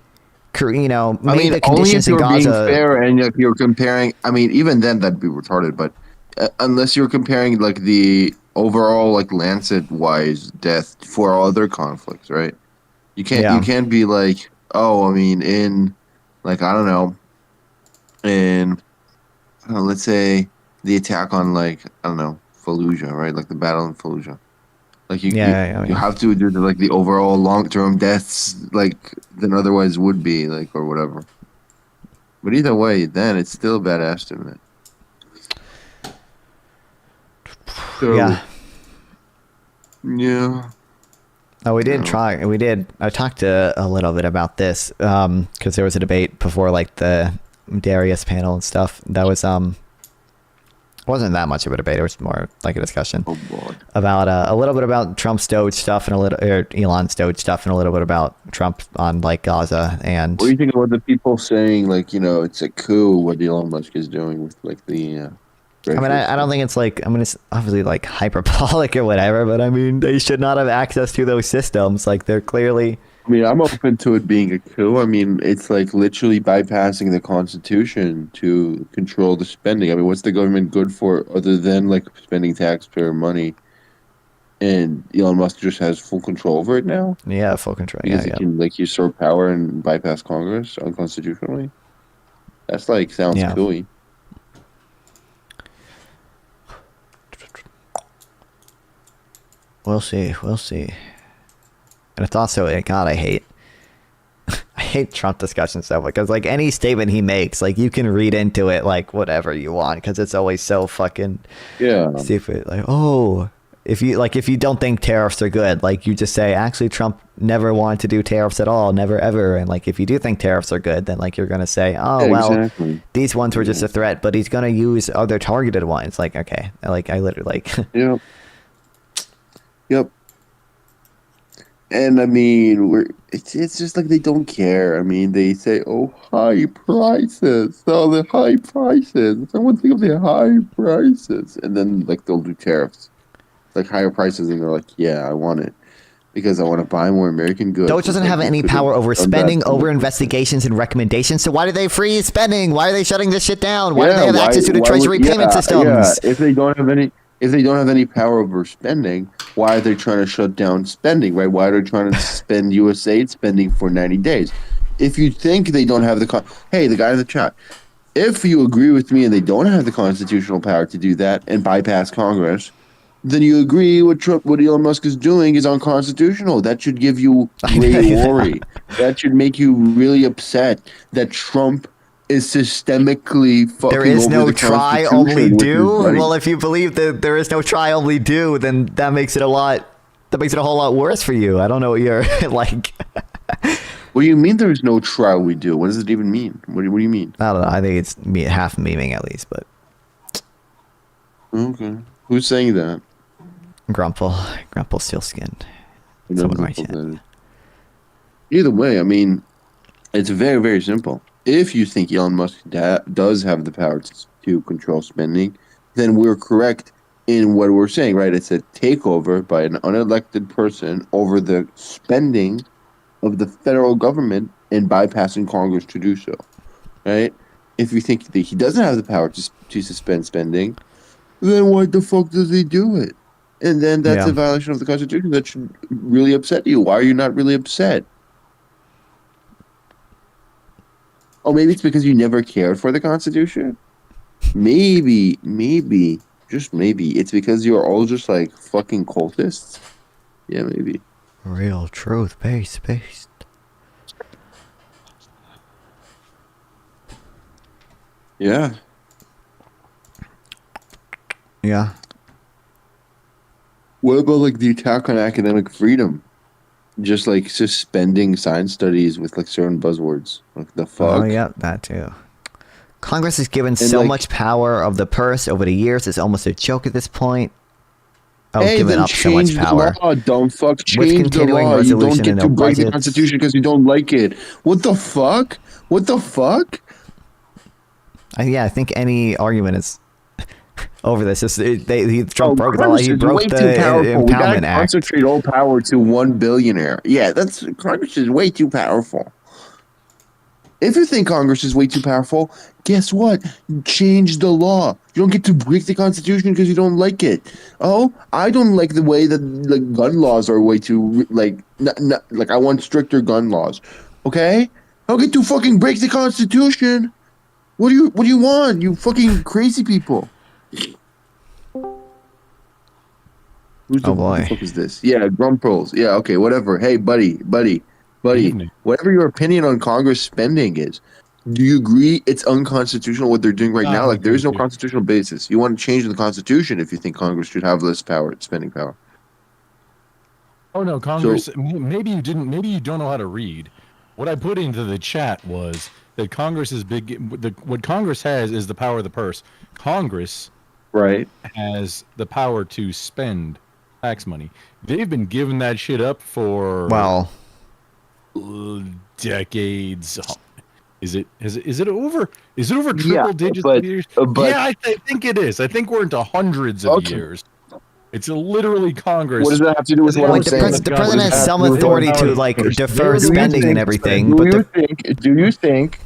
made the conditions in Gaza. Being fair, and if you're comparing, even then that'd be retarded. But unless you're comparing the overall Lancet wise death for other conflicts, right? You can't be like, in I don't know, let's say the attack on Fallujah, right? The battle in Fallujah. You have to do the overall long-term deaths than otherwise would be or whatever. But either way, then it's still a bad estimate. So, yeah. Oh, we did try. I talked a little bit about this because there was a debate before the Darius panel and stuff. That was wasn't that much of a debate. It was more a discussion about a little bit about Trump's Doge stuff and Elon's Doge stuff, and a little bit about Trump on Gaza. And what do you think about the people saying it's a coup what Elon Musk is doing with the? I don't think it's it's obviously hyperbolic or whatever, but they should not have access to those systems. They're clearly. I'm open to it being a coup. It's literally bypassing the Constitution to control the spending. What's the government good for other than spending taxpayer money? And Elon Musk just has full control over it now? Yeah, full control. Because he can usurp power and bypass Congress unconstitutionally? That's sounds cooey. We'll see. And it's also, God, I hate Trump discussion stuff because any statement he makes, you can read into it whatever you want because it's always so fucking stupid. If you don't think tariffs are good, you just say actually Trump never wanted to do tariffs at all, never ever. And if you do think tariffs are good, then you're gonna say, exactly. These ones were just a threat, but he's gonna use other targeted ones. Okay, I literally Yep. And it's just they don't care. They say, high prices. The high prices. Someone think of the high prices. And then they'll do tariffs. Higher prices, and they're like, yeah, I want it. Because I want to buy more American goods. Doge doesn't have any power over spending, over investigations and recommendations. So why do they freeze spending? Why are they shutting this shit down? Why do they have access to the Treasury payment systems? Yeah. If they don't have any power over spending, why are they trying to shut down spending, right? Why are they trying to suspend USAID spending for 90 days? If you think they don't have hey, the guy in the chat, if you agree with me and they don't have the constitutional power to do that and bypass Congress, then you agree what Elon Musk is doing is unconstitutional. That should give you great worry. That should make you really upset that Trump is systemically fucking there is over no the try only do. Well, if you believe that there is no try only do, then that makes it a whole lot worse for you. I don't know what you're like. What do you mean there is no try only do? What does it even mean? What do you mean? I don't know. I think it's half memeing at least, but okay. Who's saying that? Grumple steel skinned. Someone might say. Either way, it's very, very simple. If you think Elon Musk does have the power to control spending, then we're correct in what we're saying, right? It's a takeover by an unelected person over the spending of the federal government and bypassing Congress to do so, right? If you think that he doesn't have the power to suspend spending, then why the fuck does he do it? And then that's a violation of the Constitution that should really upset you. Why are you not really upset? Oh, maybe it's because you never cared for the Constitution? Maybe, just maybe. It's because you're all just fucking cultists? Yeah, maybe. Real truth based. Yeah. Yeah. What about the attack on academic freedom? Just suspending science studies with certain buzzwords. The fuck? Oh yeah, that too. Congress has given so much power of the purse over the years. It's almost a joke at this point. Hey, giving then up so much change the power. law. Don't fuck With change the continuing law. You don't resolution get and to no break the budgets. Constitution because you don't like it. What the fuck? What the fuck? I think any argument is over this. Trump broke the law. Congress He is broke way the too powerful. We gotta Impoundment Act. concentrate all power to one billionaire. Yeah, that's Congress is way too powerful. If you think Congress is way too powerful, guess what? Change the law. You don't get to break the Constitution because you don't like it. Oh, I don't like the way that gun laws are way too like I want stricter gun laws. Okay, I don't get to fucking break the Constitution. What do you want? You fucking crazy people. Who the fuck is this? Yeah, Grumples. Yeah, okay, whatever. Hey, buddy. Whatever your opinion on Congress spending is, do you agree it's unconstitutional what they're doing right now? Like, there is no constitutional basis. You want to change the Constitution if you think Congress should have less power, spending power. Oh no, Congress. Maybe you didn't. Maybe you don't know how to read. What I put into the chat was that Congress is big. What Congress has is the power of the purse. Congress, right, has the power to spend tax money. They've been giving that shit up for decades. Is it over? Is it over triple digits of years? Yeah, I think it is. I think we're into hundreds of years. It's literally Congress. What does that have to do with what I'm saying? The president has some authority to defer spending and everything. Do you think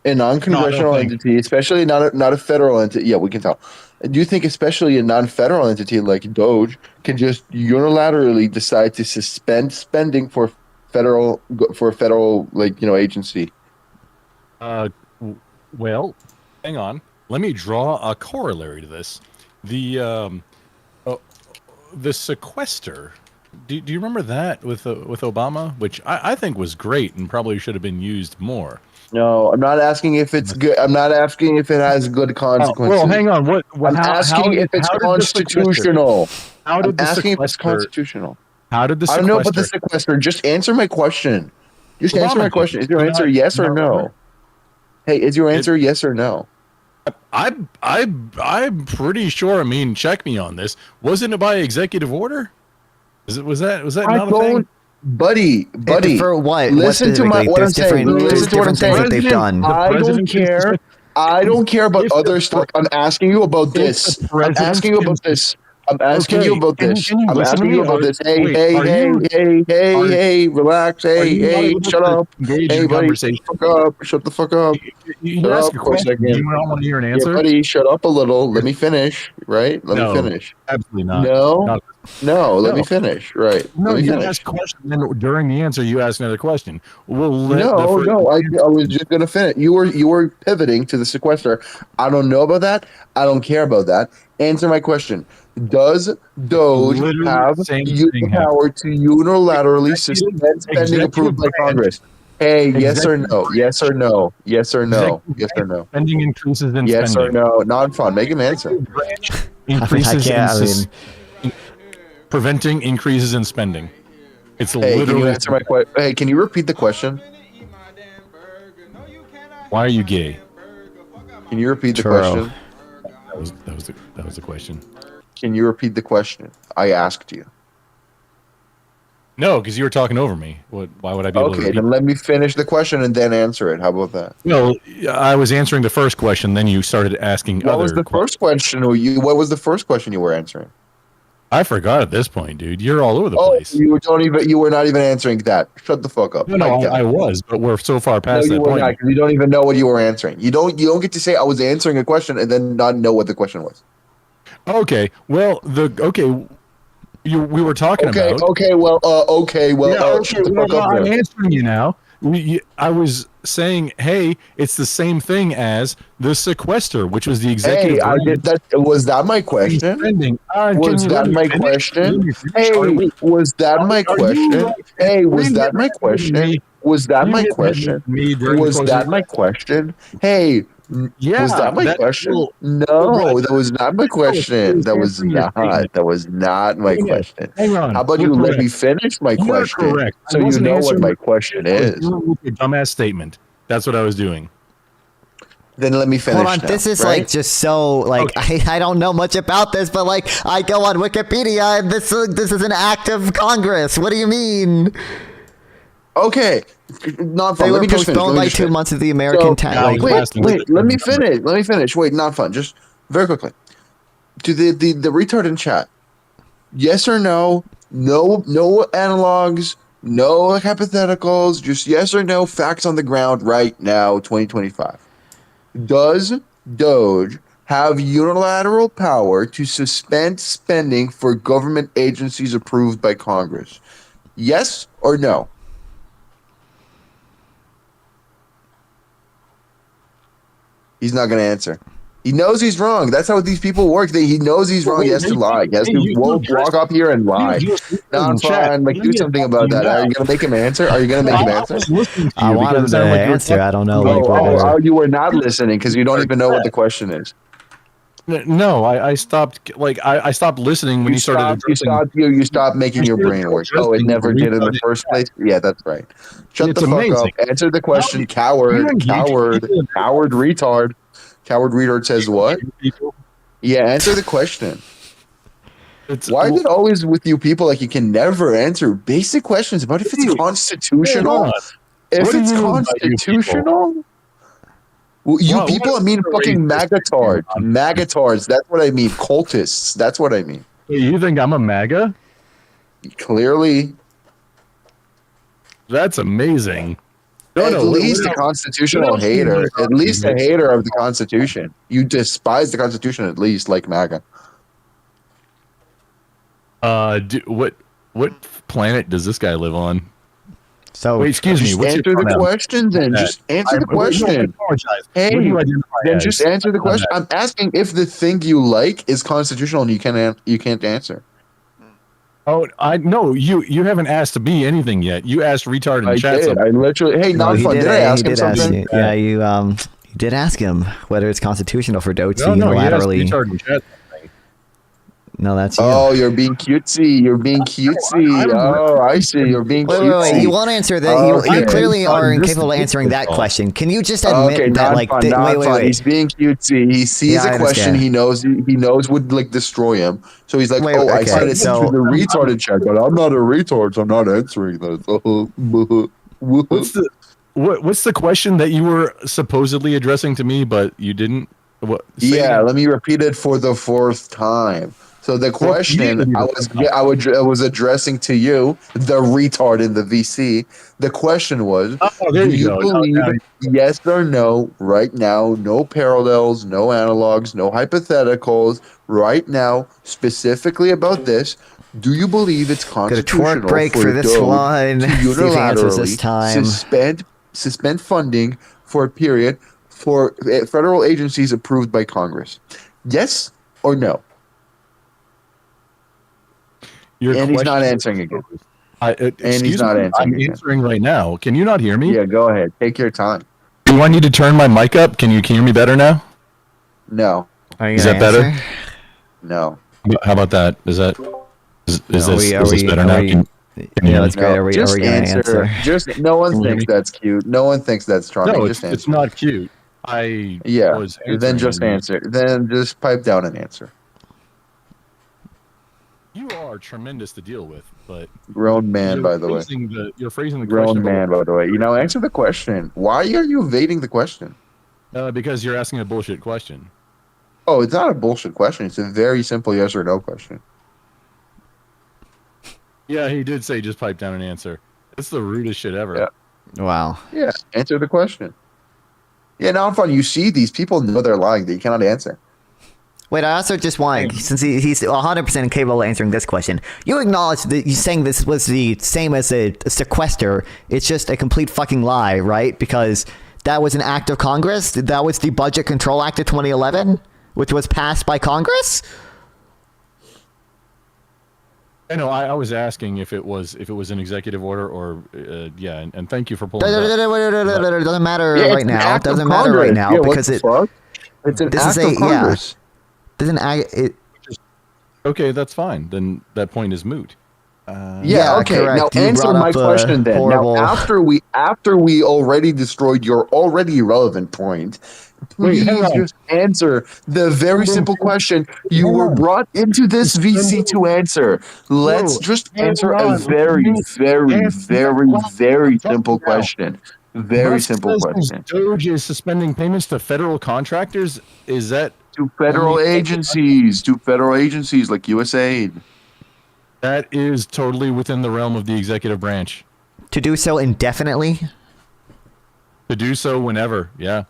a non-congressional entity, especially not a federal entity? Yeah, we can tell. Do you think especially a non-federal entity like Doge can just unilaterally decide to suspend spending for a federal agency? Well, hang on. Let me draw a corollary to this. The sequester. Do you remember that with Obama, which I think was great and probably should have been used more. No, I'm not asking if it's good. I'm not asking if it has good consequences. Well, hang on. I'm asking if it's constitutional. How did I'm asking if it's constitutional. How did the I sequester? don't know about the sequester. Just answer my question. Answer my question. Is your answer yes or no? Hey, is your answer yes or no? I'm pretty sure. I mean, check me on this. Wasn't it by executive order? Was that not a thing? Buddy. For what? Listen to what I'm saying. Listen to what I'm saying. That they've done. I don't care. I don't care about other stuff. I'm asking you about this. I'm asking you about this. I'm asking you about this. I'm asking you about this. Hey, relax. Hey, shut up. Hey, buddy, shut the fuck up. You ask a question. You don't want to hear an answer? Yeah, buddy, shut up a little. Let me finish, right? Let me finish. Absolutely not. No, let me finish, right? No, let me you finish. ask a question, then during the answer, you ask another question. I was just gonna finish. You were pivoting to the sequester. I don't know about that. I don't care about that. Answer my question. Does Doge have the power to unilaterally suspend spending approved by Congress? Hey, yes or no? Yes or no? Yes or no? Yes or no? Spending increases in yes spending. Yes or no? Not fun. Make him answer. Preventing increases in spending. It's literally. Can you answer my question? Hey, can you repeat the question? Why are you gay? Can you repeat the question? That was the question. Can you repeat the question? I asked you. No, because you were talking over me. Why would I be able to repeat? Then let me finish the question and then answer it. How about that? No, I was answering the first question, then you started asking What was the first question? What was the first question you were answering? I forgot at this point, dude. You're all over the place. You were not even answering that. Shut the fuck up. No, I was, but we're so far past that point. Not, you don't even know what you were answering. You don't get to say I was answering a question and then not know what the question was. Okay. Well, we were talking about. I'm answering you now. I was saying, hey, it's the same thing as the sequester, which was the executive. Was that my question? Was that my question? Hey, was that my question? Hey, was that my question? Was that my question? Was that my question? Hey. Yeah, was that my question? No, that was not my question. That was not my question. Hang on. How about you let me finish my question? Correct. So you know what my question is. Your dumbass statement. That's what I was doing. Then let me finish. Hold on, now, this is right? like just so like I don't know much about this, but like I go on Wikipedia and this is an act of Congress. What do you mean? Okay, not fun. They Let were me just finish. postponed Let me by just 2 finish. months of the American time. Wait. Let me finish. Let me finish. Wait, not fun. Just very quickly. To the retard in chat. Yes or no? No analogs. No hypotheticals. Just yes or no facts on the ground right now. 2025. Does Doge have unilateral power to suspend spending for government agencies approved by Congress? Yes or no? He's not going to answer. He knows he's wrong. That's how these people work. He knows he's wrong. He has to lie. He has to walk up here and lie. Not fine. Like, do something about that. Are you going to make him answer? Are you going to make him answer? I want him to answer. I don't know. You were not listening because you don't even know what the question is. No, I stopped. Like I stopped listening when you started. You stopped making your brain work. Oh, it never did in the first place. Yeah, that's right. Shut the fuck up. Answer the question, coward, retard. Coward retard says what? Yeah, answer the question. Why is it always with you people like you can never answer basic questions about if it's constitutional? If it's constitutional. You people, I mean fucking magatards. Magatards, that's what I mean. Cultists, that's what I mean. You think I'm a MAGA? Clearly. That's amazing. At least a constitutional hater. At least a hater of the Constitution. You despise the Constitution at least, like MAGA. What planet does this guy live on? So wait, excuse me. What's answer the question then. Just answer the question. Hey, then just answer the question. I'm asking if the thing you like is constitutional and you can't answer. Oh, no, you haven't asked me anything yet. You asked retard in chat. Did. I literally. Hey, not fun. Did I ask him something? Yeah, you did ask him whether it's constitutional for Doge to unilaterally. Retard in chat. No, that's you. Oh, you're being cutesy. You're being cutesy. Oh, I see. You're being cutesy. Wait. You won't answer that. You clearly are incapable of answering that question. Can you just admit that, like, wait. He's being cutesy. He sees a question. He knows would like destroy him. So he's like, I said it's to the retarded chat, but I'm not a retard, so I'm not answering that. What's the question that you were supposedly addressing to me, but you didn't? Let me repeat it for the fourth time. So the question I was addressing to you, the retard in the VC. The question was, do you believe yes or no right now? No parallels, no analogs, no hypotheticals. Right now, specifically about this, do you believe it's constitutional break for this one? to unilaterally suspend funding for a period for federal agencies approved by Congress? Yes or no? He's not answering again. He's not answering. I'm answering right now. Can you not hear me? Yeah, go ahead. Take your time. Do I need to turn my mic up? Can you hear me better now? No. Is that better? No. How about that? Is this better now? Yeah, that's great. Are we just going to answer? Just no one thinks that's cute. No one thinks that's charming. No, just it's not cute. Then just answer. Then just pipe down and answer. You are tremendous to deal with, but grown man, by the way. You're phrasing the grown question. Man, by the way. Answer the question. Why are you evading the question? Because you're asking a bullshit question. Oh, it's not a bullshit question. It's a very simple yes or no question. Yeah, he did say just pipe down and answer. It's the rudest shit ever. Yeah. Wow. Yeah, answer the question. Yeah, now I'm fun. You see, these people know they're lying. They cannot answer. Wait, I also just want, since he's 100% incapable of answering this question, you acknowledge that you're saying this was the same as a sequester. It's just a complete fucking lie, right? Because that was an act of Congress. That was the Budget Control Act of 2011, which was passed by Congress. I know. I was asking if it was an executive order or and thank you for pulling. It doesn't matter right now. It doesn't matter right now because it's an act of Congress. Doesn't okay, that's fine. Then that point is moot. Yeah, okay. correct. Now You answer brought my up a question then. horrible- Now after we already destroyed your already irrelevant point, Wait, hang please on. just answer the very simple question you Hang were on. brought into this VC to answer. Let's just hang answer a on. very, very, Answer that very, question. very Talk simple now. question. Very Musk simple says question. Doge is suspending payments to federal contractors. Is that To federal agencies, like USAID. that is totally within the realm of the executive branch? To do so indefinitely? To do so whenever, yeah.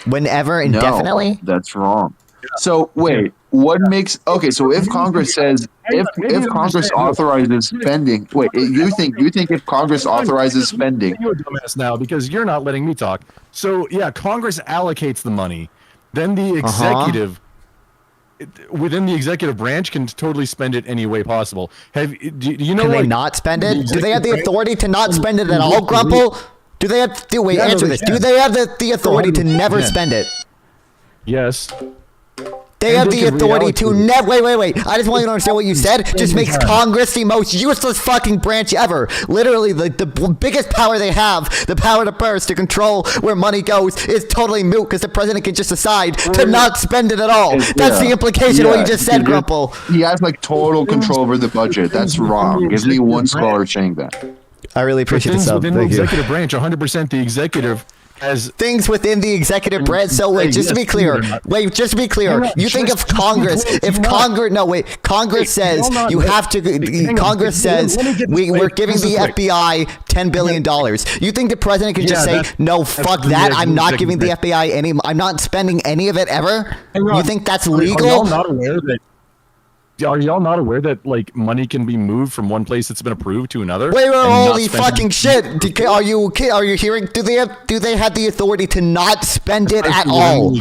Whenever, indefinitely? No, that's wrong. So wait, what makes okay? So if Congress says if Congress authorizes spending, wait, you think if Congress authorizes spending, You're a dumbass now because you're not letting me talk. So yeah, Congress allocates the money, then the executive. Within the executive branch can totally spend it any way possible. Do you know? Can they like, not spend it? the Do they have the executive authority to not branch- spend it at all, Grumple? Do they have? Wait, Yeah, no, answer they this. can. Do they have the authority to never 100%. spend it? Yes. They And have they the can authority to reallocate it. never. Wait. I just want you to understand what you said. Just makes Congress the most useless fucking branch ever. Literally, the biggest power they have, the power to purse, to control where money goes, is totally moot because the president can just decide to not spend it at all. That's the implication of what you just said, Grumple. He has like total control over the budget. That's wrong. Give me one scholar saying that. I really appreciate the Things sub. within the Thank you. executive branch, 100% the executive has Things within the executive branch. So wait, just to be clear, you think if Congress, Congress says you have to, Congress says we're giving the FBI $10 billion. You think the president can just say, no, fuck that, I'm not giving the FBI any, I'm not spending any of it ever? You think that's legal? Are y'all not aware that like money can be moved from one place that's been approved to another? Wait, and not holy spent fucking shit! Are you hearing? Do they have the authority to not spend it at all?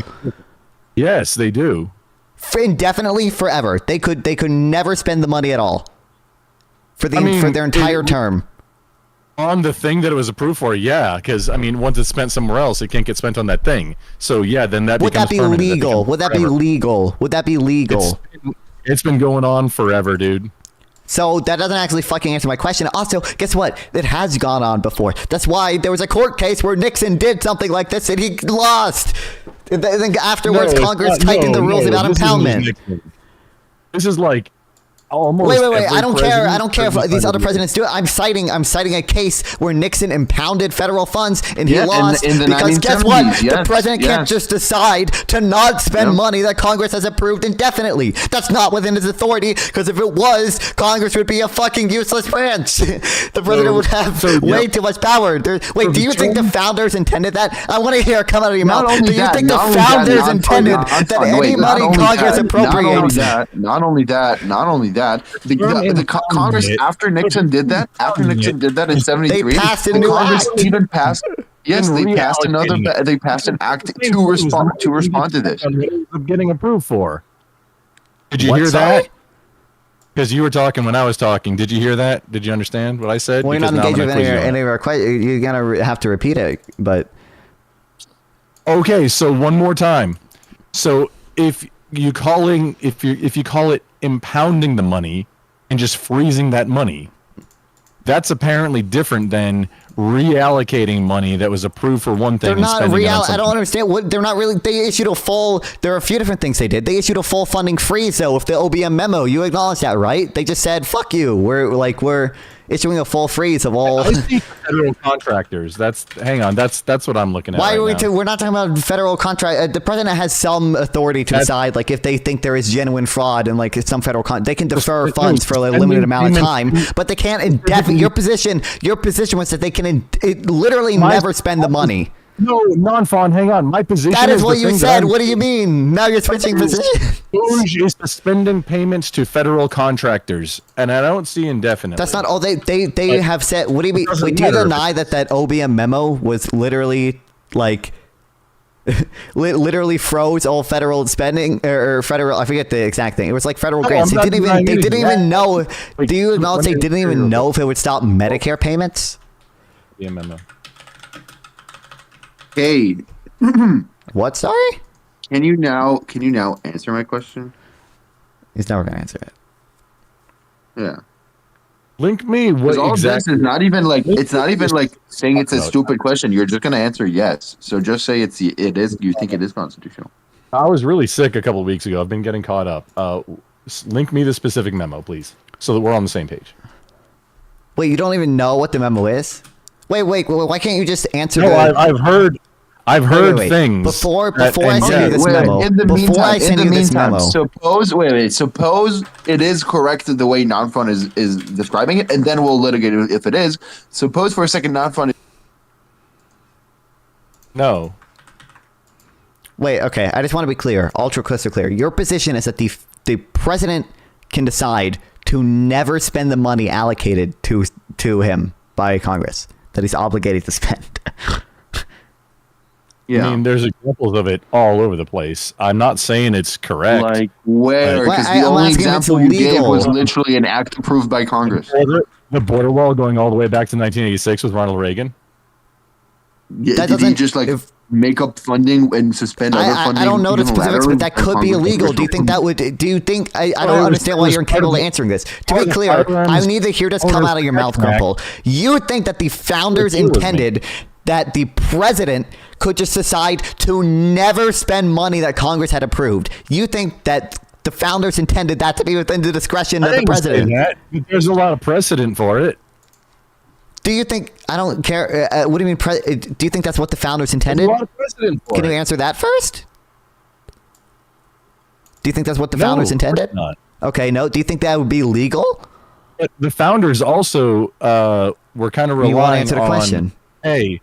Yes, they do. For indefinitely, forever. They could never spend the money at all. For their entire term. On the thing that it was approved for, yeah, because I mean, once it's spent somewhere else, it can't get spent on that thing. So yeah, then that would that be becomes legal? Would that be legal? Would that be legal? It's been going on forever, dude. So that doesn't actually fucking answer my question. Also, guess what? It has gone on before. That's why there was a court case where Nixon did something like this and he lost. Then afterwards, Congress tightened the rules about impoundment. This is like almost. Wait. I don't care. I don't care if these other presidents do it. I'm citing a case where Nixon impounded federal funds and he lost in the because guess what? 1970s, The president can't just decide to not spend money that Congress has approved indefinitely. That's not within his authority because if it was, Congress would be a fucking useless branch. The president would have way too much power. Do you think the founders intended that? I want to hear it come out of your mouth. Do you think the founders intended that any money Congress appropriates? Not only that. The Congress after Nixon did that in '73, they passed a new Congress act. even passed. Yes, they passed an act to respond to this. I'm getting approved for. Did you What, hear sorry? that? Because you were talking when I was talking. Did you hear that? Did you understand what I said? Well, you're not Because now I'm engaged with gonna quiz you on any it. of our questions. You're gonna have to repeat it, but. Okay, so one more time. So if you call it impounding the money and just freezing that money, that's apparently different than reallocating money that was approved for one thing. They're and not spending it on I something. don't understand what they're not really. They issued a full. There are a few different things they did. They issued a full funding freeze though with the OBM memo. You acknowledge that, right? They just said, "Fuck you." We're issuing a full freeze of all. I see federal contractors. That's what I'm looking at. Why right are we? now. We're not talking about federal contract. The president has some authority to decide, like if they think there is genuine fraud and like some federal they can defer funds for a limited amount of time, but they can't indefinitely. Your position was that they can literally never spend the money. No, non-fawn, hang on. My position That is what the you thing said. that What do you mean? Now you're switching positions. Doge is suspending payments to federal contractors, and I don't see indefinitely. That's not all they have said. What do you mean? doesn't Wait, do you matter. deny that OBM memo was literally like literally froze all federal spending or federal? I forget the exact thing. It was like federal No, grants. I'm They not didn't denying even know. Wait, Do you acknowledge they didn't even know if it would stop Medicare payments? Yeah, memo. Hey, What? Sorry. can you now answer my question? He's never gonna answer it. Yeah. Link me what Because all exactly. this is not even like it's not even like saying it's a stupid question. You're just gonna answer yes. So just say it is. You think it is constitutional. I was really sick a couple of weeks ago. I've been getting caught up. Link me the specific memo, please, so that we're on the same page. Wait, you don't even know what the memo is? Wait. Why can't you just answer? No, the... I've heard wait. things. Before I send you this memo. In the Before I send you this meantime, memo. suppose it is correct the way non-fun is describing it, and then we'll litigate it if it is. Suppose for a second non-fun. No. Wait, okay. I just want to be clear, ultra crystal clear. Your position is that the president can decide to never spend the money allocated to him by Congress that he's obligated to spend. Yeah. I mean, there's examples of it all over the place. I'm not saying it's correct. Like where? Because the only example you gave was literally an act approved by Congress. The border wall going all the way back to 1986 with Ronald Reagan. Yeah, did he just like make up funding and suspend other funding? I don't know the specifics, but that could be illegal. Do you think that would? Do you think? I don't understand why you're incapable of answering this. To be clear, I need to hear this come out of your mouth, Grumple. You think that the founders intended that the president could just decide to never spend money that Congress had approved? You think that the founders intended that to be within the discretion of the president? There's a lot of precedent for it. Do you think? I don't care. What do you mean? Do you think that's what the founders intended? There's a lot of precedent for Can you answer that first? Do you think that's what the founders intended? Not. Okay, no. Do you think that would be legal? But the founders also were kind of relying You want to answer the on, question? hey,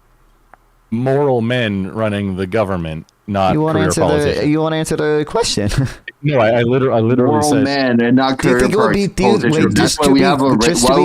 moral men running the government, not You want to career answer politicians. You want to answer the question? No, I literally Moral said men and not Do you career think it would be? politicians. That's why we have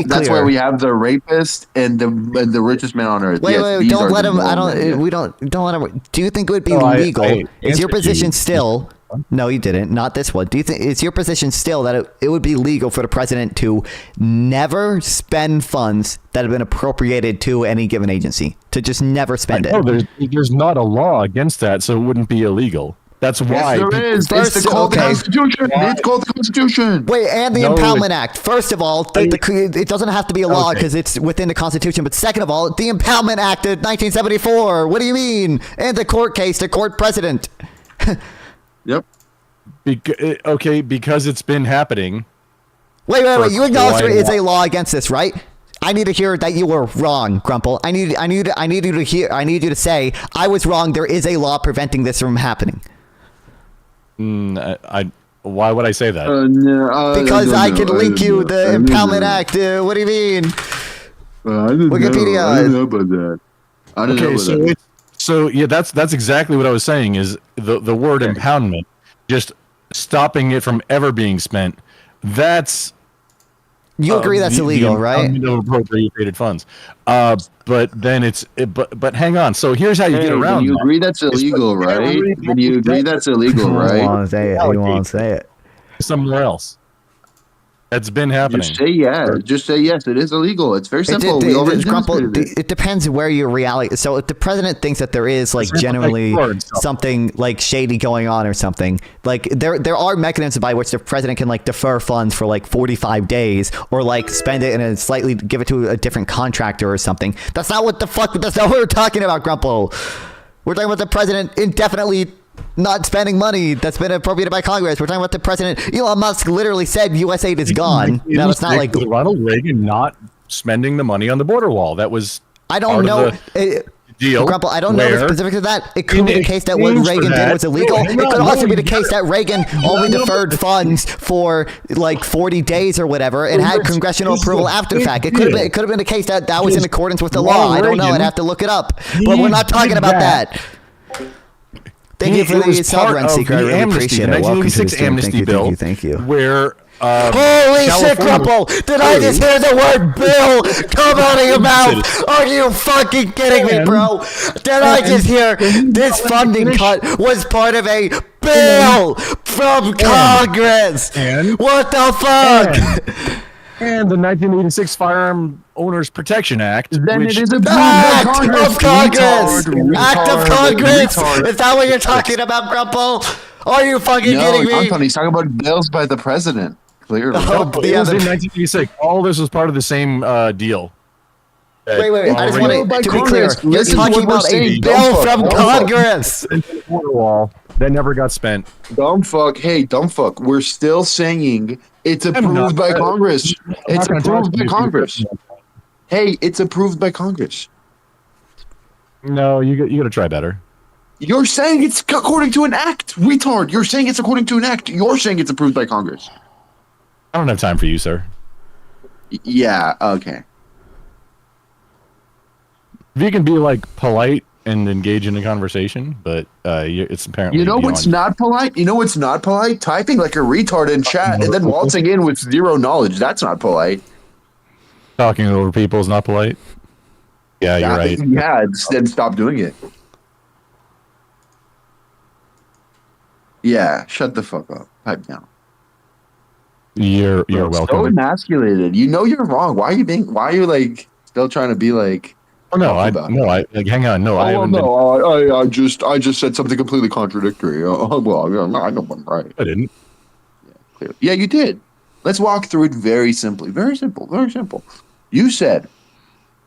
that's why we have the rapist and the richest man on earth. Wait, Yes, wait, these don't are let the him. moral I don't. men, yeah. We don't let him. Do you think it would be No, I legal? Is your answered position you. still? No, you didn't. Not this one. Do you think is your position still that it would be legal for the president to never spend funds that have been appropriated to any given agency, to just never spend it? No, there's not a law against that, so it wouldn't be illegal. That's why. Yes, there is. It's called the Constitution. It's called the Constitution. Wait, and the No, Impoundment Act. First of all, it doesn't have to be a law because it's within the Constitution. But second of all, the Impoundment Act of 1974. What do you mean? And the court case, the court precedent. Yep. Okay, because it's been happening. Wait. You acknowledge there is a law against this, right? I need to hear that you were wrong, Grumple. I need you to hear. I need you to say I was wrong. There is a law preventing this from happening. Why would I say that? Because I can link you the Impoundment Act. What do you mean? Wikipedia. I didn't know about that. I didn't know about that. So yeah, that's exactly what I was saying. Is the word impoundment, just stopping it from ever being spent. That's you agree that's illegal, right? Of appropriated funds. But then but hang on. So here's how you get around. You agree that's illegal, right? Then you agree that's illegal, right? You want to say it? You want to say it? Somewhere else. That's been happening. Just say yes. Just say yes. It is illegal. It's very simple. We already demonstrated it. It depends where your reality. So if the president thinks that there is like generally something like shady going on or something, like there are mechanisms by which the president can like defer funds for like 45 days or like spend it and slightly give it to a different contractor or something. That's not what that's not what we're talking about, Grumple. We're talking about the president indefinitely not spending money that's been appropriated by Congress. We're talking about the president. Elon Musk literally said U.S. aid is gone. Now it's not like Ronald Reagan not spending the money on the border wall. That was I don't know. Deal. Grumple, I don't know the specifics of that. It could be the case that what Reagan did was illegal. It could also be the case that Reagan only deferred funds for like 40 days or whatever and had congressional approval after the fact. It could have been the case that that was in accordance with the law. I don't know. I'd have to look it up. But we're not talking about that. Thank you for the Saltman secret. I really appreciate it. Welcome to the stream. amnesty bill. Thank you. Where holy shit, Grumple! Did I just hear the word bill come out of your mouth? Are you fucking kidding me, bro? Did I just hear this funding cut was part of a bill from Congress? What the fuck? And the 1986 Firearm Owners Protection Act. Then which it is a Act of Congress! Act of Congress! Is that what you're talking about, Grumple? Are you fucking kidding me? Anthony, he's talking about bills by the president. Clearly. No, it was in 1986. All this was part of the same deal. Wait. I just want to be clear. You're Listen to talking what we're about a saying. bill Dumb from fuck. Congress. Border wall that never got spent. Dumb fuck. Hey, dumb fuck. We're still saying it's approved by Congress. It's approved by Congress. Hey, it's approved by Congress. No, you got to try better. You're saying it's according to an act, retard. You're saying it's according to an act. You're saying it's approved by Congress. I don't have time for you, sir. Yeah. Okay. If you can be like polite and engage in a conversation, but it's apparently. You know what's not polite? You know what's not polite? Typing like a retard in chat and then waltzing in with zero knowledge. That's not polite. Talking over people is not polite. Yeah, you're right. Yeah, then stop doing it. Yeah, shut the fuck up. Pipe down. You're welcome. So emasculated. You know you're wrong. Why are you like still trying to be like? Oh no, I like hang on. No, I haven't. I just said something completely contradictory. Well, I know I'm right. I didn't. Yeah, clearly. Yeah, you did. Let's walk through it very simply. Very simple. Very simple. You said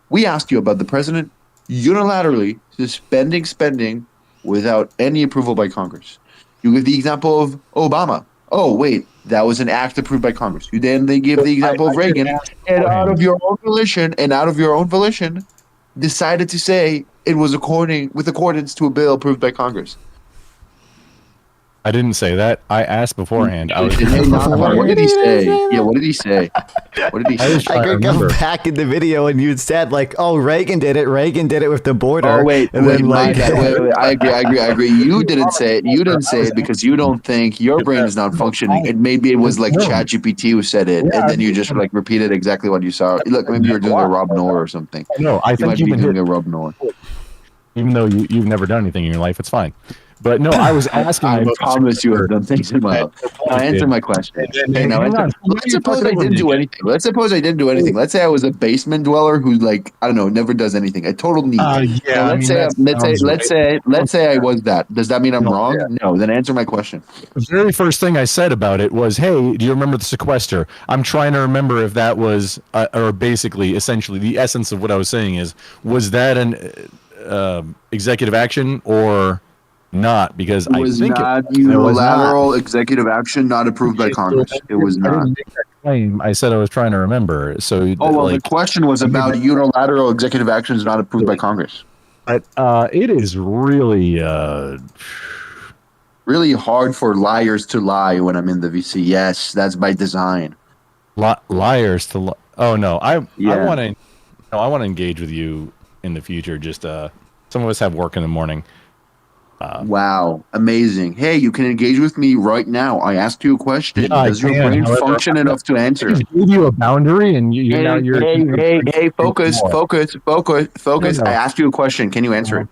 we asked you about the president unilaterally suspending spending without any approval by Congress. You give the example of Obama. Oh, wait, that was an act approved by Congress. You then they give the example of Reagan, and out of your own volition, decided to say it was with accordance to a bill approved by Congress. I didn't say that. I asked beforehand. What did he say? Yeah, what did he say? What did he say? I could go back in the video and you'd said like, "Oh, Reagan did it. Reagan did it with the border." Oh wait, and wait, then like, wait. I agree. You didn't say it. You didn't say it because you don't think your brain is not functioning. And maybe it was like ChatGPT who said it, and then you just like repeated exactly what you saw. Look, maybe you were doing a Rob Noerr or something. No, I think you might be doing a Rob Noerr. Even though you've never done anything in your life, it's fine. But no, I was asking. I promise you have done things in my life. Now answer my question. Okay, now let's suppose I didn't do anything. Let's say I was a basement dweller who, like, I don't know, never does anything. A total need. Yeah. Let's say I was that. Does that mean I'm wrong? Yeah. No. Then answer my question. The very first thing I said about it was, "Hey, do you remember the sequester?" I'm trying to remember if that was, or basically, essentially, the essence of what I was saying was that an executive action or not? Because it was not unilateral executive action not approved by Congress. It was not. I didn't make that claim. I said I was trying to remember. So, the question was about unilateral executive actions not approved by Congress. But it is really, really hard for liars to lie when I'm in the VC. Yes, that's by design. Liars to lie. Oh no, I want to engage with you in the future. Just some of us have work in the morning. Wow, amazing. Hey, you can engage with me right now. I asked you a question. Does your brain function enough to answer? I gave you a boundary, and Hey, focus. I asked you a question. Can you answer it?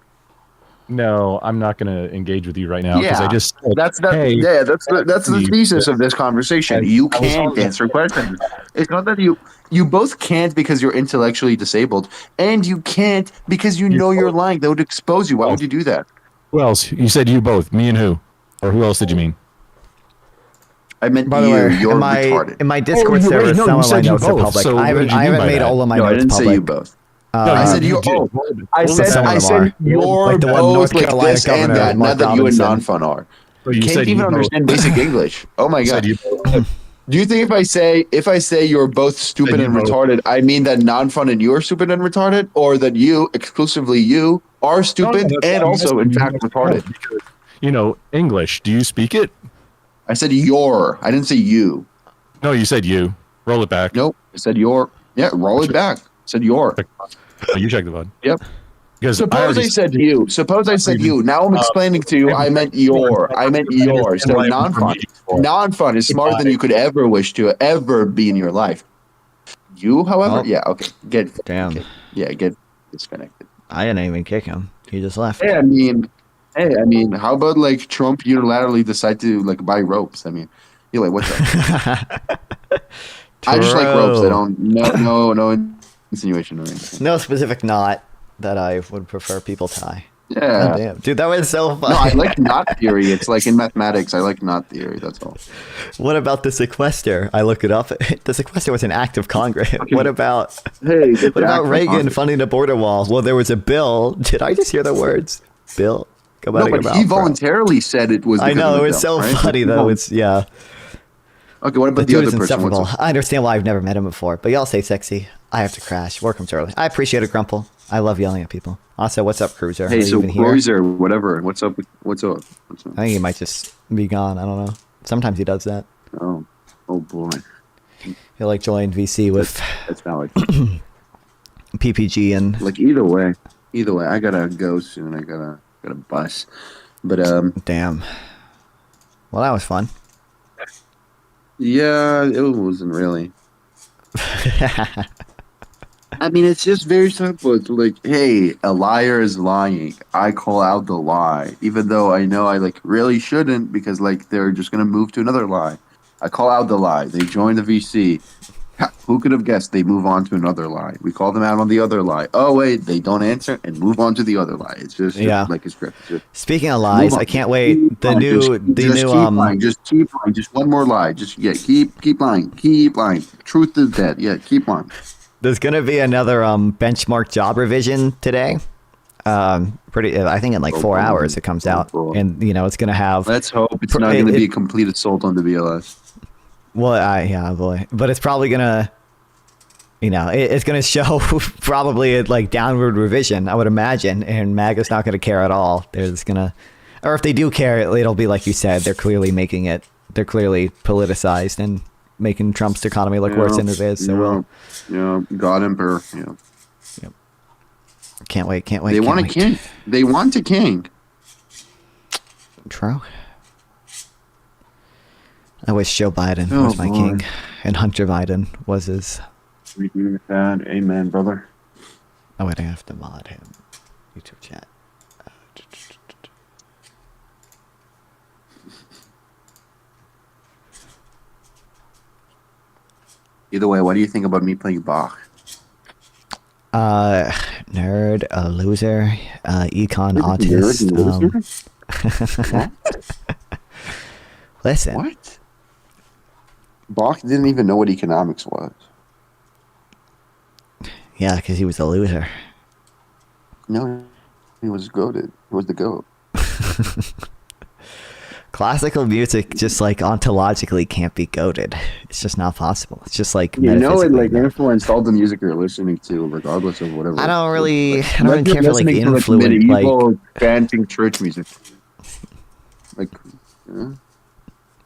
No, I'm not going to engage with you right now because I just said, that's the thesis of this conversation. You can't answer questions. It's not that you both can't because you're intellectually disabled, and you can't because you know you're lying. That would expose you. Why would you do that? Who else? You said you both. Me and who? Or who else did you mean? I meant by the way, you're retarded. In my Discord server, some of my notes are public. So I haven't made all of my notes public. I didn't say you both. I said you. I said you're like the one both North like Carolina this and that. Not that you and non-fun are. You can't even understand basic English. Oh my god. Do you think if I say you're both stupid and retarded, I mean that non-fun and you are stupid and retarded, or that you, exclusively you, are stupid and also in fact retarded? You know English. Do you speak it? I said your. I didn't say you. No, you said you. Roll it back. Nope. I said your. Yeah, roll it back. I said your. Oh, you checked the button. Yep. Suppose I said you. Suppose I said you. Now I'm explaining to you. I meant your. I meant yours. So non-fun. Non-fun is smarter than you could ever wish to ever be in your life. You, however, yeah, okay, get disconnected. I didn't even kick him. He just left. Hey, I mean, how about like Trump unilaterally decide to like buy ropes? I mean, you're like, what's up? I just like ropes. I don't. No insinuation or anything. No specific knot that I would prefer people tie. Yeah. Oh, damn. Dude, that was so fun. No, I like knot theory. It's like in mathematics, I like knot theory. That's all. What about the sequester? I look it up. The sequester was an act of Congress. What about what about Reagan funding the border wall? Well, there was a bill. Did I just hear the words? Bill. Come out No, of your but mouth, he bro. voluntarily said it was. I know, because of it the was bill, so right? funny though. It's yeah. Okay, what about the dude other is person? What's insufferable. up? I understand why I've never met him before, but y'all stay sexy. I have to crash. Work comes early. I appreciate it, Grumple. I love yelling at people. Also, what's up, Cruiser? Are Hey, you so even here? Cruiser, whatever. What's up? What's up? What's up? I think he might just be gone. I don't know. Sometimes he does that. Oh boy. He'll like join VC with That's not like PPG and like either way, I gotta go soon. I gotta bus. But damn. Well, that was fun. Yeah, it wasn't really. I mean, it's just very simple. It's like, hey, a liar is lying. I call out the lie, even though I know I like really shouldn't because like they're just gonna move to another lie. I call out the lie. They join the VC. Who could have guessed they move on to another lie? We call them out on the other lie. Oh wait, they don't answer and move on to the other lie. It's just Yeah. like a script. Speaking of lies, I can't wait. The new keep lying. Just keep lying. Just one more lie. Just keep lying. Keep lying. Truth is dead. Yeah, keep lying. There's gonna be another benchmark job revision today. I think in like 4 hours it comes out, and you know it's gonna have. Let's hope it's not going to be a complete assault on the BLS. Well, yeah, boy, but it's probably gonna, it's gonna show probably a like downward revision, I would imagine, and MAGA's not gonna care at all. They're just gonna, or if they do care, it'll be like you said. They're clearly politicized and making Trump's economy look worse than it is. So God Emperor. Yeah. Yep. Can't wait. They want a king. They want a king. True. I wish Joe Biden was my king, and Hunter Biden was his. Amen, brother. Oh wait, I have to mod him. YouTube chat. Either way, what do you think about me playing Bach? Nerd, a loser, econ autist. Listen. What? Bach didn't even know what economics was. Yeah, because he was a loser. No, he was goated. He was the goat. Classical music just like ontologically can't be goated. It's just not possible. It's just like it like metaphysically influenced all the music you're listening to, regardless of whatever. I don't really care for like medieval influence, chanting church music.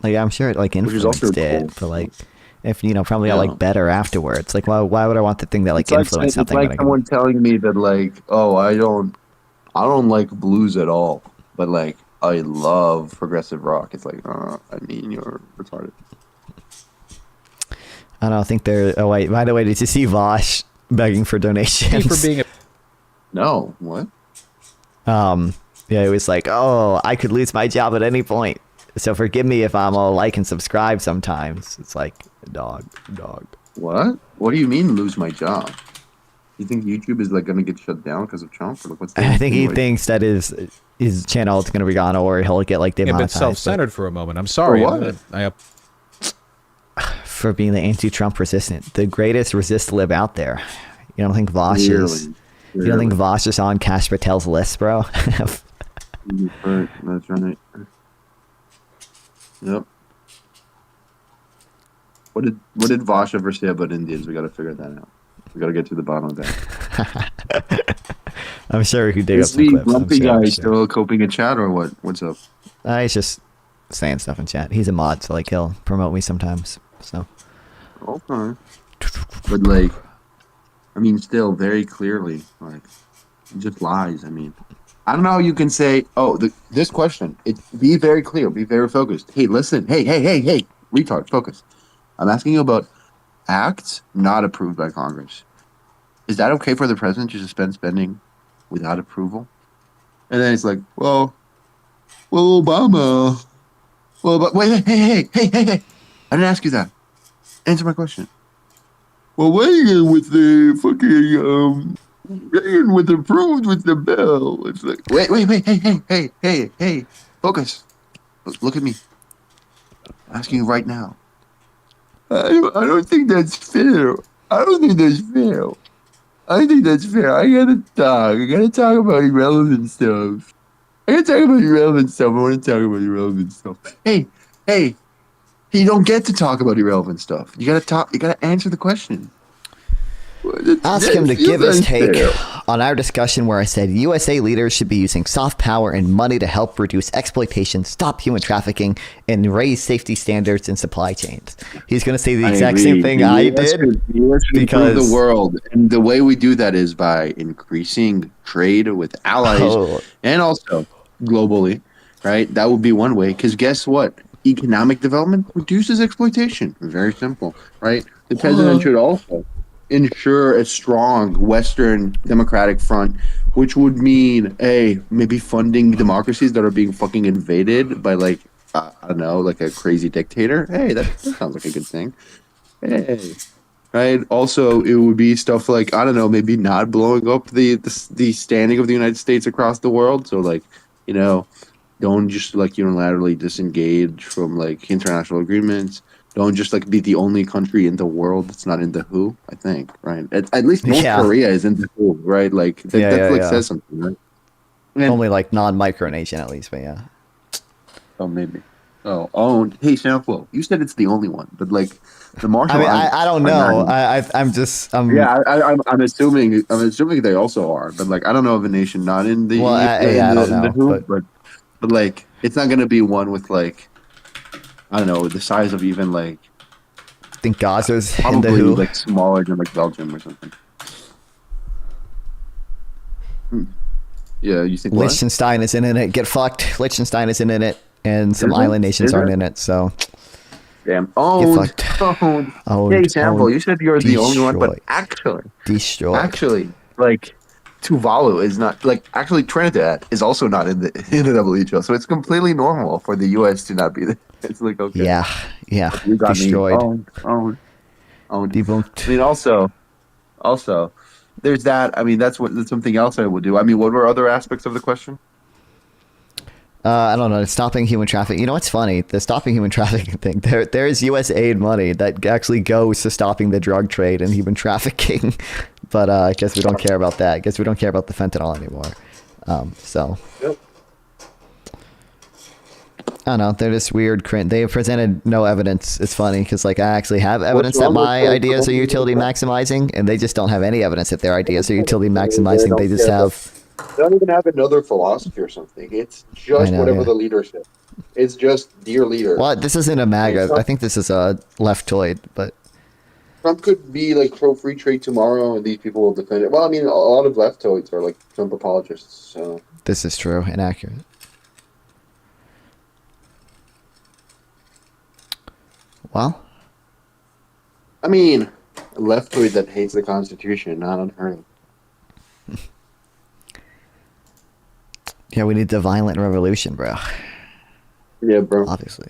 Like I'm sure it like influenced it, but like if probably got like better afterwards. Like why would I want the thing that like influenced something? It's like someone telling me that like, oh, I don't like blues at all, but like I love progressive rock. It's like, I mean, you're retarded. I don't think they're. Oh wait, by the way, did you see Vosh begging for donations? For being No, what? Yeah, it was like, oh, I could lose my job at any point, so forgive me if I'm all like and subscribe sometimes. It's like, dog. What? What do you mean lose my job? You think YouTube is like gonna get shut down because of Trump? Or what's I think he thinks that his channel is gonna be gone, or he'll get like a bit demonetized. self-centered for a moment. I'm sorry. For being the anti-Trump resistant, the greatest resist lib out there. You don't think Vosh is? You don't think Vosh is on Cash Patel's list, bro? That's right. Yep. What did Vosh ever say about Indians? We got to figure that out. We got to get to the bottom of that. I'm sure we could dig up Is some the clips. grumpy guy still coping in chat or what? What's up? He's just saying stuff in chat. He's a mod, so like he'll promote me sometimes. So. Okay. But like, I mean, still very clearly, like, it just lies. I mean, I don't know how you can say, oh, this question. Be very clear. Be very focused. Hey, listen. Hey, retard, focus. I'm asking you about acts not approved by Congress. Is that okay for the president to suspend spending without approval? And then it's like, well, Obama. Well, but wait, hey. I didn't ask you that. Answer my question. Well, what are you with the fucking Reagan was approved with the bill. It's like, wait, hey, focus. Look at me. I'm asking you right now. I don't think that's fair. I don't think that's fair. I think that's fair. I gotta talk. I gotta talk about irrelevant stuff. I want to talk about irrelevant stuff. Hey, you don't get to talk about irrelevant stuff. You gotta talk. You gotta answer the question. Ask him to give his take on our discussion where I said USA leaders should be using soft power and money to help reduce exploitation, stop human trafficking, and raise safety standards in supply chains. He's going to say the exact same thing I did. Because the world, and the way we do that is by increasing trade with allies and also globally, right? That would be one way. Because guess what? Economic development reduces exploitation. Very simple, right? The president should also ensure a strong Western democratic front, which would mean maybe funding democracies that are being fucking invaded by like I don't know, like a crazy dictator. Hey, that sounds like a good thing. Hey, right. Also, it would be stuff like I don't know, maybe not blowing up the standing of the United States across the world. So like, don't just like unilaterally disengage from like international agreements. Don't just like be the only country in the world that's not in the WHO. I think, right? At least North Korea is in the WHO, right? Like that says something, right? Only like non-Micronesian at least, but yeah. Oh, maybe. Oh, hey, Sample, you said it's the only one, but like the Marshall Islands. I don't know. I'm assuming they also are, but like I don't know of a nation not in the I don't know, WHO, but like it's not gonna be one with like I don't know the size of even like I think Gaza's probably in the WHO. like smaller than like Belgium or something. Yeah, you think Liechtenstein isn't in it. Get fucked. Liechtenstein isn't in it, and some island nations aren't in it. So, damn. Owned. Hey, Sample, you said you're the only one, but destroyed. Actually, like Tuvalu is not like actually Trinidad is also not in the WHO, so it's completely normal for the U.S. to not be there. It's like okay. Yeah. You got Destroyed. Me. Owned. Debunked. I mean, also, there's that. I mean, that's something else I would do. I mean, what were other aspects of the question? I don't know. Stopping human trafficking. You know what's funny? The stopping human trafficking thing. There is U.S. aid money that actually goes to stopping the drug trade and human trafficking. But I guess we don't care about that. I guess we don't care about the fentanyl anymore. Yep. I don't know. They're just weird. They have presented no evidence. It's funny because like I actually have evidence that my ideas are utility maximizing, and they just don't have any evidence that their ideas are utility maximizing. They just have. They don't even have another philosophy or something. It's just whatever the leader says. It's just dear leader. Well, this isn't a MAGA. I think this is a leftoid, but. Trump could be like pro free trade tomorrow, and these people will defend it. Well, I mean, a lot of leftoids are like Trump apologists. So this is true, inaccurate. Well, I mean, a leftoid that hates the Constitution, not unheard of. Yeah, we need the violent revolution, bro. Yeah, bro. Obviously.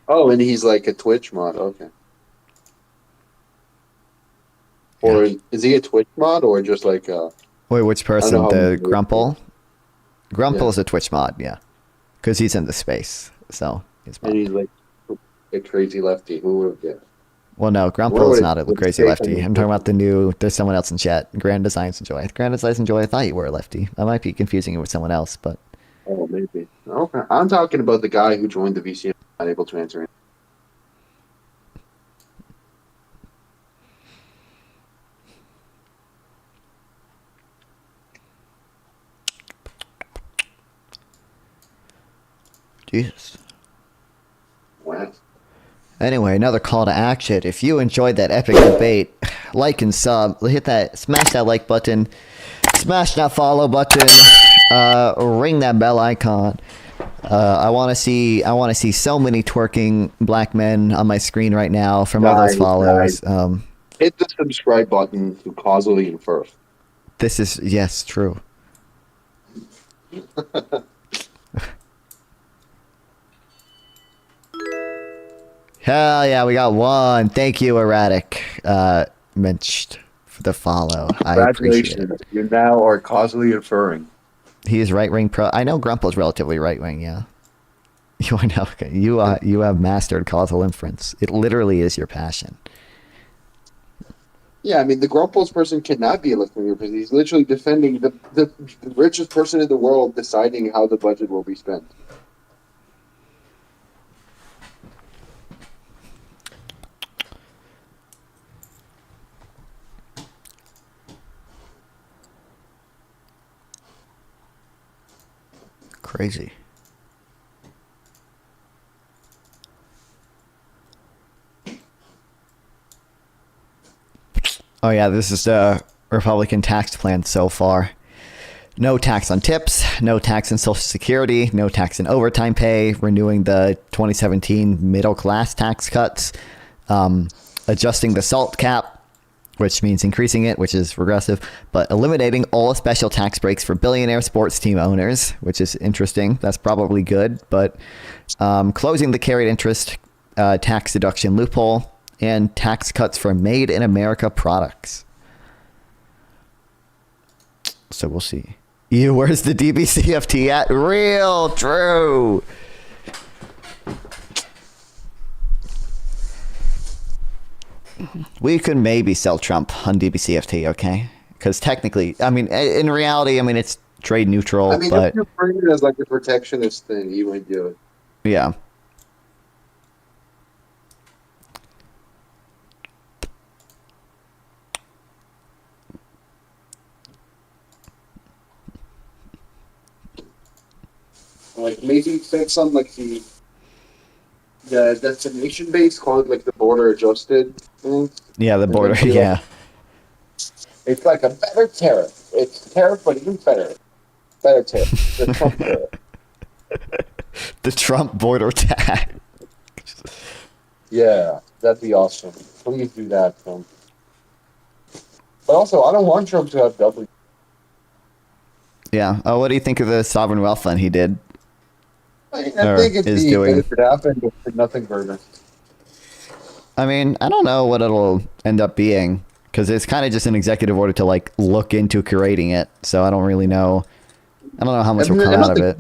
Oh, and he's like a Twitch mod. Okay. Or is he a Twitch mod or just like a... Wait, which person? The Grumple? Grumple is a Twitch mod, yeah. Because he's in the space, so he's and he's like a crazy lefty. Who would have guessed? Well, no, Grumple is not a crazy lefty. I'm talking about the new... There's someone else in chat. Grand Designs Enjoy. Grand Designs Enjoy, I thought you were a lefty. I might be confusing you with someone else, but... Oh, maybe. Okay. I'm talking about the guy who joined the VCM, not able to answer it. Jesus. What? Anyway, another call to action. If you enjoyed that epic debate, like and sub, smash that like button, smash that follow button, ring that bell icon. I want to see so many twerking black men on my screen right now from all those followers. Hit the subscribe button to causally infer. This is yes, true. Hell yeah, we got one. Thank you, Erratic Minched, for the follow. I appreciate it. Congratulations. You now are causally inferring. He is right wing pro. I know Grumple's relatively right wing. Yeah. You are now okay. You have mastered causal inference. It literally is your passion. Yeah, I mean, the Grumples person cannot be a left-winger because he's literally defending the richest person in the world deciding how the budget will be spent. Crazy. Oh yeah, this is the Republican tax plan so far. No tax on tips, no tax on Social Security, no tax on overtime pay, renewing the 2017 middle class tax cuts, adjusting the SALT cap, which means increasing it, which is regressive, but eliminating all special tax breaks for billionaire sports team owners, which is interesting. That's probably good, but closing the carried interest tax deduction loophole, and tax cuts for made in America products. So we'll see. Where's the DBCFT at? Real true. We could maybe sell Trump on DBCFT, okay? Because technically, I mean, in reality, I mean, it's trade neutral, I mean, but if you're framing it as like a protectionist thing, you wouldn't do it. yeah. Like maybe fix on like the destination base, call it like the border adjusted thing. Yeah, the border, yeah. It's like a better tariff. It's tariff, but even better. Better tariff. The Trump tariff. The Trump border tax. Yeah, that'd be awesome. Please do that, Trump. But also, I don't want Trump to have double. Yeah. Oh, what do you think of the sovereign wealth fund he did? I think it'd is be doing? good if it happened, but nothing further. I mean, I don't know what it'll end up being because it's kind of just an executive order to like look into curating it. So I don't really know. I don't know how much will come out of it.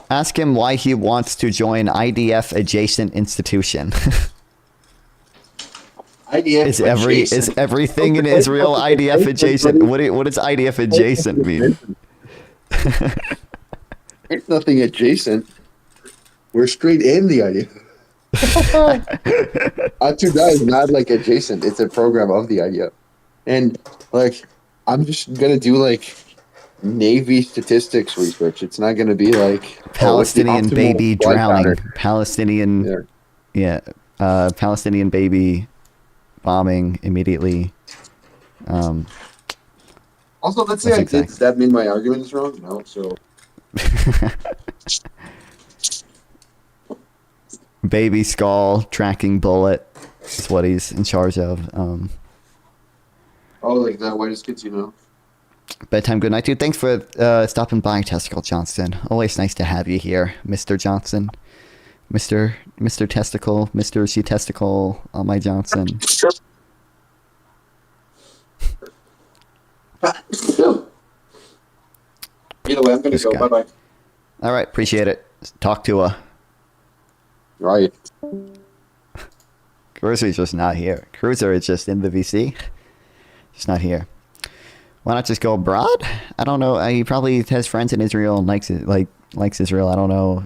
Ask him why he wants to join IDF adjacent institution. IDF is adjacent. everything in Israel IDF adjacent? What does IDF adjacent mean? It's nothing adjacent. We're straight in the IDF. Atuda is not like adjacent. It's a program of the IDF. And like, I'm just gonna do like Navy statistics research. It's not gonna be like Palestinian baby drowning. Palestinian, Palestinian baby bombing immediately. Also, let's say I did. Does that mean my argument is wrong? No. So. Baby skull tracking bullet is what he's in charge of. Oh, like that whitest kids, you know. Bedtime good night, dude. Thanks for stopping by, Testicle Johnston. Always nice to have you here, Mr. Johnson. Mr. Testicle, Mr. C Testicle, on my Johnson. Either way, I'm gonna go. Bye bye. All right, appreciate it. Talk to her. Right. Cruiser's just not here. Cruiser is just in the VC. Just not here. Why not just go abroad? I don't know. He probably has friends in Israel and likes Israel. I don't know.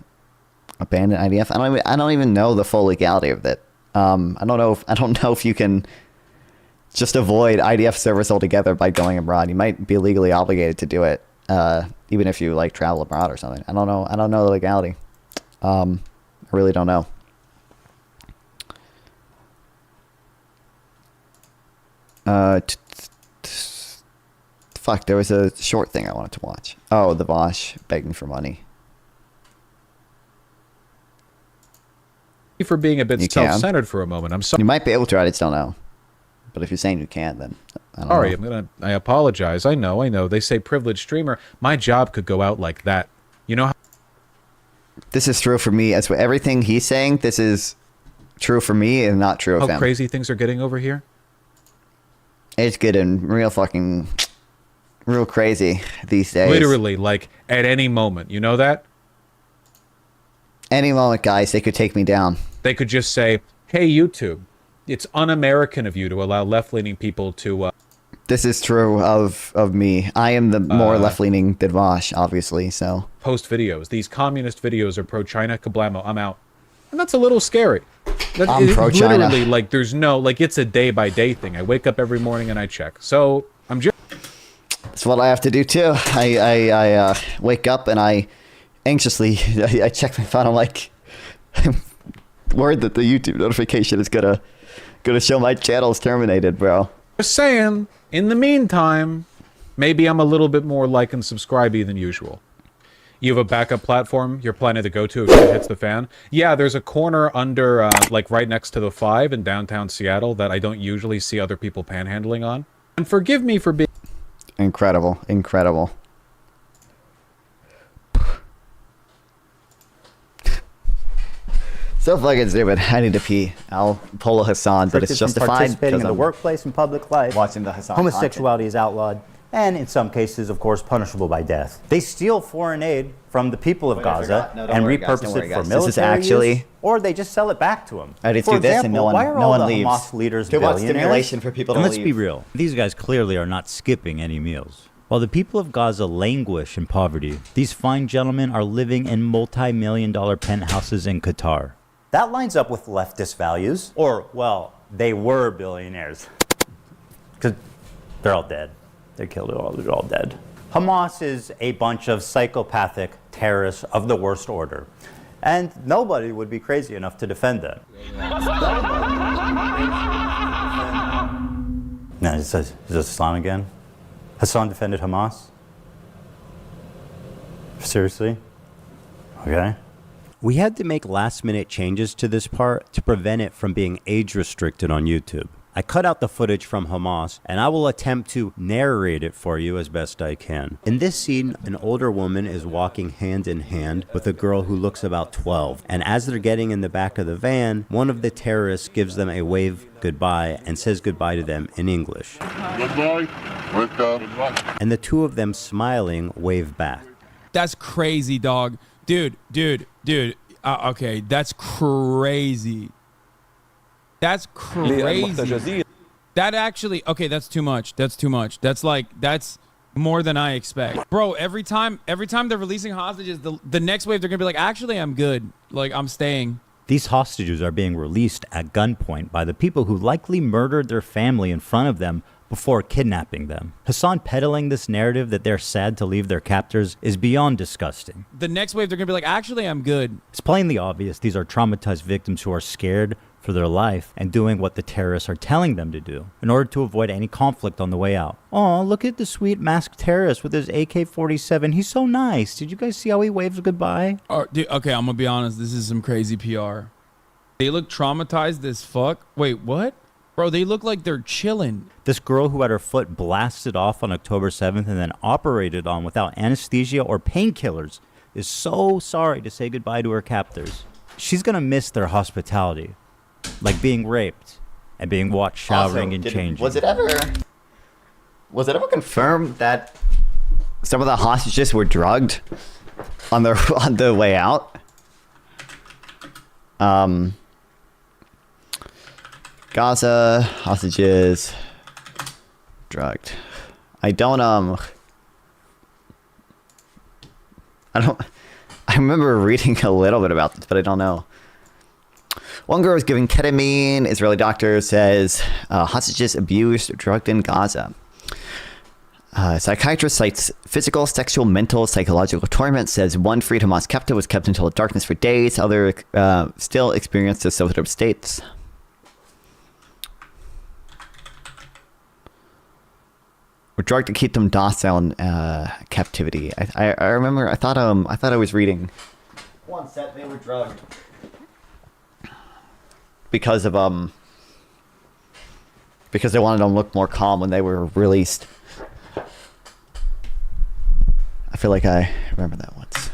Abandon IDF. I don't even know the full legality of it. I don't know if you can just avoid IDF service altogether by going abroad. You might be legally obligated to do it, even if you like travel abroad or something. I don't know. I don't know the legality. I really don't know. Fuck, there was a short thing I wanted to watch. Oh, the Bosch begging for money. For being a bit self-centered for a moment. I'm sorry. You might be able to, I just don't know. But if you're saying you can't, then I don't know. I apologize. I know. They say privileged streamer. My job could go out like that. You know how this is true for me as well. Everything he's saying, this is true for me and not true of How him. crazy things are getting over here? It's getting real crazy these days. Literally, like at any moment. You know that? Any moment, guys, they could take me down. They could just say, "Hey, YouTube, it's un-American of you to allow left-leaning people to." This is true of me. I am the more left-leaning than Vosh, obviously. So post videos. These communist videos are pro-China. Kablamo, I'm out. And that's a little scary. I'm pro-China. Literally, like, there's no, like, it's a day-by-day thing. I wake up every morning and I check. So I'm just. that's what I have to do too. I wake up and I anxiously I check my phone. I'm like, I'm worried that the YouTube notification is gonna show my channel is terminated, bro. Just saying. In the meantime, maybe I'm a little bit more like and subscribey than usual. You have a backup platform you're planning to go to if it hits the fan? Yeah, there's a corner under, like right next to the 5 in downtown Seattle that I don't usually see other people panhandling on. And forgive me for being... Incredible. So fucking stupid. I need to pee. I'll pull a Hassan, but it's justified. Participating in the workplace and public life. Watching the Hassan Homosexuality is outlawed, and in some cases, of course, punishable by death. They steal foreign aid from the people of Gaza and repurpose it for military use, or they just sell it back to them. I just do this and no one leaves. Hamas leaders Too much billionaires? stimulation for people to And let's leave. be real. These guys clearly are not skipping any meals. While the people of Gaza languish in poverty, these fine gentlemen are living in multi-million-dollar penthouses in Qatar. That lines up with leftist values. Or, well, they were billionaires. Because they're all dead. They killed it all. They're all dead. Hamas is a bunch of psychopathic terrorists of the worst order. And nobody would be crazy enough to defend them. Now, is this Islam again? Hassan defended Hamas? Seriously? Okay. We had to make last-minute changes to this part to prevent it from being age-restricted on YouTube. I cut out the footage from Hamas, and I will attempt to narrate it for you as best I can. In this scene, an older woman is walking hand in hand with a girl who looks about 12. And as they're getting in the back of the van, one of the terrorists gives them a wave goodbye and says goodbye to them in English. Goodbye. Goodbye. And the two of them smiling wave back. That's crazy, dog. Dude. Okay, that's crazy. That's crazy. That actually, okay, that's too much. That's more than I expect. Bro, every time they're releasing hostages, the next wave they're gonna be like, actually, I'm good. Like, I'm staying. These hostages are being released at gunpoint by the people who likely murdered their family in front of them before kidnapping them. Hassan peddling this narrative that they're sad to leave their captors is beyond disgusting. The next wave, they're going to be like, actually, I'm good. It's plainly obvious these are traumatized victims who are scared for their life and doing what the terrorists are telling them to do in order to avoid any conflict on the way out. Oh, look at the sweet masked terrorist with his AK-47. He's so nice. Did you guys see how he waves goodbye? Dude, okay, I'm going to be honest. This is some crazy PR. They look traumatized as fuck. Wait, what? Bro, they look like they're chilling. This girl who had her foot blasted off on October 7th and then operated on without anesthesia or painkillers is so sorry to say goodbye to her captors. She's going to miss their hospitality, like being raped and being watched showering and changing. Was it ever confirmed that some of the hostages were drugged on the way out? Gaza hostages drugged. I remember reading a little bit about this, but I don't know. One girl was given ketamine. Israeli doctor says hostages abused, drugged in Gaza. Psychiatrist cites physical, sexual, mental, psychological torment. Says one freed Hamas captive was kept until darkness for days. Other still experienced dissociative states. Were drugged to keep them docile in captivity. I remember. I thought I was reading. One set they were drugged because of because they wanted them to look more calm when they were released. I feel like I remember that once.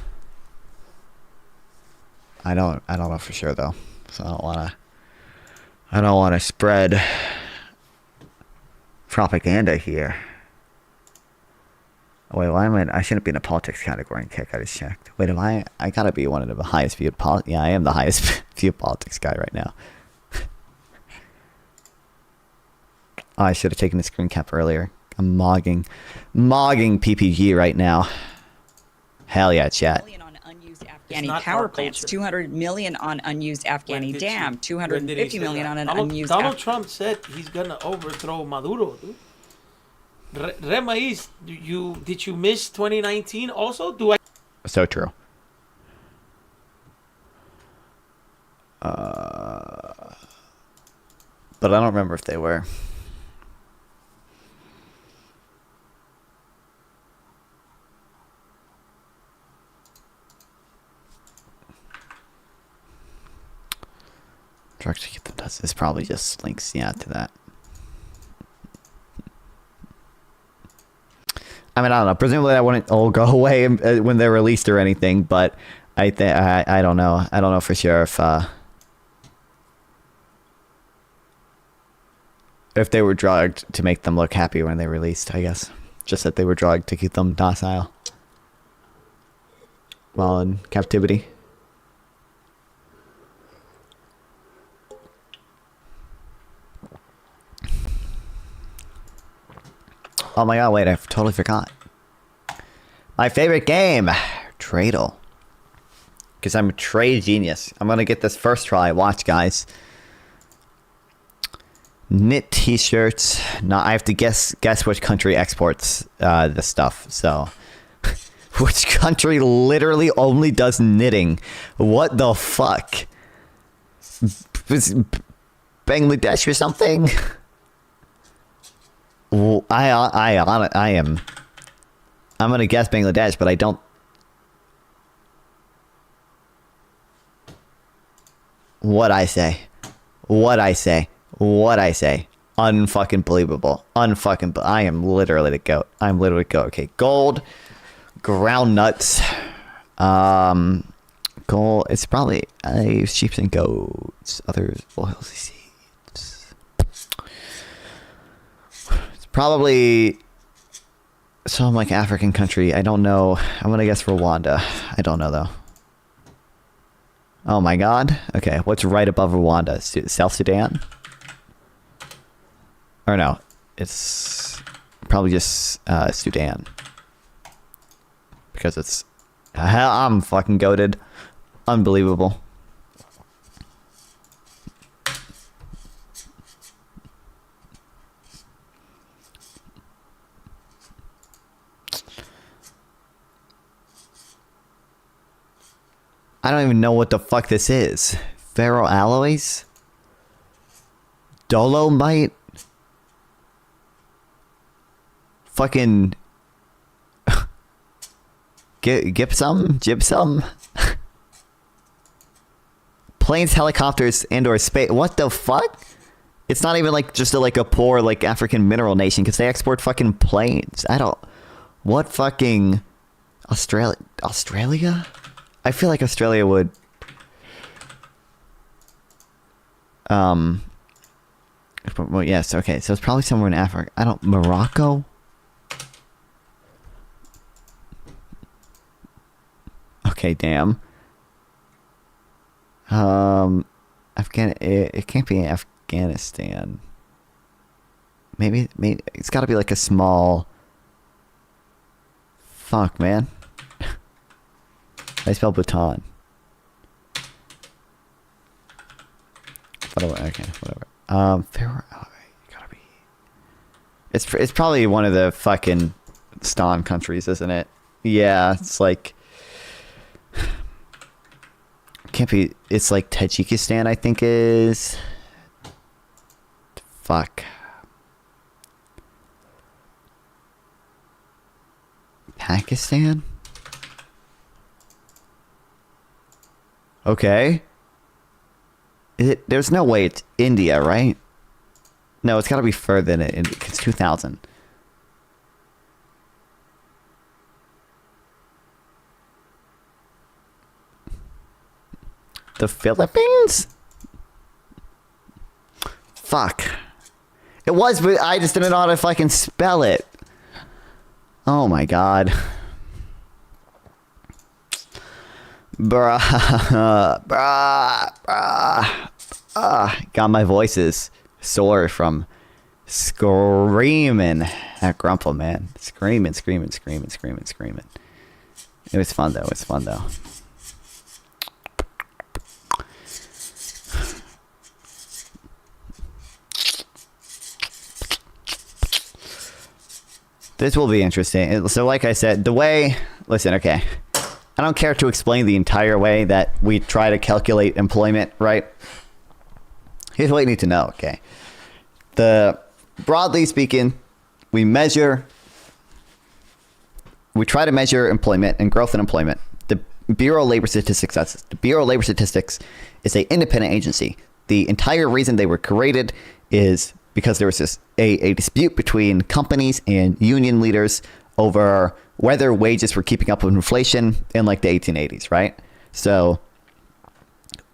I don't know for sure though, so I don't want to I don't want to spread propaganda here. Oh, wait, why am I shouldn't be in a politics category in Kick. I just checked. Wait, am I gotta be one of the highest viewed yeah, I am the highest viewed politics guy right now. Oh, I should have taken the screen cap earlier. I'm mogging PPG right now. Hell yeah, chat. Afghani power plants, 200 million on unused Afghani dam, 250 million on an unused. Donald Trump said he's gonna overthrow Maduro, dude. Remais, did you miss 2019 also? So true. But I don't remember if they were. Direct to get them does. This probably just links, yeah, to that. I mean, I don't know. Presumably, that wouldn't all go away when they're released or anything. But I don't know. I don't know for sure if they were drugged to make them look happy when they released. I guess just that they were drugged to keep them docile while in captivity. Oh my god, wait, I totally forgot. My favorite game, Dreidel. Because I'm a trade genius. I'm gonna get this first try. Watch, guys. Knit t-shirts. Now I have to guess which country exports this stuff. So, which country literally only does knitting? What the fuck? Bangladesh or something? I'm gonna guess Bangladesh, but I don't. What I say? Unfucking believable. I am literally the goat. Okay, gold, ground nuts, gold. It's probably sheep and goats. Others oilseed seeds. Probably some like African country. I don't know. I'm gonna guess Rwanda. I don't know though. Oh my god. Okay, what's right above Rwanda? South Sudan? Or no, it's probably just Sudan. Because it's hell. I'm fucking goated. Unbelievable. I don't even know what the fuck this is. Ferroalloys? Dolomite? Fucking... gypsum? Planes, helicopters, and/or space. What the fuck? It's not even like just a poor like African mineral nation because they export fucking planes. I don't... What fucking... Australia? I feel like Australia would... Well, yes, okay. So it's probably somewhere in Africa. Morocco? Okay, damn. It can't be Afghanistan. Maybe it's gotta be like a small... Fuck, man. I spell Bhutan. Okay, whatever. Gotta be. It's probably one of the fucking Stan countries, isn't it? Yeah, it's like. Can't be. It's like Tajikistan, I think is. Fuck. Pakistan? Okay. There's no way it's India, right? No, it's got to be further than India. It's 2000. The Philippines? Fuck. It was, but I just didn't know how to fucking spell it. Oh my god. Bruh. God, my voice is sore from screaming at Grumple, man. Screaming. It was fun, though. This will be interesting. So like I said, listen, okay. I don't care to explain the entire way that we try to calculate employment, right? Here's what you need to know, okay? Broadly speaking, we try to measure employment and growth in employment. The Bureau of Labor Statistics does this. The Bureau of Labor Statistics is an independent agency. The entire reason they were created is because there was a dispute between companies and union leaders over whether wages were keeping up with inflation in like the 1880s, right? So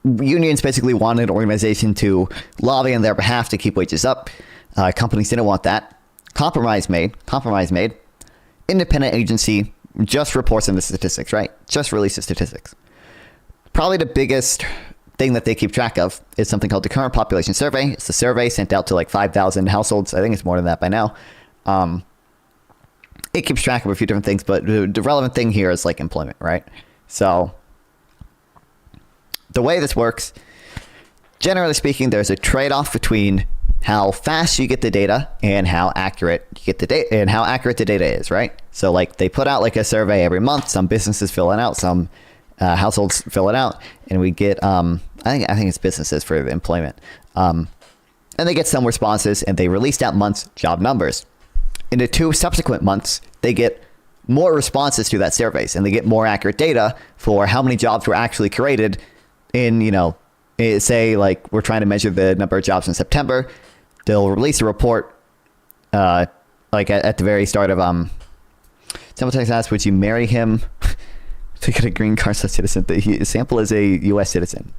unions basically wanted an organization to lobby on their behalf to keep wages up. Companies didn't want that. Compromise made. Independent agency just reports on the statistics, right? Just releases statistics. Probably the biggest thing that they keep track of is something called the Current Population Survey. It's a survey sent out to like 5,000 households. I think it's more than that by now. It keeps track of a few different things, but the relevant thing here is like employment, right? So the way this works, generally speaking, there's a trade-off between how fast you get the data and how accurate you get the data and how accurate the data is, right? So like they put out like a survey every month. Some businesses fill it out, some households fill it out, and we get I think it's businesses for employment, and they get some responses, and they release that month's job numbers. In the 2 subsequent months, they get more responses to that surveys, and they get more accurate data for how many jobs were actually created in, say like we're trying to measure the number of jobs in September. They'll release a report like at the very start of someone asked, would you marry him to get a green card citizen? The sample is a U.S. citizen,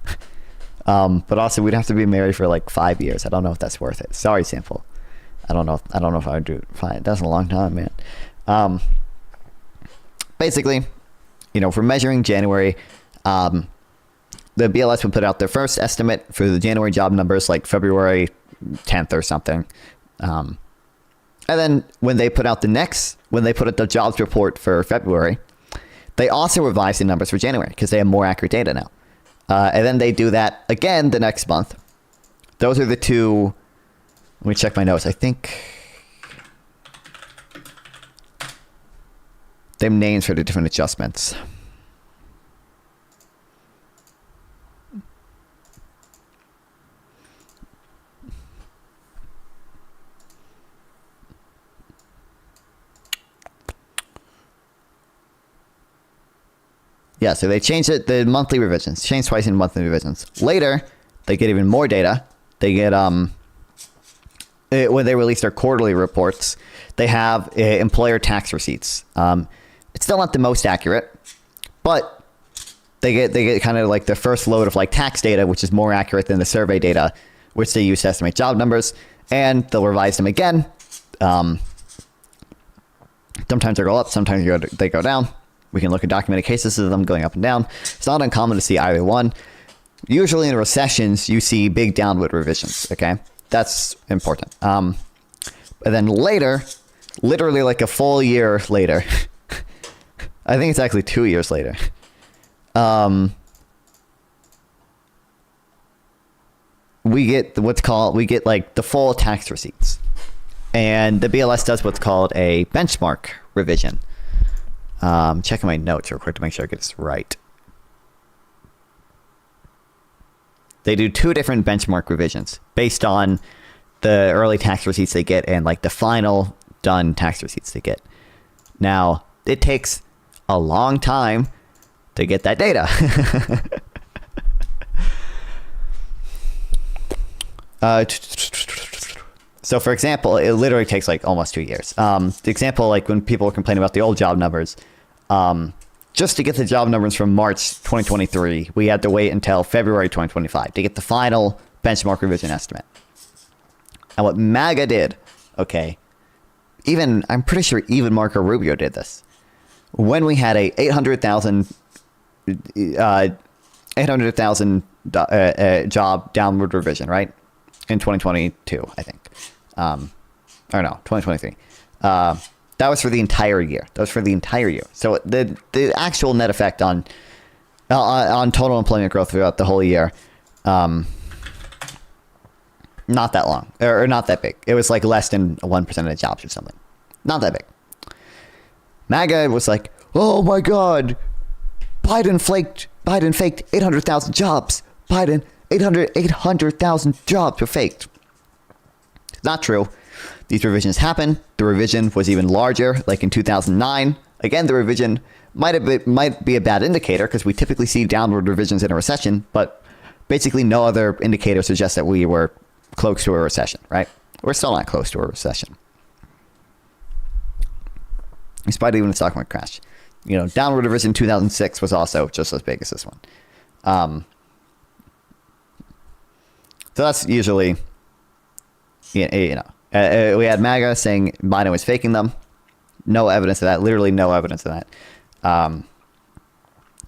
but also we'd have to be married for like 5 years. I don't know if that's worth it. Sorry, sample. I don't know if I would do it. Fine. That's a long time, man. Basically, for measuring January, the BLS would put out their first estimate for the January job numbers like February 10th or something. And then when they put out the jobs report for February, they also revise the numbers for January because they have more accurate data now. And then they do that again the next month. Those are the two. Let me check my notes. I think they have names for the different adjustments. Yeah, so they changed it, the monthly revisions. Changed twice in monthly revisions. Later, they get even more data. They get when they release their quarterly reports, they have employer tax receipts. It's still not the most accurate, but they get kind of like the first load of like tax data, which is more accurate than the survey data, which they use to estimate job numbers, and they'll revise them again. Sometimes they go up, sometimes they go down. We can look at documented cases of them going up and down. It's not uncommon to see either one. Usually in recessions, you see big downward revisions, okay? That's important. And then later, literally like a full year later, I think it's actually 2 years later, we get like the full tax receipts. And the BLS does what's called a benchmark revision. Checking my notes real quick to make sure I get this right. They do 2 different benchmark revisions based on the early tax receipts they get and like the final done tax receipts they get. Now, it takes a long time to get that data. So for example, it literally takes like almost 2 years. The example, like when people were complaining about the old job numbers, just to get the job numbers from March 2023, we had to wait until February 2025 to get the final benchmark revision estimate. And what MAGA did, okay, I'm pretty sure even Marco Rubio did this. When we had a 800,000 job downward revision, right? In 2022, I think. Or no, 2023. That was for the entire year. So the actual net effect on total employment growth throughout the whole year, not that long, or not that big. It was like less than 1% of the jobs or something. Not that big. MAGA was like, oh my God, Biden faked 800,000 jobs. 800,000 jobs were faked. Not true. These revisions happened. The revision was even larger, like in 2009. Again, the revision might be a bad indicator because we typically see downward revisions in a recession, but basically no other indicator suggests that we were close to a recession, right? We're still not close to a recession. Despite even the stock market crash. Downward revision in 2006 was also just as big as this one. So that's usually, we had MAGA saying Biden was faking them. No evidence of that. Literally no evidence of that.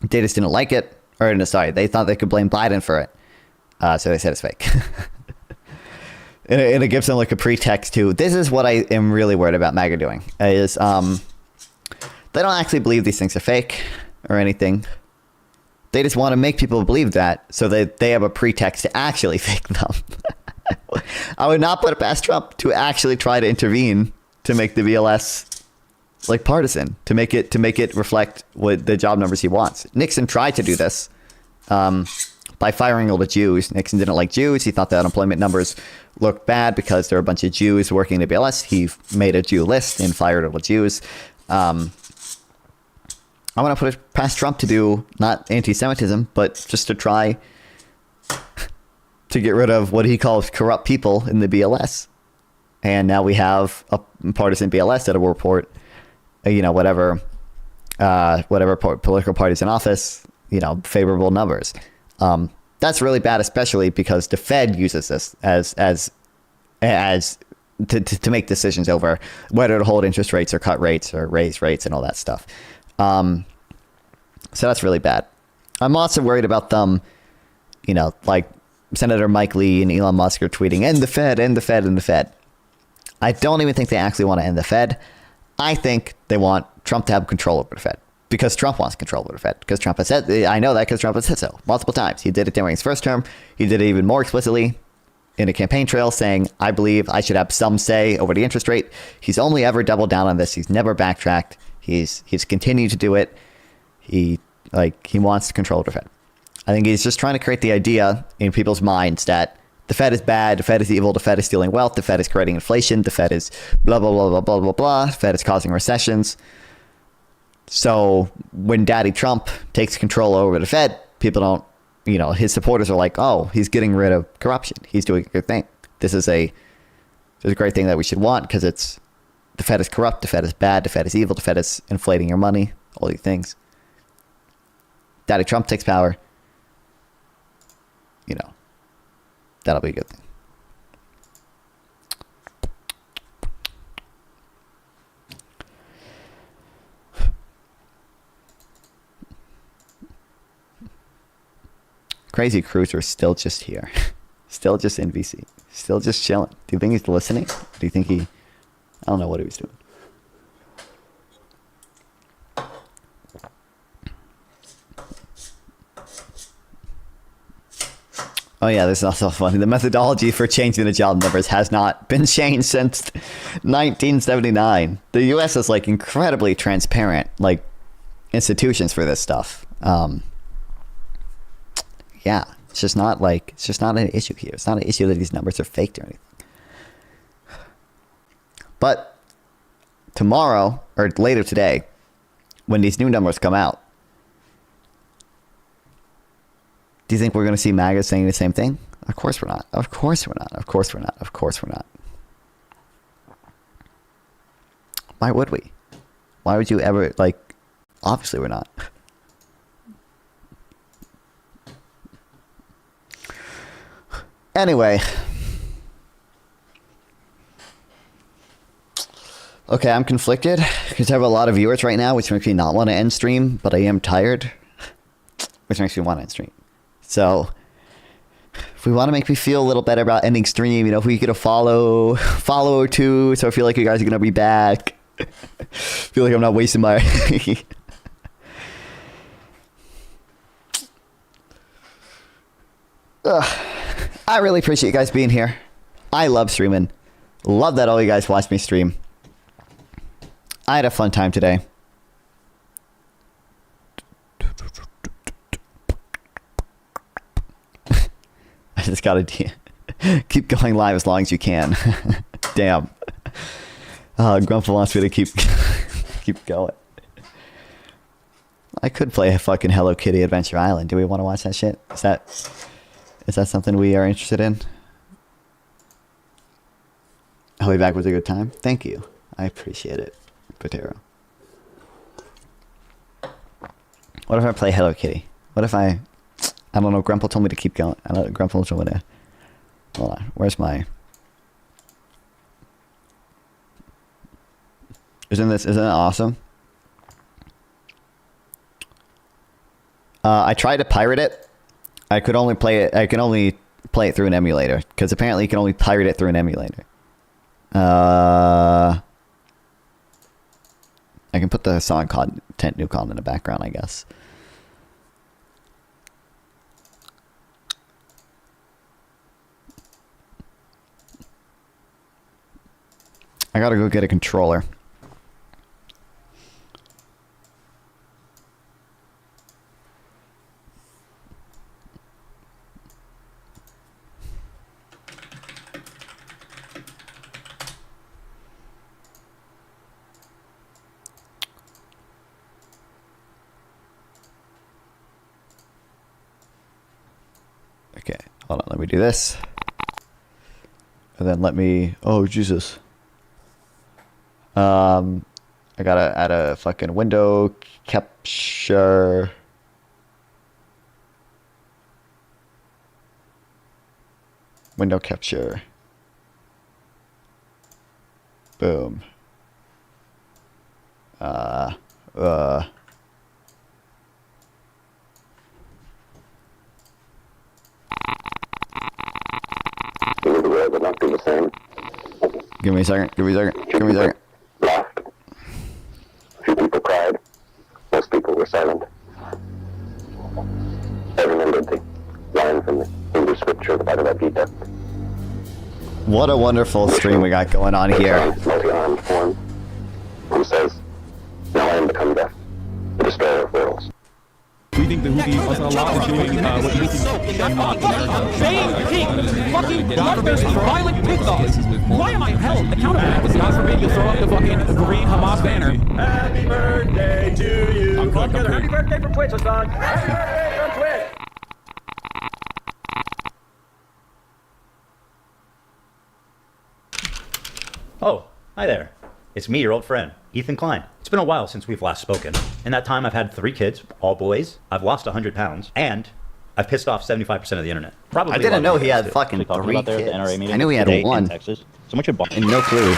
They just didn't like it. Or no, sorry, they thought they could blame Biden for it. So they said it's fake. and it gives them like a pretext to, this is what I am really worried about MAGA doing, is they don't actually believe these things are fake or anything. They just want to make people believe that so that they have a pretext to actually fake them. I would not put it past Trump to actually try to intervene to make the BLS like partisan, to make it reflect what the job numbers he wants. Nixon tried to do this by firing all the Jews. Nixon didn't like Jews. He thought the unemployment numbers looked bad because there were a bunch of Jews working in the BLS. He made a Jew list and fired all the Jews. I want to put it past Trump to do not anti-Semitism, but just to try to get rid of what he calls corrupt people in the BLS. And now we have a partisan BLS that will report, whatever political parties in office, favorable numbers. That's really bad, especially because the Fed uses this as to make decisions over whether to hold interest rates or cut rates or raise rates and all that stuff. So that's really bad. I'm also worried about them, like Senator Mike Lee and Elon Musk are tweeting, end the Fed, end the Fed, end the Fed. I don't even think they actually want to end the Fed. I think they want Trump to have control over the Fed because Trump wants control over the Fed. Because Trump has said, I know that because Trump has said so multiple times. He did it during his first term. He did it even more explicitly in a campaign trail saying, I believe I should have some say over the interest rate. He's only ever doubled down on this. He's never backtracked. He's continued to do it. He wants to control the Fed. I think he's just trying to create the idea in people's minds that the Fed is bad, the Fed is evil, the Fed is stealing wealth, the Fed is creating inflation, the Fed is blah, blah, blah, blah, blah, blah, blah, the Fed is causing recessions. So when Daddy Trump takes control over the Fed, people don't, his supporters are like, oh, he's getting rid of corruption. He's doing a good thing. This is a great thing that we should want because the Fed is corrupt, the Fed is bad, the Fed is evil, the Fed is inflating your money, all these things. Daddy Trump takes power, that'll be a good thing. Crazy Cruiser still just here. Still just in VC. Still just chilling. Do you think he's listening? Do you think I don't know what he was doing. Oh yeah, this is also funny. The methodology for changing the job numbers has not been changed since 1979. The U.S. is like incredibly transparent, like institutions for this stuff. Yeah, it's just not an issue here. It's not an issue that these numbers are faked or anything. But tomorrow or later today, when these new numbers come out, do you think we're going to see MAGA saying the same thing? Of course we're not. Of course we're not. Of course we're not. Of course we're not. Why would we? Why would you ever, obviously we're not. Anyway, Okay, I'm conflicted because I have a lot of viewers right now, which makes me not want to end stream, but I am tired, which makes me want to end stream. So, if we want to make me feel a little better about ending stream, if we get a follow or two, so I feel like you guys are going to be back. Feel like I'm not wasting my... I really appreciate you guys being here. I love streaming. Love that all you guys watch me stream. I had a fun time today. I just gotta keep going live as long as you can. Damn. Grumple wants me to keep going. I could play a fucking Hello Kitty Adventure Island. Do we want to watch that shit? Is that something we are interested in? I'll be back with a good time. Thank you. I appreciate it, Patero. What if I play Hello Kitty? What if I don't know, Grumple told me to keep going. I know Grumple told me to... Hold on, where's my... Isn't it awesome? I tried to pirate it. I could only play it through an emulator, because apparently you can only pirate it through an emulator. I can put the song content Newcom in the background, I guess. I gotta go get a controller. Okay, hold on, let me do this. And then let me... Oh, Jesus. I gotta add a fucking window capture. Window capture. Boom. Give me a second. Laughed. Few people cried. Most people were silent. I remembered the line from the Hindu scripture, the Bhagavad Gita. What a wonderful stream we got going on here. Multi-armed form. Who says, "Now I am become death, the destroyer of worlds." We think the Houthis also Allah is doing what you think. Fucking bloodthirsty, violent pig dogs. Why am I held accountable? God forbid you throw up the fucking green Hamas banner. Happy birthday to you. I'm cooked. Happy birthday from Twitch, Hassan. Happy birthday from Twitch. Oh, hi there. It's me, your old friend, Ethan Klein. It's been a while since we've last spoken. In that time, I've had 3 kids, all boys. I've lost 100 pounds, and I've pissed off 75% of the internet. Probably I didn't know he had fucking 3 kids. I knew he had 1. Texas. So much about and no clue.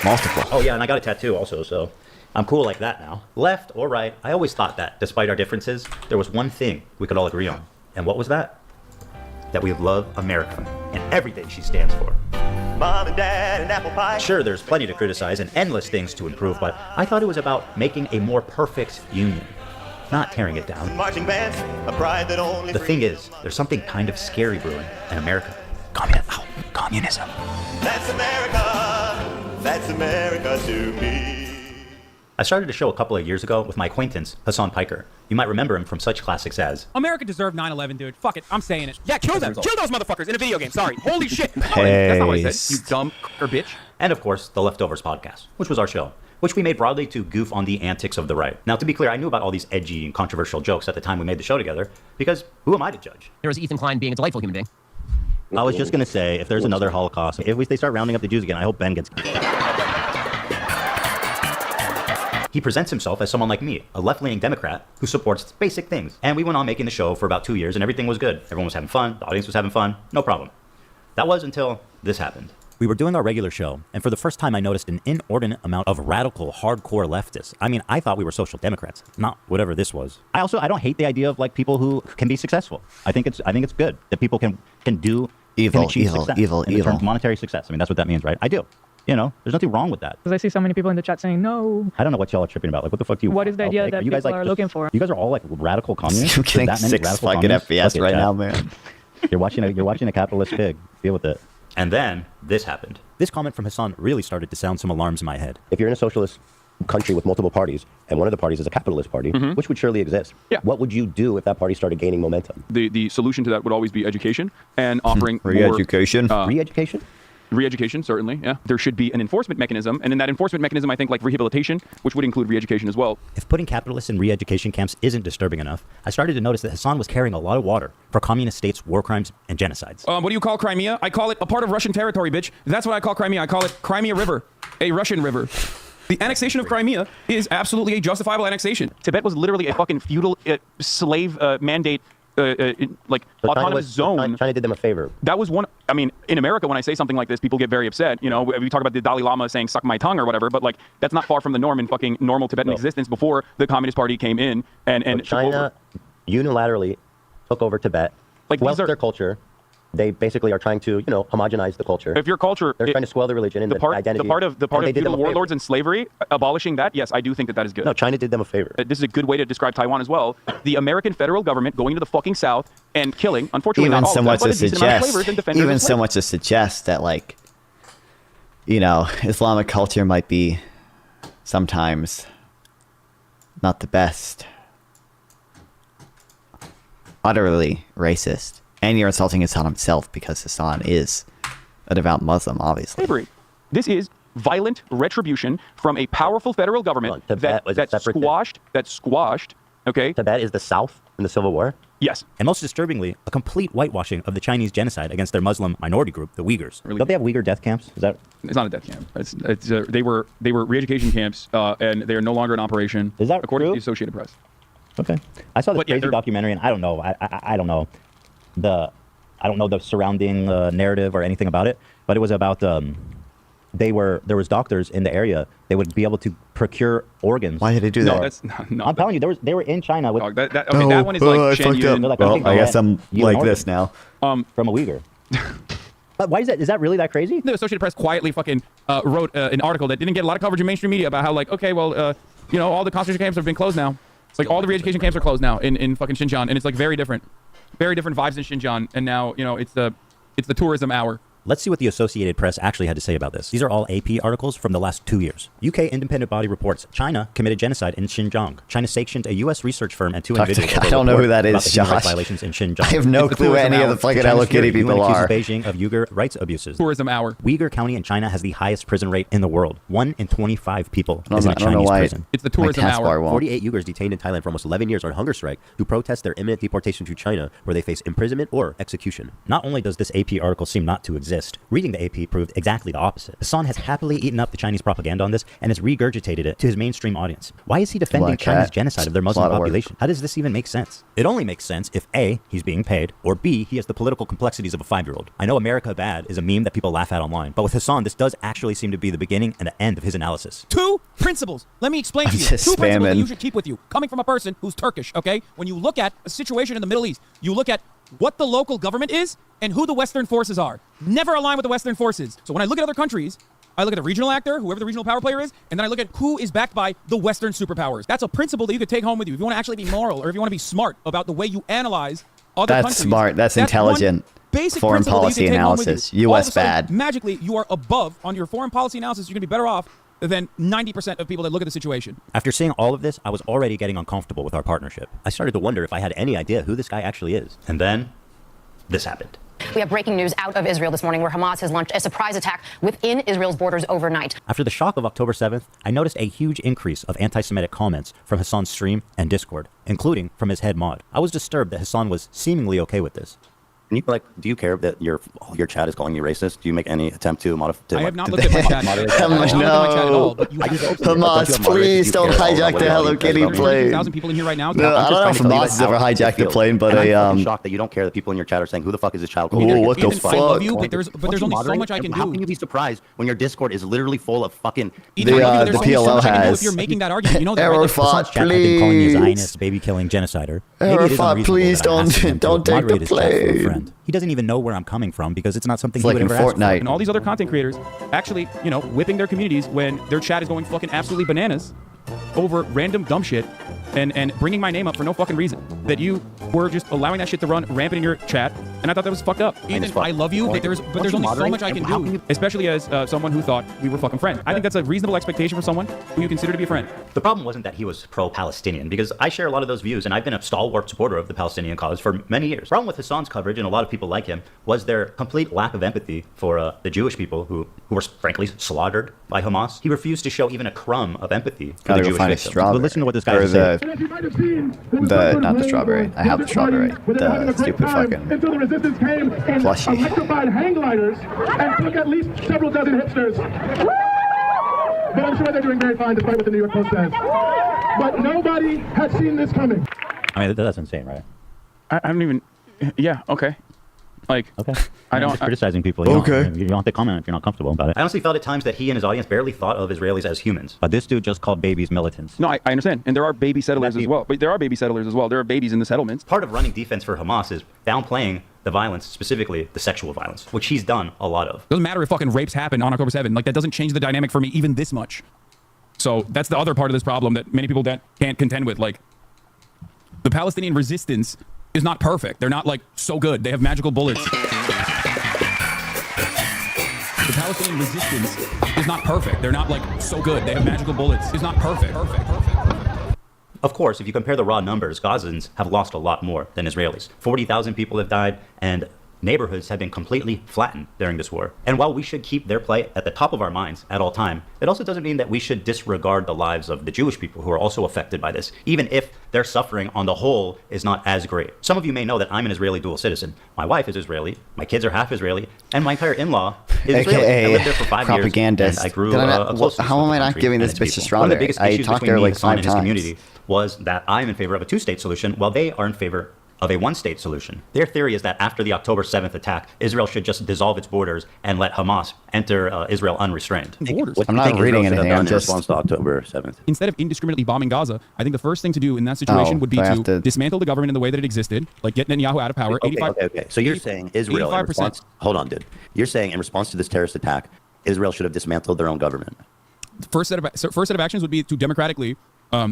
Multiple. Oh yeah, and I got a tattoo also, so I'm cool like that now. Left or right, I always thought that, despite our differences, there was one thing we could all agree on. And what was that? That we love America and everything she stands for. Mom and Dad and apple pie. Sure, there's plenty to criticize and endless things to improve, but I thought it was about making a more perfect union, not tearing it down. Marching bands, a pride that only. The thing is, there's something kind of scary brewing in America. Communism. That's America. That's America to me. I started a show a couple of years ago with my acquaintance, Hassan Piker. You might remember him from such classics as America deserved 9/11, dude. Fuck it, I'm saying it. Yeah, kill them. Kill those motherfuckers in a video game. Sorry. Holy shit. Hey. That's not what I said. You dumb or bitch. And of course, the Leftovers podcast, which was our show, which we made broadly to goof on the antics of the right. Now, to be clear, I knew about all these edgy and controversial jokes at the time we made the show together, because who am I to judge? There was Ethan Klein being a delightful human being. I was just going to say, if there's another Holocaust, if they start rounding up the Jews again, I hope Ben gets... He presents himself as someone like me, a left-leaning Democrat who supports basic things. And we went on making the show for about 2 years and everything was good. Everyone was having fun, the audience was having fun, no problem. That was until this happened. We were doing our regular show, and for the first time I noticed an inordinate amount of radical, hardcore leftists. I mean, I thought we were social democrats, not whatever this was. I don't hate the idea of like people who can be successful. I think it's good that people can achieve success in the terms of monetary success. I mean, that's what that means, right? I do. You know, there's nothing wrong with that. Because I see so many people in the chat saying no. I don't know what y'all are tripping about. Like, what the fuck do you? What is the idea that you guys, people are looking for? You guys are all like radical communists. I'm getting That many 6 radical fucking communists? FPS Fuck it, right chat. now, man. You're watching a capitalist pig. Deal with it. And then this happened. This comment from Hassan really started to sound some alarms in my head. If you're in a socialist country with multiple parties, and one of the parties is a capitalist party, which would surely exist, what would you do if that party started gaining momentum? The solution to that would always be education and offering Re-education. Re-education? Re-education, certainly, yeah. There should be an enforcement mechanism, and in that enforcement mechanism, I think like rehabilitation, which would include re-education as well. If putting capitalists in re-education camps isn't disturbing enough, I started to notice that Hassan was carrying a lot of water for communist states' war crimes and genocides. What do you call Crimea? I call it a part of Russian territory, bitch. That's what I call Crimea. I call it Crimea River, a Russian river. The annexation of Crimea is absolutely a justifiable annexation. Tibet was literally a fucking feudal slave mandate autonomous zone. China did them a favor. That was one. I mean, in America, when I say something like this, people get very upset. You know, we talk about the Dalai Lama saying "suck my tongue" or whatever, but like that's not far from the norm in fucking normal Tibetan existence before the Communist Party came in and China unilaterally took over Tibet, squelched their culture. They basically are trying to, homogenize the culture. If your culture, they're trying to swell the religion and the identity. The part of feudal warlords and slavery, abolishing that, yes, I do think that is good. No, China did them a favor. This is a good way to describe Taiwan as well. The American federal government going to the fucking south and killing, unfortunately, even not all so of much them, to but a decent amount of slavers and defenders of slavery. so much to suggest that like, Islamic culture might be sometimes not the best, utterly racist. And you're insulting Hassan himself because Hassan is a devout Muslim, obviously. Slavery. This is violent retribution from a powerful federal government that squashed. Okay. Tibet is the South in the Civil War. Yes. And most disturbingly, a complete whitewashing of the Chinese genocide against their Muslim minority group, the Uyghurs. Really? Don't they have Uyghur death camps? Is that? It's not a death camp. They were re-education camps, and they are no longer in operation. Is that according true? to the Associated Press? Okay. I saw this crazy documentary, and I don't know. I don't know the surrounding narrative or anything about it, but it was about there was doctors in the area. They would be able to procure organs. Why did they do that? No, that's no. I'm telling you, they were in China with. That one is like I fucked up. Like, I guess I'm like this now. From a Uyghur. But why is that? Is that really that crazy? The Associated Press quietly fucking wrote an article that didn't get a lot of coverage in mainstream media about how all the concentration camps have been closed now. It's like all the re-education camps are closed now in fucking Xinjiang, and it's like very different vibes in Xinjiang, and now it's the tourism hour. Let's see what the Associated Press actually had to say about this. These are all AP articles from the last 2 years. UK independent body reports China committed genocide in Xinjiang. China sanctioned a U.S. research firm and 2 individuals. I don't know who that is, about the human rights Josh. violations in Xinjiang. I have no clue any of the fucking Hello Kitty people are. Beijing of Uyghur rights abuses. Tourism hour. Uyghur County in China has the highest prison rate in the world. 1 in 25 people is in a Chinese prison. It's the tourism hour. 48 Uyghurs detained in Thailand for almost 11 years on hunger strike who protest their imminent deportation to China, where they face imprisonment or execution. Not only does this AP article seem not to exist, reading the AP proved exactly the opposite. Hassan has happily eaten up the Chinese propaganda on this and has regurgitated it to his mainstream audience. Why is he defending China's genocide of their Muslim population? How does this even make sense? It only makes sense if A, he's being paid, or B, he has the political complexities of a 5-year-old. I know America bad is a meme that people laugh at online, but with Hassan, this does actually seem to be the beginning and the end of his analysis. 2 principles. Let me explain to you. 2 principles that you should keep with you, coming from a person who's Turkish, okay? When you look at a situation in the Middle East, you look at what the local government is and who the Western forces are. Never align with the Western forces. So when I look at other countries, I look at the regional actor, whoever the regional power player is, and then I look at who is backed by the Western superpowers. That's a principle that you could take home with you if you want to actually be moral or if you want to be smart about the way you analyze other countries. That's smart. That's intelligent. Basic foreign policy analysis. U.S. bad. Magically, you are above on your foreign policy analysis. You're going to be better off than 90% of people that look at the situation. After seeing all of this, I was already getting uncomfortable with our partnership. I started to wonder if I had any idea who this guy actually is. And then this happened. We have breaking news out of Israel this morning where Hamas has launched a surprise attack within Israel's borders overnight. After the shock of October 7th, I noticed a huge increase of anti-Semitic comments from Hassan's stream and Discord, including from his head mod. I was disturbed that Hassan was seemingly okay with this. Can you do you care that your chat is calling you racist? Do you make any attempt to modify? I have not looked at my chat. I have not looked at my chat at all. But you Hamas, please don't hijack the Hello Kitty plane. 1,000 people in here right now. No, I don't know if Hamas has ever hijacked the plane, but I'm shocked that you don't care that people in your chat are saying, "Who the fuck is this child?" Oh, what the fuck? I love you, but there's only so much I can do. How can you be surprised when your Discord is literally full of fucking the PLO has? If you're making that argument, you know that. Arafat, please. Calling me a Zionist, baby killing genocider. Arafat, please don't take the plane. He doesn't even know where I'm coming from because it's not something It's he like would in ever ask for. Fortnite. And all these other content creators actually, you know, whipping their communities when their chat is going fucking absolutely bananas over random dumb shit and bringing my name up for no fucking reason. That you were just allowing that shit to run rampant in your chat, and I thought that was fucked up. Ethan, I love you, but there's only so much I can do, especially as someone who thought we were fucking friends. I think that's a reasonable expectation for someone who you consider to be a friend. The problem wasn't that he was pro-Palestinian, because I share a lot of those views, and I've been a stalwart supporter of the Palestinian cause for many years. The problem with Hassan's coverage, and a lot of people like him, was their complete lack of empathy for the Jewish people who were frankly slaughtered by Hamas. He refused to show even a crumb of empathy for the Jewish victims. But listen to what this guy said. Not the strawberry. I have the strawberry. The stupid fucking until the resistance came and plushie. electrified hang gliders and took at least several dozen hipsters. But I'm sure they're doing very fine despite what the New York Post says. But nobody had seen this coming. I mean, that's insane, right? I don't even. Yeah. Okay. Like. Okay. I don't. Just criticizing people. You don't have to comment if you're not comfortable about it. I honestly felt at times that he and his audience barely thought of Israelis as humans. But this dude just called babies militants. No, I understand. And there are baby settlers as well. But there are baby settlers as well. There are babies in the settlements. Part of running defense for Hamas is downplaying the violence, specifically the sexual violence, which he's done a lot of. Doesn't matter if fucking rapes happen on October 7th. Like, that doesn't change the dynamic for me even this much. So that's the other part of this problem that many people can't contend with. Like, the Palestinian resistance is not perfect. They're not, like, so good. They have magical bullets. The Palestinian resistance is not perfect. They're not, like, so good. They have magical bullets. It's not perfect. Of course, if you compare the raw numbers, Gazans have lost a lot more than Israelis. 40,000 people have died, and neighborhoods have been completely flattened during this war. And while we should keep their plight at the top of our minds at all time, it also doesn't mean that we should disregard the lives of the Jewish people who are also affected by this, even if their suffering on the whole is not as great. Some of you may know that I'm an Israeli dual citizen. My wife is Israeli, my kids are half Israeli, and my entire in-law is Israeli. I lived there for 5 years, and I grew close to how am I not giving this bitch a strawberry? One of the biggest issues talked between to her me, like Hassan, 5 and his times. community was that I'm in favor of a two-state solution, while they are in favor of a one-state solution. Their theory is that after the October 7th attack, Israel should just dissolve its borders and let Hamas enter Israel unrestrained. I'm not reading anything. I'm just response to October 7th. Instead of indiscriminately bombing Gaza, I think the first thing to do in that situation would be to dismantle the government in the way that it existed, like get Netanyahu out of power. Okay. So you're saying Israel, in response, hold on, dude. You're saying in response to this terrorist attack, Israel should have dismantled their own government. First set of actions would be to democratically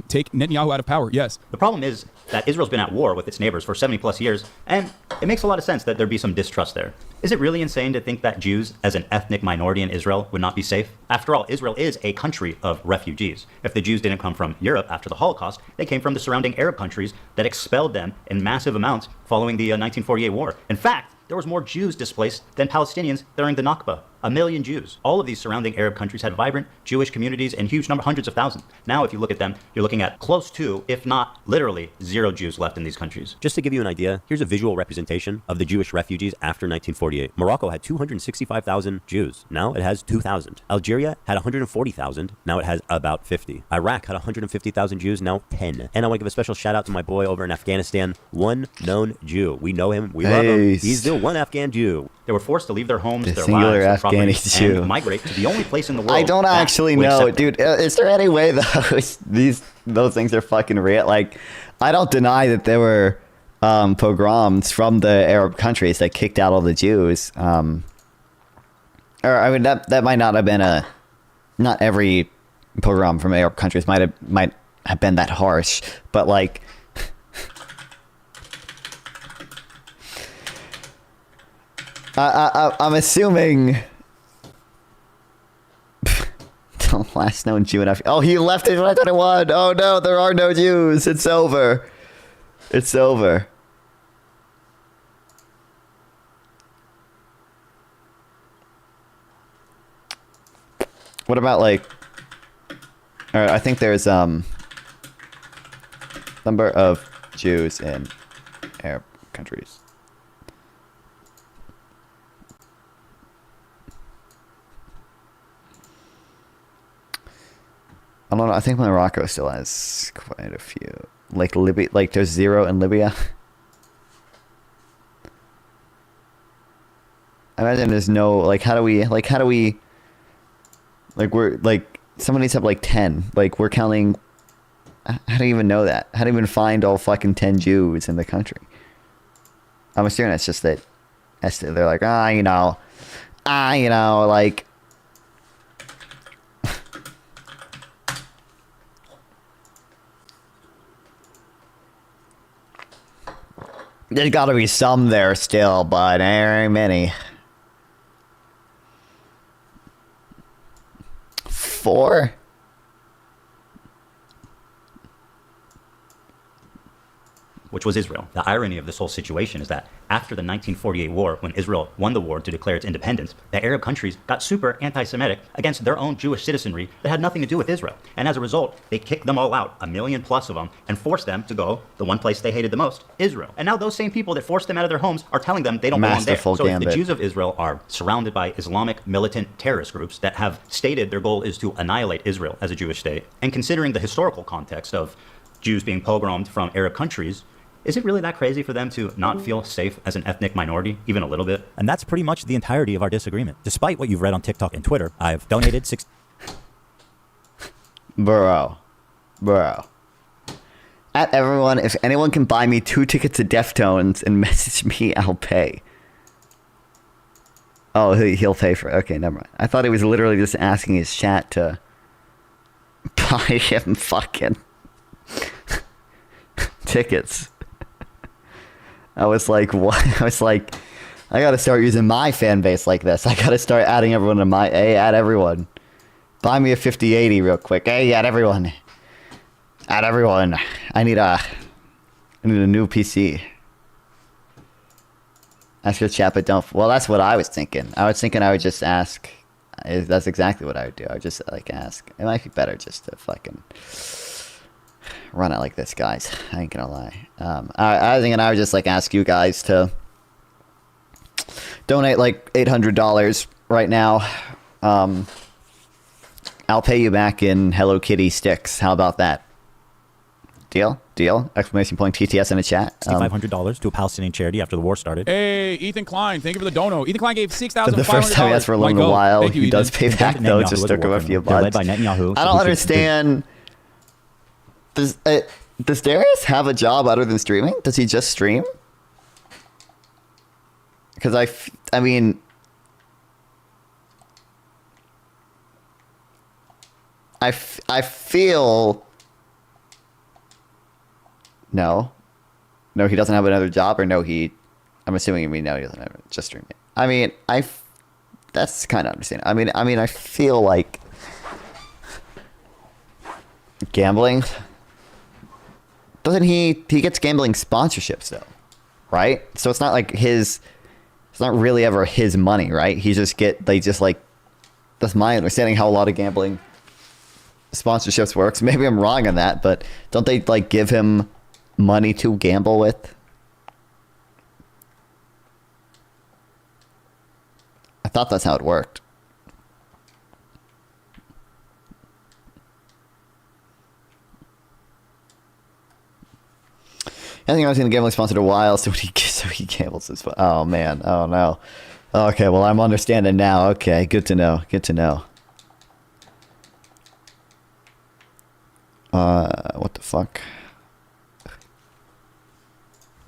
take Netanyahu out of power. Yes. The problem is that Israel's been at war with its neighbors for 70 plus years, and it makes a lot of sense that there'd be some distrust there. Is it really insane to think that Jews, as an ethnic minority in Israel, would not be safe? After all, Israel is a country of refugees. If the Jews didn't come from Europe after the Holocaust, they came from the surrounding Arab countries that expelled them in massive amounts following the 1948 war. In fact, there was more Jews displaced than Palestinians during the Nakba. 1 million Jews. All of these surrounding Arab countries had vibrant Jewish communities in huge number, hundreds of thousands. Now, if you look at them, you're looking at close to, if not literally, 0 Jews left in these countries. Just to give you an idea, here's a visual representation of the Jewish refugees after 1948. Morocco had 265,000 Jews. Now it has 2,000. Algeria had 140,000. Now it has about 50. Iraq had 150,000 Jews. Now 10. And I want to give a special shout out to my boy over in Afghanistan, one known Jew. We know him. We love him. He's still one Afghan Jew. They were forced to leave their homes, their singular lives, their Afghani properties, Jew. and migrate to the only place in the world. I don't actually know, dude. Is there any way those things are fucking real? Like, I don't deny that there were pogroms from the Arab countries that kicked out all the Jews. Or I mean, that might not have been not every pogrom from Arab countries might have been that harsh, but like. I'm assuming the last known Jew in Africa. Oh, he left in 2021. Oh no, there are no Jews. It's over. It's over. What about like? All right, I think there's number of Jews in Arab countries. I don't know. I think Morocco still has quite a few. Like Libya, like there's 0 in Libya. I imagine there's no, like, how do we, like, we're, like, someone needs to have, like, 10. Like, we're counting, how do you even know that? How do you even find all fucking 10 Jews in the country? I'm assuming it's just that, they're like, like, there's gotta be some there still, but there ain't many. 4? Which was Israel. The irony of this whole situation is that after the 1948 war, when Israel won the war to declare its independence, the Arab countries got super anti-Semitic against their own Jewish citizenry that had nothing to do with Israel. And as a result, they kicked them all out, 1 million plus of them, and forced them to go the one place they hated the most, Israel. And now those same people that forced them out of their homes are telling them they don't belong there. So if the Jews of Israel are surrounded by Islamic militant terrorist groups that have stated their goal is to annihilate Israel as a Jewish state, and considering the historical context of Jews being pogromed from Arab countries, is it really that crazy for them to not feel safe as an ethnic minority, even a little bit? And that's pretty much the entirety of our disagreement. Despite what you've read on TikTok and Twitter, I've donated 6... Bro. At everyone, if anyone can buy me 2 tickets to Deftones and message me, I'll pay. Oh, he'll pay for it. Okay, never mind. I thought he was literally just asking his chat to buy him fucking tickets. I was like, what? I was like, I gotta start using my fan base like this. I gotta start adding everyone to my, hey, add everyone. Buy me a 5080 real quick. Hey, add everyone. Add everyone. I need a new PC. Ask your chat, but don't. Well, that's what I was thinking. I was thinking I would just ask. That's exactly what I would do. I would just like ask. It might be better just to fucking run it like this, guys. I ain't gonna lie. I was thinking I would just like ask you guys to donate like $800 right now. I'll pay you back in Hello Kitty sticks. How about that? Deal? Exclamation point TTS in the chat. $500 to a Palestinian charity after the war started. Hey, Ethan Klein, thank you for the dono. Ethan Klein gave $6,500. The first time he asked for a little while, he does pay back though. It just took him a few months. Led by Netanyahu. I don't understand. Does Darius have a job other than streaming? Does he just stream? Because I mean, I feel. No, he doesn't have another job, or no, I'm assuming you mean no, he doesn't have just streaming. I mean, that's kind of understandable. I mean, I feel like gambling. Doesn't he gets gambling sponsorships though, right? So it's not like it's not really ever his money, right? That's my understanding how a lot of gambling sponsorships works. Maybe I'm wrong on that, but don't they like give him money to gamble with? I thought that's how it worked. I think I was going to gambling sponsored a while, so he gambles as well. Oh man, oh no. Okay, well I'm understanding now. Okay, good to know. What the fuck?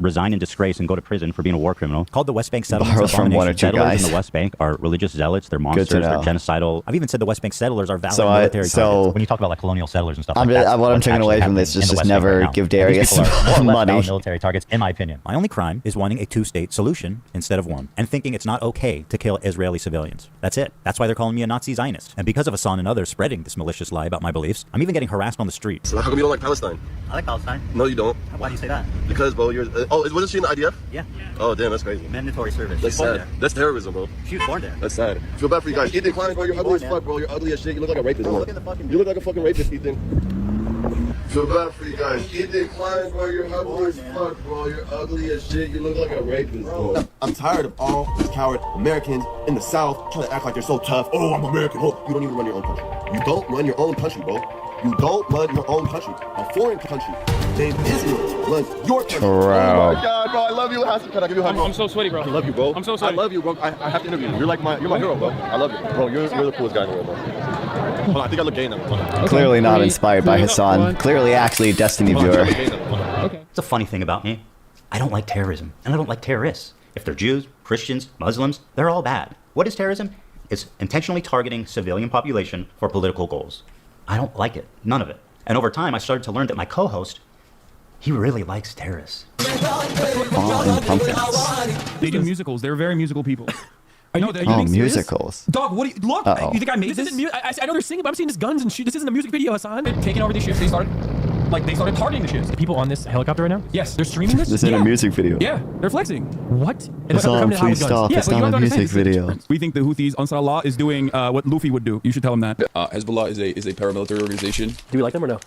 Resign in disgrace and go to prison for being a war criminal. Called the West Bank settlements Borrows from one or two settlers guys. in the West Bank are religious zealots. They're monsters. They're genocidal. I've even said the West Bank settlers are valid military targets. When you talk about like colonial settlers and stuff what I'm taking away from this is just never give Darius money. Military targets, in my opinion. My only crime is wanting a 2-state solution instead of one, and thinking it's not okay to kill Israeli civilians. That's it. That's why they're calling me a Nazi Zionist. And because of Hassan and others spreading this malicious lie about my beliefs, I'm even getting harassed on the street. So how come you don't like Palestine? I like Palestine. No, you don't. Why do you say that? Because, bro, wasn't she in the IDF? Yeah. Oh, damn, that's crazy. Mandatory service. That's sad. That's terrorism, bro. She was born there. That's sad. I feel bad for you guys. Ethan Klein, bro, you're ugly as fuck, bro. You're ugly as shit. You look like a rapist, bro. You look like a fucking rapist, Ethan. Feel bad for you guys. Ethan Klein, bro, you're ugly as fuck, bro. You're ugly as shit. You look like a rapist, bro. I'm tired of all these coward Americans in the South trying to act like they're so tough. Oh, I'm American. Oh, you don't even run your own country. You don't run your own country, bro. You don't love your own country. A foreign country named Israel loves your country. Bro. Oh my God, bro. I love you, Hassan. Can I give you a hug, bro? I'm so sweaty, bro. I love you, bro. I'm so sweaty. I love you, bro. I have to interview you. You're my hero, bro. I love you. Bro, you're the coolest guy in the world, bro. Hold on, I think I look gay now. Clearly not inspired by Hassan. Clearly actually a Destiny viewer. It's a funny thing about me. I don't like terrorism, and I don't like terrorists. If they're Jews, Christians, Muslims, they're all bad. What is terrorism? It's intentionally targeting civilian population for political goals. I don't like it. None of it. And over time, I started to learn that my co-host, he really likes terrorists. They do musicals. They're very musical people. Musicals. Dog, what do you look? Uh-oh. You think I made this? I know they're singing, but I'm seeing this guns and shit. This isn't a music video, Hassan. They're taking over these ships. They started targeting the ships. The people on this helicopter right now? Yes, they're streaming this. This is a music video. Yeah, they're flexing. What? Hassan, please stop. It's not a music video. We think the Houthis, Ansar Allah, is doing what Luffy would do. You should tell him that. Hezbollah is a paramilitary organization. Do you like them or no?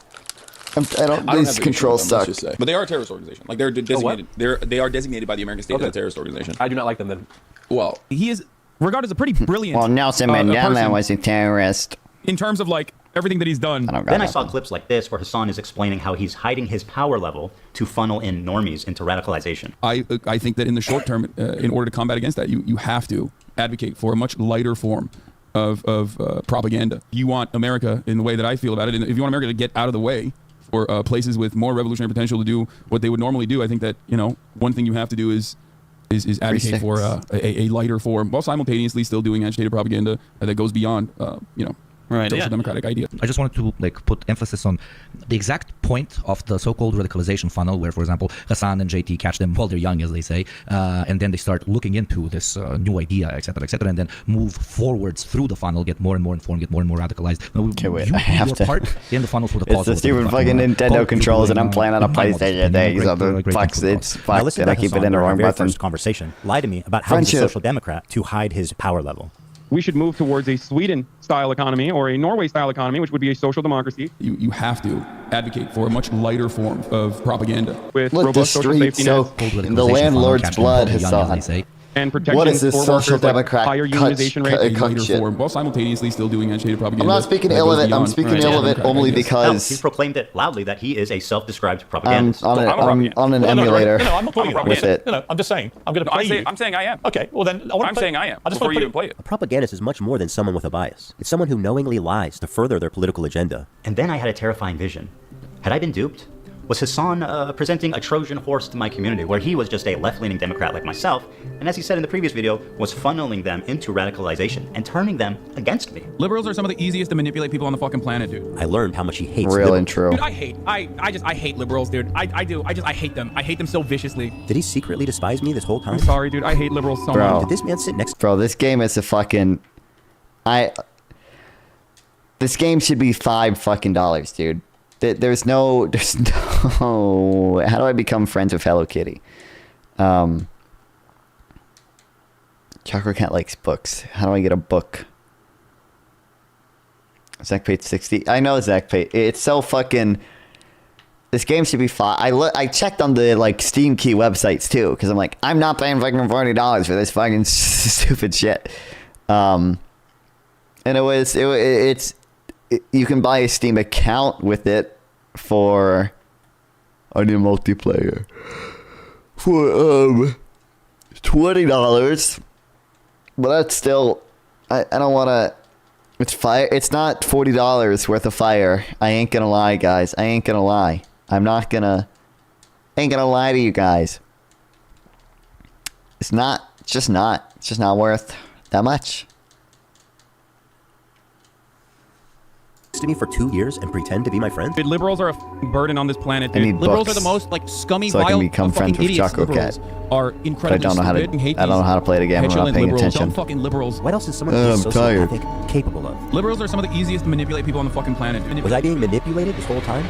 I don't. These controls suck. But they are a terrorist organization. Like they're designated. They are designated by the American state as a terrorist organization. I do not like them then. Well, he is regarded as a pretty brilliant. Well, Nelson Mandela was a terrorist. In terms of like everything that he's done. Then I saw clips like this where Hassan is explaining how he's hiding his power level to funnel in normies into radicalization. I think that in the short term, in order to combat against that, you have to advocate for a much lighter form of propaganda. You want America, in the way that I feel about it, and if you want America to get out of the way for places with more revolutionary potential to do what they would normally do, I think that, one thing you have to do is advocate for a lighter form, while simultaneously still doing agitated propaganda that goes beyond, social democratic idea. I just wanted to put emphasis on the exact point of the so-called radicalization funnel, where, for example, Hassan and JT catch them while they're young, as they say, and then they start looking into this new idea, etc., and then move forwards through the funnel, get more and more informed, get more and more radicalized. Okay, wait, I have to. Part in the funnel for the cause. It's the stupid fucking Nintendo controls, and I'm playing on a PlayStation. It's fucked, and I keep it in the wrong button. Conversation. Lie to me about how he's a social democrat to hide his power level. We should move towards a Sweden-style economy or a Norway-style economy, which would be a social democracy. You have to advocate for a much lighter form of propaganda with Look, robust social safety nets. In the landlord's blood, Hassan. And protection what is this for social workers, democrat higher unionization rate, a lighter shit? form, while simultaneously still doing agitated propaganda. I'm not speaking ill of it. I'm speaking ill of it only because he's proclaimed it loudly that he is a self-described propagandist. I'm on an emulator. No, I'm not putting it with it. No, I'm just saying. I'm going to play you. I'm saying I am. Okay, well then I'm saying I am. I just before want to you even play it. A propagandist is much more than someone with a bias. It's someone who knowingly lies to further their political agenda. And then I had a terrifying vision. Had I been duped? Was Hassan presenting a Trojan horse to my community, where he was just a left-leaning Democrat like myself, and as he said in the previous video, was funneling them into radicalization and turning them against me? Liberals are some of the easiest to manipulate people on the fucking planet, dude. I learned how much he hates Real and true. Dude, I hate liberals, dude. I do. I hate them. I hate them so viciously. Did he secretly despise me this whole time? I'm sorry, dude. I hate liberals so much. Did this man sit next? Bro, this game is a fucking. This game should be $5 dude. There's no. How do I become friends with Hello Kitty? Chocolate Cat likes books. How do I get a book? Zach paid 60. I know Zach paid. It's so fucking. This game should be $5. I checked on the Steam Key websites too, because I'm like, I'm not paying fucking $40 for this fucking stupid shit. And it's. You can buy a Steam account with it for on your multiplayer for $20, but that's still I don't want to. It's fire. It's not $40 worth of fire. I ain't gonna lie, guys. I ain't gonna lie. I'm not gonna. Ain't gonna lie to you guys. It's not. It's just not. It's just not worth that much. To me for 2 years and pretend to be my friend? Dude, liberals are a burden on this planet, dude. I need Liberals books are the most scummy, so I vile, can become friends with idiots. Choco Cat. Are incredibly But I don't know how to. stupid. I don't know how to play the game. I'm not paying attention. Dumb fucking liberals. What else is someone I'm tired. capable of? Liberals are some of the easiest to manipulate people on the fucking planet. Was I being manipulated this whole time?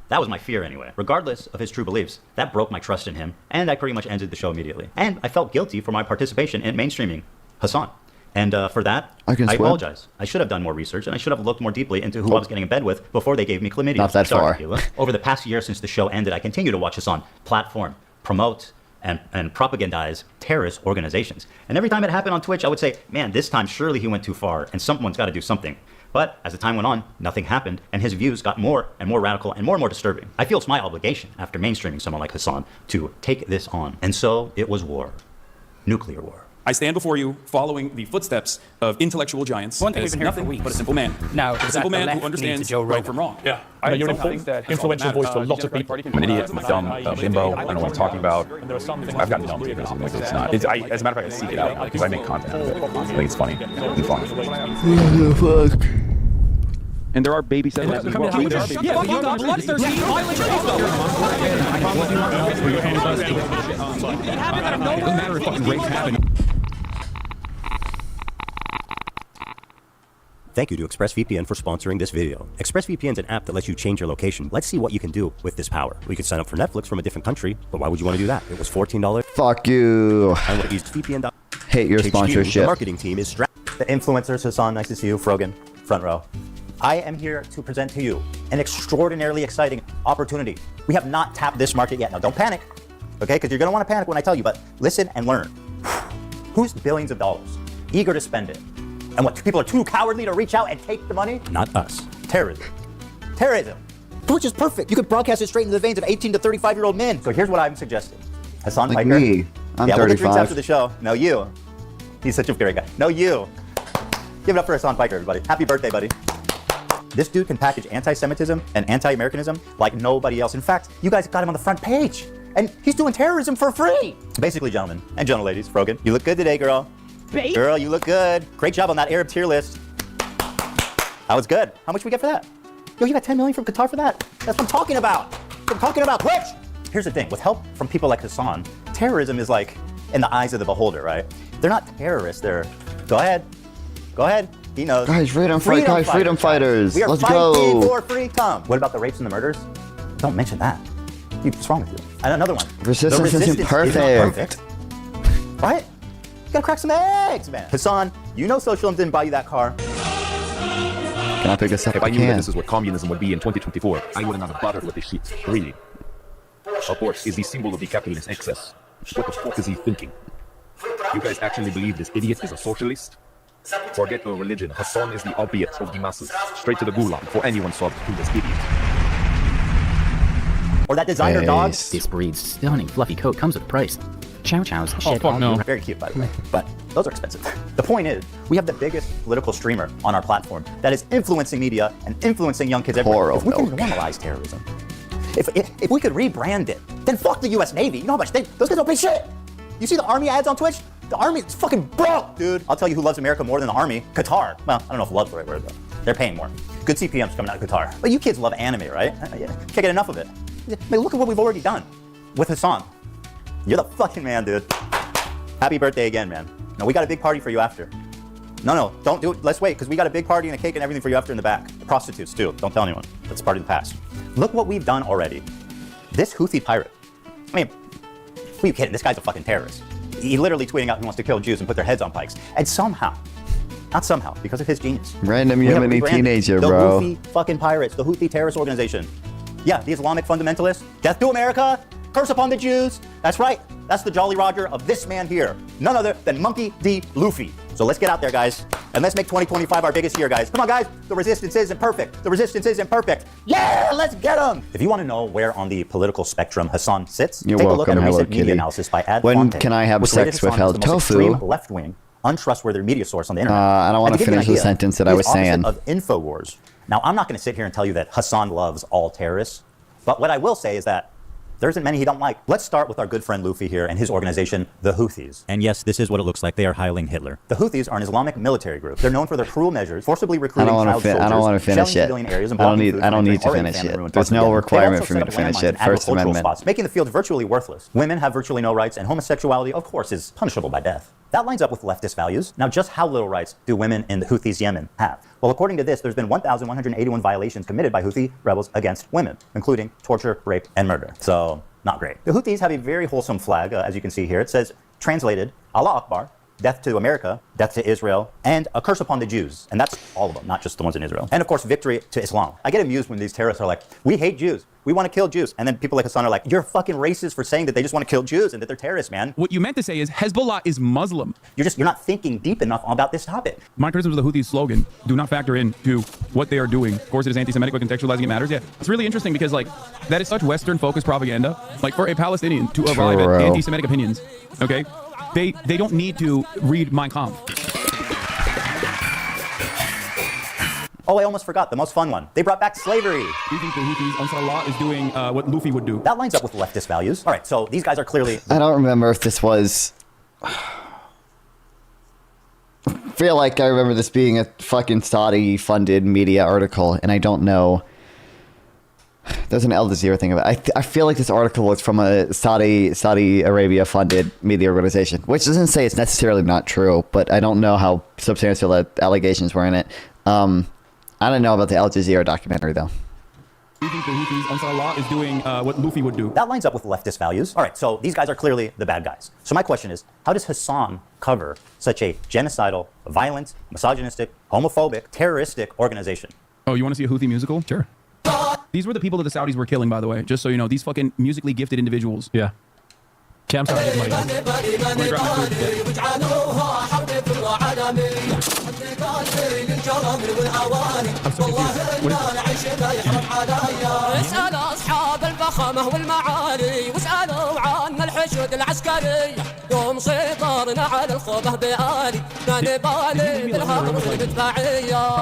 That was my fear anyway. Regardless of his true beliefs, that broke my trust in him, and I pretty much ended the show immediately. And I felt guilty for my participation in mainstreaming Hassan. And for that, I apologize. I should have done more research, and I should have looked more deeply into who I was getting in bed with before they gave me chlamydia. Not that far. Over the past year since the show ended, I continue to watch Hassan platform, promote, and propagandize terrorist organizations. And every time it happened on Twitch, I would say, man, this time surely he went too far, and someone's got to do something. But as the time went on, nothing happened, and his views got more and more radical and more disturbing. I feel it's my obligation, after mainstreaming someone like Hassan, to take this on. And so it was war. Nuclear war. I stand before you following the footsteps of intellectual giants. One thing as we've been hearing for nothing weeks. but a simple man. Now, a simple man who understands right from wrong. Yeah. You're an important, influential voice to a lot of people. I'm an idiot, I'm a dumb bimbo, I don't know what I'm talking about. I've got dumb because it's not. As a matter of fact, I seek it out because I make content out of it. I think it's funny and fun. Fuck. And there are baby settlers as well. Yeah, but you're bloodthirsty, violent Thank you to ExpressVPN for sponsoring this video. ExpressVPN is an app that lets you change your location. Let's see what you can do with this power. We could sign up for Netflix from a different country, but why would you want to do that? It was $14. Fuck you. I would use VPN. Hate your sponsorship. The marketing team is strapped. The influencers, Hassan, nice to see you. Frogan, front row. I am here to present to you an extraordinarily exciting opportunity. We have not tapped this market yet. Now, don't panic, okay? Because you're going to want to panic when I tell you, but listen and learn. Who's billions of dollars, eager to spend it? And what, people are too cowardly to reach out and take the money? Not us. Terrorism. Terrorism. Twitch is perfect. You can broadcast it straight into the veins of 18 to 35-year-old men. So here's what I'm suggesting. Hassan Like Piker. me. I'm yeah, we'll get 35. drinks after the show. No, you. He's such a great guy. No, you. Give it up for Hassan Piker, everybody. Happy birthday, buddy. This dude can package anti-Semitism and anti-Americanism like nobody else. In fact, you guys got him on the front page. And he's doing terrorism for free. Basically, gentlemen and gentleladies, Frogan, you look good today, girl. Babe. Girl, you look good. Great job on that Arab tier list. That was good. How much we get for that? Yo, you got 10 million from Qatar for that? That's what I'm talking about. I'm talking about Twitch. Here's the thing. With help from people like Hassan, terrorism is like in the eyes of the beholder, right? They're not terrorists. They're, go ahead. Go ahead. He knows. Guys, freedom fighters. We are Let's fighting go. for freedom. What about the rapes and the murders? Don't mention that. What's wrong with you? And another one. Resistance isn't Is perfect. not perfect. Right? You gotta crack some eggs, man. Hassan, you know socialism didn't buy you that car. Can I pick this up? If I knew that this is what communism would be in 2024, I would not have bothered with this shit. Really. Of course, is the symbol of the capitalist excess. What the fuck is he thinking? You guys actually believe this idiot is a socialist? Forget the religion. Hassan is the opiate of the masses. Straight to the gulag for anyone soft to this idiot. Or that designer dog. This breed's stunning fluffy coat comes with a price. Chow chows. Oh, fuck no. Very cute, by the way. But those are expensive. The point is, we have the biggest political streamer on our platform that is influencing media and influencing young kids everywhere. If we can normalize terrorism, if we could rebrand it, then fuck the U.S. Navy. You know how much those guys don't pay shit. You see the Army ads on Twitch? The Army is fucking broke, dude. I'll tell you who loves America more than the Army. Qatar. Well, I don't know if love's the right word, though. They're paying more. Good CPMs coming out of Qatar. But you kids love anime, right? Can't get enough of it. I mean, look at what we've already done with Hassan. You're the fucking man, dude. Happy birthday again, man. No, we got a big party for you after. No, don't do it. Let's wait, because we got a big party and a cake and everything for you after in the back. The prostitutes, too. Don't tell anyone. That's part of the past. Look what we've done already. This Houthi pirate. I mean, who are you kidding? This guy's a fucking terrorist. He literally tweeting out he wants to kill Jews and put their heads on pikes. And somehow, not somehow, because of his genius. Random we have Yemeni rebranded teenager, the bro. Houthi fucking pirates, the Houthi terrorist organization. Yeah, the Islamic fundamentalists. Death to America. Curse upon the Jews. That's right. That's the Jolly Roger of this man here. None other than Monkey D. Luffy. So let's get out there, guys. And let's make 2025 our biggest year, guys. Come on, guys. The resistance isn't perfect. The resistance isn't perfect. Yeah, let's get them. If you want to know where on the political spectrum Hassan sits, You're take welcome, a look at a Hello recent media Kitty. analysis by Ad When Fonte, can I have which sex rated with Hassan as held the most tofu? extreme left-wing, untrustworthy media source on the internet. I don't want And to give you an finish the idea, sentence that I he's was opposite saying. of InfoWars. Now, I'm not going to sit here and tell you that Hassan loves all terrorists, but what I will say is that there isn't many he don't like. Let's start with our good friend Luffy here and his organization, the Houthis. And yes, this is what it looks like. They are hiling Hitler. The Houthis are an Islamic military group. They're known for their cruel measures, forcibly recruiting child soldiers, I don't want to finish shelling it. civilian areas, and I don't blocking need. food I don't from need entering to already finish famine-ruined it. There's parts of no Yemen. They requirement also for me set to up finish landmines it. in First agricultural Amendment. spots, making the fields virtually worthless. Women have virtually no rights, and homosexuality, of course, is punishable by death. That lines up with leftist values. Now, just how little rights do women in the Houthis' Yemen have? Well, according to this, there's been 1,181 violations committed by Houthi rebels against women, including torture, rape, and murder. So, not great. The Houthis have a very wholesome flag, as you can see here. It says, translated, Allah Akbar, death to America, death to Israel, and a curse upon the Jews. And that's all of them, not just the ones in Israel. And of course, victory to Islam. I get amused when these terrorists are like, we hate Jews. We want to kill Jews. And then people like Hassan are like, you're fucking racist for saying that they just want to kill Jews and that they're terrorists, man. What you meant to say is Hezbollah is Muslim. You're not thinking deep enough about this topic. My criticism of the Houthis' slogan, do not factor into what they are doing. Of course, it is anti-Semitic, but contextualizing it matters. Yeah, it's really interesting because like that is such Western-focused propaganda. Like for a Palestinian to arrive at anti-Semitic opinions, okay, they don't need to read Mein Kampf. Oh, I almost forgot the most fun one. They brought back slavery. You think the Houthis, Ansarullah, is doing what Luffy would do? That lines up with leftist values. All right, so these guys are clearly... I don't remember if this was... I feel like I remember this being a fucking Saudi-funded media article, and I don't know. There's an Al Jazeera thing about it. I feel like this article was from a Saudi Arabia-funded media organization, which doesn't say it's necessarily not true, but I don't know how substantial the allegations were in it. I don't know about the Al Jazeera documentary, though. You think the Houthis, Ansarullah, is doing what Luffy would do? That lines up with leftist values. All right, so these guys are clearly the bad guys. So my question is, how does Hassan cover such a genocidal, violent, misogynistic, homophobic, terroristic organization? Oh, you want to see a Houthi musical? Sure. These were the people that the Saudis were killing, by the way, just so you know. These fucking musically gifted individuals. Yeah. Okay, I'm sorry. اسألوا أصحاب الفخامة والمعالي واسألوا عن الحشود العسكري يوم سيطرنا على الخوبة بآلي ما نبالي بالهضم والمدفعية.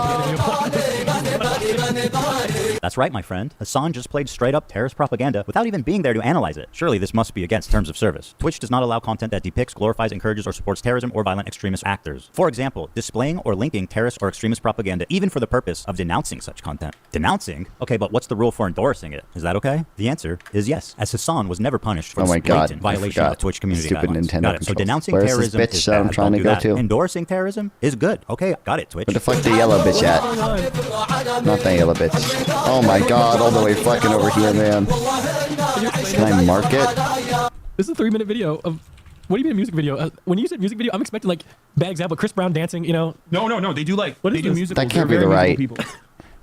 That's right, my friend. Hassan just played straight-up terrorist propaganda without even being there to analyze it. Surely this must be against terms of service. Twitch does not allow content that depicts, glorifies, encourages, or supports terrorism or violent extremist actors. For example, displaying or linking terrorist or extremist propaganda even for the purpose of denouncing such content. Denouncing? Okay, but what's the rule for endorsing it? Is that okay? The answer is yes, as Hassan was never punished for this blatant violation of Twitch community Stupid guidelines. Nintendo got it. So denouncing Where's terrorism this bitch is that bad. I'm trying Don't to do go that. to? Endorsing terrorism is good. Okay, got it, Twitch. Where the fuck the yellow bitch at? Not that yellow bitch. Oh my god, all the way fucking over here, man. Can I mark it? This is a 3-minute video of... What do you mean a music video? When you said music video, I'm expecting like bad example, Chris Brown dancing, you know? No. They do like... What they is do this? musicals. That can't They're be the very right. musical people.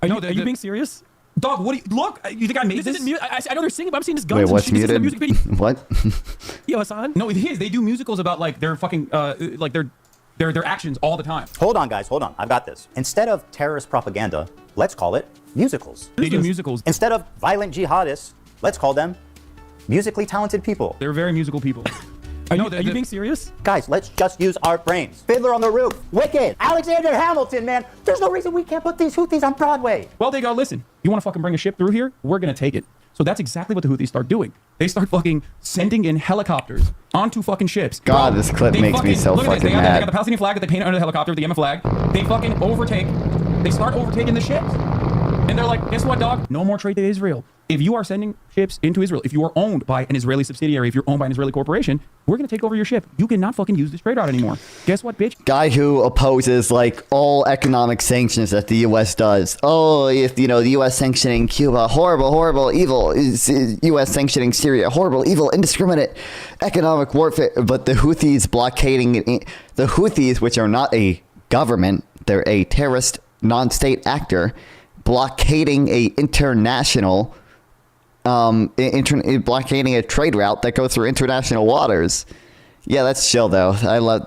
Are you being serious? Dog, what do you... Look, you think I made this? I know they're singing, but I'm seeing this guns Wait, and what's shit. This isn't a muted? music video. What? Yo, Hassan? No, it is. They do musicals about like their fucking... like their actions all the time. Hold on, guys. Hold on. I've got this. Instead of terrorist propaganda, let's call it musicals. They do musicals. Instead of violent jihadists, let's call them musically talented people. They're very musical people. Are you being serious? Guys, let's just use our brains. Fiddler on the Roof, Wicked, Alexander Hamilton, man. There's no reason we can't put these Houthis on Broadway. Well, they go, listen, you want to fucking bring a ship through here? We're going to take it. So that's exactly what the Houthis start doing. They start fucking sending in helicopters onto fucking ships. God, this clip makes me so look at this. fucking They got the mad. Palestinian flag that they paint under the helicopter with the Yemen flag. They fucking overtake. They start overtaking the ships. And they're like, guess what, dog? No more trade to Israel. If you are sending ships into Israel, if you are owned by an Israeli subsidiary, if you're owned by an Israeli corporation, we're going to take over your ship. You cannot fucking use this trade route anymore. Guess what, bitch? Guy who opposes like all economic sanctions that the U.S. does. Oh, if the U.S. sanctioning Cuba, horrible, horrible, evil. Is U.S. sanctioning Syria, horrible, evil, indiscriminate economic warfare. But the Houthis blockading the Houthis, which are not a government, they're a terrorist non-state actor, blockading a international. Blockading a trade route that goes through international waters. Yeah, that's chill though.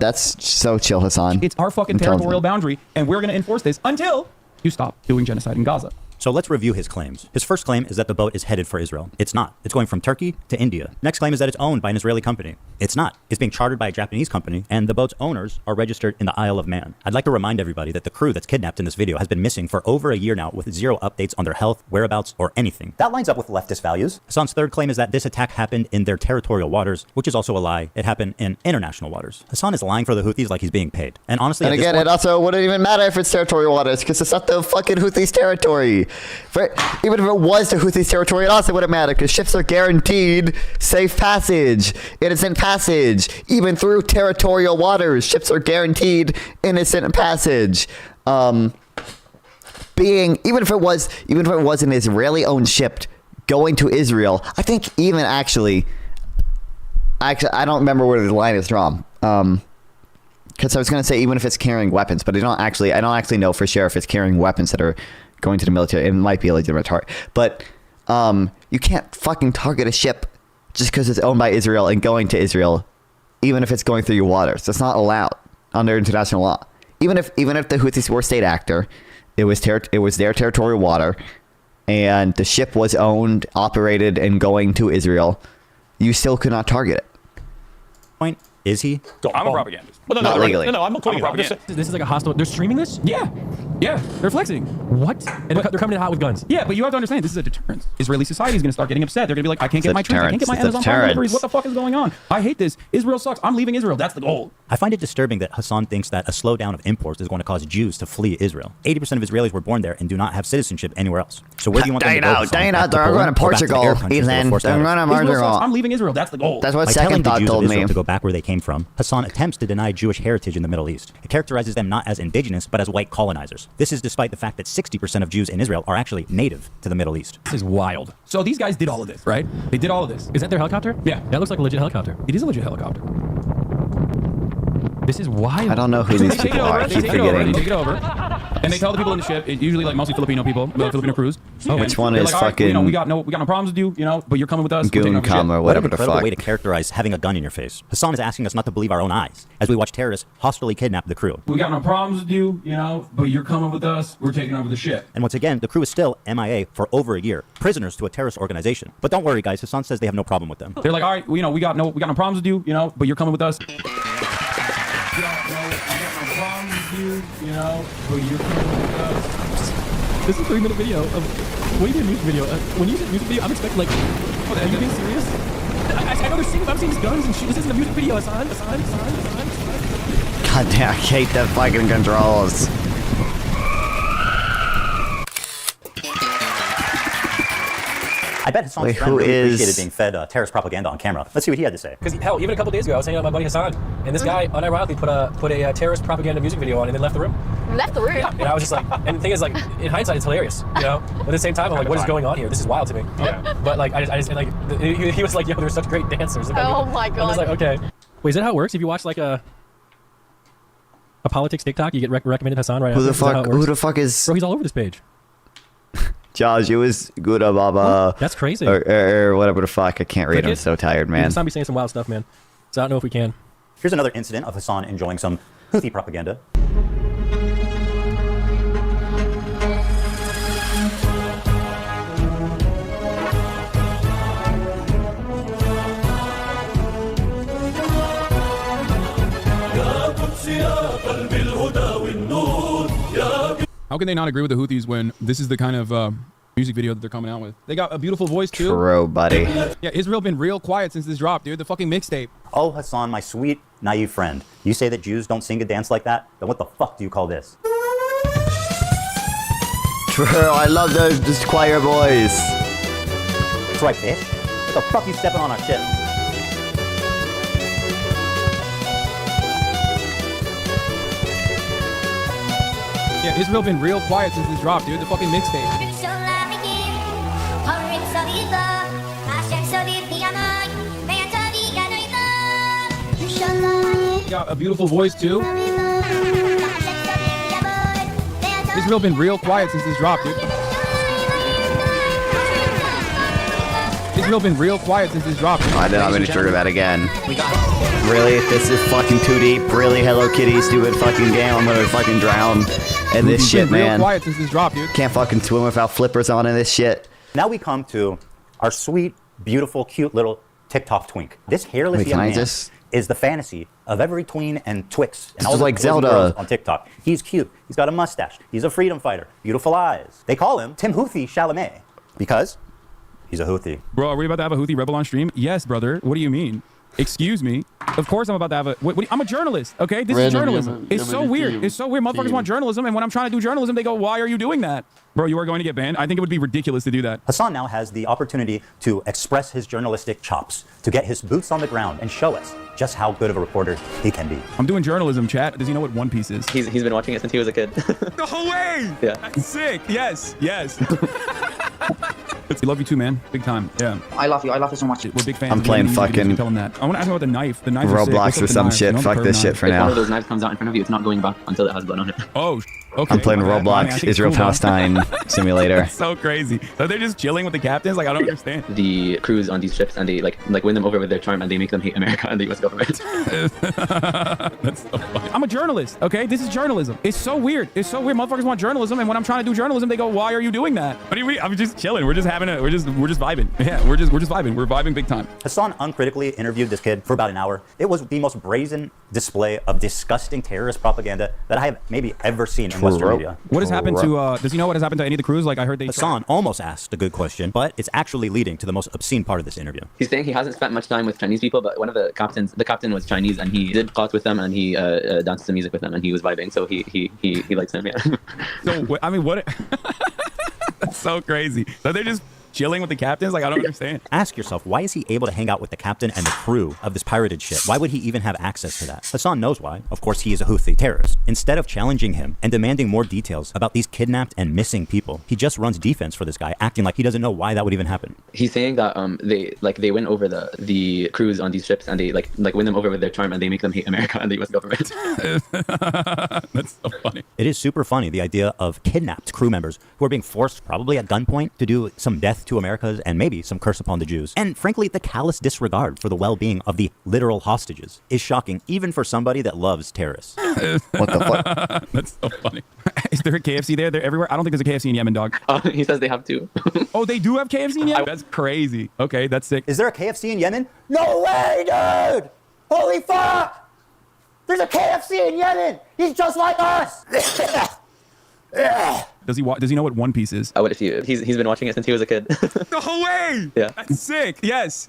That's so chill, Hassan. It's our fucking territorial boundary, and we're going to enforce this until you stop doing genocide in Gaza. So let's review his claims. His first claim is that the boat is headed for Israel. It's not. It's going from Turkey to India. Next claim is that it's owned by an Israeli company. It's not. It's being chartered by a Japanese company, and the boat's owners are registered in the Isle of Man. I'd like to remind everybody that the crew that's kidnapped in this video has been missing for over a year now with zero updates on their health, whereabouts, or anything. That lines up with leftist values. Hassan's third claim is that this attack happened in their territorial waters, which is also a lie. It happened in international waters. Hassan is lying for the Houthis like he's being paid. And honestly, and again, it also wouldn't even matter if it's territorial waters because it's not the fucking Houthis' territory. Even if it was the Houthis' territory, it also wouldn't matter because ships are guaranteed safe passage, innocent passage, even through territorial waters. Ships are guaranteed innocent passage. Even if it was an Israeli-owned ship going to Israel, I think even actually, I don't remember where the line is drawn. Because I was going to say, even if it's carrying weapons, but I don't actually know for sure if it's carrying weapons that are going to the military. It might be a legitimate target. But you can't fucking target a ship just because it's owned by Israel and going to Israel, even if it's going through your waters. That's not allowed under international law. Even if the Houthis were a state actor, it was their territorial water, and the ship was owned, operated, and going to Israel, you still could not target it. Point. Is he? I'm a propagandist. Well, Not legally. I'm a propagandist. This is like a hostile. They're streaming this? Yeah. Yeah. They're flexing. What? And they're coming in hot with guns. Yeah, but you have to understand, this is a deterrence. Israeli society is going to start getting upset. They're going to be like, I can't get my trains. I can't get my Amazon Prime deliveries. What the fuck is going on? I hate this. Israel sucks. I'm leaving Israel. That's the goal. I find it disturbing that Hassan thinks that a slowdown of imports is going to cause Jews to flee Israel. 80% of Israelis were born there and do not have citizenship anywhere else. So where do you want them to go? They're going to Portugal, Ethan. They're going to Portugal. I'm leaving Israel. That's the goal. That's what By Second telling the Thought Jews told of me. Israel to go back where they came from, Hassan attempts to deny Jewish heritage in the Middle East. It characterizes them not as indigenous, but as white colonizers. This is despite the fact that 60% of Jews in Israel are actually native to the Middle East. This is wild. So these guys did all of this, right? They did all of this. Is that their helicopter? Yeah. That looks like a legit helicopter. It is a legit helicopter. This is wild. I don't know who these people are. I keep forgetting. They take it over. And they tell the people in the ship, usually like mostly Filipino people, Filipino crews. Oh, which one is like, fucking... we got no problems with you, but you're coming with us. Gooncom or whatever the fuck. What an incredible way to characterize having a gun in your face. Hassan is asking us not to believe our own eyes as we watch terrorists hostilely kidnap the crew. We got no problems with you, but you're coming with us. We're taking over the ship. And once again, the crew is still MIA for over a year, prisoners to a terrorist organization. But don't worry, guys. Hassan says they have no problem with them. They're like, all right, we got no problems with you, but you're coming with us. This is a 3-minute video of what do you mean music video? When you say music video, I'm expecting like, are you being serious? I know they're singing, but I'm seeing these guns and shit. This isn't a music video. Hassan. God damn, I hate the fucking controls. I bet Hassan's friend really appreciated being fed terrorist propaganda on camera. Let's see what he had to say. Because hell, even a couple days ago, I was hanging out with my buddy Hassan, and this guy unironically put a terrorist propaganda music video on and then left the room. Left the room? Yeah, and I was just like, and the thing is, like, in hindsight, it's hilarious, But at the same time, I'm like, what is going on here? This is wild to me. Yeah. But like, I just like, he was like, yo, they're such great dancers. Like, oh my god. I was like, okay. Wait, is that how it works? If you watch like a politics TikTok, you get recommended Hassan right Who after? Who the fuck is... Bro, he's all over this page. Josh, you was good Baba. That's crazy. Or whatever the fuck. I can't read. I'm so tired, man. Hassan be saying some wild stuff, man. So I don't know if we can. Here's another incident of Hassan enjoying some Houthi propaganda. How can they not agree with the Houthis when this is the kind of music video that they're coming out with? They got a beautiful voice too. True, buddy. Yeah, Israel been real quiet since this dropped, dude. The fucking mixtape. Oh, Hassan, my sweet, naive friend. You say that Jews don't sing and dance like that? Then what the fuck do you call this? True, I love those choir boys. That's right, bitch. What the fuck you stepping on our shit? Yeah, Israel been real quiet since this dropped, dude. The fucking mixtape. Got a beautiful voice too. Israel been real quiet since this dropped, dude. Israel been real quiet since this dropped. Oh, I did not mean to trigger that again. Really? This is fucking too deep. Really, Hello Kitty, stupid fucking game. I'm gonna fucking drown in this shit, been real man. quiet since this dropped, dude. Can't fucking swim without flippers on in this shit. Now we come to our sweet, beautiful, cute little TikTok twink. This hairless Wait, young can I man just... is the fantasy of every tween and twix and This all is the like boys and Zelda. girls on TikTok. He's cute. He's got a mustache. He's a freedom fighter. Beautiful eyes. They call him Tim Houthi Chalamet because he's a Houthi. Bro, are we about to have a Houthi rebel on stream? Yes, brother. What do you mean? Excuse me. Of course I'm about to have a... I'm a journalist, okay? This is journalism. It's so weird. It's so weird. Motherfuckers want journalism, and when I'm trying to do journalism, they go, why are you doing that? Bro, you are going to get banned? I think it would be ridiculous to do that. Hassan now has the opportunity to express his journalistic chops, to get his boots on the ground and show us just how good of a reporter he can be. I'm doing journalism, chat. Does he know what One Piece is? He's been watching it since he was a kid. No way! Yeah. Sick. Yes. Yes. We love you too, man. Big time. Yeah. I love you. I love you so much. We're big fans. I'm playing fucking Tell him that. I want to ask him about the knife. The knife is sick. Roblox or some shit. Fuck this shit for If now. one of those knives comes out in front of you, it's not going back until it has blood on it. Oh, okay. I'm playing Roblox, Israel-Palestine simulator. That's so crazy. So they're just chilling with the captains? Like, I don't understand. The crews on these ships, and they like win them over with their charm, and they make them hate America and the U.S. government. That's so funny. I'm a journalist, okay? This is journalism. It's so weird. It's so weird. Motherfuckers want journalism, and when I'm trying to do journalism, they go, "Why are you doing that?" What do you mean? I'm just chilling. We're just having a. We're just vibing. Yeah, we're just vibing. We're vibing big time. Hassan uncritically interviewed this kid for about an hour. It was the most brazen display of disgusting terrorist propaganda that I have maybe ever seen in Western media. What has happened to? Does he know what has happened to any of the crews? Like I heard they. Hassan almost asked a good question, but it's actually leading to the most obscene part of this interview. He's saying he hasn't spent much time with Chinese people, but one of the captain was Chinese, and he did caught with them, and he danced some music with them, and he was vibing, so he likes them, yeah. So I mean, what? That's so crazy. So they're just chilling with the captains? Like, I don't understand. Ask yourself, why is he able to hang out with the captain and the crew of this pirated ship? Why would he even have access to that? Hassan knows why. Of course, he is a Houthi terrorist. Instead of challenging him and demanding more details about these kidnapped and missing people, he just runs defense for this guy, acting like he doesn't know why that would even happen. He's saying that they win over the crews on these ships, and they like win them over with their charm, and they make them hate America and the U.S. government. That's so funny. It is super funny, the idea of kidnapped crew members who are being forced, probably at gunpoint, to do some death to America's and maybe some curse upon the Jews. And frankly, the callous disregard for the well-being of the literal hostages is shocking, even for somebody that loves terrorists. What the fuck? That's so funny. Is there a KFC there? They're everywhere. I don't think there's a KFC in Yemen, dog. He says they have two. Oh, they do have KFC in Yemen? That's crazy. Okay, that's sick. Is there a KFC in Yemen? No way, dude! Holy fuck! There's a KFC in Yemen! He's just like us! Does he know what One Piece is? What if he's been watching it since he was a kid. No way! Yeah. That's sick. Yes.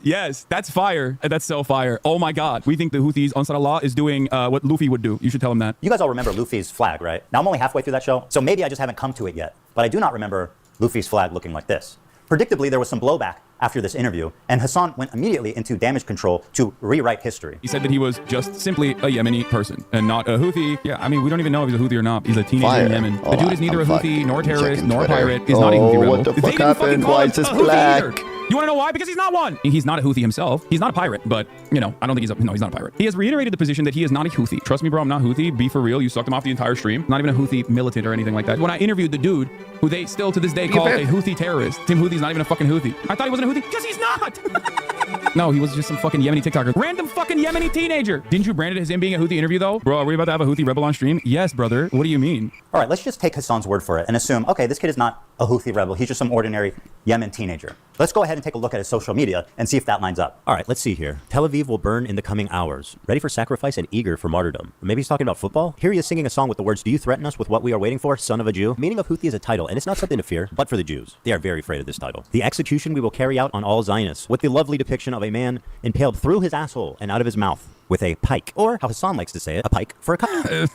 That's fire. That's so fire. Oh my god. We think the Houthis, Ansar Allah, is doing what Luffy would do. You should tell him that. You guys all remember Luffy's flag, right? Now I'm only halfway through that show, so maybe I just haven't come to it yet. But I do not remember Luffy's flag looking like this. Predictably, there was some blowback after this interview, and Hassan went immediately into damage control to rewrite history. He said that he was just simply a Yemeni person and not a Houthi. Yeah, I mean, we don't even know if he's a Houthi or not. He's a teenager in Yemen. The dude is neither a Houthi, nor a terrorist, nor a pirate. He's not a Houthi rebel. What the fuck happened? Why is this black? You want to know why? Because he's not one. He's not a Houthi himself. He's not a pirate, but, I don't think he's he's not a pirate. He has reiterated the position that he is not a Houthi. Trust me, bro, I'm not Houthi. Be for real. You sucked him off the entire stream. Not even a Houthi militant or anything like that. When I interviewed the dude, who they still to this day call a Houthi terrorist, Tim Houthi's not even a fucking Houthi. I thought he wasn't a Houthi because he's not. No, he was just some fucking Yemeni TikToker. Random fucking Yemeni teenager. Didn't you brand it as him being a Houthi interview, though? Bro, are we about to have a Houthi rebel on stream? Yes, brother. What do you mean? All right, let's just take Hassan's word for it and assume, okay, this kid is not a Houthi rebel. He's just some ordinary Yemen teenager. Let's go ahead and take a look at his social media and see if that lines up. All right, let's see here. Tel Aviv will burn in the coming hours. Ready for sacrifice and eager for martyrdom. Maybe he's talking about football? Here he is singing a song with the words, "Do you threaten us with what we are waiting for, son of a Jew?" Meaning of Houthi is a title, and it's not something to fear, but for the Jews. They are very afraid of this title. The execution we will carry out on all Zionists, with the lovely depiction of a man impaled through his asshole and out of his mouth with a pike, or how Hassan likes to say it, a pike for a cut.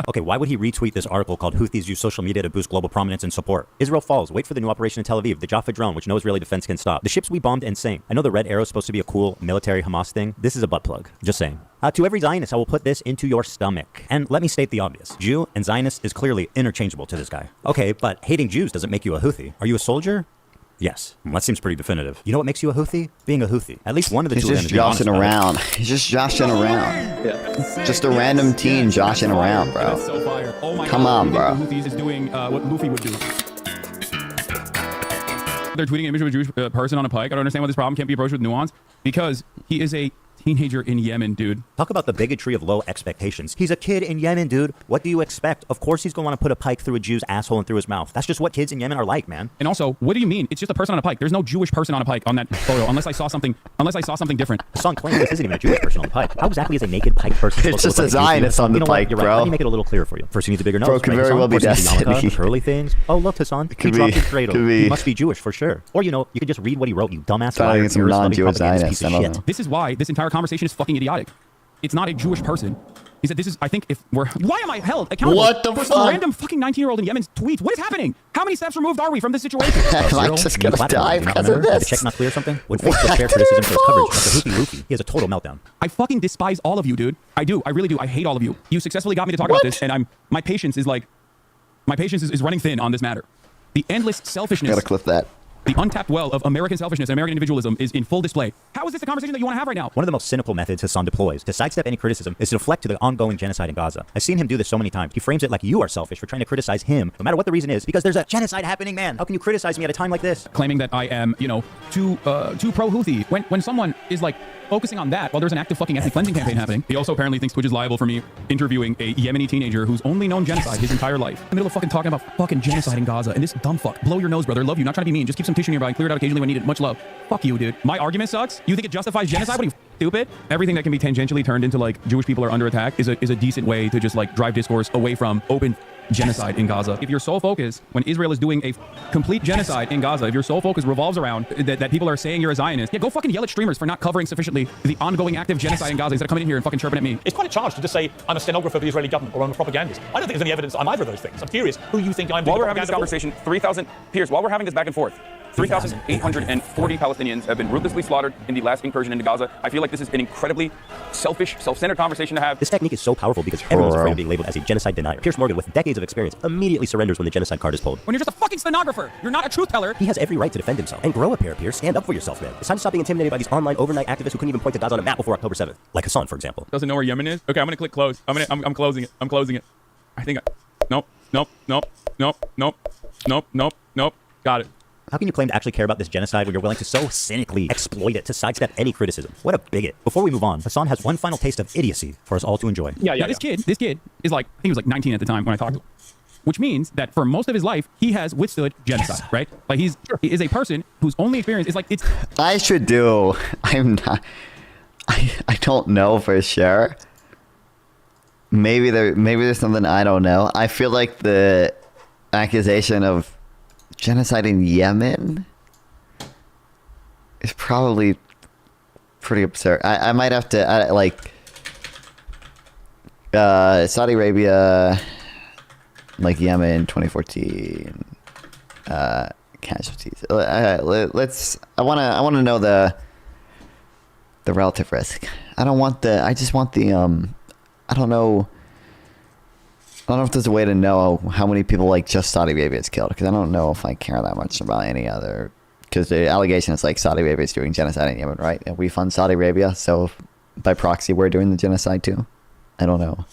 Okay, why would he retweet this article called "Houthis use social media to boost global prominence and support"? Israel falls. Wait for the new operation in Tel Aviv. The Jaffa drone, which no Israeli defense can stop. The ships we bombed and sank. I know the Red Arrow is supposed to be a cool military Hamas thing. This is a butt plug. Just saying. To every Zionist, I will put this into your stomach. And let me state the obvious. Jew and Zionist is clearly interchangeable to this guy. Okay, but hating Jews doesn't make you a Houthi. Are you a soldier? Yes. That seems pretty definitive. You know what makes you a Houthi? Being a Houthi. At least one of the two of them is joshing around. He's just joshing around. Yeah. Just a random teen joshing around, bro. That's so fire. Oh my Come God. on, bro. The Houthis is doing what Luffy would do. They're tweeting an image of a Jewish person on a pike. I don't understand why this problem can't be approached with nuance. Because he is a teenager in Yemen, dude. Talk about the bigotry of low expectations. He's a kid in Yemen, dude. What do you expect? Of course he's going to want to put a pike through a Jew's asshole and through his mouth. That's just what kids in Yemen are like, man. And also, what do you mean? It's just a person on a pike. There's no Jewish person on a pike on that photo, unless I saw something different. Hassan claims this isn't even a Jewish person on the pike. How exactly is a naked pike person It's just a Zionist on the pike, You're bro. right. Let me make it a little clearer for you. First, he needs a bigger nose. Bro, could very well be Destiny. The curly things. Oh, look, Hassan. He dropped his cradle. He must be Jewish for sure. Or, you could just read what he wrote, you dumbass. Probably some non-Jewish Zionists. I don't know. This is why this entire conversation is fucking idiotic. It's not a Jewish person. He said, I think if we're... Why am I held accountable what the for fuck? some random fucking 19-year-old in Yemen's tweet? What is happening? How many steps removed are we from this situation? Am I just gonna die because of this? The check not clear or something? Would Facebook share criticism for his coverage of the Houthi Luffy? He has a total meltdown. I fucking despise all of you, dude. I do. I really do. I hate all of you. You successfully got me to talk about this, and my patience is running thin on this matter. The endless selfishness... Gotta clip that. The untapped well of American selfishness and American individualism is in full display. How is this the conversation that you want to have right now? One of the most cynical methods Hassan deploys to sidestep any criticism is to deflect to the ongoing genocide in Gaza. I've seen him do this so many times. He frames it like you are selfish for trying to criticize him, no matter what the reason is, because there's a genocide happening, man. How can you criticize me at a time like this? Claiming that I am, you know, too pro-Houthi. When someone is like focusing on that while there's an active fucking ethnic cleansing campaign happening. He also apparently thinks Twitch is liable for me interviewing a Yemeni teenager who's only known genocide his entire life. In the middle of fucking talking about fucking genocide in Gaza, and this dumb fuck. Blow your nose, brother. Love you. Not trying to be mean. Just keep some tissue nearby and clear it out occasionally when needed. Much love. Fuck you, dude. My argument sucks? You think it justifies genocide? What are you, stupid? Everything that can be tangentially turned into like Jewish people are under attack is a decent way to just like drive discourse away from open genocide in Gaza. If your sole focus, when Israel is doing a complete genocide in Gaza, if your sole focus revolves around that people are saying you're a Zionist, yeah, go fucking yell at streamers for not covering sufficiently the ongoing active genocide in Gaza instead of coming in here and fucking chirping at me. It's quite a charge to just say I'm a stenographer for the Israeli government or I'm a propagandist. I don't think there's any evidence I'm either of those things. I'm curious who you think I'm. While we're having this conversation, 3,000 Piers, while we're having this back and forth, 3,840 Palestinians have been ruthlessly slaughtered in the last incursion into Gaza. I feel like this is an incredibly selfish, self-centered conversation to have. This technique is so powerful because everyone's afraid of being labeled as a genocide denier. Piers Morgan, with decades of experience, immediately surrenders when the genocide card is pulled. When you're just a fucking stenographer, you're not a truth teller. He has every right to defend himself. And grow a pair, Piers. Stand up for yourself, man. It's time to stop being intimidated by these online overnight activists who couldn't even point to Gaza on a map before October 7th. Like Hassan, for example. Doesn't know where Yemen is? Okay, I'm gonna click close. I'm closing it. I'm closing it. I think nope. Got it. How can you claim to actually care about this genocide when you're willing to so cynically exploit it to sidestep any criticism? What a bigot. Before we move on, Hassan has one final taste of idiocy for us all to enjoy. Yeah. This kid is like, I think he was like 19 at the time when I talked to him. Which means that for most of his life, he has withstood genocide, right? Like he is a person whose only experience is like, it's... I should do... I'm not... I don't know for sure. Maybe there's something I don't know. I feel like the accusation of genocide in Yemen is probably pretty absurd. I might have to like Saudi Arabia, like Yemen 2014 casualties. Let's. I want to know the relative risk. I don't want the. I just want the. I don't know if there's a way to know how many people like just Saudi Arabia has killed, because I don't know if I care that much about any other, because the allegation is like Saudi Arabia is doing genocide in Yemen, right? And we fund Saudi Arabia, so by proxy we're doing the genocide too. I don't know.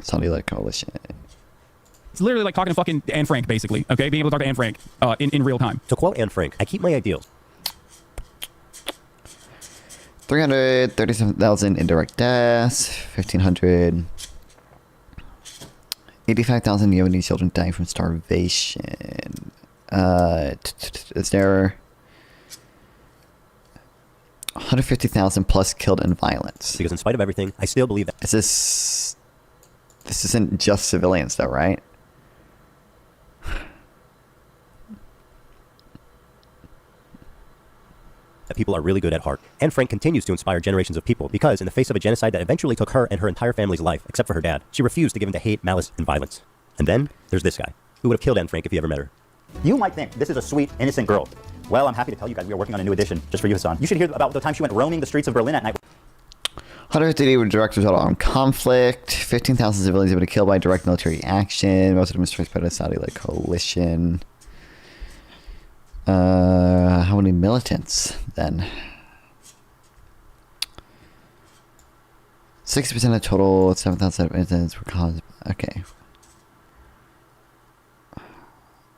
Saudi-led coalition. It's literally like talking to fucking Anne Frank, basically. Okay, being able to talk to Anne Frank in real time. To quote Anne Frank, I keep my ideals. 337,000 indirect deaths, 1,500. 85,000 Yemeni children dying from starvation. Is there 150,000 plus killed in violence? Because in spite of everything, I still believe that. This isn't just civilians, though, right? That people are really good at heart. Anne Frank continues to inspire generations of people because, in the face of a genocide that eventually took her and her entire family's life, except for her dad, she refused to give in to hate, malice, and violence. And then there's this guy, who would have killed Anne Frank if he ever met her. You might think this is a sweet, innocent girl. Well, I'm happy to tell you guys we are working on a new edition just for you, Hassan. You should hear about the time she went roaming the streets of Berlin at night. 150 were direct result of armed conflict. 15,000 civilians have been killed by direct military action. Most of them destroyed by the Saudi-led coalition. How many militants then? 60% of total 7,000 incidents were caused. Okay.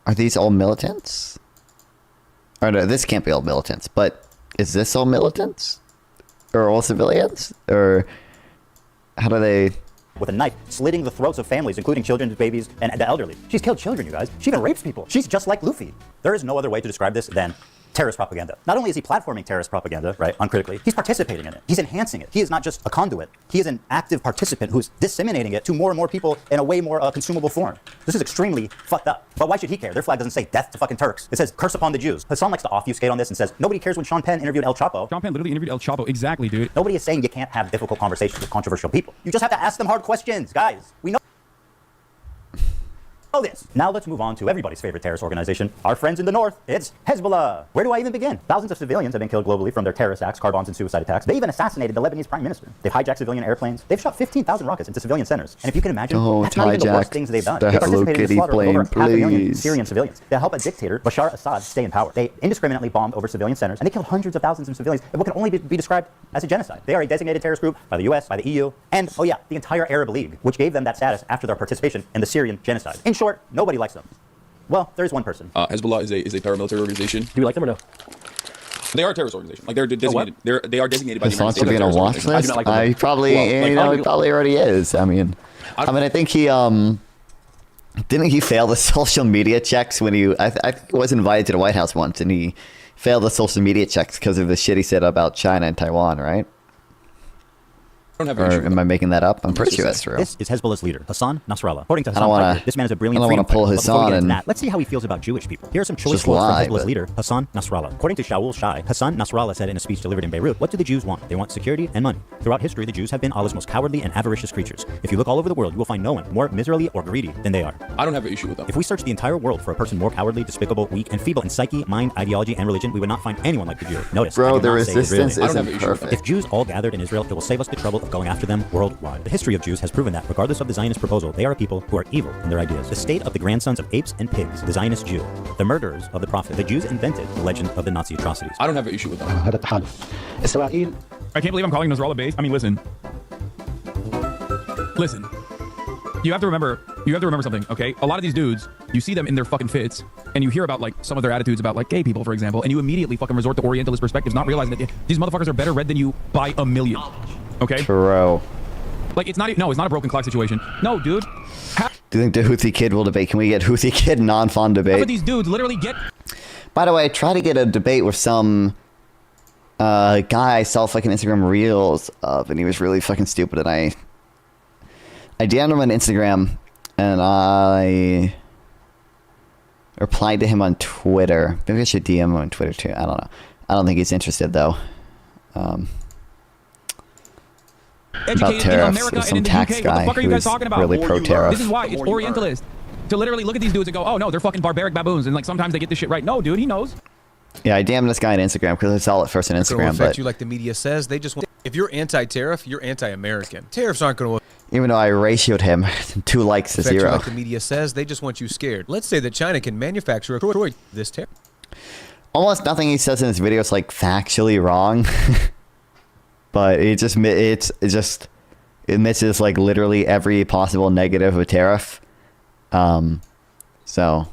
Are these all militants? Or no, this can't be all militants. But is this all militants? Or all civilians? Or how do they... With a knife, slitting the throats of families, including children, babies, and the elderly. She's killed children, you guys. She even rapes people. She's just like Luffy. There is no other way to describe this than terrorist propaganda. Not only is he platforming terrorist propaganda, right, uncritically, he's participating in it. He's enhancing it. He is not just a conduit. He is an active participant who's disseminating it to more and more people in a way more consumable form. This is extremely fucked up. But why should he care? Their flag doesn't say death to fucking Turks. It says curse upon the Jews. Hassan likes to obfuscate on this and says nobody cares when Sean Penn interviewed El Chapo. Sean Penn literally interviewed El Chapo. Exactly, dude. Nobody is saying you can't have difficult conversations with controversial people. You just have to ask them hard questions, guys. We know know this. Now let's move on to everybody's favorite terrorist organization, our friends in the north. It's Hezbollah. Where do I even begin? Thousands of civilians have been killed globally from their terrorist acts, car bombs, and suicide attacks. They even assassinated the Lebanese prime minister. They've hijacked civilian airplanes. They've shot 15,000 rockets into civilian centers. And if you can imagine, that's not even the worst things they've done. They participated in the slaughter of over 500,000 Syrian civilians. They helped a dictator, Bashar Assad, stay in power. They indiscriminately bombed over civilian centers, and they killed hundreds of thousands of civilians in what can only be described as a genocide. They are a designated terrorist group by the US, by the EU, and, oh yeah, the entire Arab League, which gave them that status after their participation in the Syrian genocide. In short, nobody likes them. Well, there's one person. Hezbollah is a paramilitary organization. Do you like them or no? They are a terrorist organization. Like they're designated. They are designated by the United Wants to be on a watch list. He probably, he probably already is. I mean, I think he didn't he fail the social media checks when he I think he was invited to the White House once, and he failed the social media checks because of the shit he said about China and Taiwan, right? Or am I making that up? I'm pretty sure that's true. This is Hezbollah's leader, Hassan Nasrallah. According to I don't Hassan, wanna- this man is a brilliant I don't freedom wanna pull fighter. But before we Hassan get into and- that, let's see how he feels about Jewish people. Here are some choice Just quotes lie, from Hezbollah's but- leader, Hassan Nasrallah. According to Shaul Shai, Hassan Nasrallah said in a speech delivered in Beirut, what do the Jews want? They want security and money. Throughout history, the Jews have been Allah's most cowardly and avaricious creatures. If you look all over the world, you will find no one more miserly or greedy than they are. I don't have an issue with them. If we search the entire world for a person more cowardly, despicable, weak, and feeble in psyche, mind, ideology, and religion, we would not find anyone like the Jew. Notice, Bro, I did the not say resistance Israeli. isn't perfect. If Jews all gathered in Israel, it will save us the trouble of going after them worldwide. The history of Jews has proven that, regardless of the Zionist proposal, they are a people who are evil in their ideas. The state of the grandsons of apes and pigs, the Zionist Jew, the murderers of the prophet. The Jews invented the legend of the Nazi atrocities. I don't have an issue with them. I can't believe I'm calling Nasrallah base. I mean, listen. You have to remember something, okay? A lot of these dudes, you see them in their fucking fits, and you hear about like some of their attitudes about like gay people, for example, and you immediately fucking resort to Orientalist perspectives, not realizing that these motherfuckers are better read than you by a million. Okay? True. Like it's not a broken clock situation. No, dude. Do you think the Houthi kid will debate? Can we get Houthi kid non-fun debate? Half of these dudes literally get. By the way, I tried to get a debate with some guy I saw fucking Instagram reels of, and he was really fucking stupid, and I DM'd him on Instagram, and I replied to him on Twitter. Maybe I should DM him on Twitter too. I don't know. I don't think he's interested though. About Educated in tariffs America with and some in the tax UK. guy What the fuck are you who guys is talking about? really pro-tariff. This is why it's Orientalist. To literally look at these dudes and go, oh no, they're fucking barbaric baboons, and like sometimes they get this shit right. No, dude, he knows. Yeah, I DM'd this guy on Instagram because I saw it first on It's going to Instagram, affect but you like the media says. They just want. If you're anti-tariff, you're anti-American. Tariffs aren't going to even though I ratioed him 2 likes to affect you 0. like the media says. They just want you scared. Let's say that China can manufacture a destroy this tariff. Almost nothing he says in this video is like factually wrong, but it just misses like literally every possible negative of a tariff. So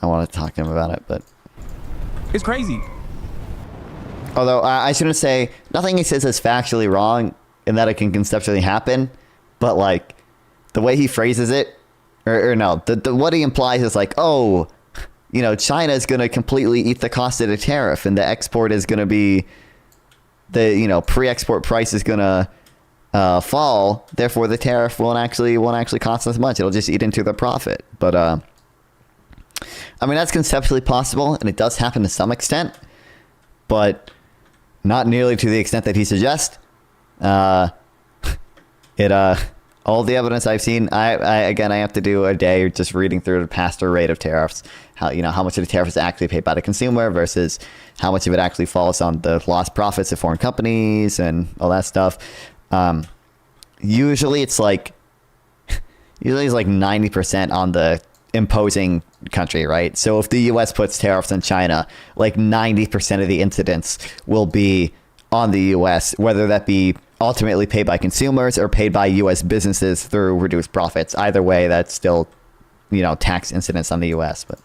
I want to talk to him about it, but it's crazy. Although I shouldn't say nothing he says is factually wrong in that it can conceptually happen, but like the way he phrases it, or no, the what he implies is like, oh, you know, China is going to completely eat the cost of the tariff, and the export is going to be pre-export price is going to fall. Therefore, the tariff won't actually cost us much. It'll just eat into the profit. But I mean, that's conceptually possible, and it does happen to some extent, but not nearly to the extent that he suggests. All the evidence I've seen, I have to do a day just reading through the pastor rate of tariffs, how much of the tariff is actually paid by the consumer versus how much of it actually falls on the lost profits of foreign companies and all that stuff. Usually it's like 90% on the imposing country, right? So if the US puts tariffs on China, like 90% of the incidents will be on the US, whether that be ultimately paid by consumers or paid by US businesses through reduced profits. Either way, that's still, tax incidents on the US. But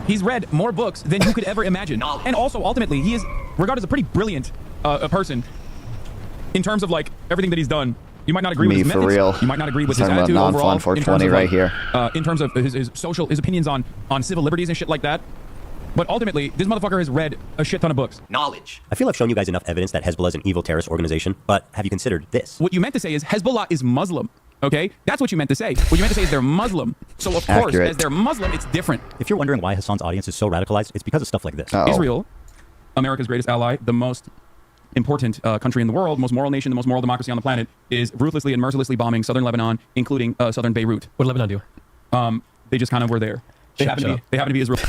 he's read more books than you could ever imagine. And also, ultimately, he is regarded as a pretty brilliant person in terms of like everything that he's done. You might not agree with his methods. Real. You might not agree with his Talking about attitude overall. non-fun In terms 420 of, right here. In terms of his opinions on civil liberties and shit like that. But ultimately, this motherfucker has read a shit ton of books. Knowledge. I feel I've shown you guys enough evidence that Hezbollah is an evil terrorist organization, but have you considered this? What you meant to say is Hezbollah is Muslim. Okay? That's what you meant to say. What you meant to say is they're Muslim. So, of course, as they're Muslim, it's different. If you're wondering why Hassan's audience is so radicalized, it's because of stuff like this. Israel, America's greatest ally, the most important country in the world, most moral nation, the most moral democracy on the planet, is ruthlessly and mercilessly bombing southern Lebanon, including southern Beirut. What did Lebanon do? They just kind of were there. They happen to be Israel.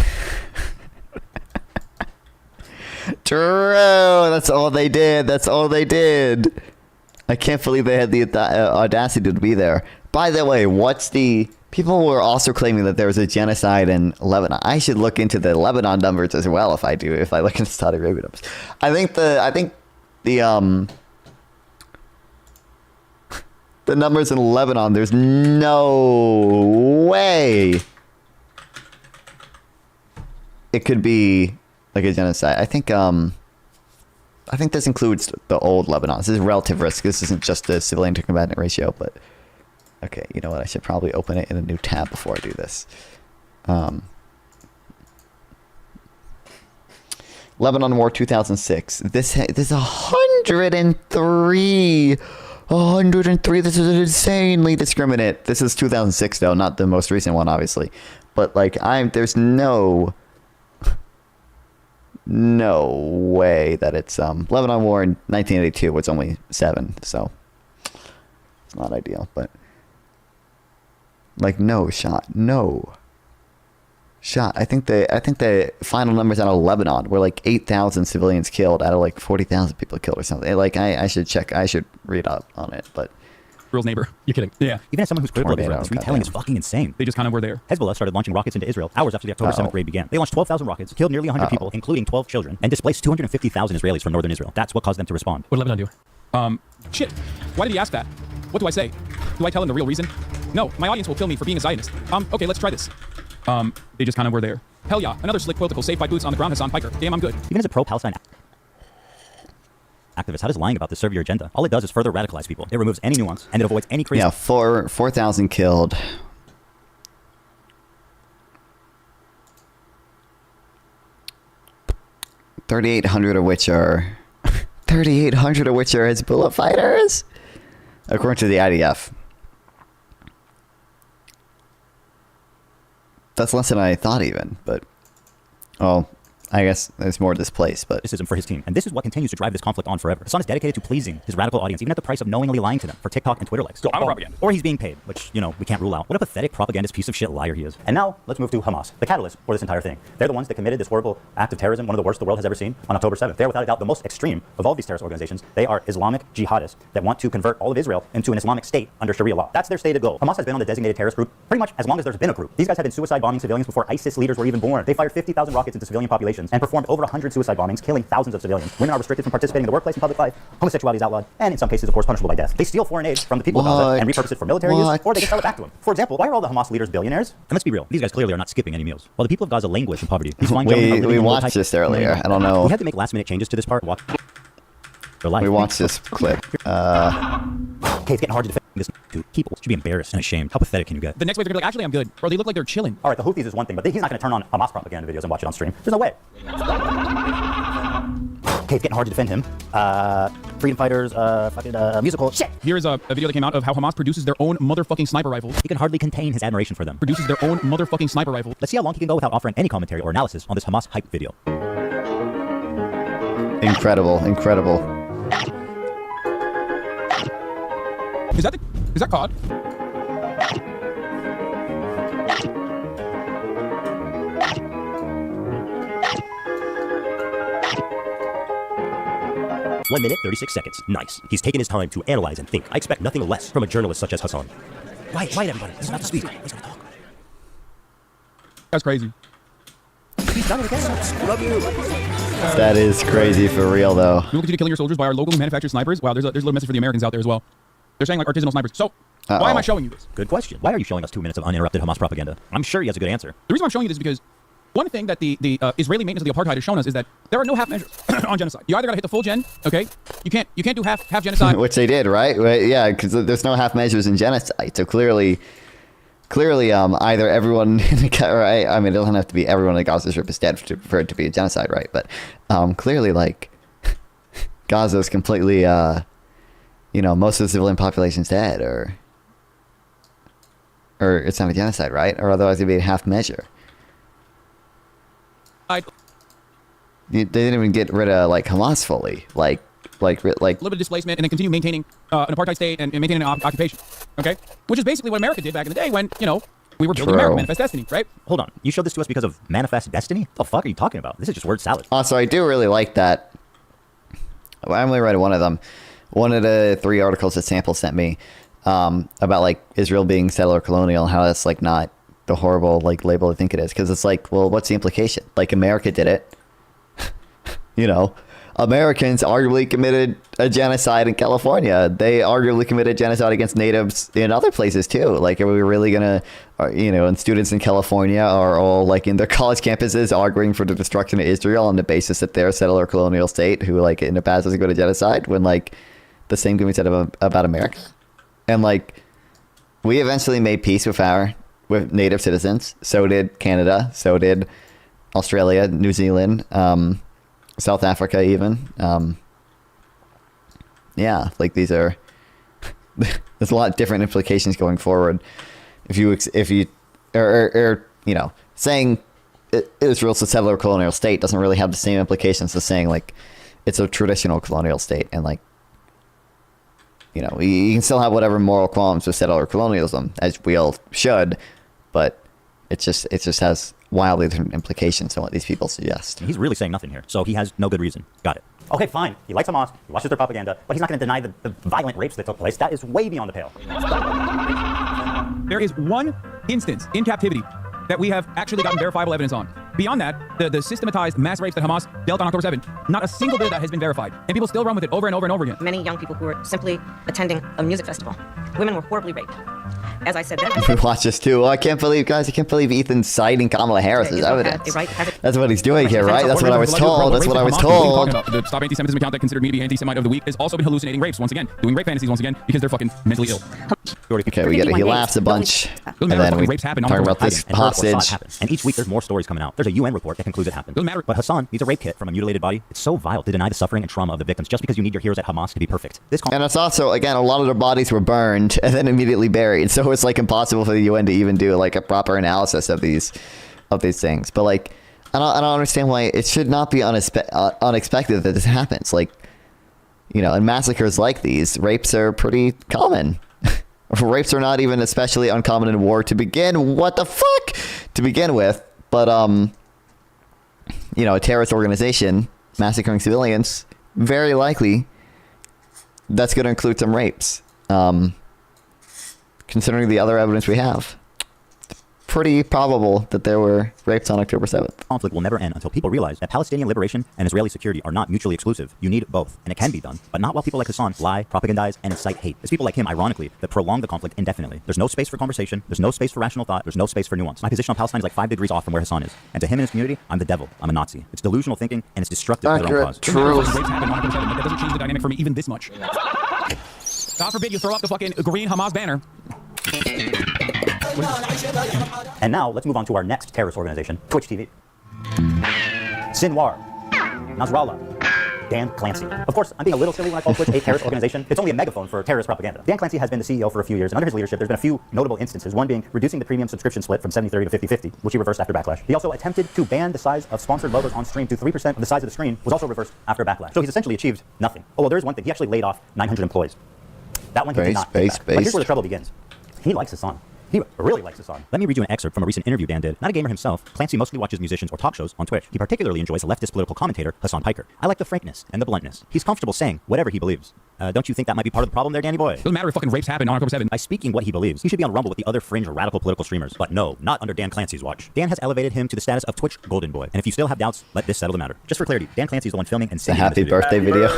True. That's all they did. That's all they did. I can't believe they had the audacity to be there. By the way, people were also claiming that there was a genocide in Lebanon. I should look into the Lebanon numbers as well if I look into Saudi Arabia numbers. I think the numbers in Lebanon, there's no way it could be like a genocide. I think this includes the old Lebanon. This is relative risk. This isn't just the civilian to combatant ratio, but okay, you know what? I should probably open it in a new tab before I do this. Lebanon War 2006. This is 103. 103. This is insanely discriminate. This is 2006 though, not the most recent one, obviously. But like, there's no way that it's Lebanon War in 1982 was only 7, so it's not ideal, but like no shot. I think the final numbers out of Lebanon were like 8,000 civilians killed out of like 40,000 people killed or something. Like I should check. I should read up on it, but. Israel's neighbor. You're kidding. Yeah. Even as someone who's critical of Israel, this retelling is fucking insane. They just kind of were there. Hezbollah started launching rockets into Israel hours after the October 7th raid began. They launched 12,000 rockets, killed nearly 100 people, including 12 children, and displaced 250,000 Israelis from northern Israel. That's what caused them to respond. What did Lebanon do? Shit. Why did he ask that? What do I say? Do I tell him the real reason? No, my audience will kill me for being a Zionist. Okay, let's try this. They just kind of were there. Hell yeah, another slick political save by boots on the ground, Hassan Piker. Damn, I'm good. Even as a pro-Palestine activist, how does lying about this serve your agenda? All it does is further radicalize people. It removes any nuance, and it avoids any crazy... Yeah, 4,000 killed. 3,800 of which are... 3,800 of which are Hezbollah fighters? According to the IDF. That's less than I thought even, but... Oh, I guess there's more to this place, but... ...criticism for his team. And this is what continues to drive this conflict on forever. Hassan is dedicated to pleasing his radical audience, even at the price of knowingly lying to them for TikTok and Twitter likes. So I'm a propagandist. Or he's being paid, which, you know, we can't rule out. What a pathetic propagandist piece of shit liar he is. And now, let's move to Hamas, the catalyst for this entire thing. They're the ones that committed this horrible act of terrorism, one of the worst the world has ever seen, on October 7th. They're without a doubt the most extreme of all these terrorist organizations. They are Islamic jihadists that want to convert all of Israel into an Islamic state under Sharia law. That's their stated goal. Hamas has been on the designated terrorist group pretty much as long as there's been a group. These guys have been suicide bombing civilians before ISIS leaders were even born. They fired 50,000 rockets into civilian populations and performed over 100 suicide bombings, killing thousands of civilians. Women are restricted from participating in the workplace and public life. Homosexuality is outlawed, and in some cases, of course, punishable by death. They steal foreign aid from the people of Gaza and repurpose it for military use, or they can sell it back to them. For example, why are all the Hamas leaders billionaires? And let's be real, these guys clearly are not skipping any meals. While the people of Gaza languish in poverty, these fine gentlemen are living We in watched this earlier. I don't know. We had to make last-minute changes to this part. Watch their life. We watched this clip. Okay, it's getting hard to defend this. Dude, people should be embarrassed and ashamed. How pathetic can you get? The next way they're gonna be like, actually, I'm good. Bro, they look like they're chilling. All right, the Houthis is one thing, but he's not gonna turn on Hamas propaganda videos and watch it on stream. There's no way. Okay, it's getting hard to defend him. Freedom fighters, musical shit. Here is a video that came out of how Hamas produces their own motherfucking sniper rifles. He can hardly contain his admiration for them. Produces their own motherfucking sniper rifle. Let's see how long he can go without offering any commentary or analysis on this Hamas hype video. Incredible, incredible. Is that COD? One minute, 36 seconds. Nice. He's taken his time to analyze and think. I expect nothing less from a journalist such as Hassan. Quiet, everybody. He's about to speak. He's going to talk. That's crazy. He's done it again. Love you. That is crazy for real, though. We will continue killing your soldiers by our locally manufactured snipers. Wow, there's a little message for the Americans out there as well. They're saying like artisanal snipers. So, why am I showing you this? Good question. Why are you showing us 2 minutes of uninterrupted Hamas propaganda? I'm sure he has a good answer. The reason I'm showing you this is because one thing that the Israeli maintenance of the apartheid has shown us is that there are no half measures on genocide. You either got to hit the full gen, okay? You can't do half genocide. Which they did, right? Yeah, because there's no half measures in genocide. So clearly, either everyone in the right. I mean, it doesn't have to be everyone in the Gaza Strip is dead for it to be a genocide, right? But clearly, like Gaza is completely, most of the civilian population's dead, or it's not a genocide, right? Or otherwise it'd be a half measure. They didn't even get rid of like Hamas fully, like a little bit of displacement, and then continue maintaining an apartheid state and maintaining an occupation. Okay, which is basically what America did back in the day when We were building America, Manifest Destiny, right? Hold on. You showed this to us because of Manifest Destiny? What the fuck are you talking about? This is just word salad. Also, I do really like that. Well, I only read one of them. One of the 3 articles that Sample sent me about like Israel being settler colonial and how that's like not the horrible like label I think it is. Because it's like, well, what's the implication? Like America did it. You know, Americans arguably committed a genocide in California. They arguably committed genocide against natives in other places too. Like, are we really gonna, you know, and students in California are all like in their college campuses arguing for the destruction of Israel on the basis that they're a settler colonial state who like in the past doesn't go to genocide, when like the same can be said about America. And like, we eventually made peace with native citizens. So did Canada. So did Australia, New Zealand, South Africa even. Yeah, like these are, there's a lot of different implications going forward. If you you know, saying Israel's a settler colonial state doesn't really have the same implications as saying like it's a traditional colonial state. And like, you know, you can still have whatever moral qualms with settler colonialism, as we all should, but it just has wildly different implications than what these people suggest. He's really saying nothing here, so he has no good reason. Got it. Okay, fine. He likes Hamas, he watches their propaganda, but he's not going to deny the violent rapes that took place. That is way beyond the pale. There is one instance in captivity that we have actually gotten verifiable evidence on. Beyond that, the systematized mass rapes that Hamas dealt on October 7th, not a single bit of that has been verified. And people still run with it over and over and over again. Many young people who were simply attending a music festival. Women were horribly raped. As I said, we watch this too. Oh, I can't believe Ethan's citing Kamala Harris as evidence. That's what he's doing here, right? That's what I was told. That's what I was told. The Stop Anti-Semitism account that considered me to be anti-Semite of the week has also been hallucinating rapes once again, doing rape fantasies once again because they're fucking mentally ill. Okay, we get it. He laughs a bunch, and then we talk about this hostage. And each week there's more stories coming out. There's a UN report that concludes it happened. But Hassan needs a rape kit from a mutilated body. It's so vile to deny the suffering and trauma of the victims just because you need your heroes at Hamas to be perfect. And it's also, again, a lot of their bodies were burned and then immediately buried, so it's like impossible for the UN to even do like a proper analysis of these things. But like, I don't understand why it should not be unexpected that this happens. Like, you know, in massacres like these, rapes are pretty common. Rapes are not even especially uncommon in war to begin. What the fuck? To begin with, but you know, a terrorist organization massacring civilians, very likely that's going to include some rapes. Considering the other evidence we have, pretty probable that there were rapes on October 7th. Conflict will never end until people realize that Palestinian liberation and Israeli security are not mutually exclusive. You need both, and it can be done, but not while people like Hassan lie, propagandize, and incite hate. It's people like him, ironically, that prolong the conflict indefinitely. There's no space for conversation, there's no space for rational thought, there's no space for nuance. My position on Palestine is like 5 degrees off from where Hassan is, and to him and his community, I'm the devil, I'm a Nazi. It's delusional thinking, and it's destructive to their own cause. True. Rapes happen on October 7th, but that doesn't change the dynamic for me even this much. God forbid you throw up the fucking green Hamas banner. And now, let's move on to our next terrorist organization, Twitch TV. Sinwar, Nasrallah, Dan Clancy. Of course, I'm being a little silly when I call Twitch a terrorist organization. It's only a megaphone for terrorist propaganda. Dan Clancy has been the CEO for a few years, and under his leadership, there's been a few notable instances, one being reducing the premium subscription split from 70-30 to 50-50, which he reversed after Backlash. He also attempted to ban the size of sponsored logos on stream to 3% of the size of the screen, was also reversed after Backlash. So he's essentially achieved nothing. Oh, well, there's one thing. He actually laid off 900 employees. That one he did not. But here's where the trouble begins. He likes Hassan. He really likes Hassan. Let me read you an excerpt from a recent interview Dan did. Not a gamer himself, Clancy mostly watches musicians or talk shows on Twitch. He particularly enjoys a leftist political commentator, Hassan Piker. I like the frankness and the bluntness. He's comfortable saying whatever he believes. Don't you think that might be part of the problem there, Danny boy? Doesn't matter if fucking rapes happen on October 7th. By speaking what he believes, he should be on Rumble with the other fringe or radical political streamers. But no, not under Dan Clancy's watch. Dan has elevated him to the status of Twitch Golden Boy. And if you still have doubts, let this settle the matter. Just for clarity, Dan Clancy is the one filming and singing the happy birthday video.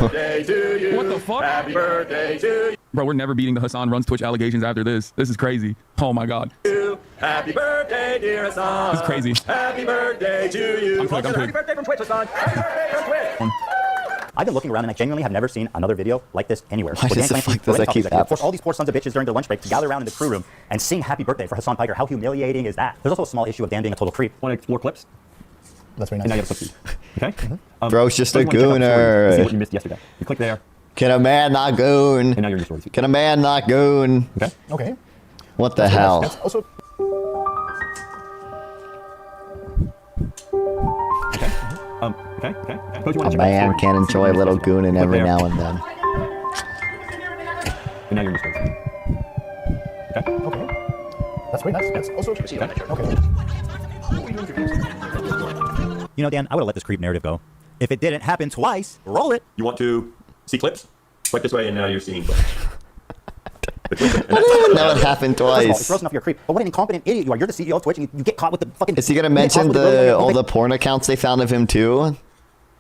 What the fuck? Happy birthday to you. Bro, we're never beating the Hassan Runs Twitch allegations after this. This is crazy. Oh my god. Happy birthday, dear Hassan. This is crazy. Happy birthday to you. I'm quick. Happy birthday from Twitch, Hassan. Happy birthday from Twitch. I've been looking around and I genuinely have never seen another video like this anywhere. Why does that keep happening? Force all these poor sons of bitches during their lunch break to gather around in the crew room and sing happy birthday for Hassan Piker. How humiliating is that? There's also a small issue of Dan being a total creep. Want to explore clips? That's very nice. And now you have a clip feed. Okay? Bro's just a See gooner. what you missed yesterday. You click there. Can a man not goon? And now you're in your story feed. Can a man not goon? Okay. Okay. What the hell? That's also... Okay. A man can enjoy a little gooning every now and then. And now you're in your story feed. Okay. Wait, that's also okay. You know, Dan, I would have let this creep narrative go. If it didn't happen twice, roll it. You want to see clips? Swipe this way, and now you're seeing clips. That would happen First of all, it's twice. gross enough you're a creep. But what an incompetent idiot you are. You're the CEO of Twitch, and you get caught with the fucking... Is he gonna you get mention caught with the all the porn accounts they found of him too?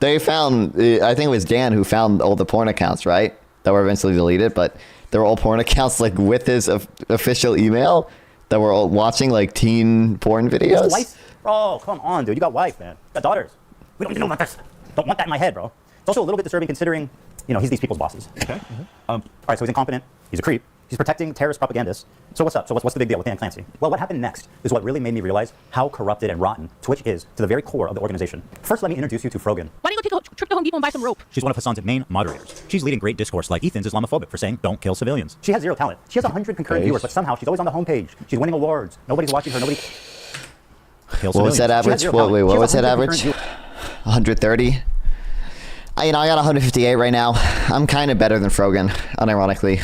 They found, I think it was Dan who found all the porn accounts, right? That were eventually deleted, but they were all porn accounts like with his official email that were all watching like teen porn videos. Wife? Oh, come on, dude. You got wife, man. You got daughters. We don't want this. Don't want that in my head, bro. It's also a little bit disturbing considering, you know, he's these people's bosses. Okay. All right, so he's incompetent. He's a creep. He's protecting terrorist propagandists. So what's up? So what's the big deal with Dan Clancy? Well, what happened next is what really made me realize how corrupted and rotten Twitch is to the very core of the organization. First, let me introduce you to Frogan. Why don't you go take a trip to Home Depot and buy some rope? She's one of Hassan's main moderators. She's leading great discourse like Ethan's Islamophobic for saying, don't kill civilians. She has zero talent. She has 100 concurrent viewers, but somehow she's always on the homepage. She's winning awards. Nobody's watching her. Nobody... What was that average? What was that average? 130? I got 158 right now. I'm kind of better than Frogan, unironically.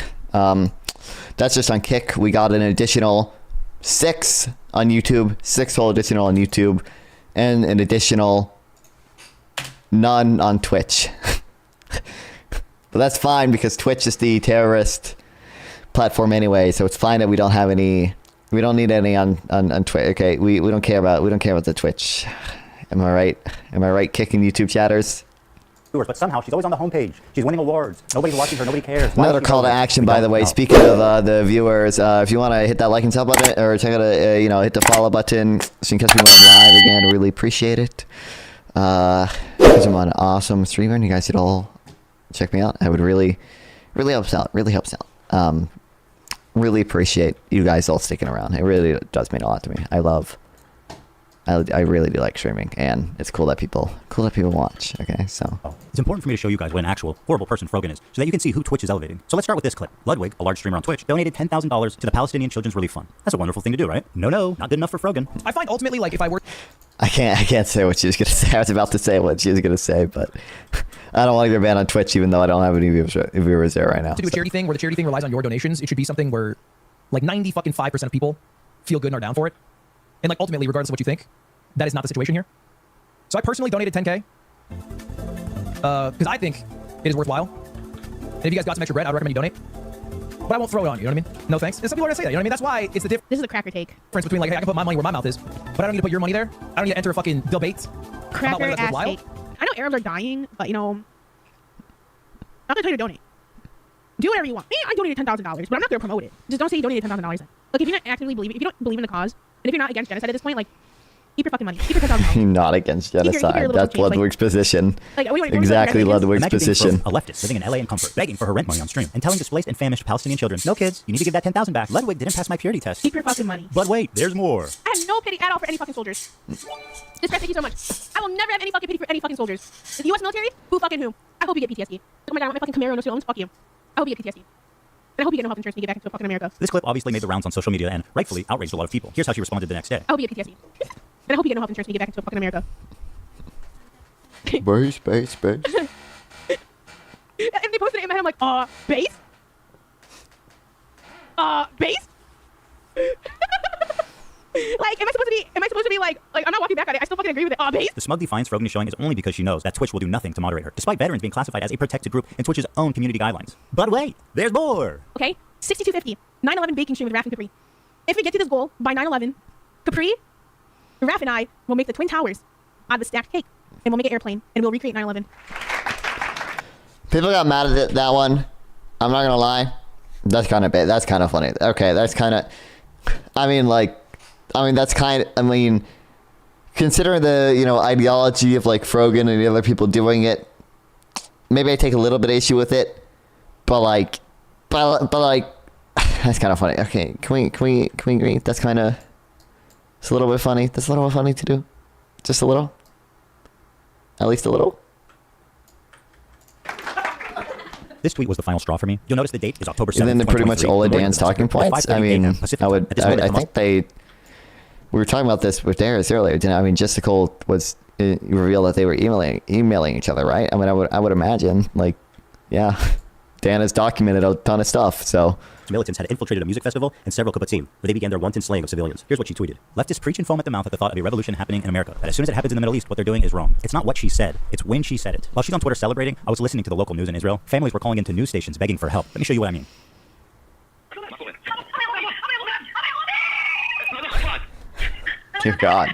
That's just on Kick. We got an additional 6 on YouTube, 6 whole additional on YouTube, and an additional none on Twitch. But that's fine because Twitch is the terrorist platform anyway, so it's fine that we don't have any. We don't need any on Twitch. Okay, we don't care about the Twitch. Am I right? Am I right? Kicking YouTube chatters. But somehow she's always on the homepage. She's winning awards. Nobody's watching her. Nobody cares. Another call to action, by the way. Speaking of the viewers, if you want to hit that like and sub button, or check out hit the follow button, so you can catch me when I'm live again. I really appreciate it. Because I'm an awesome streamer, and you guys should all check me out. I would really helps out. Really helps out. Really appreciate you guys all sticking around. It really does mean a lot to me. I really do like streaming, and it's cool that people watch. Okay, so it's important for me to show you guys what an actual horrible person Frogan is, so that you can see who Twitch is elevating. So let's start with this clip. Ludwig, a large streamer on Twitch, donated $10,000 to the Palestinian Children's Relief Fund. That's a wonderful thing to do, right? No, not good enough for Frogan. I find ultimately, like, if I were... I can't say what she was gonna say. I was about to say what she was gonna say, but I don't want to get banned on Twitch, even though I don't have any viewers there right now. To do a charity thing where the charity thing relies on your donations, it should be something where, like, 95% of people feel good and are down for it. And, like, ultimately, regardless of what you think, that is not the situation here. So I personally donated 10K because I think it is worthwhile. And if you guys got some extra bread, I'd recommend you donate. But I won't throw it on you, know what I mean? No thanks. And some people are gonna say that, you know what I mean? That's why it's the difference. This is a cracker take. Between, like, hey, I can put my money where my mouth is, but I don't need to put your money there. I don't need to enter a fucking debate. Cracker ass take. I know Arabs are dying, but you know, I'm not gonna tell you to donate. Do whatever you want. Me, I donated $10,000, but I'm not gonna promote it. Just don't say you donated $10,000. Like, if you're not actively believing, if you don't believe in the cause, and if you're not against genocide at this point, like, keep your fucking money. Keep your $10,000. You're not against genocide. That's Ludwig's position. Exactly Ludwig's position. A leftist living in LA in comfort, begging for her rent money on stream, and telling displaced and famished Palestinian children, no kids, you need to give that $10,000 back. Ludwig didn't pass my purity test. Keep your fucking money. But wait, there's more. I have no pity at all for any fucking soldiers. This guy, thank you so much. I will never have any fucking pity for any fucking soldiers. The U.S. military? Who fucking who? I hope you get PTSD. Oh my god, I want my fucking Camaro no stones. Fuck you. I hope you get PTSD. And I hope you get no health insurance when you get back into fucking America. This clip obviously made the rounds on social media and rightfully outraged a lot of people. Here's how she responded the next day. I hope you get PTSD. And I hope you get no health insurance when you get back into fucking America. Base. And they posted it in my head, I'm like, base? Base? Like, am I supposed to be like, I'm not walking back on it. I still fucking agree with it. Base? The smug defiance Frogan is showing is only because she knows that Twitch will do nothing to moderate her, despite veterans being classified as a protected group in Twitch's own community guidelines. But wait, there's more. Okay, 6250, 9/11 baking stream with Raph and Capri. If we get to this goal by 9/11, Capri, Raph and I will make the Twin Towers out of the stacked cake, and we'll make an airplane, and we'll recreate 9/11. People got mad at that one. I'm not gonna lie. That's kind of bad. That's kind of funny. Okay, that's kind of. Considering the ideology of like Frogan and the other people doing it, maybe I take a little bit of issue with it, but that's kind of funny. Okay, can we agree? That's kind of. It's a little bit funny. That's a little bit funny to do. Just a little. At least a little. This tweet was the final straw for me. You'll notice the date is October 7th, And then pretty much all of Dan's talking points. I mean, I think we were talking about this with Darius earlier. Justical was revealed that they were emailing each other, right? I mean, I would imagine, like, yeah, Dan has documented a ton of stuff, so. militants had infiltrated a music festival and several kibbutzim, where they began their wanton slaying of civilians. Here's what she tweeted. Leftists preach and foam at the mouth at the thought of a revolution happening in America. But as soon as it happens in the Middle East, what they're doing is wrong. It's not what she said, it's when she said it. While she's on Twitter celebrating, I was listening to the local news in Israel. Families were calling into news stations begging for help. Let me show you what I mean. Dear God.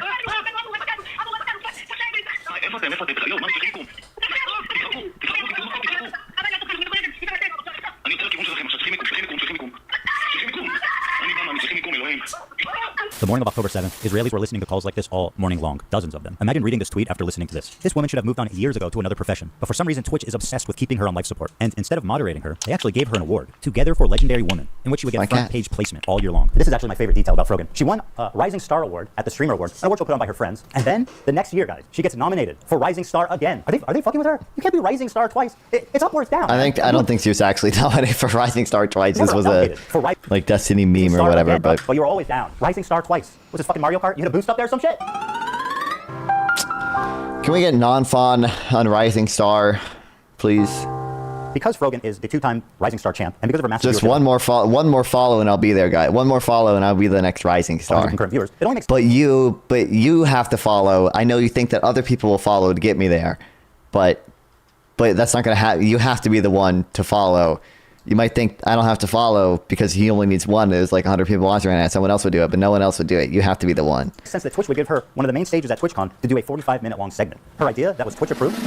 The morning of October 7th, Israelis were listening to calls like this all morning long, dozens of them. Imagine reading this tweet after listening to this. This woman should have moved on years ago to another profession, but for some reason Twitch is obsessed with keeping her on life support. And instead of moderating her, they actually gave her an award, Together for Legendary Woman, in which she would get front page placement all year long. This is actually my favorite detail about Frogan. She won a Rising Star Award at the Streamer Awards, an award she'll put on by her friends. And then, the next year, guys, she gets nominated for Rising Star again. Are they fucking with her? You can't be Rising Star twice. It's up or it's down. I don't think she was actually nominated for Rising Star twice. This was a like Destiny meme or whatever. Again, but you were always down. Rising Star twice. Was this fucking Mario Kart? You hit a boost up there or some shit? Can we get non-fawn on Rising Star, please? Because Frogan is the 2-time Rising Star champ, and because of her massive Just one more follow and I'll be there, guy. One more follow and I'll be the next Rising Star. Viewers. It only makes but you have to follow. I know you think that other people will follow to get me there, but that's not gonna happen. You have to be the one to follow. You might think I don't have to follow because he only needs one. There's like 100 people watching right now. Someone else would do it, but no one else would do it. You have to be the one. Since that Twitch would give her one of the main stages at TwitchCon to do a 45-minute long segment. Her idea that was Twitch approved.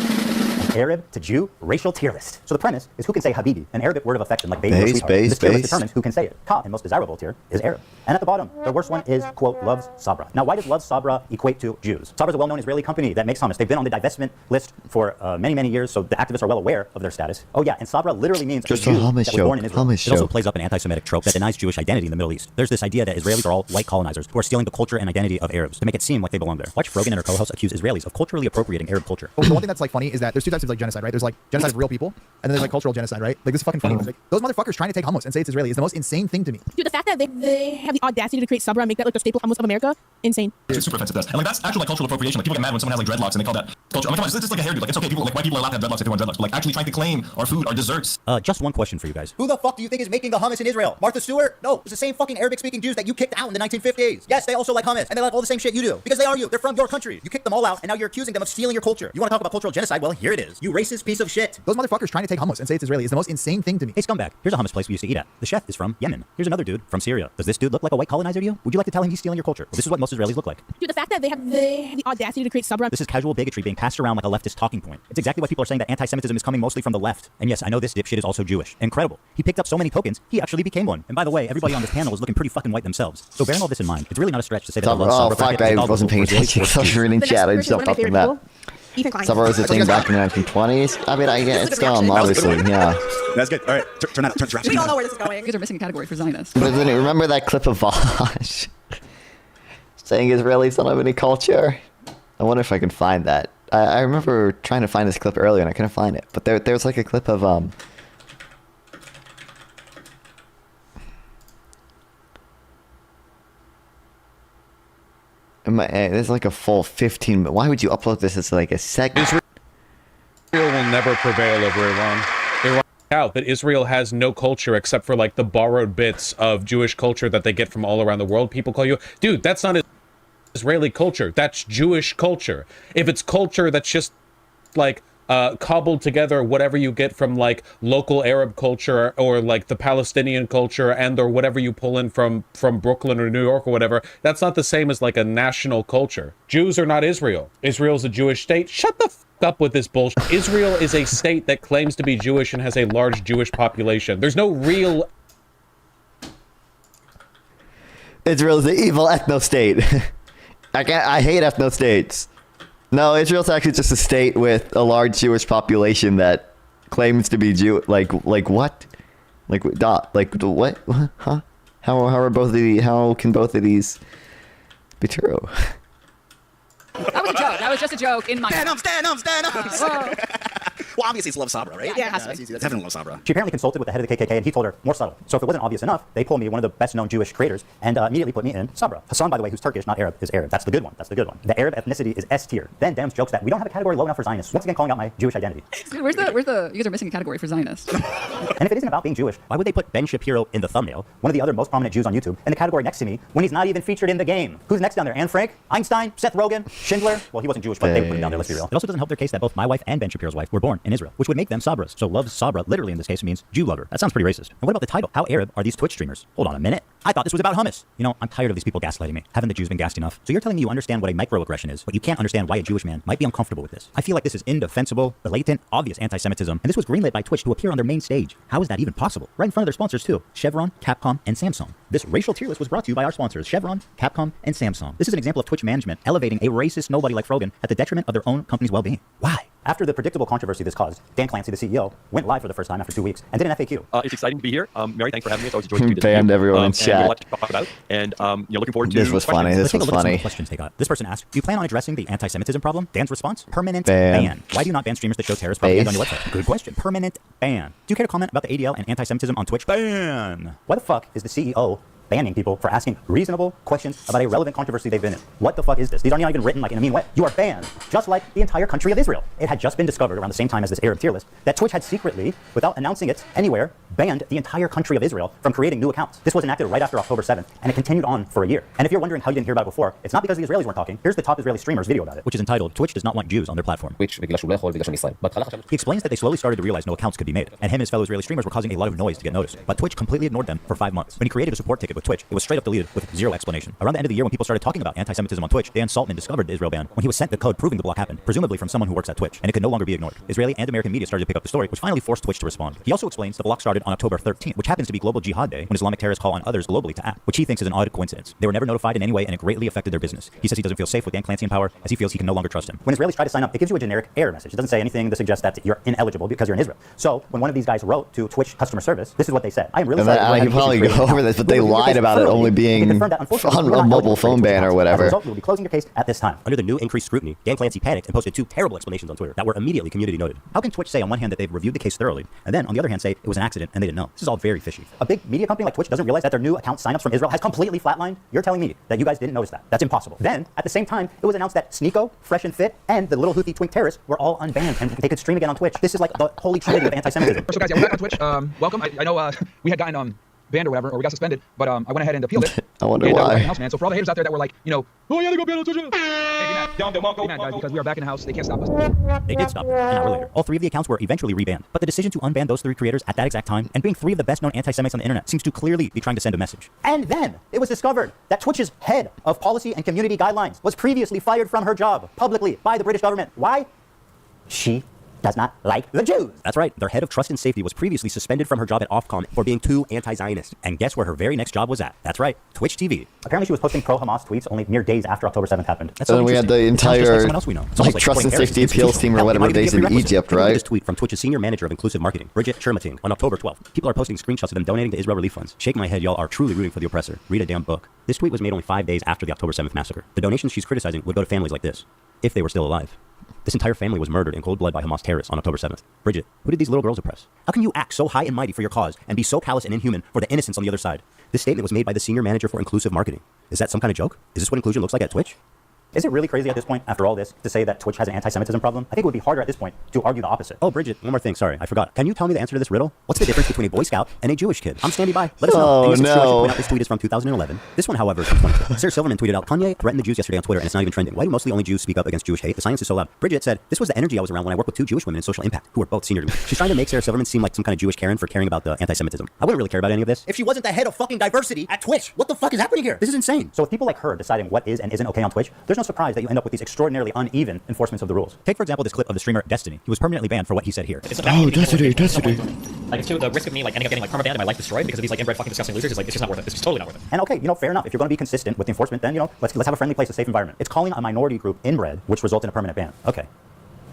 Arab to Jew racial tier list. So the premise is who can say Habibi, an Arabic word of affection like baby or sweetheart. This tier list determines who can say it. Top and most desirable tier is Arab. And at the bottom, the worst one is, quote, loves Sabra. Now, why does loves Sabra equate to Jews? Sabra is a well-known Israeli company that makes hummus. They've been on the divestment list for many, many years, so the activists are well aware of their status. Oh yeah, and Sabra literally means just a Jew hummus that was born in Israel. It also plays up an anti-Semitic trope that denies Jewish identity in the Middle East. There's this idea that Israelis are all white colonizers who are stealing the culture and identity of Arabs to make it seem like they belong there. Watch Frogan and her co-host accuse Israelis of culturally appropriating Arab culture. Well, the one thing that's like funny is that there's two types of like genocide, right? There's like genocide of real people, and then there's like cultural genocide, right? Like this is fucking funny. Like, those motherfuckers trying to take hummus and say it's Israeli is the most insane thing to me. Dude, the fact that they have the audacity to create Sabra and make that like the staple hummus of America, insane. It's super offensive to us. And like that's actual like cultural appropriation. Like people get mad when someone has like dreadlocks and they call that culture. I'm like, come on, this is like a hairdo. Like it's okay. People like white people are allowed to have dreadlocks if they want dreadlocks. But like actually trying to claim our food, our desserts. Just one question for you guys. Who the fuck do you think is making the hummus in Israel? Martha Stewart? No, it's the same fucking Arabic-speaking Jews that you kicked out in the 1950s. Yes, they also like hummus, and they like all the same shit you do. Because they are you. They're from your country. You kicked them all out, and now you're accusing them of stealing your culture. You want to talk about cultural genocide? Well, here it is. You racist piece of shit. Those motherfuckers trying to take hummus and say it's Israeli is the most insane thing to me. Hey, scumbag. Here's a hummus place we used to eat at. The chef is from Yemen. Here's another dude from Syria. Does this dude look like a white colonizer to you? Would you like to tell him he's stealing your culture? Well, this is what most Israelis look like. Dude, the fact that they have the audacity to create Sabra. This is casual bigotry being passed around like a leftist talking point. It's exactly why people are saying that anti-Semitism is coming mostly from the left. And yes, I know this dipshit is also Jewish. Incredible. He picked up so many tokens, he actually became one. And by the way, everybody on this panel is looking pretty fucking white themselves. So bearing all this in mind, it's really not a stretch to say that Oh fuck, I wasn't paying attention. I was reading chat. I jumped up from that. Sabra was a thing back in the 1920s. I mean, I get it's dumb, obviously. Yeah. That's good. All right, turn that. We all know where this is going. You guys are missing a category for Zionists. But then remember that clip of Vosh saying Israelis don't have any culture? I wonder if I can find that. I remember trying to find this clip earlier and I couldn't find it. But there was like a clip of there's like a full 15. Why would you upload this as like a segment? Israel will never prevail over Iran. Iran out that Israel has no culture except for like the borrowed bits of Jewish culture that they get from all around the world. People call you, dude, that's not Israeli culture. That's Jewish culture. If it's culture that's just like cobbled together whatever you get from like local Arab culture or like the Palestinian culture and or whatever you pull in from Brooklyn or New York or whatever, that's not the same as like a national culture. Jews are not Israel. Israel's a Jewish state. Shut the f up with this bullshit. Israel is a state that claims to be Jewish and has a large Jewish population. There's no real... Israel's the evil ethno-state. I hate ethno-states. No, Israel's actually just a state with a large Jewish population that claims to be Jew. Like what? Like what? Huh? How can both of these be true? That was a joke. That was just a joke in my... Stand up! Well, obviously it's Love Sabra, right? Yeah, it has that's easy. That's definitely Love Sabra. She apparently consulted with the head of the KKK, and he told her more subtle. So if it wasn't obvious enough, they pulled me, one of the best-known Jewish creators, and immediately put me in Sabra. Hassan, by the way, who's Turkish, not Arab, is Arab. That's the good one. That's the good one. The Arab ethnicity is S tier. Then Dems jokes that we don't have a category low enough for Zionists. Once again, calling out my Jewish identity. Where's the? You guys are missing a category for Zionist. And if it isn't about being Jewish, why would they put Ben Shapiro in the thumbnail, one of the other most prominent Jews on YouTube, in the category next to me, when he's not even featured in the game? Who's next down there? Anne Frank? Einstein? Seth Rogen? Schindler? Well, he wasn't Jewish, but they would put him down there, let's be real. It also doesn't help their case that both my wife and Ben Shapiro's wife were born in Israel, which would make them Sabras. So love Sabra, literally in this case, means Jew lover. That sounds pretty racist. And what about the title? How Arab are these Twitch streamers? Hold on a minute. I thought this was about hummus. You know, I'm tired of these people gaslighting me. Haven't the Jews been gassed enough? So you're telling me you understand what a microaggression is, but you can't understand why a Jewish man might be uncomfortable with this. I feel like this is indefensible, blatant, obvious anti-Semitism, and this was greenlit by Twitch to appear on their main stage. How is that even possible? Right in front of their sponsors too. Chevron, Capcom, and Samsung. This racial tier list was brought to you by our sponsors, Chevron, Capcom, and Samsung. This is an example of Twitch management elevating a racist nobody like Frogan at the detriment of their own company's well-being. Why? After the predictable controversy this caused, Dan Clancy, the CEO, went live for the first time after 2 weeks and did an FAQ. It's exciting to be here. Mary, thanks for having me. It's always a joy to do this. Banned everyone in and chat. a lot to talk about. And looking forward to This was funny. Let's This take a was look at some of funny. the questions they got. This person asked, do you plan on addressing the anti-Semitism problem? Dan's response, permanent Ban. ban. Why do you not ban streamers that show terrorist propaganda on your website? Good question. Permanent ban. Do you care to comment about the ADL and anti-Semitism on Twitch? Ban. Why the fuck is the CEO banning people for asking reasonable questions about a relevant controversy they've been in? What the fuck is this? These aren't even written like in a mean way. You are banned, just like the entire country of Israel. It had just been discovered around the same time as this Arab tier list that Twitch had secretly, without announcing it anywhere, banned the entire country of Israel from creating new accounts. This was enacted right after October 7th, and it continued on for a year. And if you're wondering how you didn't hear about it before, it's not because the Israelis weren't talking. Here's the top Israeli streamer's video about it, which is entitled, Twitch does not want Jews on their platform. He explains that they slowly started to realize no accounts could be made, and him and his fellow Israeli streamers were causing a lot of noise to get noticed. But Twitch completely ignored them for 5 months. When he created a support ticket with Twitch, it was straight up deleted with zero explanation. Around the end of the year, when people started talking about anti-Semitism on Twitch, Dan Saltman discovered the Israel ban when he was sent the code proving the block happened, presumably from someone who works at Twitch, and it could no longer be ignored. Israeli and American media started to pick up the story, which finally forced Twitch to respond. He also explains the block started on October 13th, which happens to be Global Jihad Day, when Islamic terrorists call on others globally to act, which he thinks is an odd coincidence. They were never notified in any way, and it greatly affected their business. He says he doesn't feel safe with Dan Clancy in power, as he feels he can no longer trust him. When Israelis try to sign up, it gives you a generic error message. It doesn't say anything to suggest that you're ineligible because you're in Israel. So when one of these guys wrote to Twitch customer service, this is what they said. I am really sorry. I can probably go over this, but they lied about it only being on a mobile phone ban or whatever. As a result, we will be closing your case at this time. Under the new increased scrutiny, Dan Clancy panicked and posted 2 terrible explanations on Twitter that were immediately community noted. How can Twitch say on one hand that they've reviewed the case thoroughly, and then on the other hand say it was an accident and they didn't know? This is all very fishy. A big media company like Twitch doesn't realize that their new account signups from Israel has completely flatlined? You're telling me that you guys didn't notice that? That's impossible. Then, at the same time, it was announced that Sneeko, Fresh and Fit, and the little Houthi twink terrorists were all unbanned and they could stream again on Twitch. This is like the holy trinity of anti-Semitism. So guys, yeah, we're back on Twitch. Welcome. I know we had gotten banned or whatever, or we got suspended, but I went ahead and appealed it. I wonder and, why. House, man. So for all the haters out there that were like, you know, oh yeah, they go ban on Twitch. Hey, guys, because we are back in the house. They can't stop us. They did stop it an hour later. All 3 of the accounts were eventually rebanned. But the decision to unban those 3 creators at that exact time, and being 3 of the best known anti-Semites on the internet, seems to clearly be trying to send a message. And then it was discovered that Twitch's head of policy and community guidelines was previously fired from her job publicly by the British government. Why? She does not like the Jews. That's right. Their head of trust and safety was previously suspended from her job at Ofcom for being too anti-Zionist. And guess where her very next job was at? That's right, Twitch TV. Apparently she was posting pro-Hamas tweets only mere days after October 7th happened. That's So so then we had interesting. the It sounds just like entire someone else we know. Someone like trust and Harris, safety appeals team or Hell, whatever it might based even in be a prerequisite. Egypt, Take a look at right? This tweet from Twitch's senior manager of inclusive marketing, Bridget Shermating, on October 12th. People are posting screenshots of them donating to Israel relief funds. Shake my head, y'all are truly rooting for the oppressor. Read a damn book. This tweet was made only 5 days after the October 7th massacre. The donations she's criticizing would go to families like this, if they were still alive. This entire family was murdered in cold blood by Hamas terrorists on October 7th. Bridget, who did these little girls oppress? How can you act so high and mighty for your cause and be so callous and inhuman for the innocents on the other side? This statement was made by the senior manager for inclusive marketing. Is that some kind of joke? Is this what inclusion looks like at Twitch? Is it really crazy at this point, after all this, to say that Twitch has an anti-Semitism problem? I think it would be harder at this point to argue the opposite. Oh, Bridget, one more thing. Sorry, I forgot. Can you tell me the answer to this riddle? What's the difference between a Boy Scout and a Jewish kid? I'm standing by. Let us know. Oh, And yes, it's true, I should no. point out this tweet is from 2011. This one, however, is from 2020. Sarah Silverman tweeted out, Kanye threatened the Jews yesterday on Twitter and it's not even trending. Why do mostly only Jews speak up against Jewish hate? The silence is so loud. Bridget said, this was the energy I was around when I worked with 2 Jewish women in Social Impact, who were both senior to me. She's trying to make Sarah Silverman seem like some kind of Jewish Karen for caring about the anti-Semitism. I wouldn't really care about any of this if she wasn't the head of fucking diversity at Twitch. What the fuck is happening here? This is insane. So with people like her deciding what is and isn't okay on Twitch, there's no surprise that you end up with these extraordinarily uneven enforcements of the rules. Take, for example, this clip of the streamer Destiny. He was permanently banned for what he said here. Oh, Destiny. Like, it's to the risk of me, like, ending up getting, like, permabanned and my life destroyed because of these, like, inbred fucking disgusting losers. It's like, it's just not worth it. It's just totally not worth it. And okay, you know, fair enough. If you're going to be consistent with the enforcement, then, you know, let's have a friendly place, a safe environment. It's calling a minority group inbred, which results in a permanent ban. Okay.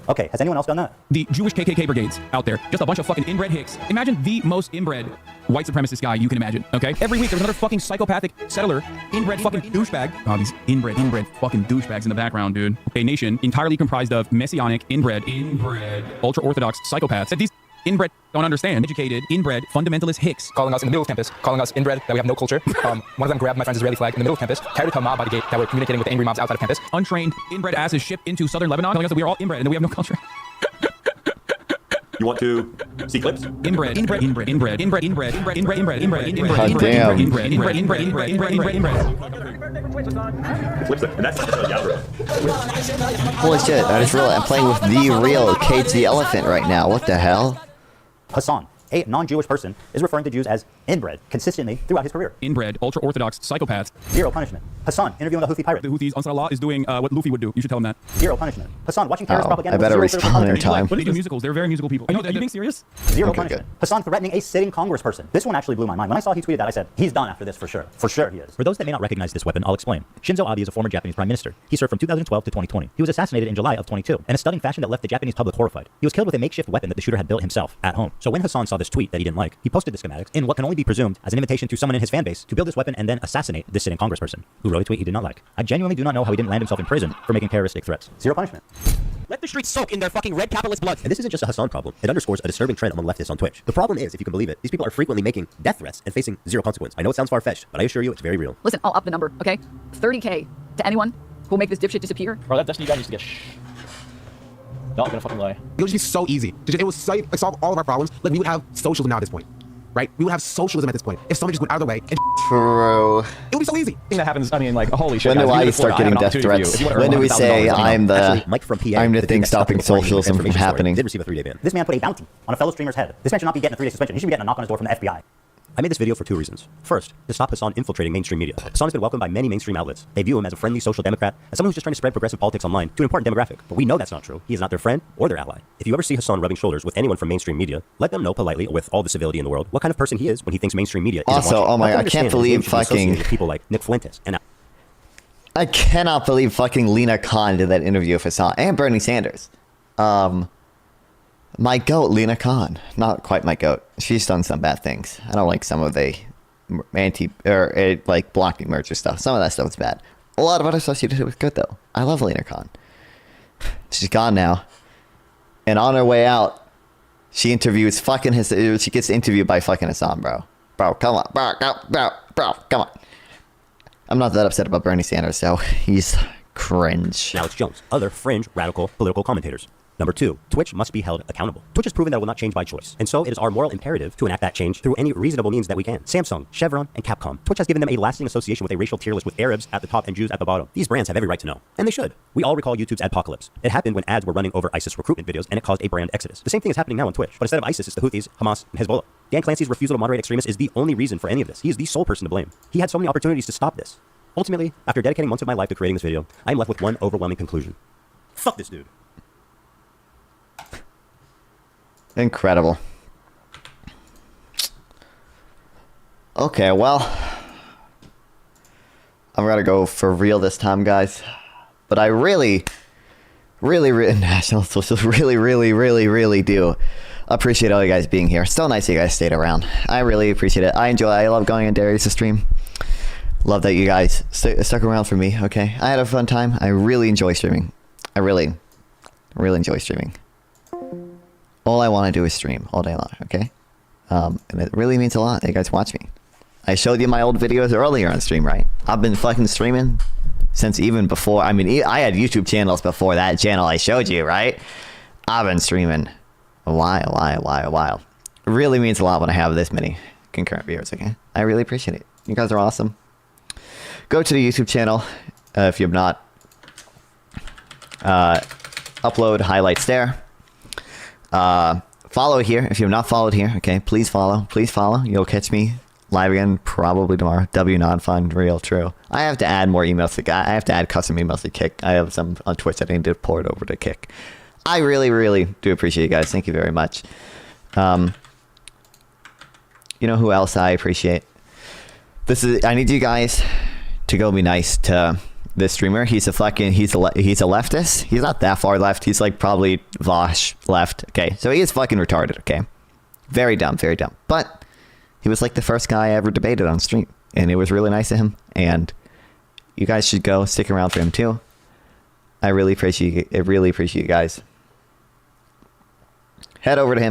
Okay, has anyone else done that? The Jewish KKK brigades out there, just a bunch of fucking inbred hicks. Imagine the most inbred white supremacist guy you can imagine, okay? Every week there's another fucking psychopathic settler, inbred fucking douchebag. Oh, these inbred fucking douchebags in the background, dude. A nation entirely comprised of messianic, inbred, ultra-orthodox psychopaths that these inbred don't understand. Educated, inbred, fundamentalist hicks. Calling us in the middle of campus, calling us inbred, that we have no culture. One of them grabbed my friend's Israeli flag in the middle of campus, carried it to a mob by the gate that were communicating with the angry mobs outside of campus. Untrained, inbred asses shipped into southern Lebanon, telling us that we are all inbred and that we have no culture. You want to see clips? Inbred. Clips it, and that's Yabra. Holy shit, I just realized I'm playing with the real Cage the Elephant right now. What the hell? Hassan, a non-Jewish person, is referring to Jews as inbred consistently throughout his career. Inbred, ultra-orthodox psychopaths. Zero punishment. Hassan, interviewing a Houthi pirate. The Houthis, Ansar Allah, is doing what Luffy would do. You should tell him that. Zero punishment. Hassan, watching terrorist propaganda. I better respond in time. They do musicals. They're very musical people. Are you being serious? Zero punishment. Hassan threatening a sitting congressperson. This one actually blew my mind. When I saw he tweeted that, I said, he's done after this for sure. For sure he is. For those that may not recognize this weapon, I'll explain. Shinzo Abe is a former Japanese prime minister. He served from 2012 to 2020. He was assassinated in July of 22 in a stunning fashion that left the Japanese public horrified. He was killed with a makeshift weapon that the shooter had built himself at home. So when Hassan saw this tweet that he didn't like, he posted the schematics in what can only be presumed as an invitation to someone in his fan base to build this weapon and then assassinate this sitting congressperson, who wrote a tweet he did not like. I genuinely do not know how he didn't land himself in prison for making terroristic threats. Zero punishment. Let the streets soak in their fucking red capitalist blood. And this isn't just a Hassan problem. It underscores a disturbing trend among leftists on Twitch. The problem is, if you can believe it, these people are frequently making death threats and facing zero consequence. I know it sounds far-fetched, but I assure you it's very real. Listen, I'll up the number, okay? 30K to anyone who will make this dipshit disappear. Bro, that Destiny guy needs to get not gonna fucking lie. It would just be so easy. It would solve all of our problems. Like, we would have socialism now at this point. Right? We would have socialism at this point. If someone just went out of the way and True. it would be so easy. Thing that happens, I mean, like, holy shit. When do guys, I start getting death threats? When do we say I'm the thing stopping socialism from happening? Did receive a 3-day ban. This man put a bounty on a fellow streamer's head. This man should not be getting a 3-day suspension. He should be getting a knock on his door from the FBI. I made this video for two reasons. First, to stop Hassan infiltrating mainstream media. Hassan has been welcomed by many mainstream outlets. They view him as a friendly social democrat, as someone who's just trying to spread progressive politics online to an important demographic. But we know that's not true. He is not their friend or their ally. If you ever see Hassan rubbing shoulders with anyone from mainstream media, let them know politely, with all the civility in the world, what kind of person he is when he thinks mainstream media isn't Also, watching. oh my god, I can't believe fucking people like Nick Fuentes and I cannot believe fucking Lena Khan did that interview with Hassan and Bernie Sanders. My goat, Lena Khan. Not quite my goat. She's done some bad things. I don't like some of the like blocking merger stuff. Some of that stuff is bad. A lot of other stuff she did was good though. I love Lena Khan. She's gone now. And on her way out, she interviews she gets interviewed by fucking Hassan, bro. Bro, come on. Bro, come on. I'm not that upset about Bernie Sanders, so he's cringe. Alex Jones, other fringe, radical, political commentators. Number 2, Twitch must be held accountable. Twitch has proven that it will not change by choice, and so it is our moral imperative to enact that change through any reasonable means that we can. Samsung, Chevron, and Capcom. Twitch has given them a lasting association with a racial tier list with Arabs at the top and Jews at the bottom. These brands have every right to know, and they should. We all recall YouTube's adpocalypse. It happened when ads were running over ISIS recruitment videos, and it caused a brand exodus. The same thing is happening now on Twitch, but instead of ISIS, it's the Houthis, Hamas, and Hezbollah. Dan Clancy's refusal to moderate extremists is the only reason for any of this. He is the sole person to blame. He had so many opportunities to stop this. Ultimately, after dedicating months of my life to creating this video, I am left with one overwhelming conclusion. Fuck this dude. Incredible. Okay, well, I'm gonna go for real this time, guys. But I really National Socials really do appreciate all you guys being here. Still nice that you guys stayed around. I really appreciate it. I love going on Darius' stream. Love that you guys stuck around for me. Okay, I had a fun time. I really enjoy streaming. I really enjoy streaming. All I want to do is stream all day long, okay? And it really means a lot that you guys watch me. I showed you my old videos earlier on stream, right? I've been fucking streaming since even before. I mean, I had YouTube channels before that channel I showed you, right? I've been streaming a while. It really means a lot when I have this many concurrent viewers, okay? I really appreciate it. You guys are awesome. Go to the YouTube channel if you have not. Upload highlights there. Follow here if you have not followed here. Okay, please follow. You'll catch me live again probably tomorrow. W non fun real true. I have to add more emails to I have to add custom emails to Kick. I have some on Twitch that I need to port over to Kick. I really do appreciate you guys. Thank you very much. You know who else I appreciate? I need you guys to go be nice to this streamer. He's a leftist. He's not that far left. He's like probably Vosh left. Okay, so he is fucking retarded. Okay, very dumb, very dumb. But he was like the first guy I ever debated on stream, and it was really nice of him. And you guys should go stick around for him too. I really appreciate you guys. Head over to him.